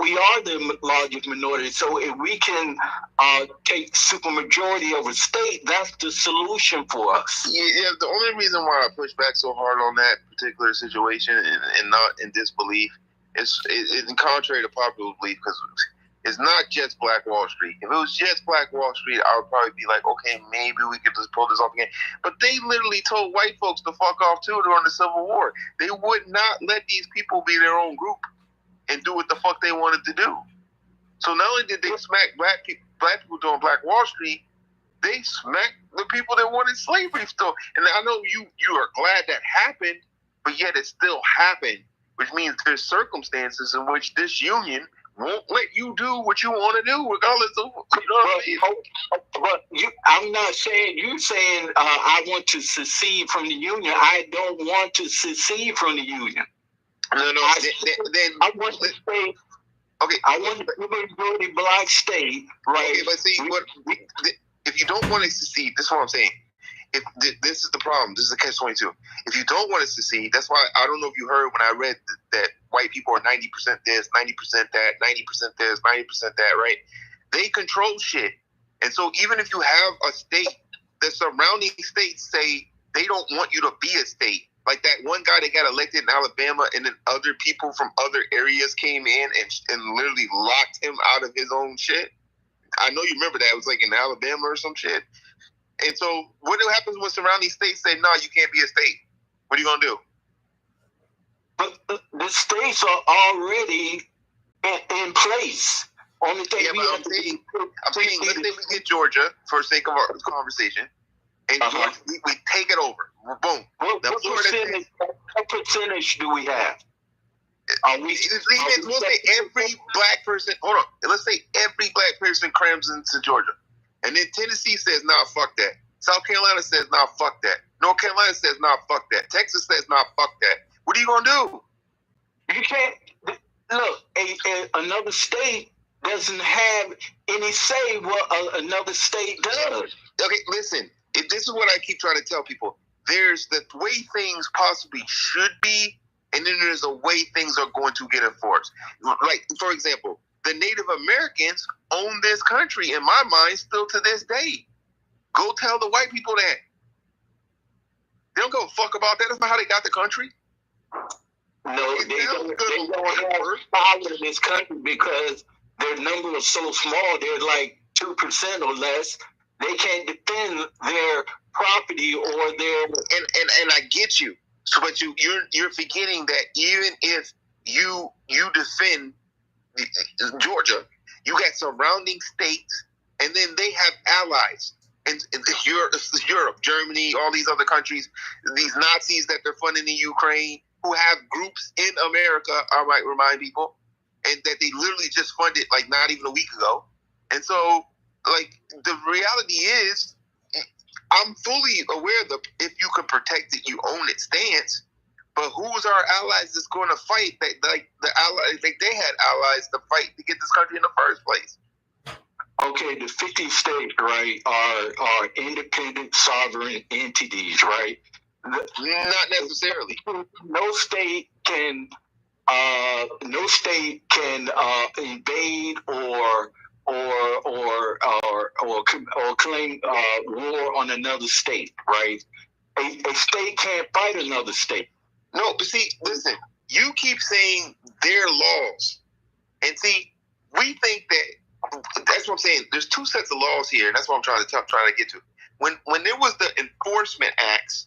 We are the largest minority. So if we can take supermajority of a state, that's the solution for us. Yeah, the only reason why I push back so hard on that particular situation and not in disbelief is contrary to popular belief, because it's not just Black Wall Street. If it was just Black Wall Street, I would probably be like, okay, maybe we could just pull this off again. But they literally told white folks to fuck off too during the Civil War. They would not let these people be their own group and do what the fuck they wanted to do. So not only did they smack black people doing Black Wall Street, they smacked the people that wanted slavery still. And I know you are glad that happened, but yet it still happened, which means there's circumstances in which this union won't let you do what you want to do, regardless of, you know what I mean? But I'm not saying, you're saying I want to secede from the union. I don't want to secede from the union. No. I want to stay. Okay, I want to be a majority Black state, right? Okay, but see, if you don't want to secede, this is what I'm saying. If this is the problem, this is the catch-22. If you don't want to secede, that's why I don't know if you heard when I read that white people are 90% this, 90% that, 90% this, 90% that, right? They control shit. And so even if you have a state, the surrounding states say they don't want you to be a state. Like that one guy that got elected in Alabama, and then other people from other areas came in and literally locked him out of his own shit. I know you remember that. It was like in Alabama or some shit. And so what happens when surrounding states say, no, you can't be a state? What are you going to do? But the states are already in place. Only thing I'm saying, let's say we get Georgia for the sake of our conversation, and Georgia, we take it over. Boom. What percentage do we have? Let's say every black person, hold on, let's say every black person crams into Georgia. And then Tennessee says, nah, fuck that. South Carolina says, nah, fuck that. North Carolina says, nah, fuck that. Texas says, nah, fuck that. What are you going to do? You can't, look, another state doesn't have any say what another state does. Okay, listen, this is what I keep trying to tell people. There's the way things possibly should be, and then there's a way things are going to get enforced. Like, for example, the Native Americans own this country, in my mind, still to this day. Go tell the white people that. They don't give a fuck about that. That's not how they got the country. No, they don't have power in this country because their number is so small. They're like 2% or less. They can't defend their property or their... And I get you. So, but you're forgetting that even if you defend Georgia, you got surrounding states, and then they have allies in Europe, Germany, all these other countries, these Nazis that they're funding in Ukraine, who have groups in America, I might remind people, and that they literally just funded like not even a week ago. And so, like, the reality is, I'm fully aware that if you can protect it, you own it stance. But who's our allies that's going to fight? Like the allies, like they had allies to fight to get this country in the first place. Okay, the 50 states, right, are independent sovereign entities, right? Not necessarily. No state can invade or claim war on another state, right? A state can't fight another state. No, but see, listen, you keep saying their laws. And see, we think that, that's what I'm saying, there's two sets of laws here, and that's what I'm trying to get to. When there was the enforcement acts,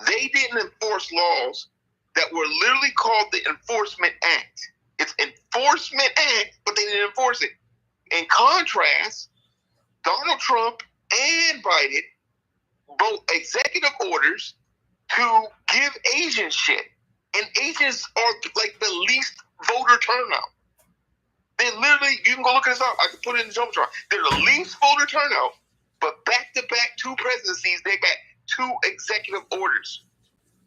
they didn't enforce laws that were literally called the Enforcement Act. It's Enforcement Act, but they didn't enforce it. In contrast, Donald Trump and Biden wrote executive orders to give Asians shit. And Asians are like the least voter turnout. They literally, you can go look this up. I can put it in the Jumbotron. They're the least voter turnout, but back-to-back two presidencies, they got two executive orders.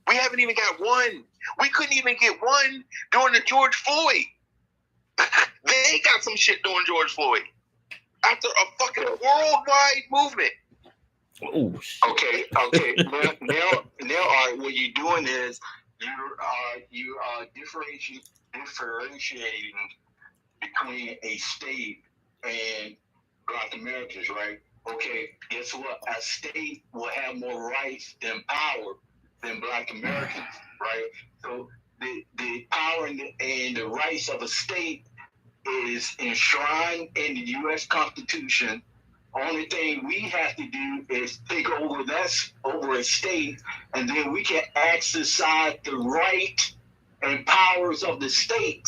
We haven't even got one. We couldn't even get one during the George Floyd. They got some shit during George Floyd. After a fucking worldwide movement. Oh, okay. Now, all right, what you're doing is you are differentiating between a state and Black Americans, right? Okay, guess what? A state will have more rights than power than Black Americans, right? So the power and the rights of a state is enshrined in the U.S. Constitution. Only thing we have to do is take over a state, and then we can exercise the right and powers of the state.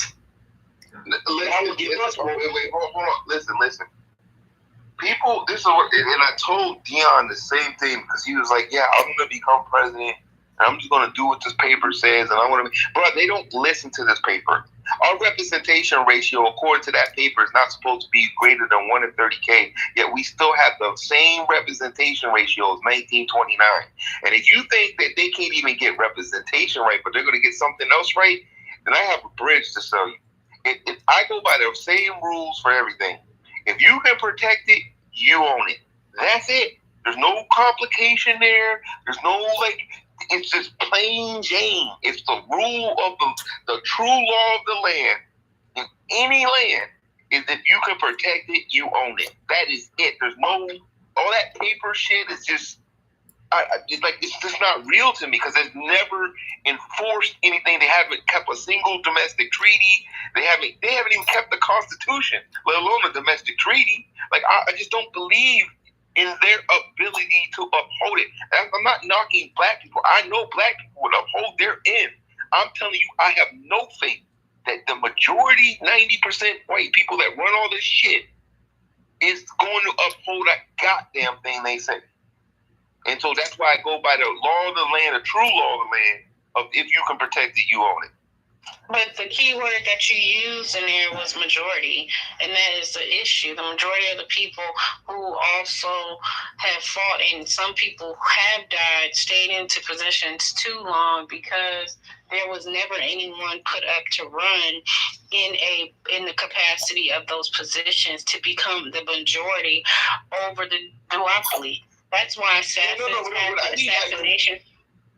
Wait, hold on. Listen. People, this is what, and I told Dion the same thing because he was like, "Yeah, I'm going to become president, and I'm just going to do what this paper says, and I want to." But they don't listen to this paper. Our representation ratio, according to that paper, is not supposed to be greater than 1 in 30K. Yet we still have the same representation ratio as 1929. And if you think that they can't even get representation right, but they're going to get something else right, then I have a bridge to sell you. If I go by the same rules for everything. If you can protect it, you own it. That's it. There's no complication there. There's no it's just plain Jane. It's the rule of the true law of the land. In any land, is if you can protect it, you own it. That is it. There's no all that paper shit is just it's just not real to me because they've never enforced anything. They haven't kept a single domestic treaty. They haven't even kept the Constitution, let alone a domestic treaty. I just don't believe in their ability to uphold it. I'm not knocking black people. I know black people would uphold their end. I'm telling you, I have no faith that the majority, 90% white people that run all this shit is going to uphold that goddamn thing they say. And so that's why I go by the law of the land, the true law of the land, of if you can protect it, you own it. But the key word that you used in there was majority, and that is the issue. The majority of the people who also have fought, and some people have died, stayed into positions too long because there was never anyone put up to run in the capacity of those positions to become the majority over the duopoly. That's why assassination.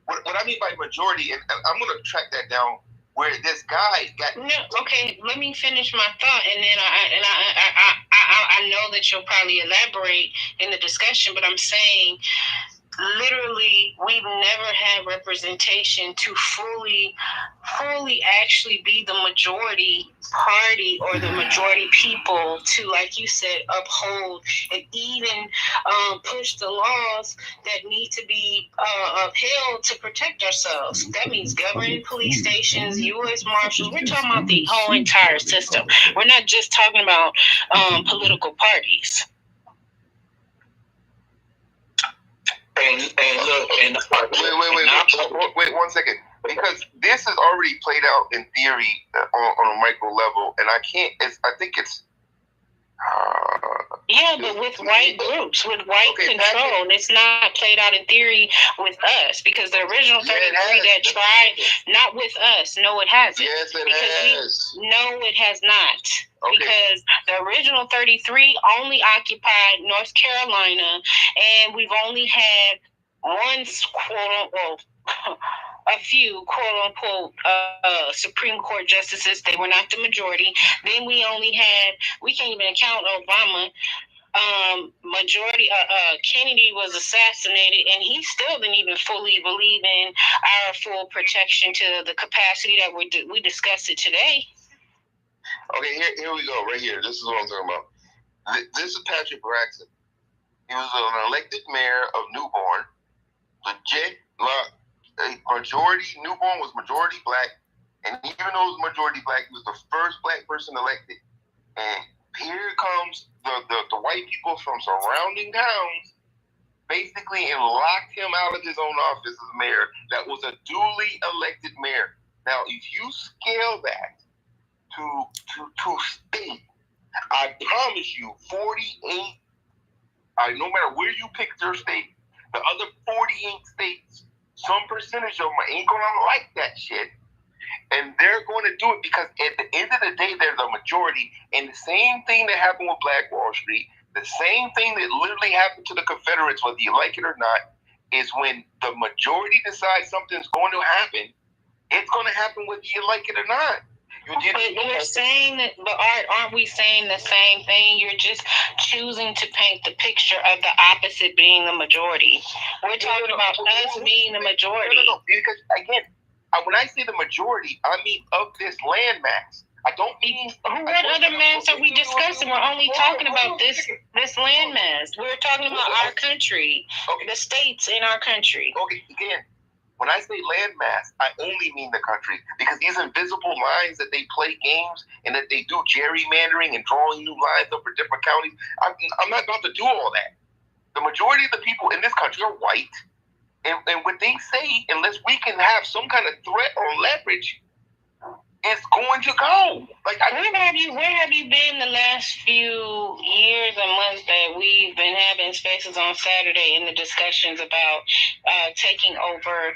What I mean by majority, and I'm going to track that down. Where this guy got okay, let me finish my thought, and then I know that you'll probably elaborate in the discussion, but I'm saying literally we've never had representation to fully actually be the majority party or the majority people to, like you said, uphold and even push the laws that need to be upheld to protect ourselves. That means governing police stations, U.S. Marshals. We're talking about the whole entire system. We're not just talking about political parties. And look, and wait 1 second, because this is already played out in theory on a micro level, and I think it's. But with white groups, with white control, it's not played out in theory with us because the original 33 that tried, not with us. No, it hasn't. Yes, it has. No, it has not. Okay. Because the original 33 only occupied North Carolina, and we've only had a few quote-unquote Supreme Court justices. They were not the majority. Then we can't even count Obama. Kennedy was assassinated, and he still didn't even fully believe in our full protection to the capacity that we discussed it today. Okay, here we go, right here. This is what I'm talking about. This is Patrick Braxton. He was an elected mayor of Newborn. Legit, Newborn was majority black, and even though it was majority black, he was the first black person elected. And here comes the white people from surrounding towns, basically, and locked him out of his own office as mayor. That was a duly elected mayor. Now, if you scale that to state, I promise you, 48. No matter where you pick their state, the other 48 states, some percentage of them ain't gonna like that shit. And they're going to do it because at the end of the day, they're the majority. And the same thing that happened with Black Wall Street, the same thing that literally happened to the Confederates, whether you like it or not, is when the majority decides something's going to happen, it's going to happen whether you like it or not. You're saying that, but aren't we saying the same thing? You're just choosing to paint the picture of the opposite being the majority. We're talking about us being the majority. No, because again, when I say the majority, I mean of this landmass. I don't mean. What other mass are we discussing? We're only talking about this landmass. We're talking about our country, the states in our country. Okay, again, when I say landmass, I only mean the country because these invisible lines that they play games and that they do gerrymandering and drawing new lines up for different counties. I'm not about to do all that. The majority of the people in this country are white. And what they say, unless we can have some kind of threat or leverage, it's going to go. Where have you been the last few years and months that we've been having spaces on Saturday in the discussions about taking over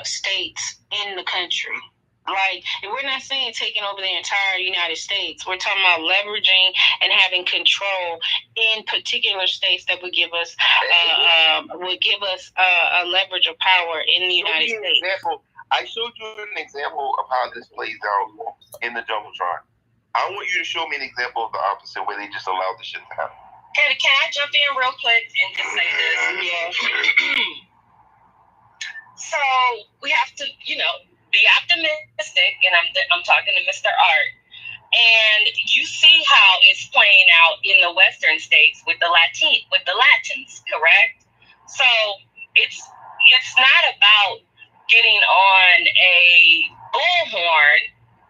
states in the country? Like, we're not saying taking over the entire United States. We're talking about leveraging and having control in particular states that would give us a leverage of power in the United States. I showed you an example of how this plays out in the Jumbotron. I want you to show me an example of the opposite, where they just allow the shit to happen. Can I jump in real quick and just say this? Yeah. So we have to, be optimistic, and I'm talking to Mr. Art. And you see how it's playing out in the Western states with the Latins, correct? So it's not about getting on a bullhorn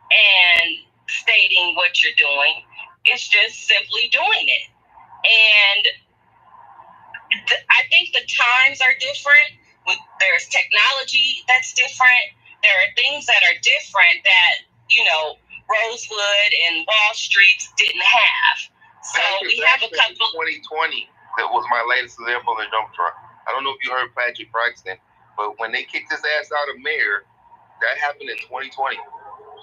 and stating what you're doing. It's just simply doing it. And I think the times are different. There's technology that's different. There are things that are different that, Rosewood and Wall Street didn't have. So we have a couple. 2020, that was my latest example in the Jumbotron. I don't know if you heard Patrick Braxton, but when they kicked his ass out of mayor, that happened in 2020.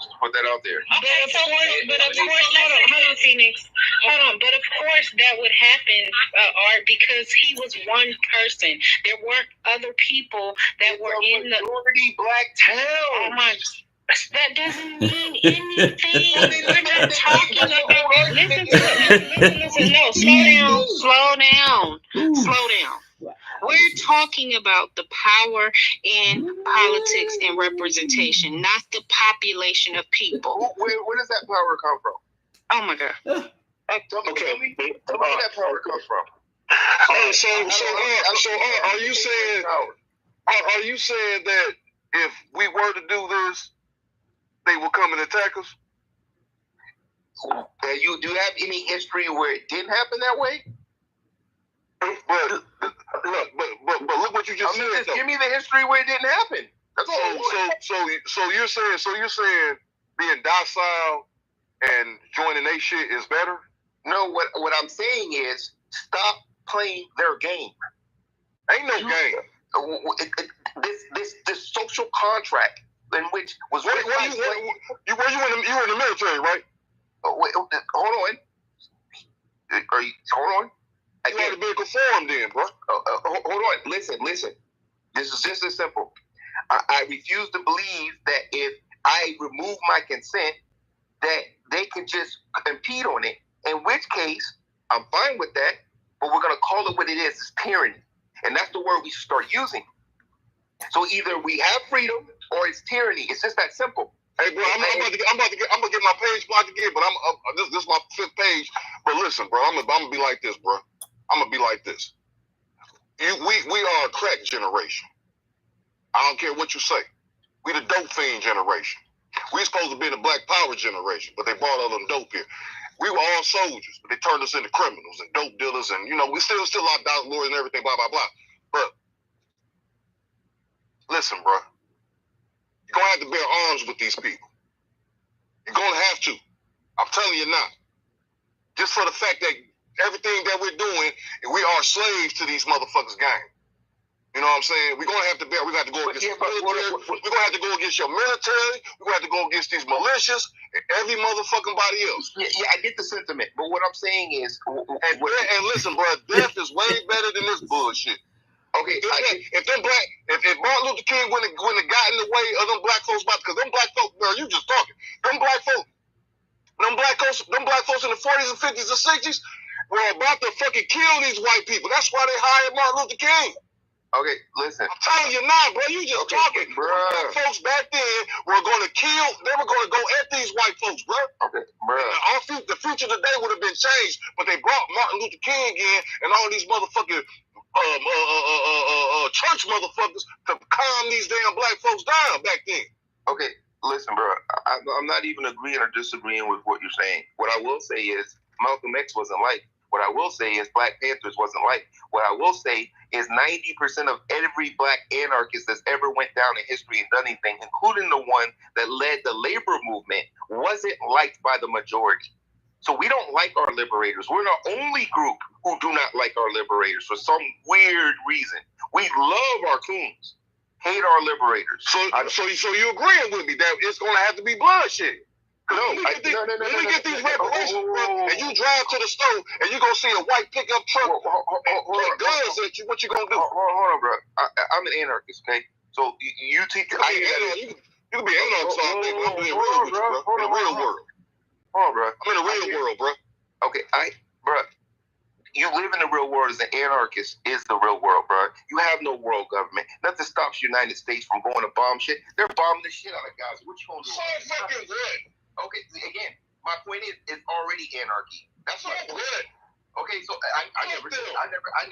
Just to put that out there. Okay, but of course, hold on, Phoenix. Hold on, but of course that would happen, Art, because he was one person. There weren't other people that were in the majority black town. Oh my. That doesn't mean anything. We're not talking about. Listen. No, slow down. We're talking about the power in politics and representation, not the population of people. Where does that power come from? Oh my God. Tell me where that power comes from. So are you saying that if we were to do this, they will come and attack us? Do you have any history where it didn't happen that way? But look what you just said. Just give me the history where it didn't happen. That's all. So you're saying being docile and joining their shit is better? No, what I'm saying is stop playing their game. Ain't no game. This social contract in which was you in the military, right? Wait, hold on. Hold on. You ought to be conformed then, bro. Hold on. Listen. This is just as simple. I refuse to believe that if I remove my consent, that they can just impede on it. In which case, I'm fine with that. But we're gonna call it what it is. It's tyranny, and that's the word we should start using. So either we have freedom or it's tyranny. It's just that simple. Hey, bro, I'm about to get my page blocked again, but this is my 5th page. But listen, bro, I'm gonna be like this, bro. I'm gonna be like this. We are a crack generation. I don't care what you say. We the dope fiend generation. We supposed to be the Black Power generation, but they brought all them dope here. We were all soldiers, but they turned us into criminals and dope dealers, and we still locked out lawyers and everything, blah blah blah. But listen, bro, you're gonna have to bear arms with these people. You're gonna have to. I'm telling you now. Just for the fact that everything that we're doing, we are slaves to these motherfuckers' gang. You know what I'm saying? We're gonna have to bear. We got to go against the military. We're gonna have to go against your military. We're gonna have to go against these militias and every motherfucking body else. Yeah, I get the sentiment, but what I'm saying is, and listen, bro, death is way better than this bullshit. Okay, if Martin Luther King wouldn't have gotten in the way of them black folks, because them black folks, bro, you just talking. Them black folks in the 40s and 50s and 60s were about to fucking kill these white people. That's why they hired Martin Luther King. Okay, listen. I'm telling you now, bro. You just talking. Bro. Black folks back then were going to kill. They were going to go at these white folks, bro. Okay, bro. The future today would have been changed, but they brought Martin Luther King in and all these motherfucking church motherfuckers to calm these damn black folks down back then. Okay, listen, bro. I'm not even agreeing or disagreeing with what you're saying. What I will say is Malcolm X wasn't like. What I will say is Black Panthers wasn't like. What I will say is 90% of every black anarchist that's ever went down in history and done anything, including the one that led the labor movement, wasn't liked by the majority. So we don't like our liberators. We're the only group who do not like our liberators for some weird reason. We love our coons. hate our liberators. So you agreeing with me that it's going to have to be bloodshed? No, let me get these reparations, and you drive to the store, and you gonna see a white pickup truck with guns at you. What you gonna do? Hold on, bro. I'm an anarchist, okay? So you teach. You can be an anarchist all day, but I'm being real with you, bro. In the real world. Hold on, bro. I'm in the real world, bro. Okay, bro. You live in the real world as an anarchist is the real world, bro. You have no world government. Nothing stops the United States from going to bomb shit. They're bombing the shit out of Gaza. What you gonna do? So fucking good. Okay, again, my point is, it's already anarchy. That's all good. Okay, so I never. I'm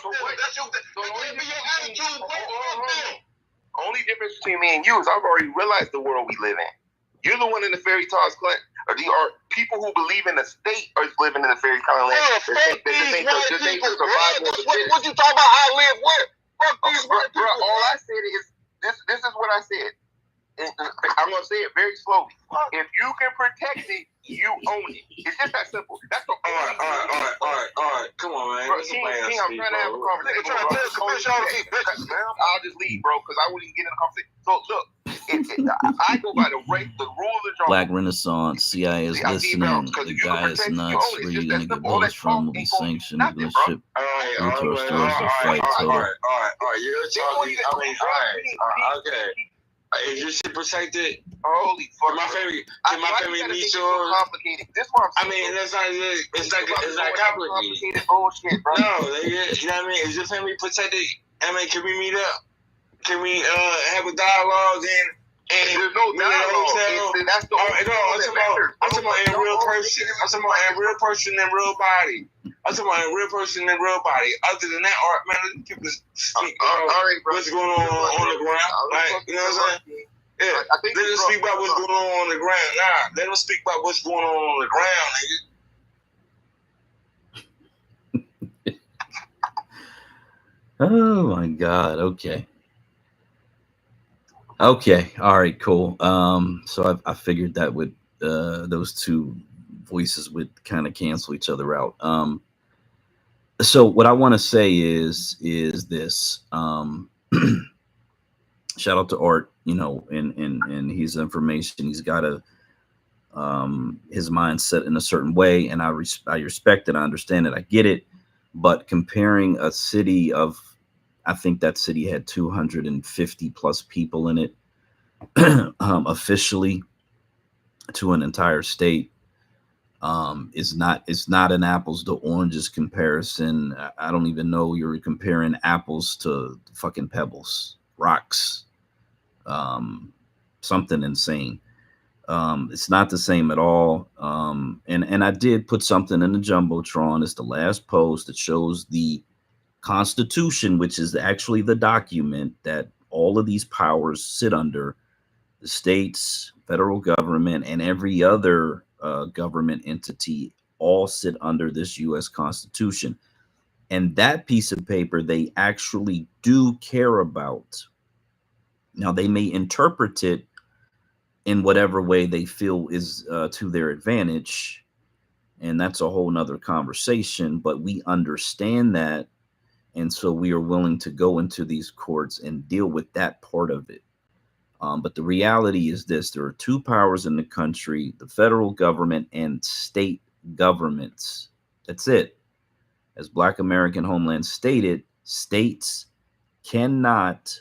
so what? That's your attitude, bro. Only difference between me and you is I've already realized the world we live in. You're the one in the fairy tale land. Are people who believe in the state are living in the fairy tale land? Fuck these white people, bro. What you talking about? I live where? Fuck these white people. Bro, all I said is this is what I said. I'm gonna say it very slowly. If you can protect it, you own it. It's just that simple. That's the all right. Come on, man. Bro, King, I'm trying to have a conversation. I'll just leave, bro, because I wouldn't even get in a conversation. So look, I go by the rules of the genre. Black Renaissance, CIA is listening. The guy is nuts. Where you gonna get votes from? Will be sanctioned. Will ship stores to fight total. All right. You're talking. Okay. Is your shit protected? Holy fuck! My family meet yours. Complicated. This one. I mean, that's not. It's not complicated. Bullshit, bro. No, you know what I mean. Is your family protected? I mean, can we meet up? Can we have a dialogue and there's no dialogue. That's the I'm talking about in real person. I'm talking about in real person and real body. I'm talking about in real person and real body. Other than that, art, man, people speak what's going on the ground. Like, you know what I'm saying? Yeah. Let them speak about what's going on the ground. Nah, let them speak about what's going on the ground, nigga. Oh my God. Okay. All right, cool. So I figured that would those two voices would kind of cancel each other out. So what I want to say is this. Shout out to Art, and his information. He's got his mindset in a certain way, and I respect it. I understand it. I get it. But comparing a city of, I think that city had 250 plus people in it officially to an entire state it's not an apples to oranges comparison. I don't even know you're comparing apples to fucking pebbles, rocks, something insane. It's not the same at all. And I did put something in the Jumbotron. It's the last post that shows the Constitution, which is actually the document that all of these powers sit under. The states, federal government, and every other government entity all sit under this U.S. Constitution. And that piece of paper they actually do care about. Now, they may interpret it in whatever way they feel is to their advantage. And that's a whole nother conversation, but we understand that. And so we are willing to go into these courts and deal with that part of it. But the reality is this: there are two powers in the country, the federal government and state governments. That's it. As Black American Homeland stated, states cannot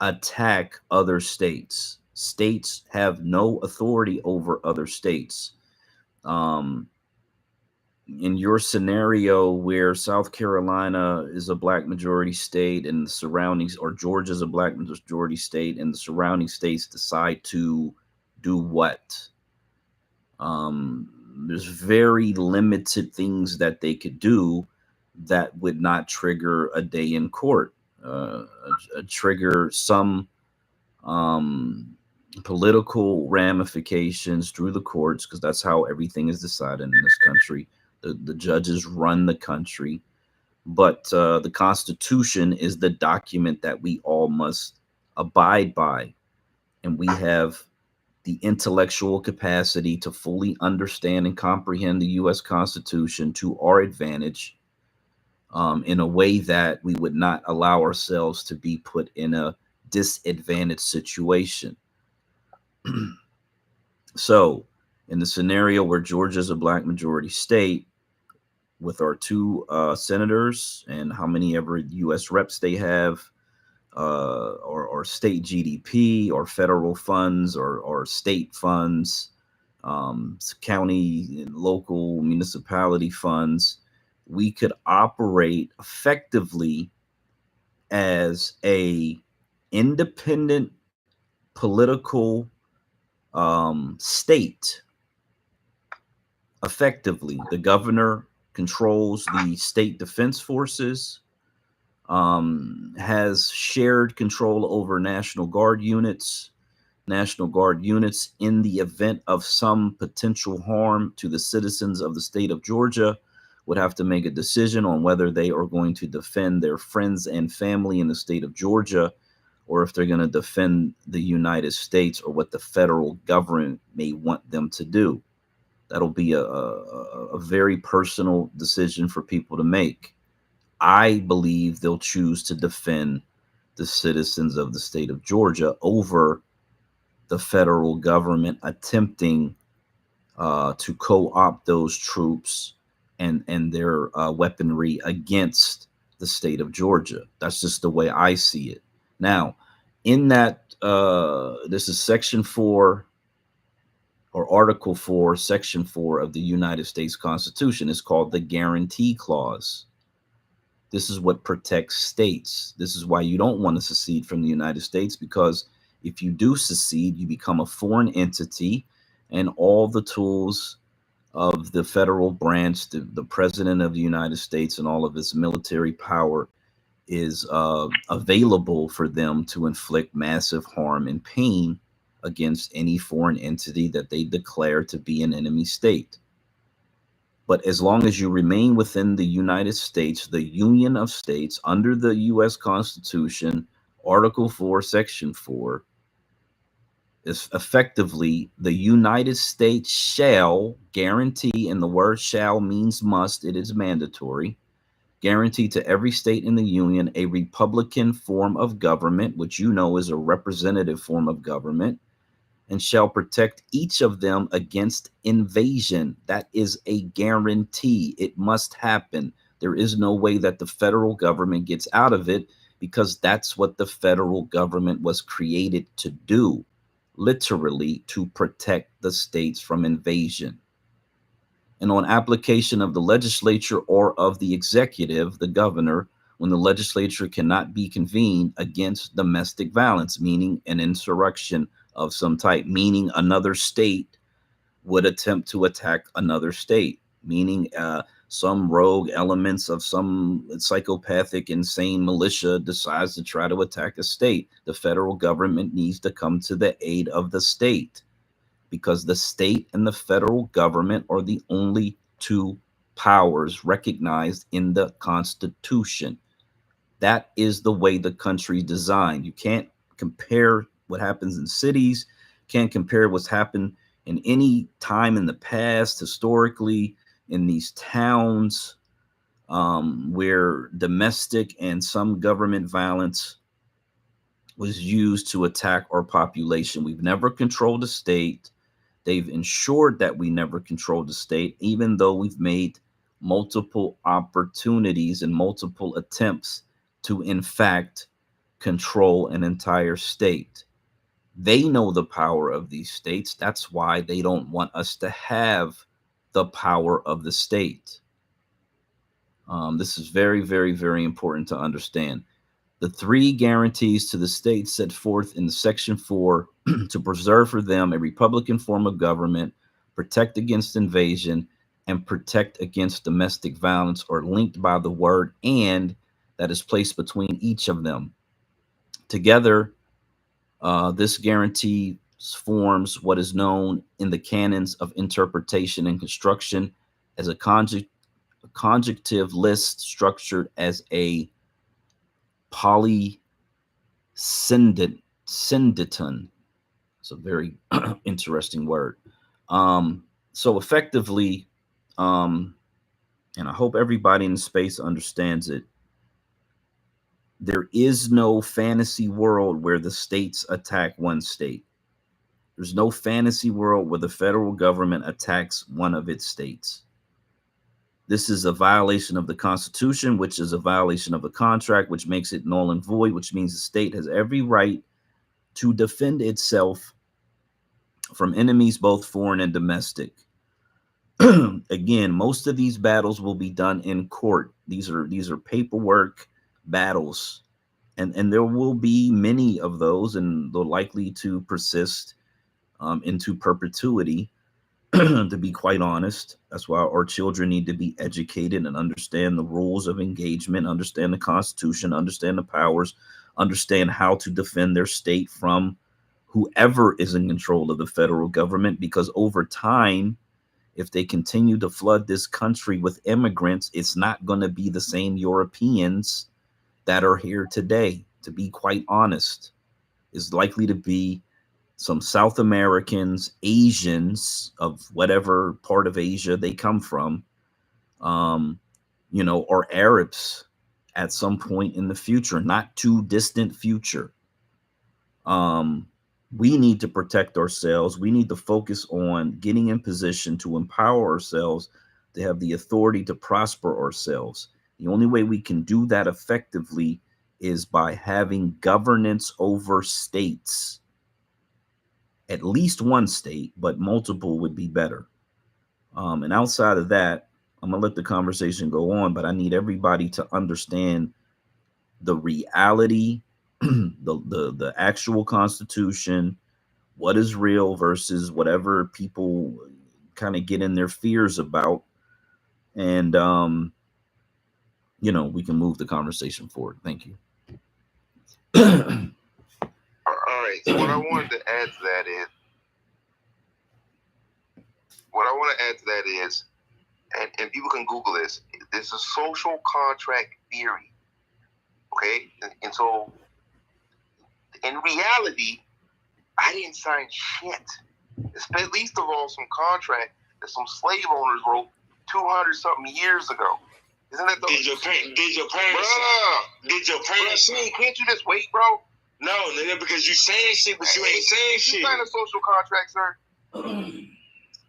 attack other states. States have no authority over other states. In your scenario where South Carolina is a Black majority state and the surroundings, or Georgia is a Black majority state and the surrounding states decide to do what? There's very limited things that they could do that would not trigger a day in court, trigger some political ramifications through the courts, because that's how everything is decided in this country. The judges run the country, but the Constitution is the document that we all must abide by. And we have the intellectual capacity to fully understand and comprehend the U.S. Constitution to our advantage. in a way that we would not allow ourselves to be put in a disadvantaged situation. So in the scenario where Georgia is a black majority state, with our two senators and how many ever U.S. reps they have, or state GDP, or federal funds, or state funds, county and local municipality funds, we could operate effectively as a independent political state. Effectively, the governor controls the state defense forces, has shared control over National Guard units. National Guard units, in the event of some potential harm to the citizens of the state of Georgia, would have to make a decision on whether they are going to defend their friends and family in the state of Georgia, or if they're going to defend the United States, or what the federal government may want them to do. That'll be a very personal decision for people to make. I believe they'll choose to defend the citizens of the state of Georgia over the federal government attempting to co-opt those troops and their weaponry against the state of Georgia. That's just the way I see it. Now, in that, this is Section 4, or Article 4, Section 4 of the United States Constitution. Is called the Guarantee Clause. This is what protects states. This is why you don't want to secede from the United States, because if you do secede, you become a foreign entity, and all the tools of the federal branch, the President of the United States, and all of its military power is available for them to inflict massive harm and pain against any foreign entity that they declare to be an enemy state. But as long as you remain within the United States, the Union of States, under the U.S. Constitution, Article 4, Section 4, is effectively the United States shall guarantee, and the word shall means must, it is mandatory, guarantee to every state in the Union a Republican form of government, which you know is a representative form of government, and shall protect each of them against invasion. That is a guarantee. It must happen. There is no way that the federal government gets out of it, because that's what the federal government was created to do, literally to protect the states from invasion. And on application of the legislature or of the executive, the governor, when the legislature cannot be convened against domestic violence, meaning an insurrection of some type, meaning another state would attempt to attack another state, meaning some rogue elements of some psychopathic, insane militia decides to try to attack a state. The federal government needs to come to the aid of the state, because the state and the federal government are the only two powers recognized in the Constitution. That is the way the country's designed. You can't compare what happens in cities, can't compare what's happened in any time in the past, historically, in these towns where domestic and some government violence was used to attack our population. We've never controlled the state. They've ensured that we never controlled the state, even though we've made multiple opportunities and multiple attempts to, in fact, control an entire state. They know the power of these states. That's why they don't want us to have the power of the state. This is very, very, very important to understand. The three guarantees to the states set forth in Section 4 to preserve for them a Republican form of government, protect against invasion, and protect against domestic violence are linked by the word "and" that is placed between each of them. Together, this guarantee forms what is known in the canons of interpretation and construction as a conjunctive list structured as a polysyndeton. It's a very interesting word. So effectively, and I hope everybody in the space understands it. There is no fantasy world where the states attack one state. There's no fantasy world where the federal government attacks one of its states. This is a violation of the Constitution, which is a violation of the contract, which makes it null and void, which means the state has every right to defend itself from enemies, both foreign and domestic. Again, most of these battles will be done in court. These are paperwork battles, and there will be many of those, and they're likely to persist into perpetuity. To be quite honest, that's why our children need to be educated and understand the rules of engagement, understand the Constitution, understand the powers, understand how to defend their state from whoever is in control of the federal government. Because over time, if they continue to flood this country with immigrants, it's not going to be the same Europeans that are here today. To be quite honest, it's likely to be some South Americans, Asians of whatever part of Asia they come from, or Arabs at some point in the future, not too distant future. We need to protect ourselves. We need to focus on getting in position to empower ourselves, to have the authority to prosper ourselves. The only way we can do that effectively is by having governance over states. At least one state, but multiple would be better. And outside of that, I'm gonna let the conversation go on, but I need everybody to understand the reality, the actual Constitution, what is real versus whatever people kind of get in their fears about. And, we can move the conversation forward. Thank you. All right. So what I wanted to add to that is, and people can Google this. There's a social contract theory. Okay, and so in reality, I didn't sign shit. At least of all some contract that some slave owners wrote 200-something years ago. Isn't that the? Did your parents? Can't you just wait, bro? No, nigga, because you saying shit, but you ain't saying shit. You signed a social contract, sir.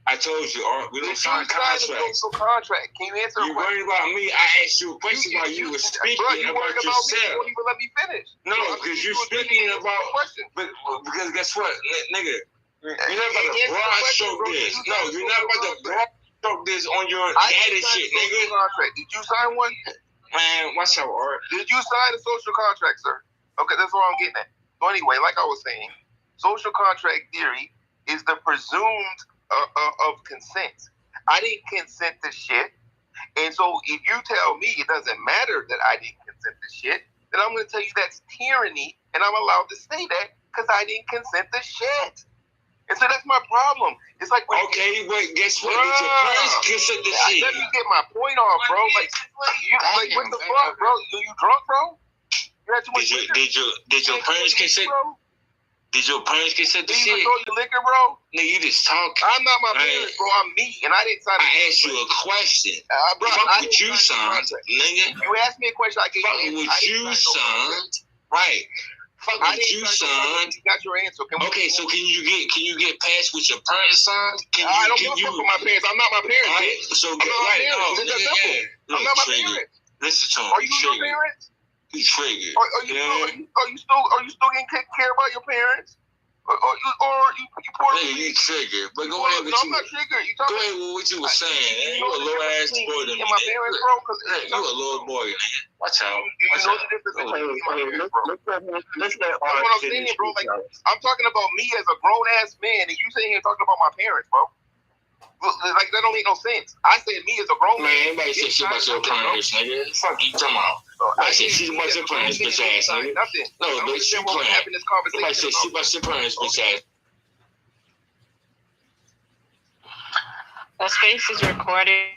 I told you, we don't sign contracts. A social contract. Can you answer? You worried about me? I asked you a question while you were speaking about yourself. You won't even let me finish. No, because you're speaking about. But because guess what, nigga, you're not about to broad stroke this. No, you're not about to broad stroke this on your daddy shit, nigga. Did you sign one? Man, watch out, Art. Did you sign a social contract, sir? Okay, that's what I'm getting at. So anyway, like I was saying, social contract theory is the presumed of consent. I didn't consent to shit. And so if you tell me it doesn't matter that I didn't consent to shit, then I'm going to tell you that's tyranny, and I'm allowed to say that because I didn't consent to shit. And so that's my problem. It's like, okay, but guess what? Did your parents consent to shit? Let me get my point off, bro. Like what the fuck, bro? Are you drunk, bro? Did your parents consent? Did your parents consent to shit? Did you throw your liquor, bro? Nigga, you just talking. I'm not my parents, bro. I'm me, and I didn't sign. I asked you a question. Bro, fuck with you, son, nigga. You asked me a question. I gave you an answer. Fuck with you, son. Right. Fuck with you, son. You got your answer. Okay, so can you get past with your parents, son? I don't give a fuck with my parents. I'm not my parents. Right. So get right. I'm not my parents. Listen to him. Are you your parents? He's triggered. Are you still getting care about your parents? Or you poor? Yeah, you triggered. But go ahead with I'm not triggered. You talking? Go ahead with what you were saying. You a little ass boy to me. My parents, bro. You a little boy, nigga. Watch out. You know the difference between my parents, bro. That's what I'm saying, bro. Like I'm talking about me as a grown ass man, and you sitting here talking about my parents, bro. Like that don't make no sense. I said me as a grown man. Anybody say shit about your parents, nigga? Fuck you talking about? I say shit about your parents, bitch ass, nigga. Nothing. No, bitch, you playing. Nobody say shit about your parents, bitch ass. The space is recorded.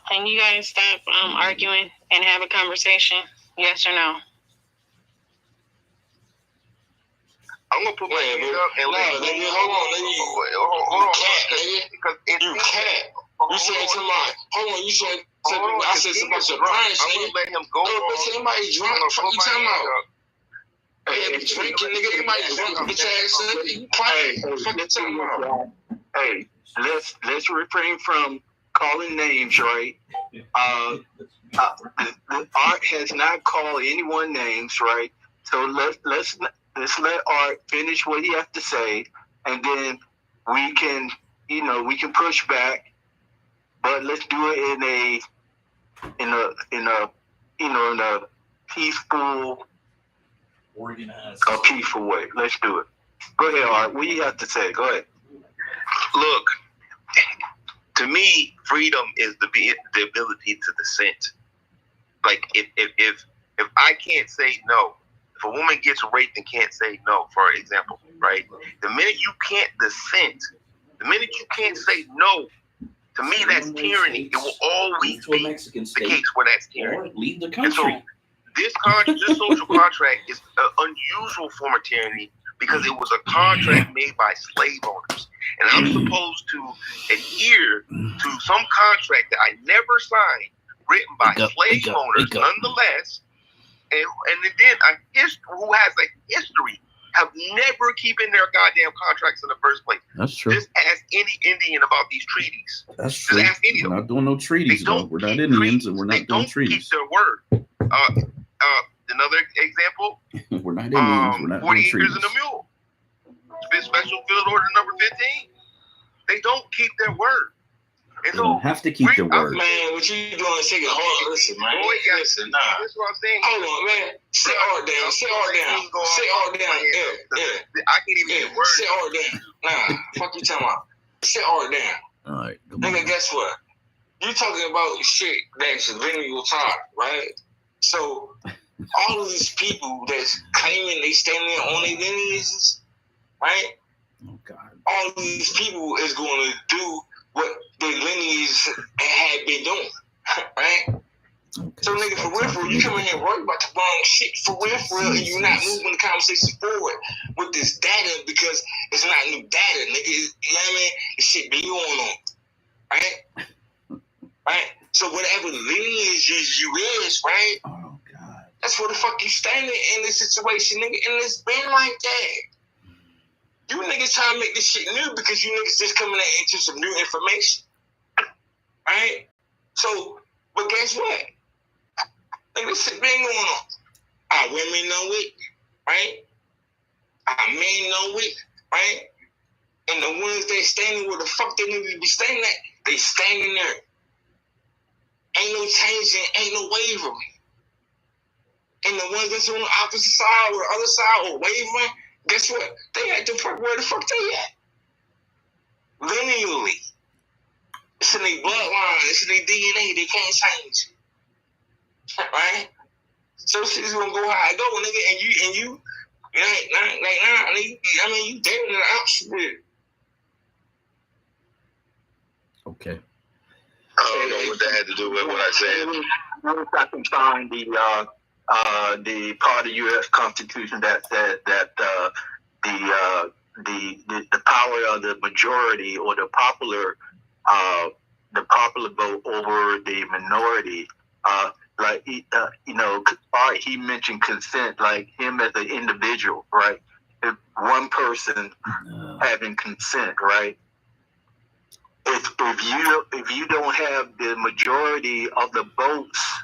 Can you guys stop arguing and have a conversation? Yes or no? I'm gonna put my hand up and hold on, because you can't. You said to my hold on. You said I said somebody drunk. I'm gonna let him go. But somebody drunk. Fuck you talking about? Hey, be drinking, nigga. Anybody drunk, bitch ass nigga. You playing? Fuck you talking about? Hey, let's refrain from calling names, right? The Art has not called anyone names, right? So let's let Art finish what he has to say, and then we can push back, but let's do it in a peaceful, organized, peaceful way. Let's do it. Go ahead, Art. What do you have to say? Go ahead. Look, to me, freedom is the ability to dissent. Like if I can't say no, if a woman gets raped and can't say no, for example, right? The minute you can't dissent, the minute you can't say no, to me that's tyranny. It will always be the case where that's tyranny. Leave the country. And so this social contract is an unusual form of tyranny because it was a contract made by slave owners. And I'm supposed to adhere to some contract that I never signed, written by slave owners nonetheless. And then who has a history have never keeping their goddamn contracts in the first place. That's true. Just ask any Indian about these treaties. That's true. Just ask any we're not doing no treaties, though. We're not Indians, and we're not doing treaties. They don't keep their word. Another example. We're not Indians. We're not 40 doing treaties. acres and a mule. Special field order number 15. They don't keep their word. They don't have to keep their word. Man, what you doing? Take it hard. Listen, man. Listen, nah. That's what I'm saying. Hold on, man. Sit Art down. Sit Art down. Sit Art down. Yeah. I can't even get words. Sit Art down. Nah. Fuck you talking about. Sit Art down. All right. Nigga, guess what? You talking about shit that's lineal time, right? So all of these people that's claiming they standing on their lineages, right? Oh God. All of these people is going to do what their lineage had been doing, right? Okay, so nigga, for real, you come in here worried about the wrong shit for real, and you're not moving the conversation forward with this data because it's not new data, nigga. You know what I mean? This shit be going on, right? Right? So whatever lineage you is, right? Oh God. That's where the fuck you standing in this situation, nigga, and it's been like that. You niggas trying to make this shit new because you niggas just coming into some new information. Right? So, but guess what? Like, this shit been going on. Our women know it, right? Our men know it, right? And the ones that standing where the fuck they need to be standing at, they standing there. Ain't no changing, ain't no wavering. And the ones that's on the opposite side or the other side or wavering, guess what? They at the fuck where the fuck they at. Lineally. It's in their bloodline. It's in their DNA. They can't change. Right? So shit's gonna go how it go, nigga. And you, I mean, you dead in the opposite. Okay. I don't know what that had to do with what I said. Notice I can find the part of the U.S. Constitution that said that the power of the majority or the popular vote over the minority. He mentioned consent, like him as an individual, right? If one person having consent, right? If you don't have the majority of the votes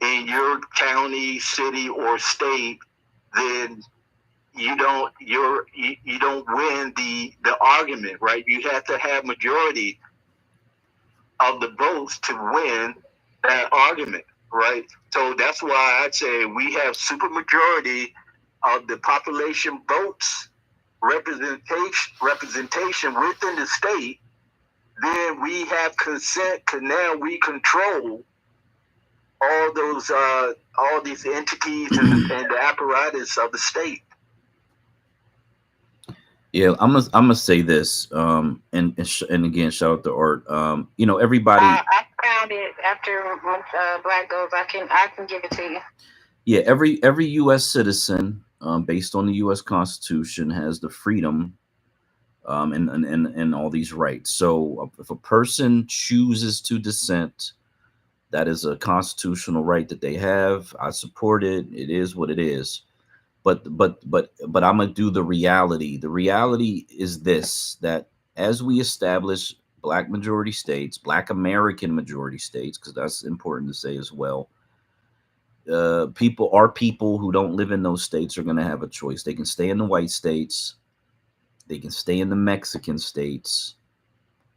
in your county, city, or state, then you don't win the argument, right? You have to have majority of the votes to win that argument, right? So that's why I'd say we have supermajority of the population votes representation within the state. Then we have consent, because now we control all those all these entities and the apparatus of the state. Yeah, I'm gonna say this, and again, shout out to Art. Everybody. I found it after Black goes. I can give it to you. Yeah, every U.S. citizen, based on the U.S. Constitution, has the freedom, and all these rights. So if a person chooses to dissent, That is a constitutional right that they have. I support it. It is what it is. But I'm gonna do the reality. The reality is this: that as we establish Black majority states, Black American majority states, because that's important to say as well. People who don't live in those states are going to have a choice. They can stay in the white states, they can stay in the Mexican states,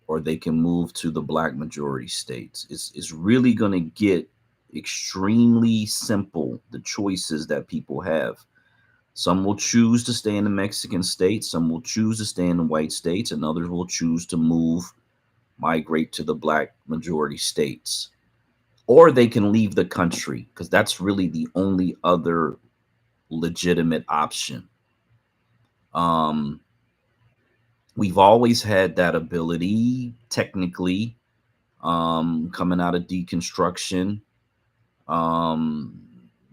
or they can move to the Black majority states. It's really going to get extremely simple, the choices that people have. Some will choose to stay in the Mexican states, some will choose to stay in the white states, and others will choose to migrate to the Black majority states. Or they can leave the country, because that's really the only other legitimate option. We've always had that ability, technically, coming out of deconstruction.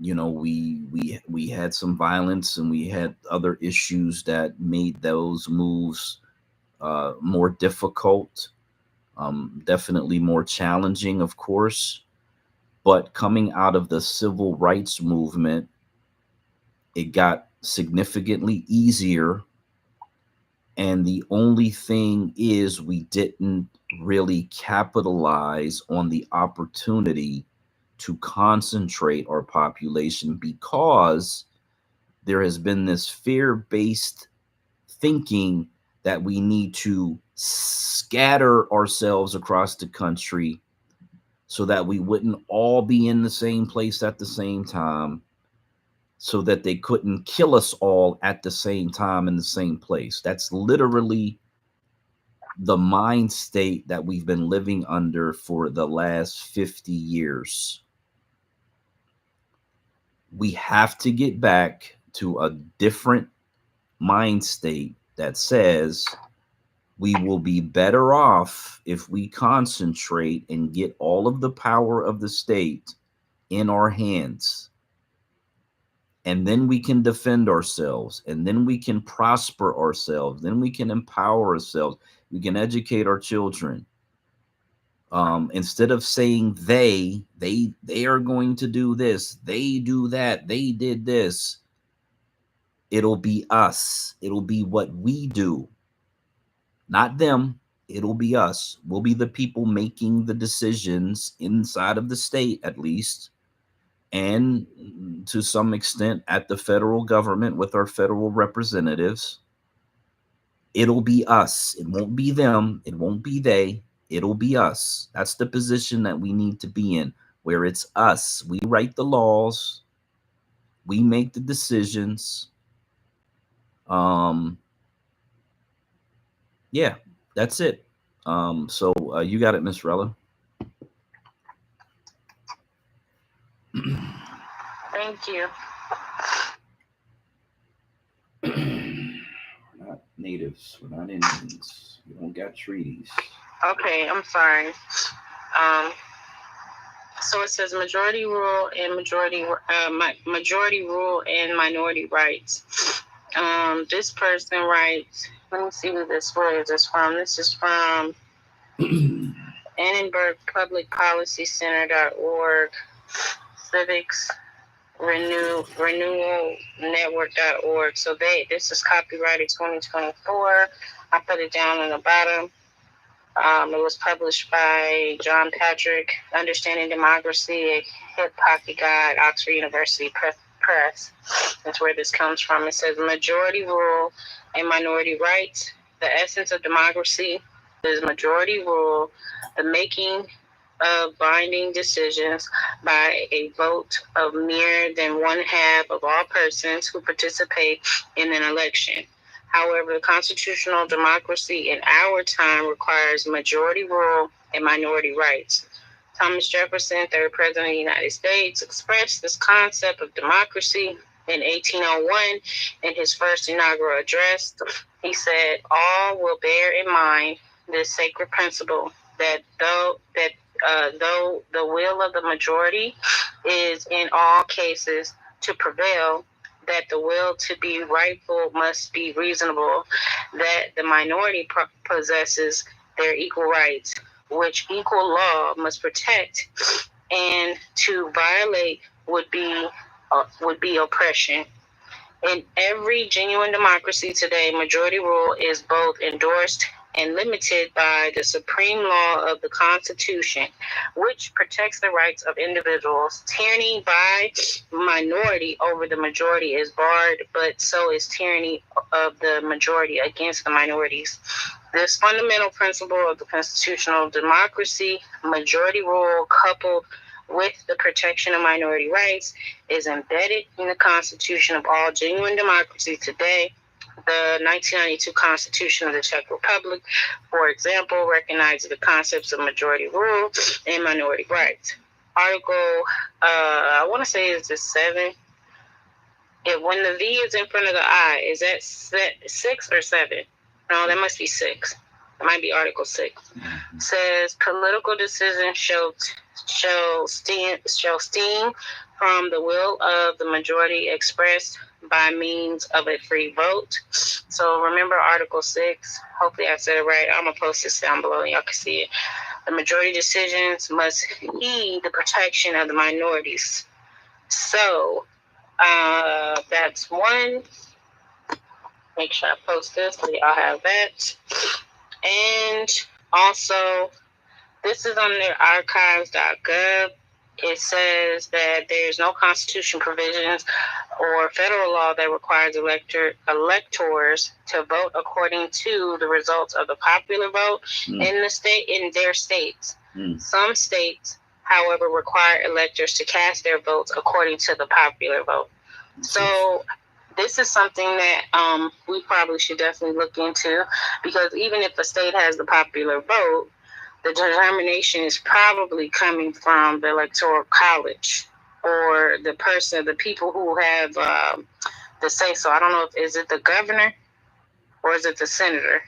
We had some violence, and we had other issues that made those moves more difficult, definitely more challenging, of course. But coming out of the civil rights movement, it got significantly easier. And the only thing is, we didn't really capitalize on the opportunity to concentrate our population, because there has been this fear-based thinking that we need to scatter ourselves across the country so that we wouldn't all be in the same place at the same time, so that they couldn't kill us all at the same time in the same place. That's literally the mind state that we've been living under for the last 50 years. We have to get back to a different mind state that says we will be better off if we concentrate and get all of the power of the state in our hands. And then we can defend ourselves, and then we can prosper ourselves, then we can empower ourselves, we can educate our children. Instead of saying they are going to do this, they do that, they did this, it'll be us. It'll be what we do, not them. It'll be us. We'll be the people making the decisions inside of the state, at least, and to some extent at the federal government with our federal representatives. It'll be us. It won't be them. It won't be they. It'll be us. That's the position that we need to be in, where it's us. We write the laws. We make the decisions. Yeah, that's it. So you got it, Miss Rella. Thank you. We're not natives. We're not Indians. We don't got treaties. Okay, I'm sorry. So it says majority rule and majority rule and minority rights. This person writes. Let me see who this is from. This is from Annenberg Public Policy Center.org, Civics Renewal Network.org. So this is copyrighted 2024. I put it down on the bottom. It was published by John Patrick, Understanding Democracy, a Hip Pocket Guide, Oxford University Press. That's where this comes from. It says majority rule and minority rights. The essence of democracy is majority rule, the making of binding decisions by a vote of more than one half of all persons who participate in an election. However, constitutional democracy in our time requires majority rule and minority rights. Thomas Jefferson, third president of the United States, expressed this concept of democracy in 1801 in his first inaugural address. He said, "All will bear in mind this sacred principle that though the will of the majority is in all cases to prevail, that the will to be rightful must be reasonable, that the minority possesses their equal rights, which equal law must protect, and to violate would be oppression. In every genuine democracy today, majority rule is both endorsed and limited by the supreme law of the Constitution, which protects the rights of individuals. Tyranny by minority over the majority is barred, but so is tyranny of the majority against the minorities. This fundamental principle of the constitutional democracy, majority rule, coupled with the protection of minority rights, is embedded in the Constitution of all genuine democracies today. The 1992 Constitution of the Czech Republic, for example, recognizes the concepts of majority rule and minority rights. Article, I want to say it's the 7. When the V is in front of the I, is that 6 or 7? No, that must be 6. It might be Article 6. Says political decisions shall stem from the will of the majority expressed by means of a free vote. So remember Article 6. Hopefully I said it right. I'm going to post this down below and y'all can see it. The majority decisions must heed the protection of the minorities. So that's one. Make sure I post this so y'all have that. And also, this is on their archives.gov. It says that there's no constitution provisions or federal law that requires electors to vote according to the results of the popular vote in their states. Some states, however, require electors to cast their votes according to the popular vote. So this is something that we probably should definitely look into, because even if a state has the popular vote, the determination is probably coming from the electoral college or the people who have the say so. I don't know is it the governor or is it the senator?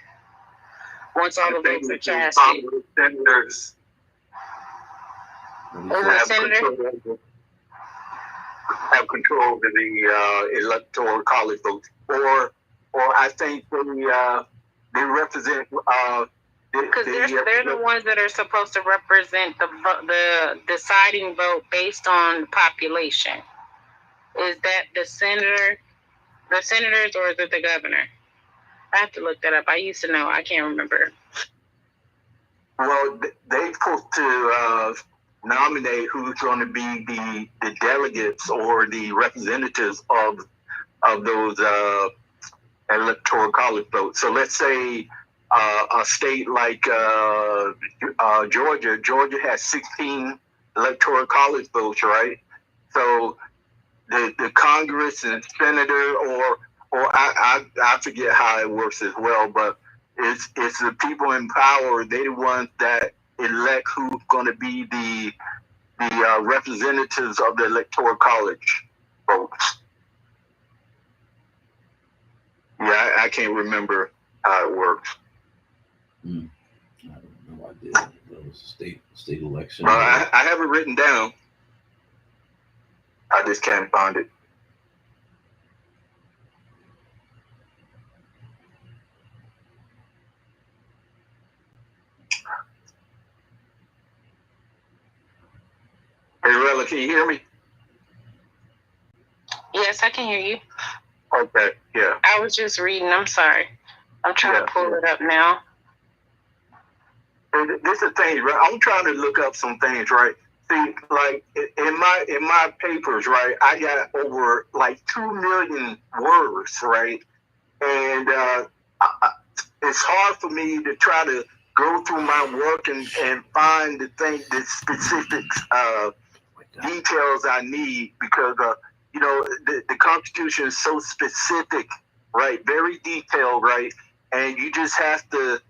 Once all the votes are cast, senators have control over the electoral college votes, or I think they represent. Because they're the ones that are supposed to represent the deciding vote based on population. Is that the senators, or is it the governor? I have to look that up. I used to know. I can't remember. Well, they're supposed to nominate who's going to be the delegates or the representatives of those electoral college votes. So let's say a state like Georgia. Georgia has 16 electoral college votes, right? So the Congress and senator, or I forget how it works as well, but it's the people in power. They're the ones that elect who's going to be the representatives of the electoral college votes. Yeah, I can't remember how it works. I have no idea. Those state election. I have it written down. I just can't find it. Hey, Rella, can you hear me? Yes, I can hear you. Okay, yeah. I was just reading. I'm sorry. I'm trying to pull it up now. And this is the thing, right? I'm trying to look up some things, right? See, like in my papers, right? I got over like 2 million words, right? And it's hard for me to try to go through my work and find the specific details I need, because the Constitution is so specific, right? Very detailed, right? And you just have to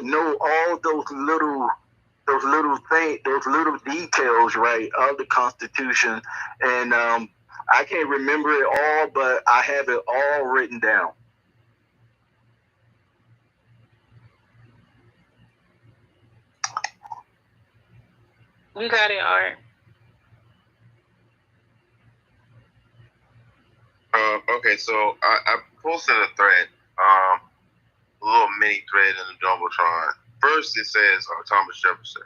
know all those little things, those little details, right, of the Constitution. And I can't remember it all, but I have it all written down. You got it, Art. Okay, so I posted a thread, a little mini thread in the Jumbotron. First, it says Thomas Jefferson,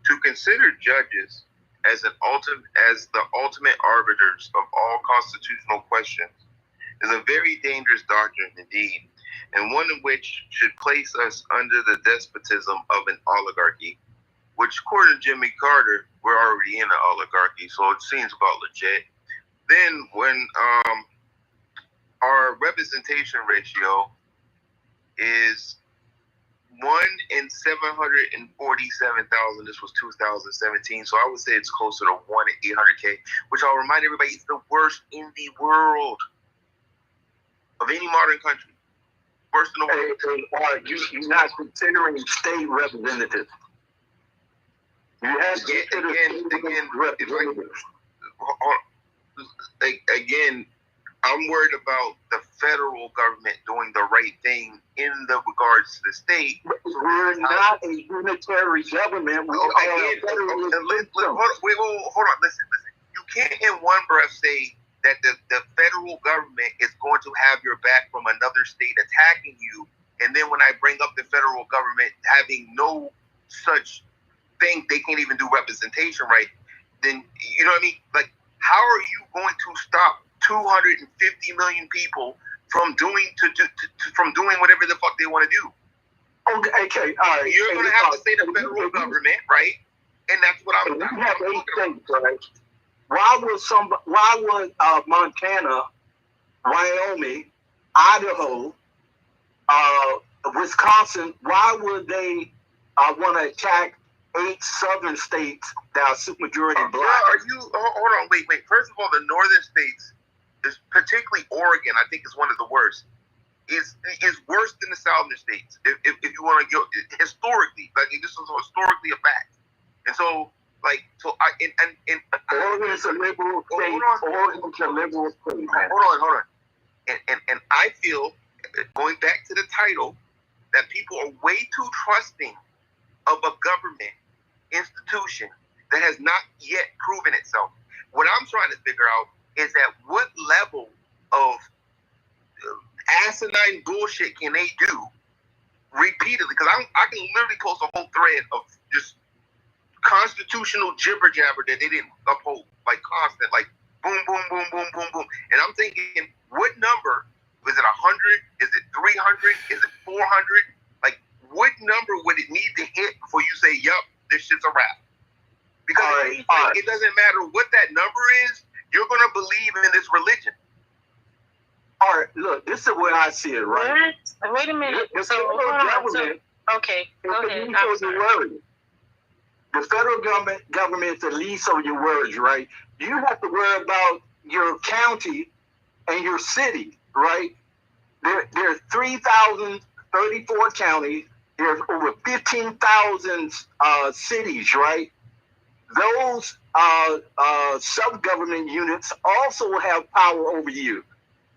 to consider judges as the ultimate arbiters of all constitutional questions is a very dangerous doctrine indeed, and one in which should place us under the despotism of an oligarchy, which, according to Jimmy Carter, we're already in an oligarchy, so it seems about legit. Then when our representation ratio is 1 in 747,000. This was 2017, so I would say it's closer to 1 in 800K, which I'll remind everybody is the worst in the world of any modern country. Worst in the world. You're not considering state representatives. You have to again, I'm worried about the federal government doing the right thing in the regards to the state. We're not a unitary government. Hold on. Listen. You can't in one breath say that the federal government is going to have your back from another state attacking you, and then when I bring up the federal government having no such thing, they can't even do representation right, then, you know what I mean? Like, how are you going to stop 250 million people from doing whatever the fuck they want to do? Okay, all right. You're going to have to say the federal government, right? And that's what I'm talking about. Right? Why would Montana, Wyoming, Idaho, Wisconsin, why would they want to attack 8 southern states that are supermajority black? Hold on, wait. First of all, the northern states, is particularly Oregon, I think is one of the worst. Is worse than the southern states. If you want to go historically, like this is historically a fact. And so, Oregon is a liberal state. Oregon's a liberal state. Hold on. And I feel, going back to the title, that people are way too trusting of a government institution that has not yet proven itself. What I'm trying to figure out is at what level of asinine bullshit can they do repeatedly? Because I can literally post a whole thread of just constitutional jibber jabber that they didn't uphold, like constant, like boom, boom, boom, boom, boom, boom. And I'm thinking, what number? Is it 100? Is it 300? Is it 400? Like, what number would it need to hit before you say, yup, this shit's a wrap? Because it doesn't matter what that number is, you're going to believe in this religion. All right, look, this is where I see it, right? What? Wait a minute. The federal government, okay, go ahead. The federal government is the least of your worries, right? You have to worry about your county and your city, right? There are 3,034 counties. There's over 15,000 cities, right? Those sub-government units also have power over you.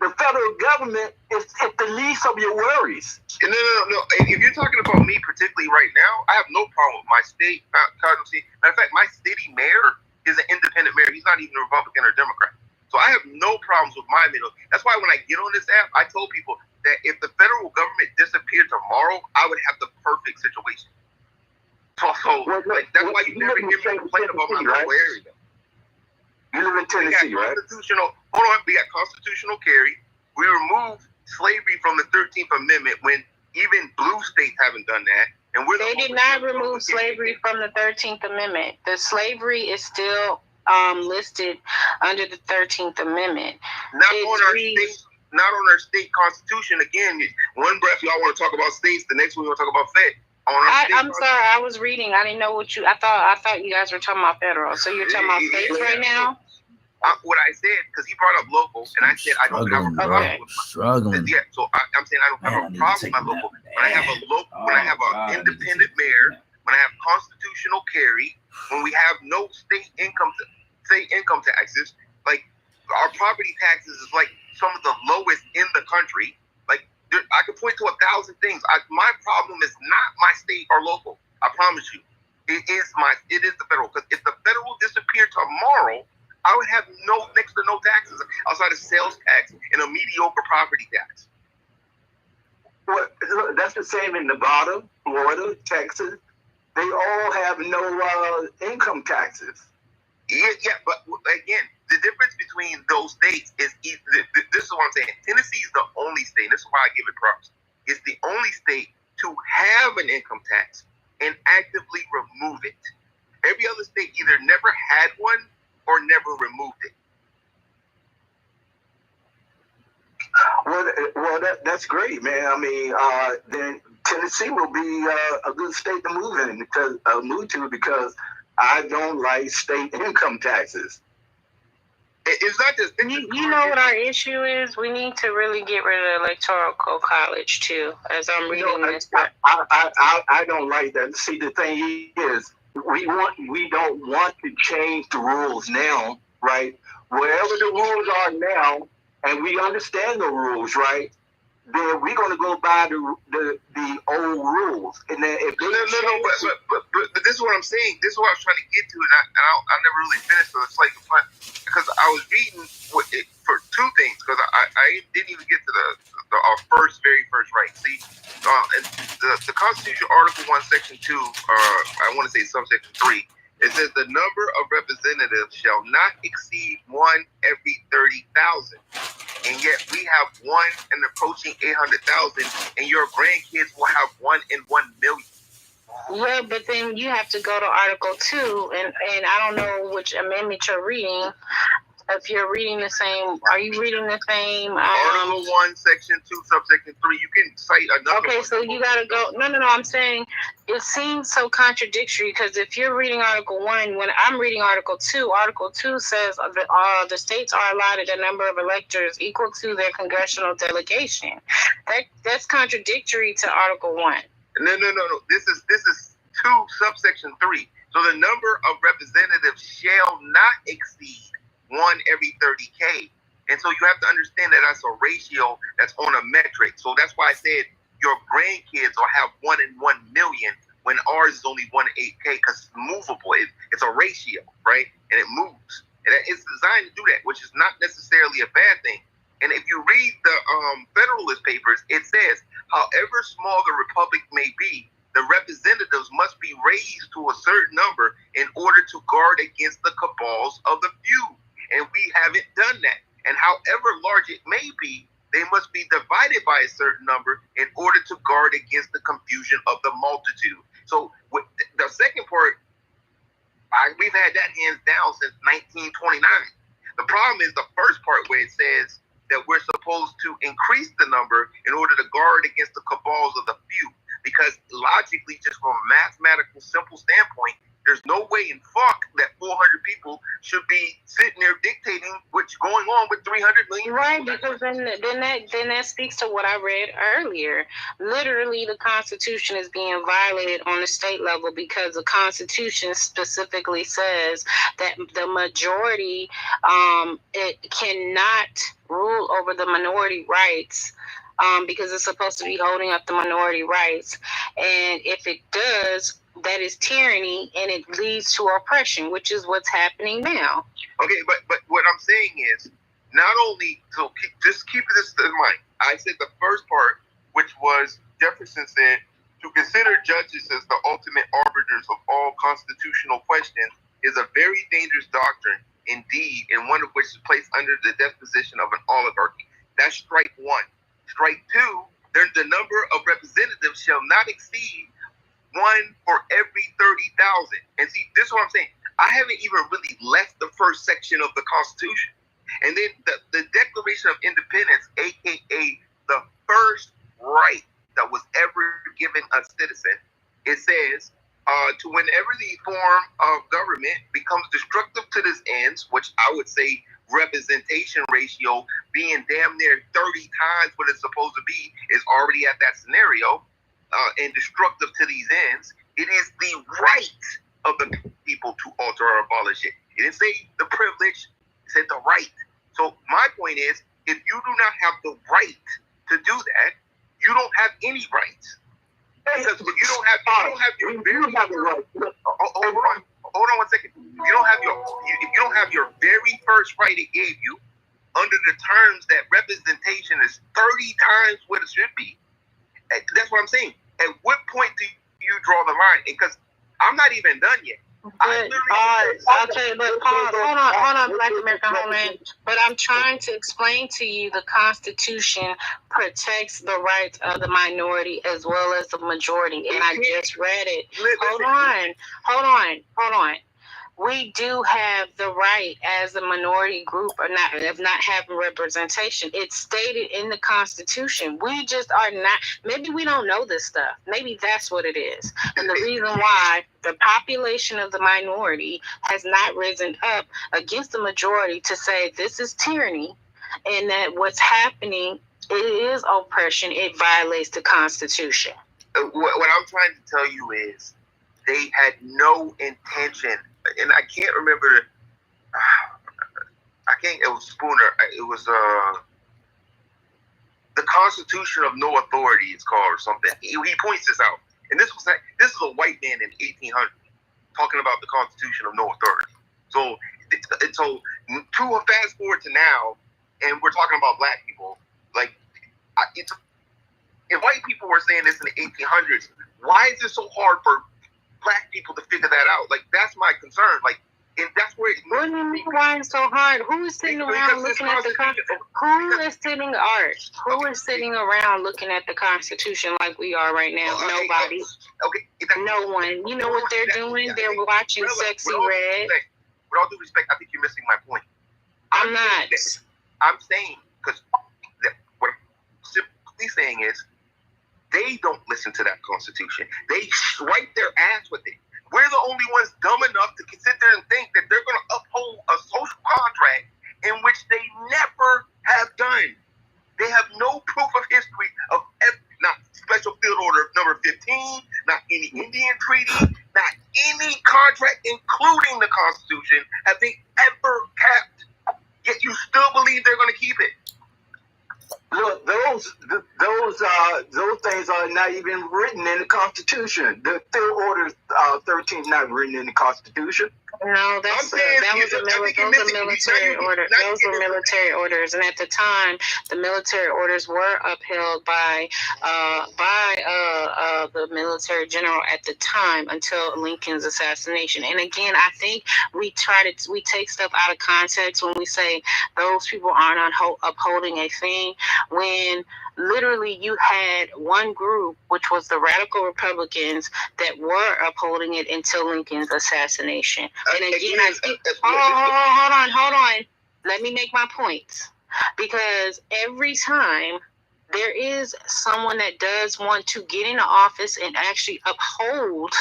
The federal government is the least of your worries. No. If you're talking about me particularly right now, I have no problem with my state. Matter of fact, my city mayor is an independent mayor. He's not even a Republican or Democrat. So I have no problems with my middle. That's why when I get on this app, I told people that if the federal government disappeared tomorrow, I would have the perfect situation. So that's why you never hear me complain about my local area. You live in Tennessee, right? We got constitutional carry. We removed slavery from the 13th Amendment when even blue states haven't done that. And they did not remove slavery from the 13th Amendment. The slavery is still listed under the 13th Amendment. Not on our state constitution. Again, one breath y'all want to talk about states, the next one you want to talk about Fed. I'm sorry, I was reading. I didn't know what I thought you guys were talking about federal. So you're talking about states right now? What I said, because he brought up local, and I said I don't have a problem with struggling. Yeah, so I'm saying I don't have a problem with my local. When I have an independent mayor, when I have constitutional carry, when we have no state income taxes, like our property taxes is like some of the lowest in the country. Like I could point to 1,000 things. My problem is not my state or local. I promise you, it is the federal. Because if the federal disappeared tomorrow, I would have next to no taxes outside of sales tax and a mediocre property tax. Well, that's the same in Nevada, Florida, Texas. They all have no income taxes. Yeah, but again, the difference between those states is this is what I'm saying. Tennessee is the only state. This is why I give it props. It's the only state to have an income tax and actively remove it. Every other state either never had one or never removed it. Well, that's great, man. I mean, then Tennessee will be a good state to move to because I don't like state income taxes. It's not just you know what our issue is. We need to really get rid of the electoral college too. As I'm reading this, I don't like that. See, the thing is, we don't want to change the rules now, right? Wherever the rules are now, and we understand the rules, right? Then we're going to go by the old rules. And then if they but this is what I'm saying. This is what I was trying to get to, and I never really finished. So it's like fun because I was reading for two things because I didn't even get to our very first right. See, the Constitution, Article 1, Section 2, I want to say subsection 3. It says the number of representatives shall not exceed 1 every 30,000. And yet we have 1 and approaching 800,000, and your grandkids will have 1 in 1 million. Yeah, but then you have to go to Article 2, and I don't know which amendment you're reading. If you're reading the same, are you reading the same? Article 1, Section 2, subsection 3. You can cite another. Okay, so you gotta go. No. I'm saying it seems so contradictory because if you're reading Article 1, when I'm reading Article 2, Article 2 says that the states are allotted a number of electors equal to their congressional delegation. That's contradictory to Article 1. No. This is 2, subsection 3. So the number of representatives shall not exceed 1 every 30K. And so you have to understand that that's a ratio that's on a metric. So that's why I said your grandkids will have 1 in 1 million when ours is only 1 in 8K because it's movable. It's a ratio, right? And it moves. And it's designed to do that, which is not necessarily a bad thing. And if you read the Federalist Papers, it says, however small the republic may be, the representatives must be raised to a certain number in order to guard against the cabals of the few. And we haven't done that. And however large it may be, they must be divided by a certain number in order to guard against the confusion of the multitude. So with the second part, we've had that hands down since 1929. The problem is the first part where it says that we're supposed to increase the number in order to guard against the cabals of the few. Because logically, just from a mathematical, simple standpoint, there's no way in fuck that 400 people should be sitting there dictating what's going on with 300 million. Right, because then that speaks to what I read earlier. Literally, the Constitution is being violated on the state level because the Constitution specifically says that the majority it cannot rule over the minority rights. Because it's supposed to be holding up the minority rights. And if it does, that is tyranny and it leads to oppression, which is what's happening now. Okay, but what I'm saying is, not only, so just keep this in mind. I said the first part, which was Jefferson said, to consider judges as the ultimate arbiters of all constitutional questions is a very dangerous doctrine indeed, and one of which is placed under the disposition of an oligarchy. That's strike 1. Strike 2, the number of representatives shall not exceed 1 for every 30,000. And see, this is what I'm saying. I haven't even really left the first section of the Constitution. And then the Declaration of Independence, aka the first right that was ever given a citizen, it says, to whenever the form of government becomes destructive to this ends, which I would say representation ratio being damn near 30 times what it's supposed to be is already at that scenario, and destructive to these ends, it is the right of the people to alter or abolish it. It didn't say the privilege, it said the right. So my point is, if you do not have the right to do that, you don't have any rights. Because if you don't have your very right. Hold on 1 second. If you don't have your very first right it gave you, under the terms that representation is 30 times what it should be. That's what I'm saying. At what point do you draw the line? Because I'm not even done yet. I'll tell you, but pause. Hold on, Black American Homeland. But I'm trying to explain to you the Constitution protects the rights of the minority as well as the majority, and I just read it. Hold on. We do have the right as a minority group of not having representation. It's stated in the Constitution. We just are not, maybe we don't know this stuff. Maybe that's what it is. And the reason why the population of the minority has not risen up against the majority to say this is tyranny and that what's happening, it is oppression, it violates the Constitution. What I'm trying to tell you is they had no intention. And I can't remember. It was Spooner. It was the Constitution of No Authority. It's called or something. He points this out, and this is a white man in 1800 talking about the Constitution of No Authority. So to fast forward to now, and we're talking about black people. Like, if white people were saying this in the 1800s, why is it so hard for black people to figure that out? Like, that's my concern. Like, and that's where. What do you mean? Why it's so hard? Who is sitting around looking at the Constitution? Who is sitting around looking at the Constitution like we are right now? Nobody. No one. You know what they're doing? They're watching Sexy Red. With all due respect, I think you're missing my point. I'm not. I'm saying, because what I'm simply saying is, they don't listen to that Constitution. They swipe their ass with it. We're the only ones dumb enough to sit there and think that they're going to uphold a social contract in which they never have done. They have no proof of history of not Special Field Order number 15, not any Indian treaty, not any contract, including the Constitution, have they ever kept. Yet you still believe they're going to keep it. Look, those things are not even written in the Constitution. The Field Order 13 is not written in the Constitution. No, that was a military order. Those were military orders, and at the time, the military orders were upheld by the military general at the time until Lincoln's assassination. And again, I think we take stuff out of context when we say those people aren't upholding a thing, when literally you had one group, which was the radical Republicans, that were upholding it until Lincoln's assassination. And again, I think, hold on. Let me make my points. Because every time there is someone that does want to get into office and actually uphold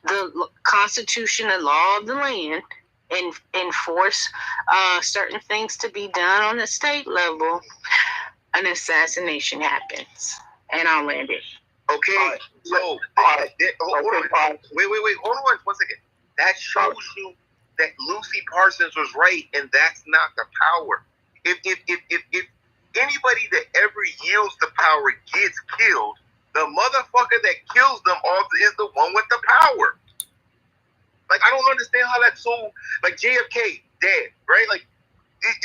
the Constitution and law of the land and enforce certain things to be done on the state level, an assassination happens. And I'll land it. Okay, hold on. Wait, hold on 1 second. That shows you that Lucy Parsons was right, and that's not the power. If anybody that ever yields the power gets killed, the motherfucker that kills them off is the one with the power. Like, I don't understand how that's so. Like, JFK dead, right? Like,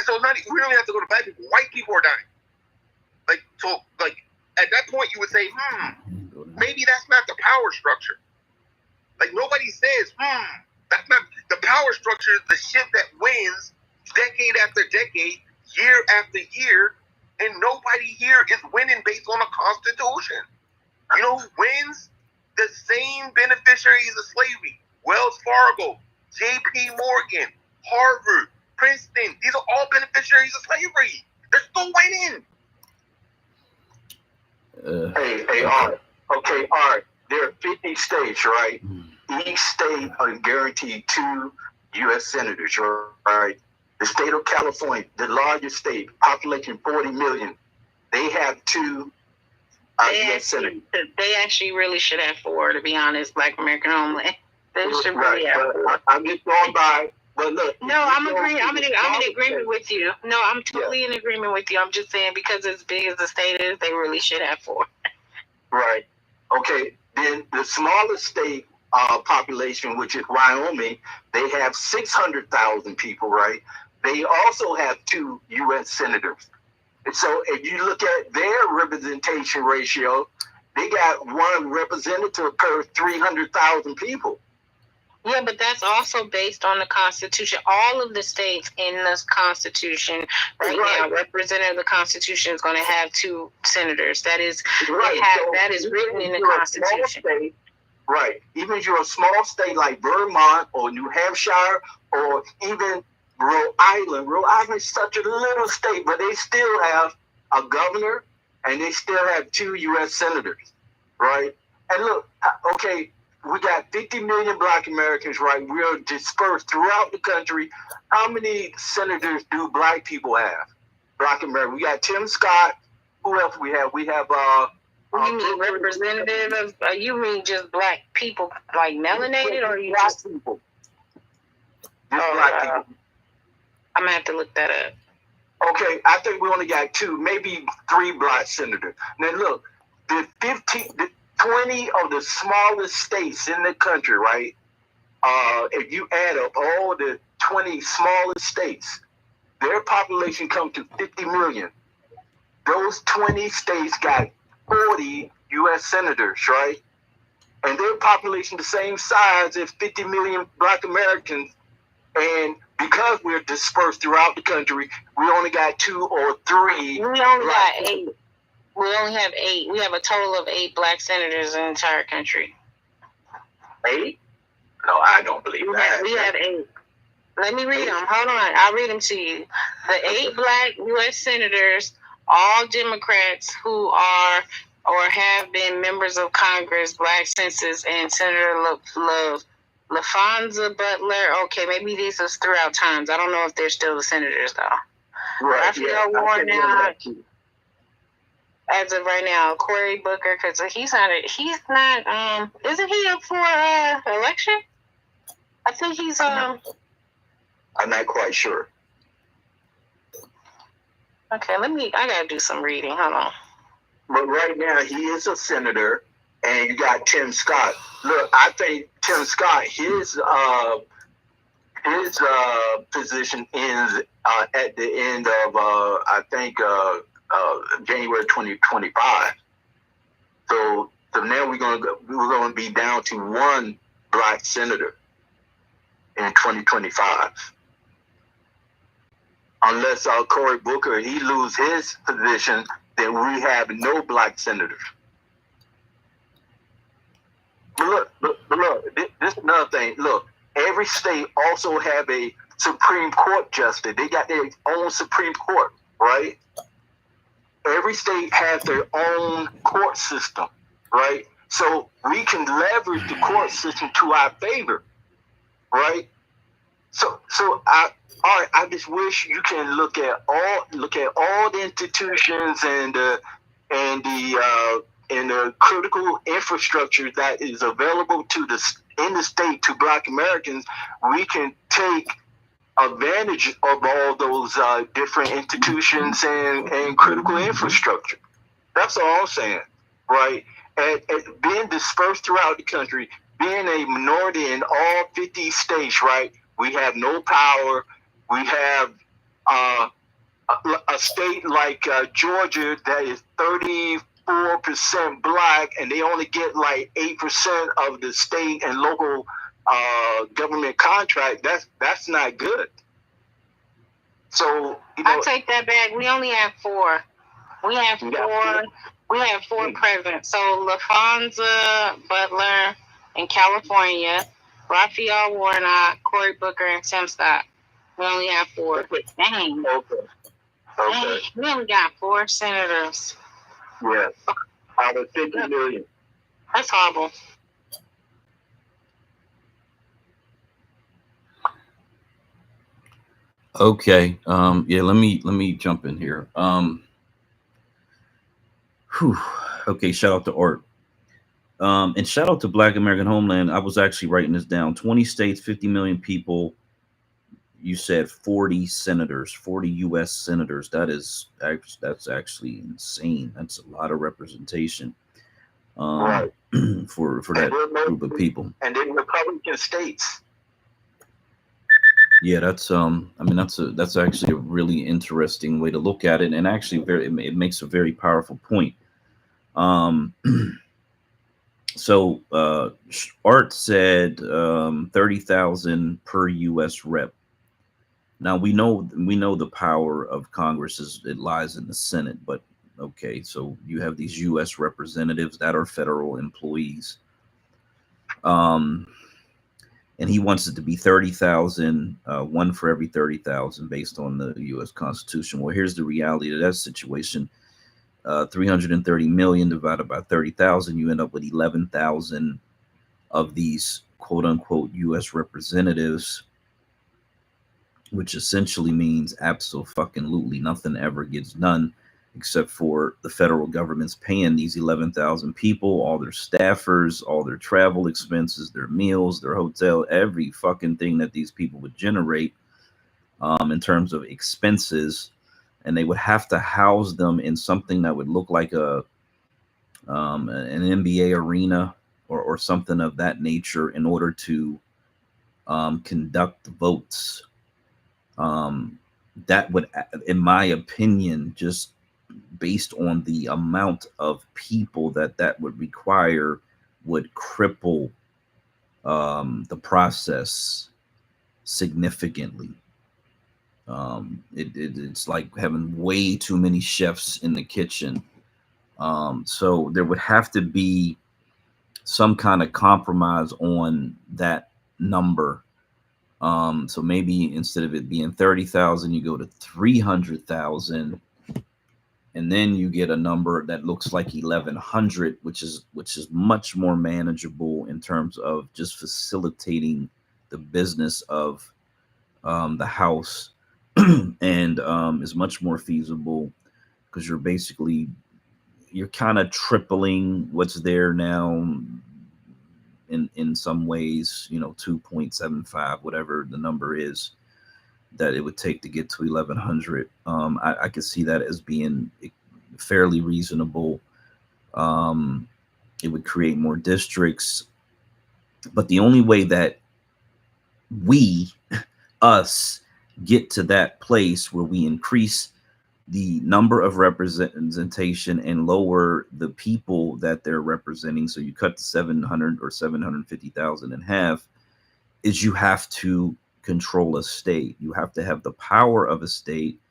so we don't even have to go to black people. White people are dying. Like, so, like, at that point, you would say, maybe that's not the power structure. Like, nobody says, that's not the power structure. Is the shit that wins decade after decade, year after year, and nobody here is winning based on a Constitution. You know who wins? The same beneficiaries of slavery. Wells Fargo, J.P. Morgan, Harvard, Princeton. These are all beneficiaries of slavery. They're still winning. Hey, Art. Okay, Art. There are 50 states, right? Each state are guaranteed 2 U.S. senators, right? The state of California, the largest state, population 40 million, they have 2 U.S. senators. They actually really should have 4, to be honest, Black American Homeland. They should really have 4. I'm just going by. But look, no, I'm in agreement with you. No, I'm totally in agreement with you. I'm just saying, because as big as the state is, they really should have 4. Right. Okay. Then the smallest state population, which is Wyoming, they have 600,000 people, right? They also have 2 U.S. senators. And so if you look at their representation ratio, they got 1 representative per 300,000 people. Yeah, but that's also based on the Constitution. All of the states in the Constitution now, representative of the Constitution is going to have 2 senators. That is that is written in the Constitution. Right. Even if you're a small state like Vermont or New Hampshire or even Rhode Island. Rhode Island is such a little state, but they still have a governor and they still have 2 U.S. senators, right? And look, okay, we got 50 million Black Americans, right? We're dispersed throughout the country. How many senators do Black people have? Black America. We got Tim Scott. Who else we have? We have you mean representative of? You mean just Black people, like melanated, or you just people? Just Black people. I'm gonna have to look that up. Okay, I think we only got 2, maybe 3 Black senators. Now look, the 20 of the smallest states in the country, right? If you add up all the 20 smallest states, their population comes to 50 million. Those 20 states got 40 U.S. senators, right? And their population the same size as 50 million Black Americans. And because we're dispersed throughout the country, we only got 2 or 3. We only got 8. We only have 8. We have a total of 8 Black senators in the entire country. 8? No, I don't believe that. We have 8. Let me read them. Hold on. I'll read them to you. The 8 Black U.S. senators, all Democrats who are or have been members of Congress, Black Census, and Senator LaFonza Butler. Okay, maybe these are throughout times. I don't know if they're still the senators, though. Right, Raphael Warren out. As of right now, Cory Booker, because he's not, isn't he up for election? I think he's, I'm not quite sure. Okay, I gotta do some reading. Hold on. But right now, he is a senator, and you got Tim Scott. Look, I think Tim Scott, his position ends at the end of, I think, January 2025. So now we're gonna be down to 1 Black senator in 2025. Unless Cory Booker, he lose his position, then we have no Black senators. But look, this is another thing. Look, every state also have a Supreme Court justice. They got their own Supreme Court, right? Every state has their own court system, right? So we can leverage the court system to our favor, right? So I just wish you can look at all the institutions and the critical infrastructure that is available in the state to Black Americans. We can take advantage of all those different institutions and critical infrastructure. That's all I'm saying, right? And being dispersed throughout the country, being a minority in all 50 states, right? We have no power. We have a state like Georgia that is 34% Black, and they only get like 8% of the state and local government contract. That's not good. So I take that back. We only have 4. We have 4. We have 4 presidents. So LaFonza Butler in California, Raphael Warnock, Cory Booker, and Tim Scott. We only have 4. Dang. Okay. We only got 4 senators. Yeah. Out of 50 million. That's horrible. Okay. Yeah, let me jump in here. Okay, shout out to Art. And shout out to Black American Homeland. I was actually writing this down. 20 states, 50 million people. You said 40 senators, 40 U.S. senators. That's actually insane. That's a lot of representation right. for that group of people. And then Republican states. Yeah, that's that's actually a really interesting way to look at it, and actually it makes a very powerful point. So So Art said 30,000 per U.S. rep. Now we know the power of Congress it lies in the Senate, but okay, so you have these U.S. representatives that are federal employees, and he wants it to be 30,000, one for every 30,000, based on the U.S. Constitution. Well, here's the reality of that situation: 330 million divided by 30,000, you end up with 11,000 of these quote unquote U.S. representatives, which essentially means absolutely nothing ever gets done, except for the federal government's paying these 11,000 people, all their staffers, all their travel expenses, their meals, their hotel, every fucking thing that these people would generate in terms of expenses. And they would have to house them in something that would look like an NBA arena or something of that nature in order to conduct votes. That would, in my opinion, just based on the amount of people that would require, would cripple the process significantly. It's like having way too many chefs in the kitchen. So there would have to be some kind of compromise on that number. So maybe instead of it being 30,000, you go to 300,000, and then you get a number that looks like 1,100, which is much more manageable in terms of just facilitating the business of the House, and is much more feasible because you're kind of tripling what's there now. In some ways, 2.75, whatever the number is that it would take to get to 1,100. I could see that as being fairly reasonable. It would create more districts, but the only way that us get to that place where we increase the number of representation and lower the people that they're representing, so you cut the 700 or 750,000 in half, is you have to control a state. You have to have the power of a state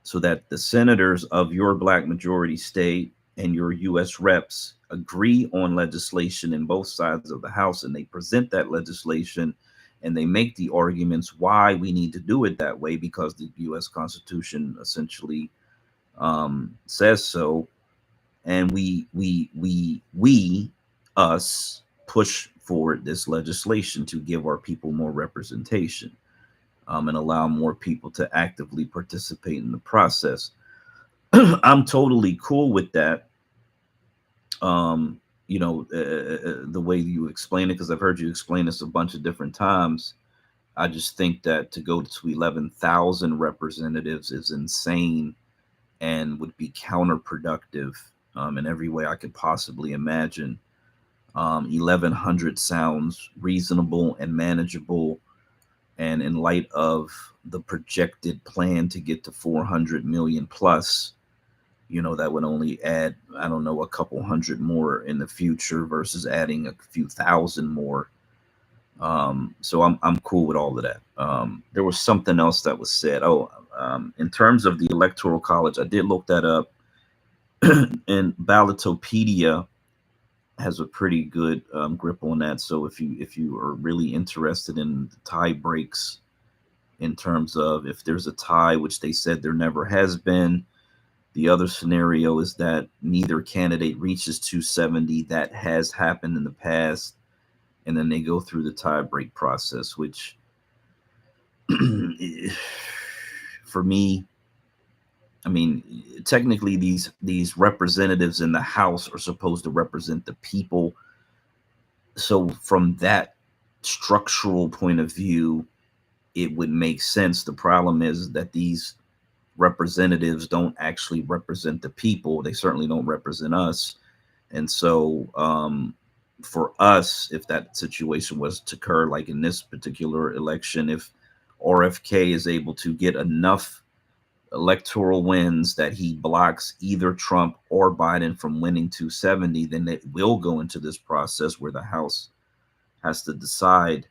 so that the senators of your black majority state and your U.S. reps agree on legislation in both sides of the House, and they present that legislation and they make the arguments why we need to do it that way, because the U.S. Constitution essentially says so. And us push forward this legislation to give our people more representation, and allow more people to actively participate in the process. I'm totally cool with that. The way you explain it, because I've heard you explain this a bunch of different times. I just think that to go to 11,000 representatives is insane and would be counterproductive in every way I could possibly imagine. 1,100 sounds reasonable and manageable, and in light of the projected plan to get to 400 million plus, that would only add, I don't know, a couple hundred more in the future versus adding a few thousand more. So I'm cool with all of that. There was something else that was said. In terms of the Electoral College, I did look that up, and Ballotopedia has a pretty good grip on that. So if you are really interested in the tie breaks, in terms of if there's a tie, which they said there never has been, the other scenario is that neither candidate reaches 270. That has happened in the past, and then they go through the tie break process, which for me, I mean, technically these representatives in the House are supposed to represent the people. So from that structural point of view, it would make sense. The problem is that these representatives don't actually represent the people. They certainly don't represent us. And so for us, if that situation was to occur, like in this particular election, if RFK is able to get enough electoral wins that he blocks either Trump or Biden from winning 270, then it will go into this process where the House has to decide.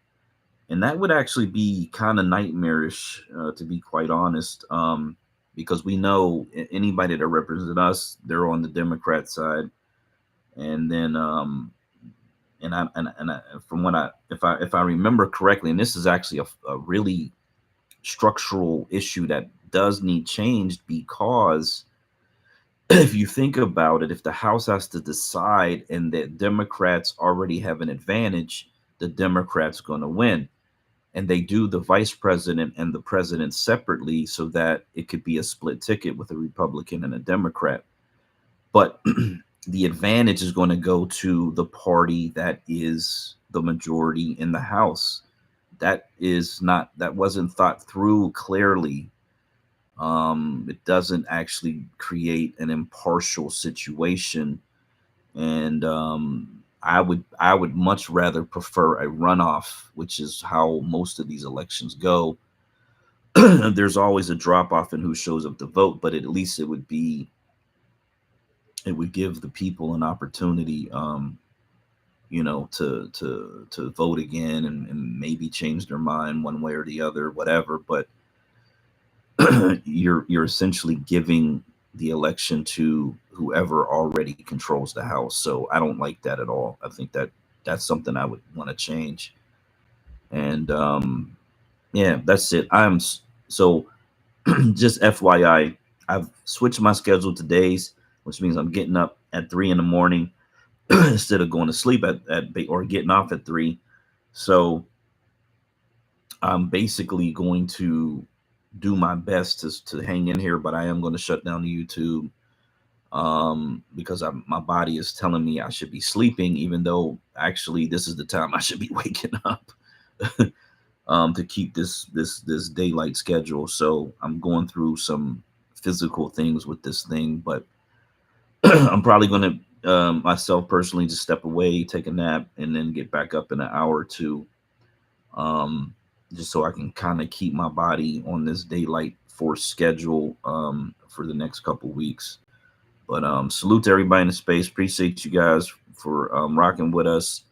And that would actually be kind of nightmarish, to be quite honest, because we know anybody that represents us, they're on the Democrat side. And then, from what if I remember correctly, and this is actually a really structural issue that does need changed, because if you think about it, if the House has to decide and that Democrats already have an advantage, the Democrats going to win. And they do the vice president and the president separately so that it could be a split ticket with a Republican and a Democrat. But the advantage is going to go to the party that is the majority in the House. That wasn't thought through clearly. It doesn't actually create an impartial situation. And I would much rather prefer a runoff, which is how most of these elections go. There's always a drop off in who shows up to vote, but at least it would give the people an opportunity, to vote again and maybe change their mind one way or the other, whatever. But you're essentially giving the election to whoever already controls the House. So I don't like that at all. I think that's something I would want to change. And yeah, that's it. So just FYI, I've switched my schedule to days, which means I'm getting up at 3 a.m. instead of going to sleep or getting off at 3. So I'm basically going to do my best to hang in here, but I am going to shut down the YouTube because my body is telling me I should be sleeping, even though actually this is the time I should be waking up to keep this daylight schedule. So I'm going through some physical things with this thing, but I'm probably going to myself personally just step away, take a nap, and then get back up in an hour or two, just so I can kind of keep my body on this daylight force schedule for the next couple weeks. But salute to everybody in the space. Appreciate you guys for rocking with us,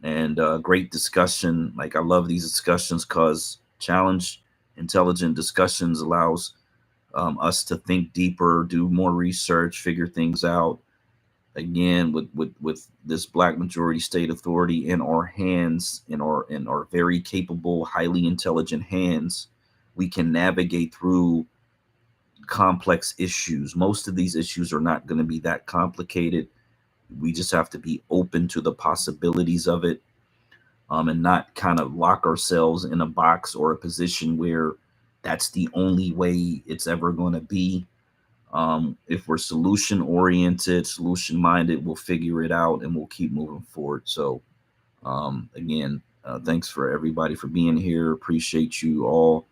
and great discussion. Like, I love these discussions because challenge intelligent discussions allows us to think deeper, do more research, figure things out. Again, with this Black majority state authority in our hands, in our very capable, highly intelligent hands, we can navigate through complex issues. Most of these issues are not going to be that complicated. We just have to be open to the possibilities of it, and not kind of lock ourselves in a box or a position where that's the only way it's ever going to be. If we're solution oriented, solution minded, we'll figure it out and we'll keep moving forward. So again, thanks for everybody for being here. Appreciate you all,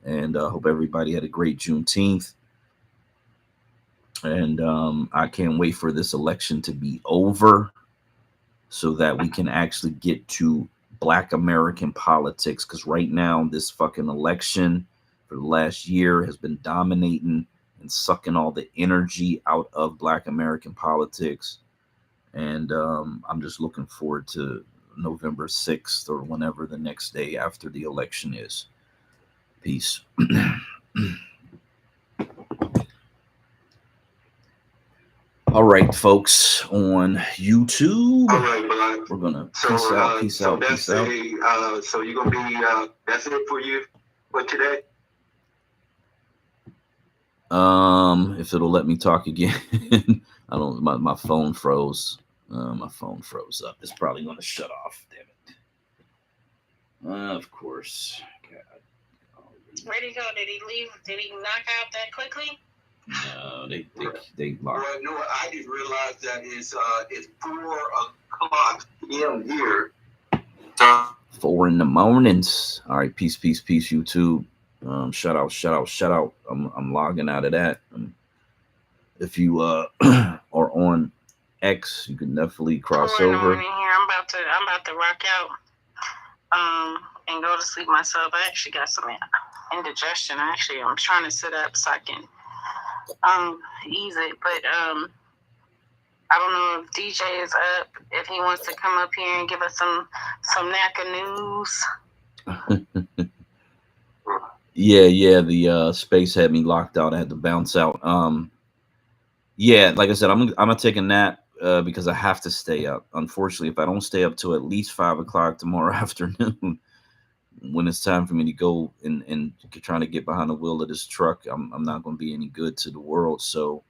and hope everybody had a great Juneteenth. And I can't wait for this election to be over so that we can actually get to Black American politics, because right now this fucking election for the last year has been dominating and sucking all the energy out of Black American politics. And I'm just looking forward to November 6th or whenever the next day after the election is. Peace. All right, folks on YouTube. All right, Black. We're gonna peace so out. So you're gonna be that's it for you for today. If it'll let me talk again. I don't. My phone froze. My phone froze up. It's probably gonna shut off. Damn it. Of course. God. Where'd he go? Did he leave? Did he knock out that quickly? No, they locked. Well, no, I just realized that it's 4:00 p.m. here. 4 in the mornings. All right, peace, YouTube. Shout out. I'm logging out of that. If you are on X, you can definitely cross over. Here. I'm about to rock out and go to sleep myself. I actually got some indigestion. Actually, I'm trying to sit up so I can ease it, but I don't know if DJ is up, if he wants to come up here and give us some NACA news. Yeah, the space had me locked out. I had to bounce out. Yeah, like I said, I'm gonna take a nap because I have to stay up. Unfortunately, if I don't stay up till at least 5 o'clock tomorrow afternoon, when it's time for me to go and trying to get behind the wheel of this truck, I'm not going to be any good to the world. So,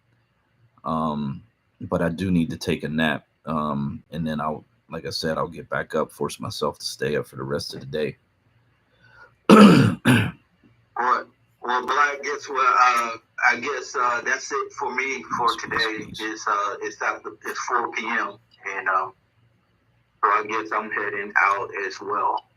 but I do need to take a nap, and then like I said, I'll get back up, force myself to stay up for the rest of the day. Well, Black, guess what? I guess that's it for me for today. It's 4 p.m. and so I guess I'm heading out as well.